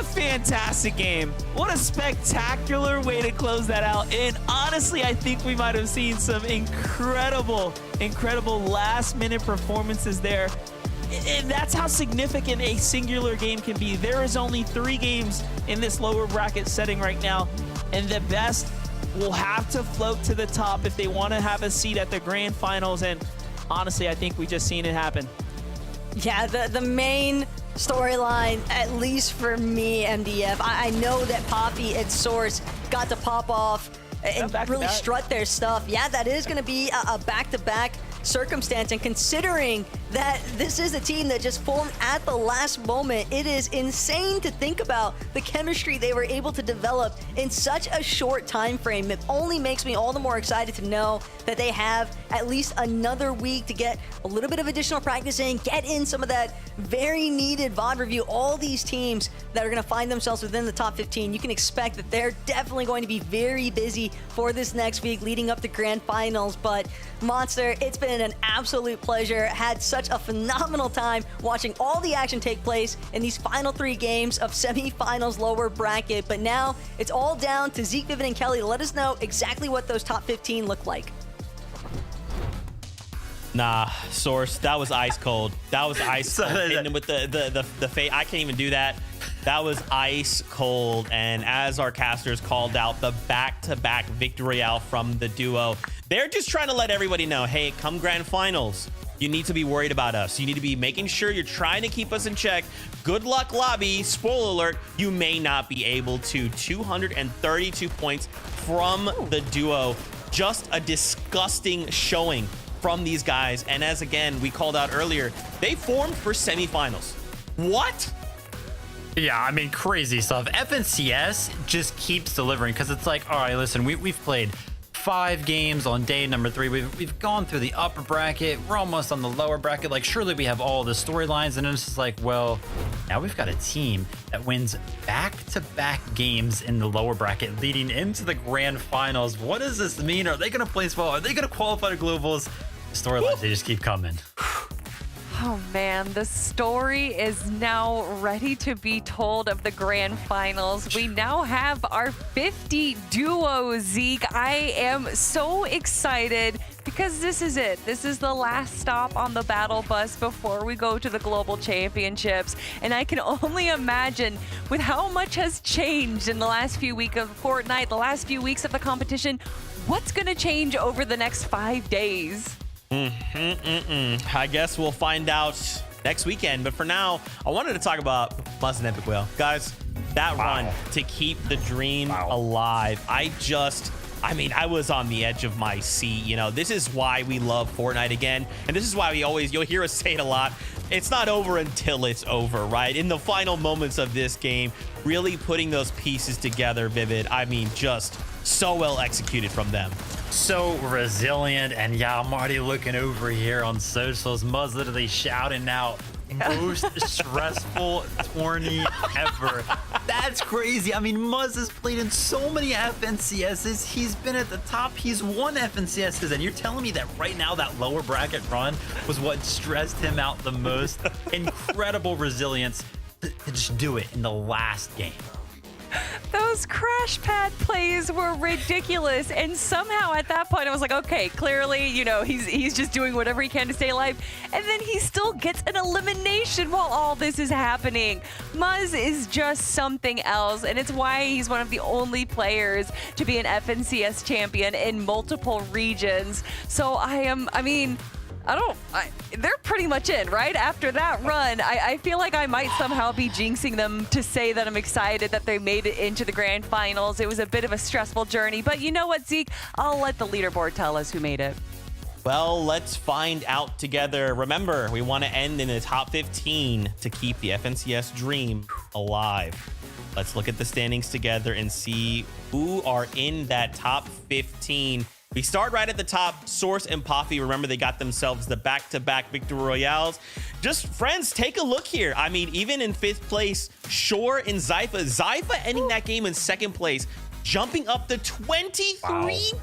fantastic game. What a spectacular way to close that out. And honestly, I think we might have seen some incredible last-minute performances there. And that's how significant a singular game can be. There is only 3 games in this lower bracket setting right now, and the best will have to float to the top if they want to have a seat at the grand finals. And honestly, I think we just seen it happen. Yeah, the main storyline, at least for me, MDF, I know that Poppy and Source got to pop off and really strut their stuff. Yeah, that is going to be a back-to-back circumstance, and considering that this is a team that just formed at the last moment, it is insane to think about the chemistry they were able to develop in such a short time frame. It only makes me all the more excited to know that they have at least another week to get a little bit of additional practice in, get in some of that very needed VOD review. All these teams that are going to find themselves within the top 15, you can expect that they're definitely going to be very busy for this next week leading up to grand finals. But Monster, it's been an absolute pleasure. Had such a phenomenal time watching all the action take place in these final 3 games of semifinals lower bracket. But now it's all down to Zeke, Vivid, and Kelly to let us know exactly what those top 15 look like. Nah, Source, that was ice cold. That was ice cold. And with the fate, I can't even do that. That was ice cold. And as our casters called out, the back-to-back victory out from the duo, they're just trying to let everybody know, hey, come grand finals, you need to be worried about us. You need to be making sure you're trying to keep us in check. Good luck, lobby. Spoiler alert, you may not be able to. 232 points from the duo. Just a disgusting showing from these guys. And as again we called out earlier, they formed for semifinals. What? Yeah, I mean, crazy stuff. FNCS just keeps delivering because it's like, all right, listen, we've played 5 games on day number 3. We've gone through the upper bracket. We're almost on the lower bracket. Like, surely we have all the storylines. And it's just like, well, now we've got a team that wins back-to-back games in the lower bracket leading into the grand finals. What does this mean? Are they going to place well? Are they going to qualify to globals? The storylines, they just keep coming. Oh man, the story is now ready to be told of the grand finals. We now have our 50 duo, Zeke. I am so excited because this is it. This is the last stop on the battle bus before we go to the global championships. And I can only imagine with how much has changed in the last few weeks of Fortnite, the last few weeks of the competition, what's going to change over the next 5 days? I guess we'll find out next weekend. But for now, I wanted to talk about Muzz and Epic Whale. Guys, that run to keep the dream alive. I was on the edge of my seat. You know, this is why we love Fortnite again. And this is why you'll hear us say it a lot. It's not over until it's over, right? In the final moments of this game, really putting those pieces together, Vivid. I mean, just so well executed from them. So resilient, and yeah, I'm already looking over here on socials. Muzz literally shouting out most stressful tourney ever. That's crazy. I mean, Muzz has played in so many FNCSs. He's been at the top. He's won FNCSs, and you're telling me that right now that lower bracket run was what stressed him out the most. Incredible resilience to just do it in the last game. Those crash pad plays were ridiculous, and somehow at that point I was like, okay, clearly, you know, he's just doing whatever he can to stay alive, and then he still gets an elimination while all this is happening. Muzz is just something else, and it's why he's one of the only players to be an FNCS champion in multiple regions. So they're pretty much in, right? After that run, I feel like I might somehow be jinxing them to say that I'm excited that they made it into the grand finals. It was a bit of a stressful journey, but you know what, Zeke? I'll let the leaderboard tell us who made it. Well, let's find out together. Remember, we want to end in the top 15 to keep the FNCS dream alive. Let's look at the standings together and see who are in that top 15. We start right at the top. Source and Poffy, remember, they got themselves the back-to-back victory royales. Just, friends, take a look here. I mean, even in 5th place, Shore and Zypha ending that game in 2nd place, jumping up to 23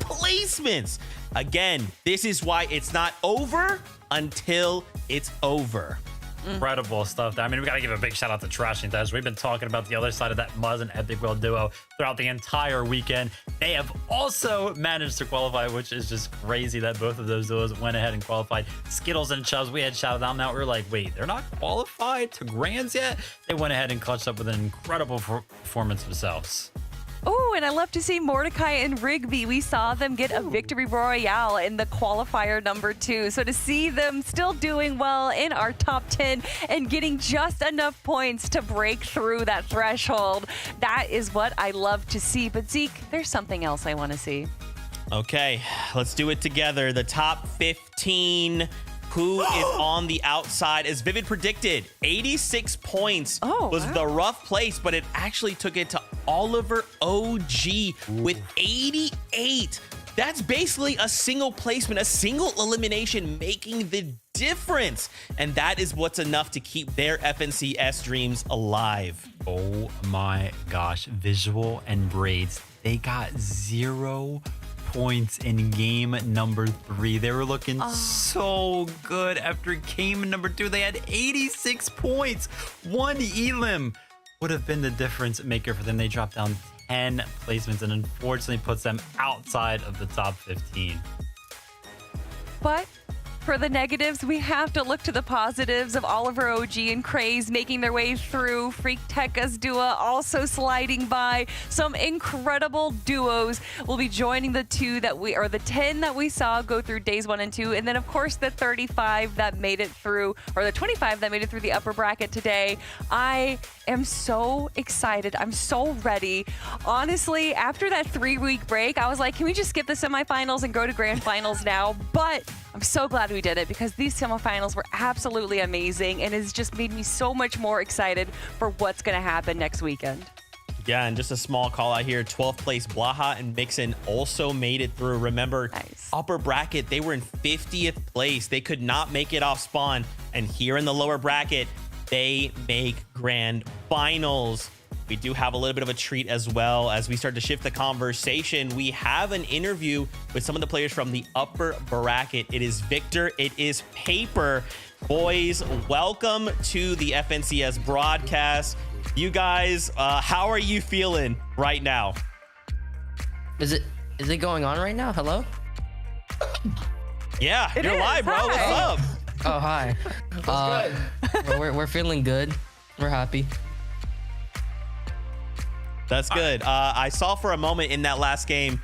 placements. Again, this is why it's not over until it's over. Incredible stuff. I mean, we got to give a big shout out to Trash and Dash. We've been talking about the other side of that Muzz and Epic Whale duo throughout the entire weekend. They have also managed to qualify, which is just crazy that both of those duos went ahead and qualified. Skittles and Chubbs, we had shouted out. Now we were like, wait, they're not qualified to Grands yet? They went ahead and clutched up with an incredible performance themselves. Oh, and I love to see Mordecai and Rigby. We saw them get a victory royale in the qualifier number 2. So to see them still doing well in our top 10 and getting just enough points to break through that threshold, that is what I love to see. But Zeke, there's something else I want to see. Okay, let's do it together. The top 15. Who is on the outside? As Vivid predicted, 86 points was the rough place, but it actually took it to Oliver OG with 88. That's basically a single placement, a single elimination making the difference. And that is what's enough to keep their FNCS dreams alive. Oh my gosh, Visual and Braids, they got 0 points in game number 3. They were looking so good after game number 2. They had 86 points. 1 elim would have been the difference maker for them. They dropped down 10 placements and unfortunately puts them outside of the top 15. But for the negatives, we have to look to the positives of Oliver OG and Craze making their way through. Freak Tekka's duo also sliding by. Some incredible duos will be joining the 10 that we saw go through days 1 and 2. And then, of course, the 35 that made it through, or the 25 that made it through the upper bracket today. I am so excited. I'm so ready. Honestly, after that 3-week break, I was like, can we just skip the semifinals and go to grand finals now? But I'm so glad we did it because these semifinals were absolutely amazing and it's just made me so much more excited for what's going to happen next weekend. Yeah, and just a small call out here. 12th place Blaha and Mixon also made it through. Remember, Nice. upper bracket, they were in 50th place. They could not make it off spawn. And here in the lower bracket, they make grand finals. We do have a little bit of a treat as well. As we start to shift the conversation, we have an interview with some of the players from the upper bracket. It is Victor, it is Paper. Boys, welcome to the FNCS broadcast. You guys, how are you feeling right now? Is it going on right now? Hello? Yeah, It you're is. live, bro. What's Hi. up? Oh, hi. We're feeling good. We're happy. That's good. I saw for a moment in that last game,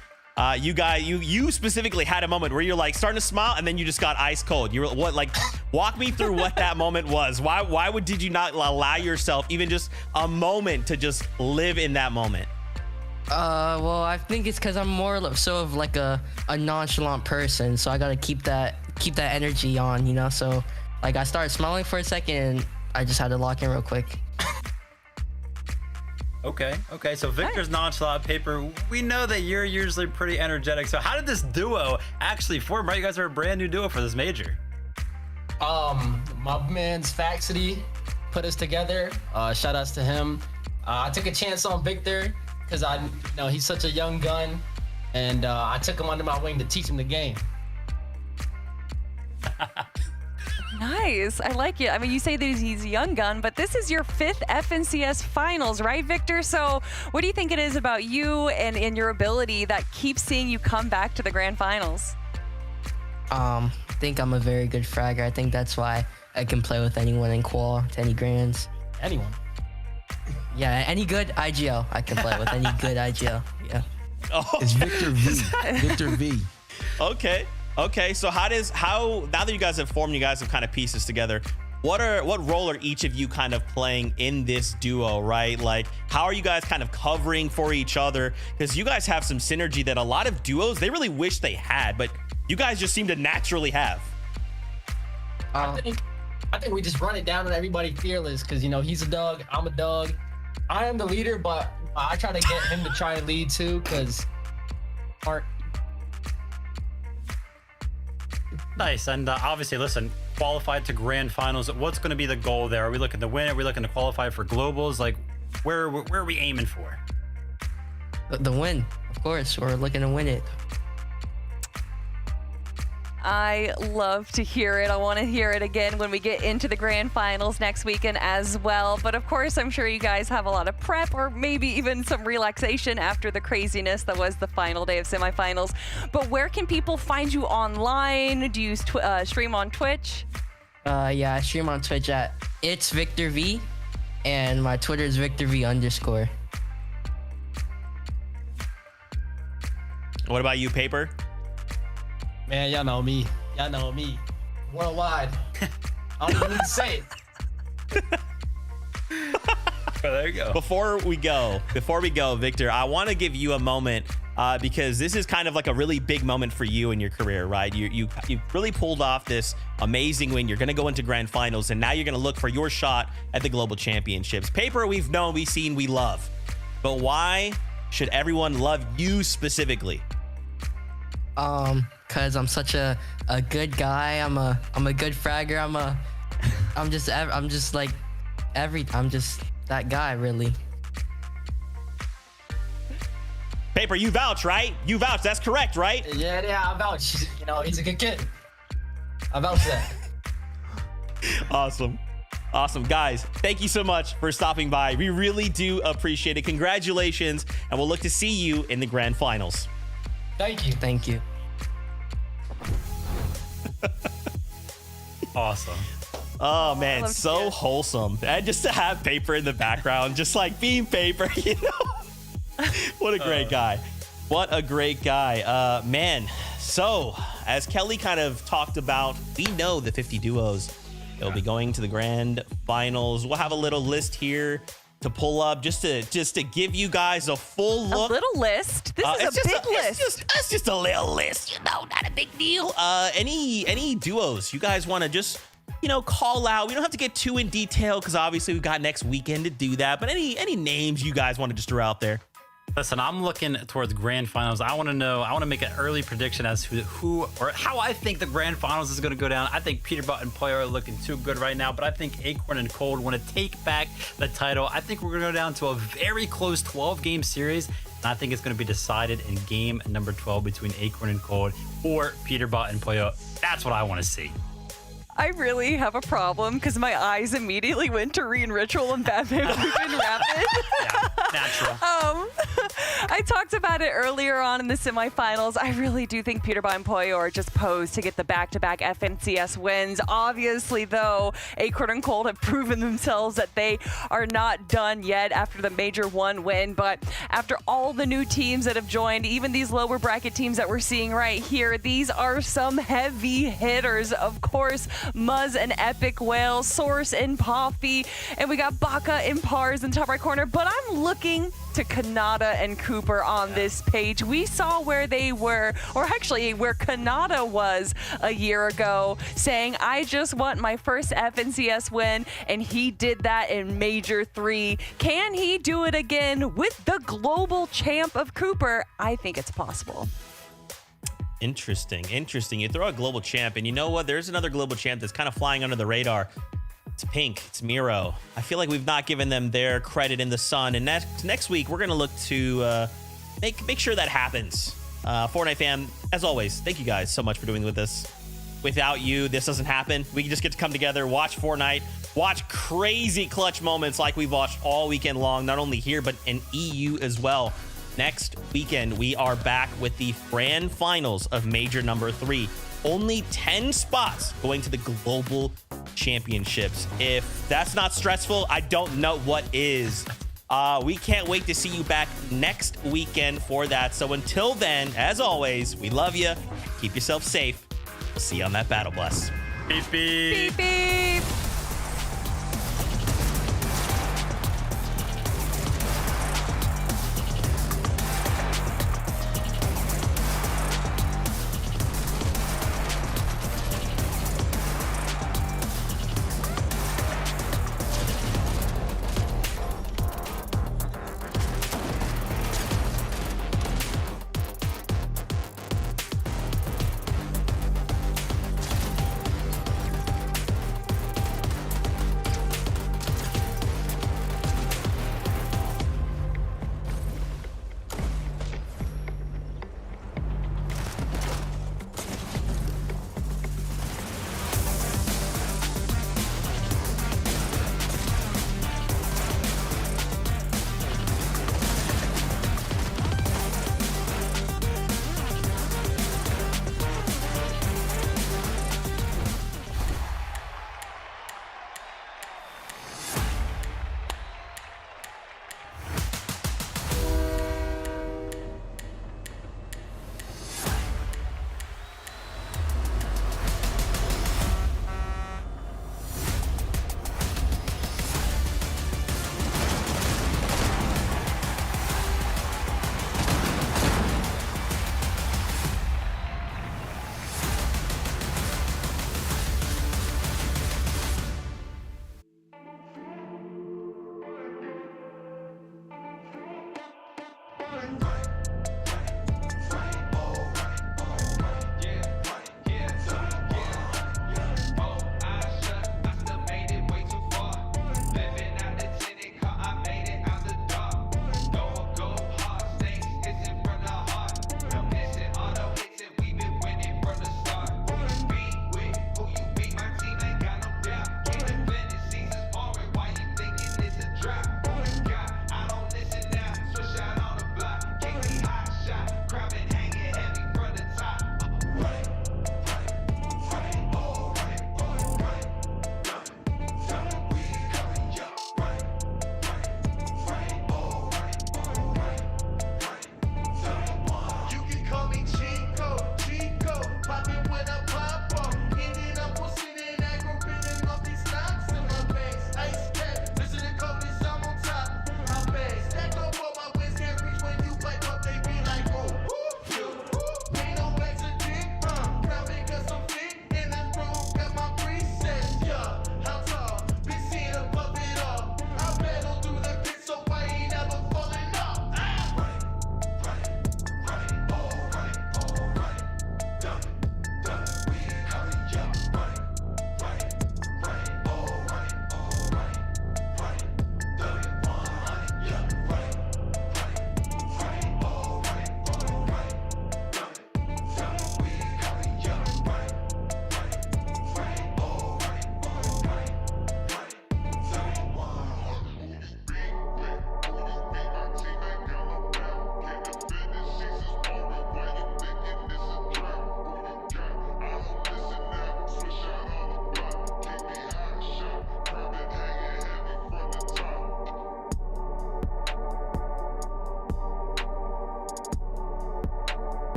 you specifically had a moment where you're like starting to smile and then you just got ice cold. You were what, like, walk me through what that moment was. Why did you not allow yourself even just a moment to just live in that moment? Well, I think it's because I'm more so of like a nonchalant person, so I gotta keep that energy on, you know. So like I started smiling for a second, and I just had to lock in real quick. Okay. So Victor's nonchalant. Paper. We know that you're usually pretty energetic. So how did this duo actually form? Right, you guys are a brand new duo for this major. My man's Faxity put us together. Shout outs to him. I took a chance on Victor because he's such a young gun, and I took him under my wing to teach him the game. Nice. I like it. I mean, you say that he's a young gun, but this is your 5th FNCS finals, right, Victor? So what do you think it is about you and your ability that keeps seeing you come back to the grand finals? I think I'm a very good fragger. I think that's why I can play with anyone in qual to any grands. Anyone. Yeah, any good IGL I can play with. Any good IGL. Yeah. Oh, It's Victor V. Victor V. okay. So how now that you guys have formed, you guys have kind of pieced this together. What role are each of you kind of playing in this duo, right? Like, how are you guys kind of covering for each other? Because you guys have some synergy that a lot of duos, they really wish they had, but you guys just seem to naturally have. I think we just run it down on everybody fearless because, he's a dog, I'm a dog. I am the leader, but I try to get him to try and lead too because Nice. And obviously, listen, qualified to grand finals. What's going to be the goal there? Are we looking to win? Are we looking to qualify for globals? Like, where are we aiming for? The win, of course. We're looking to win it. I love to hear it. I want to hear it again when we get into the grand finals next weekend as well. But of course, I'm sure you guys have a lot of prep or maybe even some relaxation after the craziness that was the final day of semifinals. But where can people find you online? Do you stream on Twitch? Yeah, I stream on Twitch at It's Victor V, and my Twitter is VictorV_. What about you, Paper? man, y'all know me. Worldwide. I don't even need to say it. Oh, there you go. Before we go, Victor, I want to give you a moment because this is kind of like a really big moment for you in your career, right? You really pulled off this amazing win. You're going to go into grand finals, and now you're going to look for your shot at the global championships. Paper, we've known, we've seen, we love. But why should everyone love you specifically? Cause I'm such a good guy. I'm a good fragger. I'm just that guy, really. Paper, you vouch, right? You vouch. That's correct, right? Yeah, I vouch. He's a good kid. I vouch that. Awesome. Guys, thank you so much for stopping by. We really do appreciate it. Congratulations, and we'll look to see you in the grand finals. Thank you. Thank you. Awesome. Oh man, so wholesome. And just to have Paper in the background, just like being Paper, What a great guy. What a great guy. Man, so as Kelly kind of talked about, we know the 50 duos. They'll be going to the grand finals. We'll have a little list here to pull up just to give you guys a full look. A little list. This is a big list. It's just a little list, not a big deal. Any duos you guys want to just call out? We don't have to get too in detail because obviously we've got next weekend to do that. But any names you guys want to just throw out there? Listen, I'm looking towards grand finals. I want to make an early prediction as to who or how I think the grand finals is going to go down. I think Peterbot and Poyo are looking too good right now, but I think Acorn and Cold want to take back the title. I think we're going to go down to a very close 12-game series, and I think it's going to be decided in game number 12 between Acorn and Cold or Peterbot and Poyo. That's what I want to see. I really have a problem because my eyes immediately went to Reen Ritual and Batman Moving Rapid. Yeah, natural. I talked about it earlier on in the semifinals. I really do think Peterbot and Poyo are just posed to get the back-to-back FNCS wins. Obviously, though, Acorn and Cold have proven themselves that they are not done yet after the Major 1 win. But after all the new teams that have joined, even these lower bracket teams that we're seeing right here, these are some heavy hitters. Of course, Muzz and Epic Whale, Source and Poppy, and we got Baka and Pars in the top right corner. But I'm looking to Kanata and Cooper on this page. We saw where they were, or actually where Kanata was a year ago, saying, I just want my first FNCS win, and he did that in Major 3. Can he do it again with the global champ of Cooper? I think it's possible. Interesting. You throw a global champ, and you know what? There's another global champ that's kind of flying under the radar. It's Pink. It's Miro. I feel like we've not given them their credit in the sun. And next week, we're going to look to make sure that happens. Fortnite fam, as always, thank you guys so much for doing with this. Without you, this doesn't happen. We just get to come together, watch Fortnite, watch crazy clutch moments like we've watched all weekend long, not only here, but in EU as well. Next weekend, we are back with the grand finals of Major number 3. Only 10 spots going to the global championships. If that's not stressful, I don't know what is. We can't wait to see you back next weekend for that. So until then, as always, we love you. Keep yourself safe. We'll see you on that battle bus. Beep, beep. Beep, beep. Bang.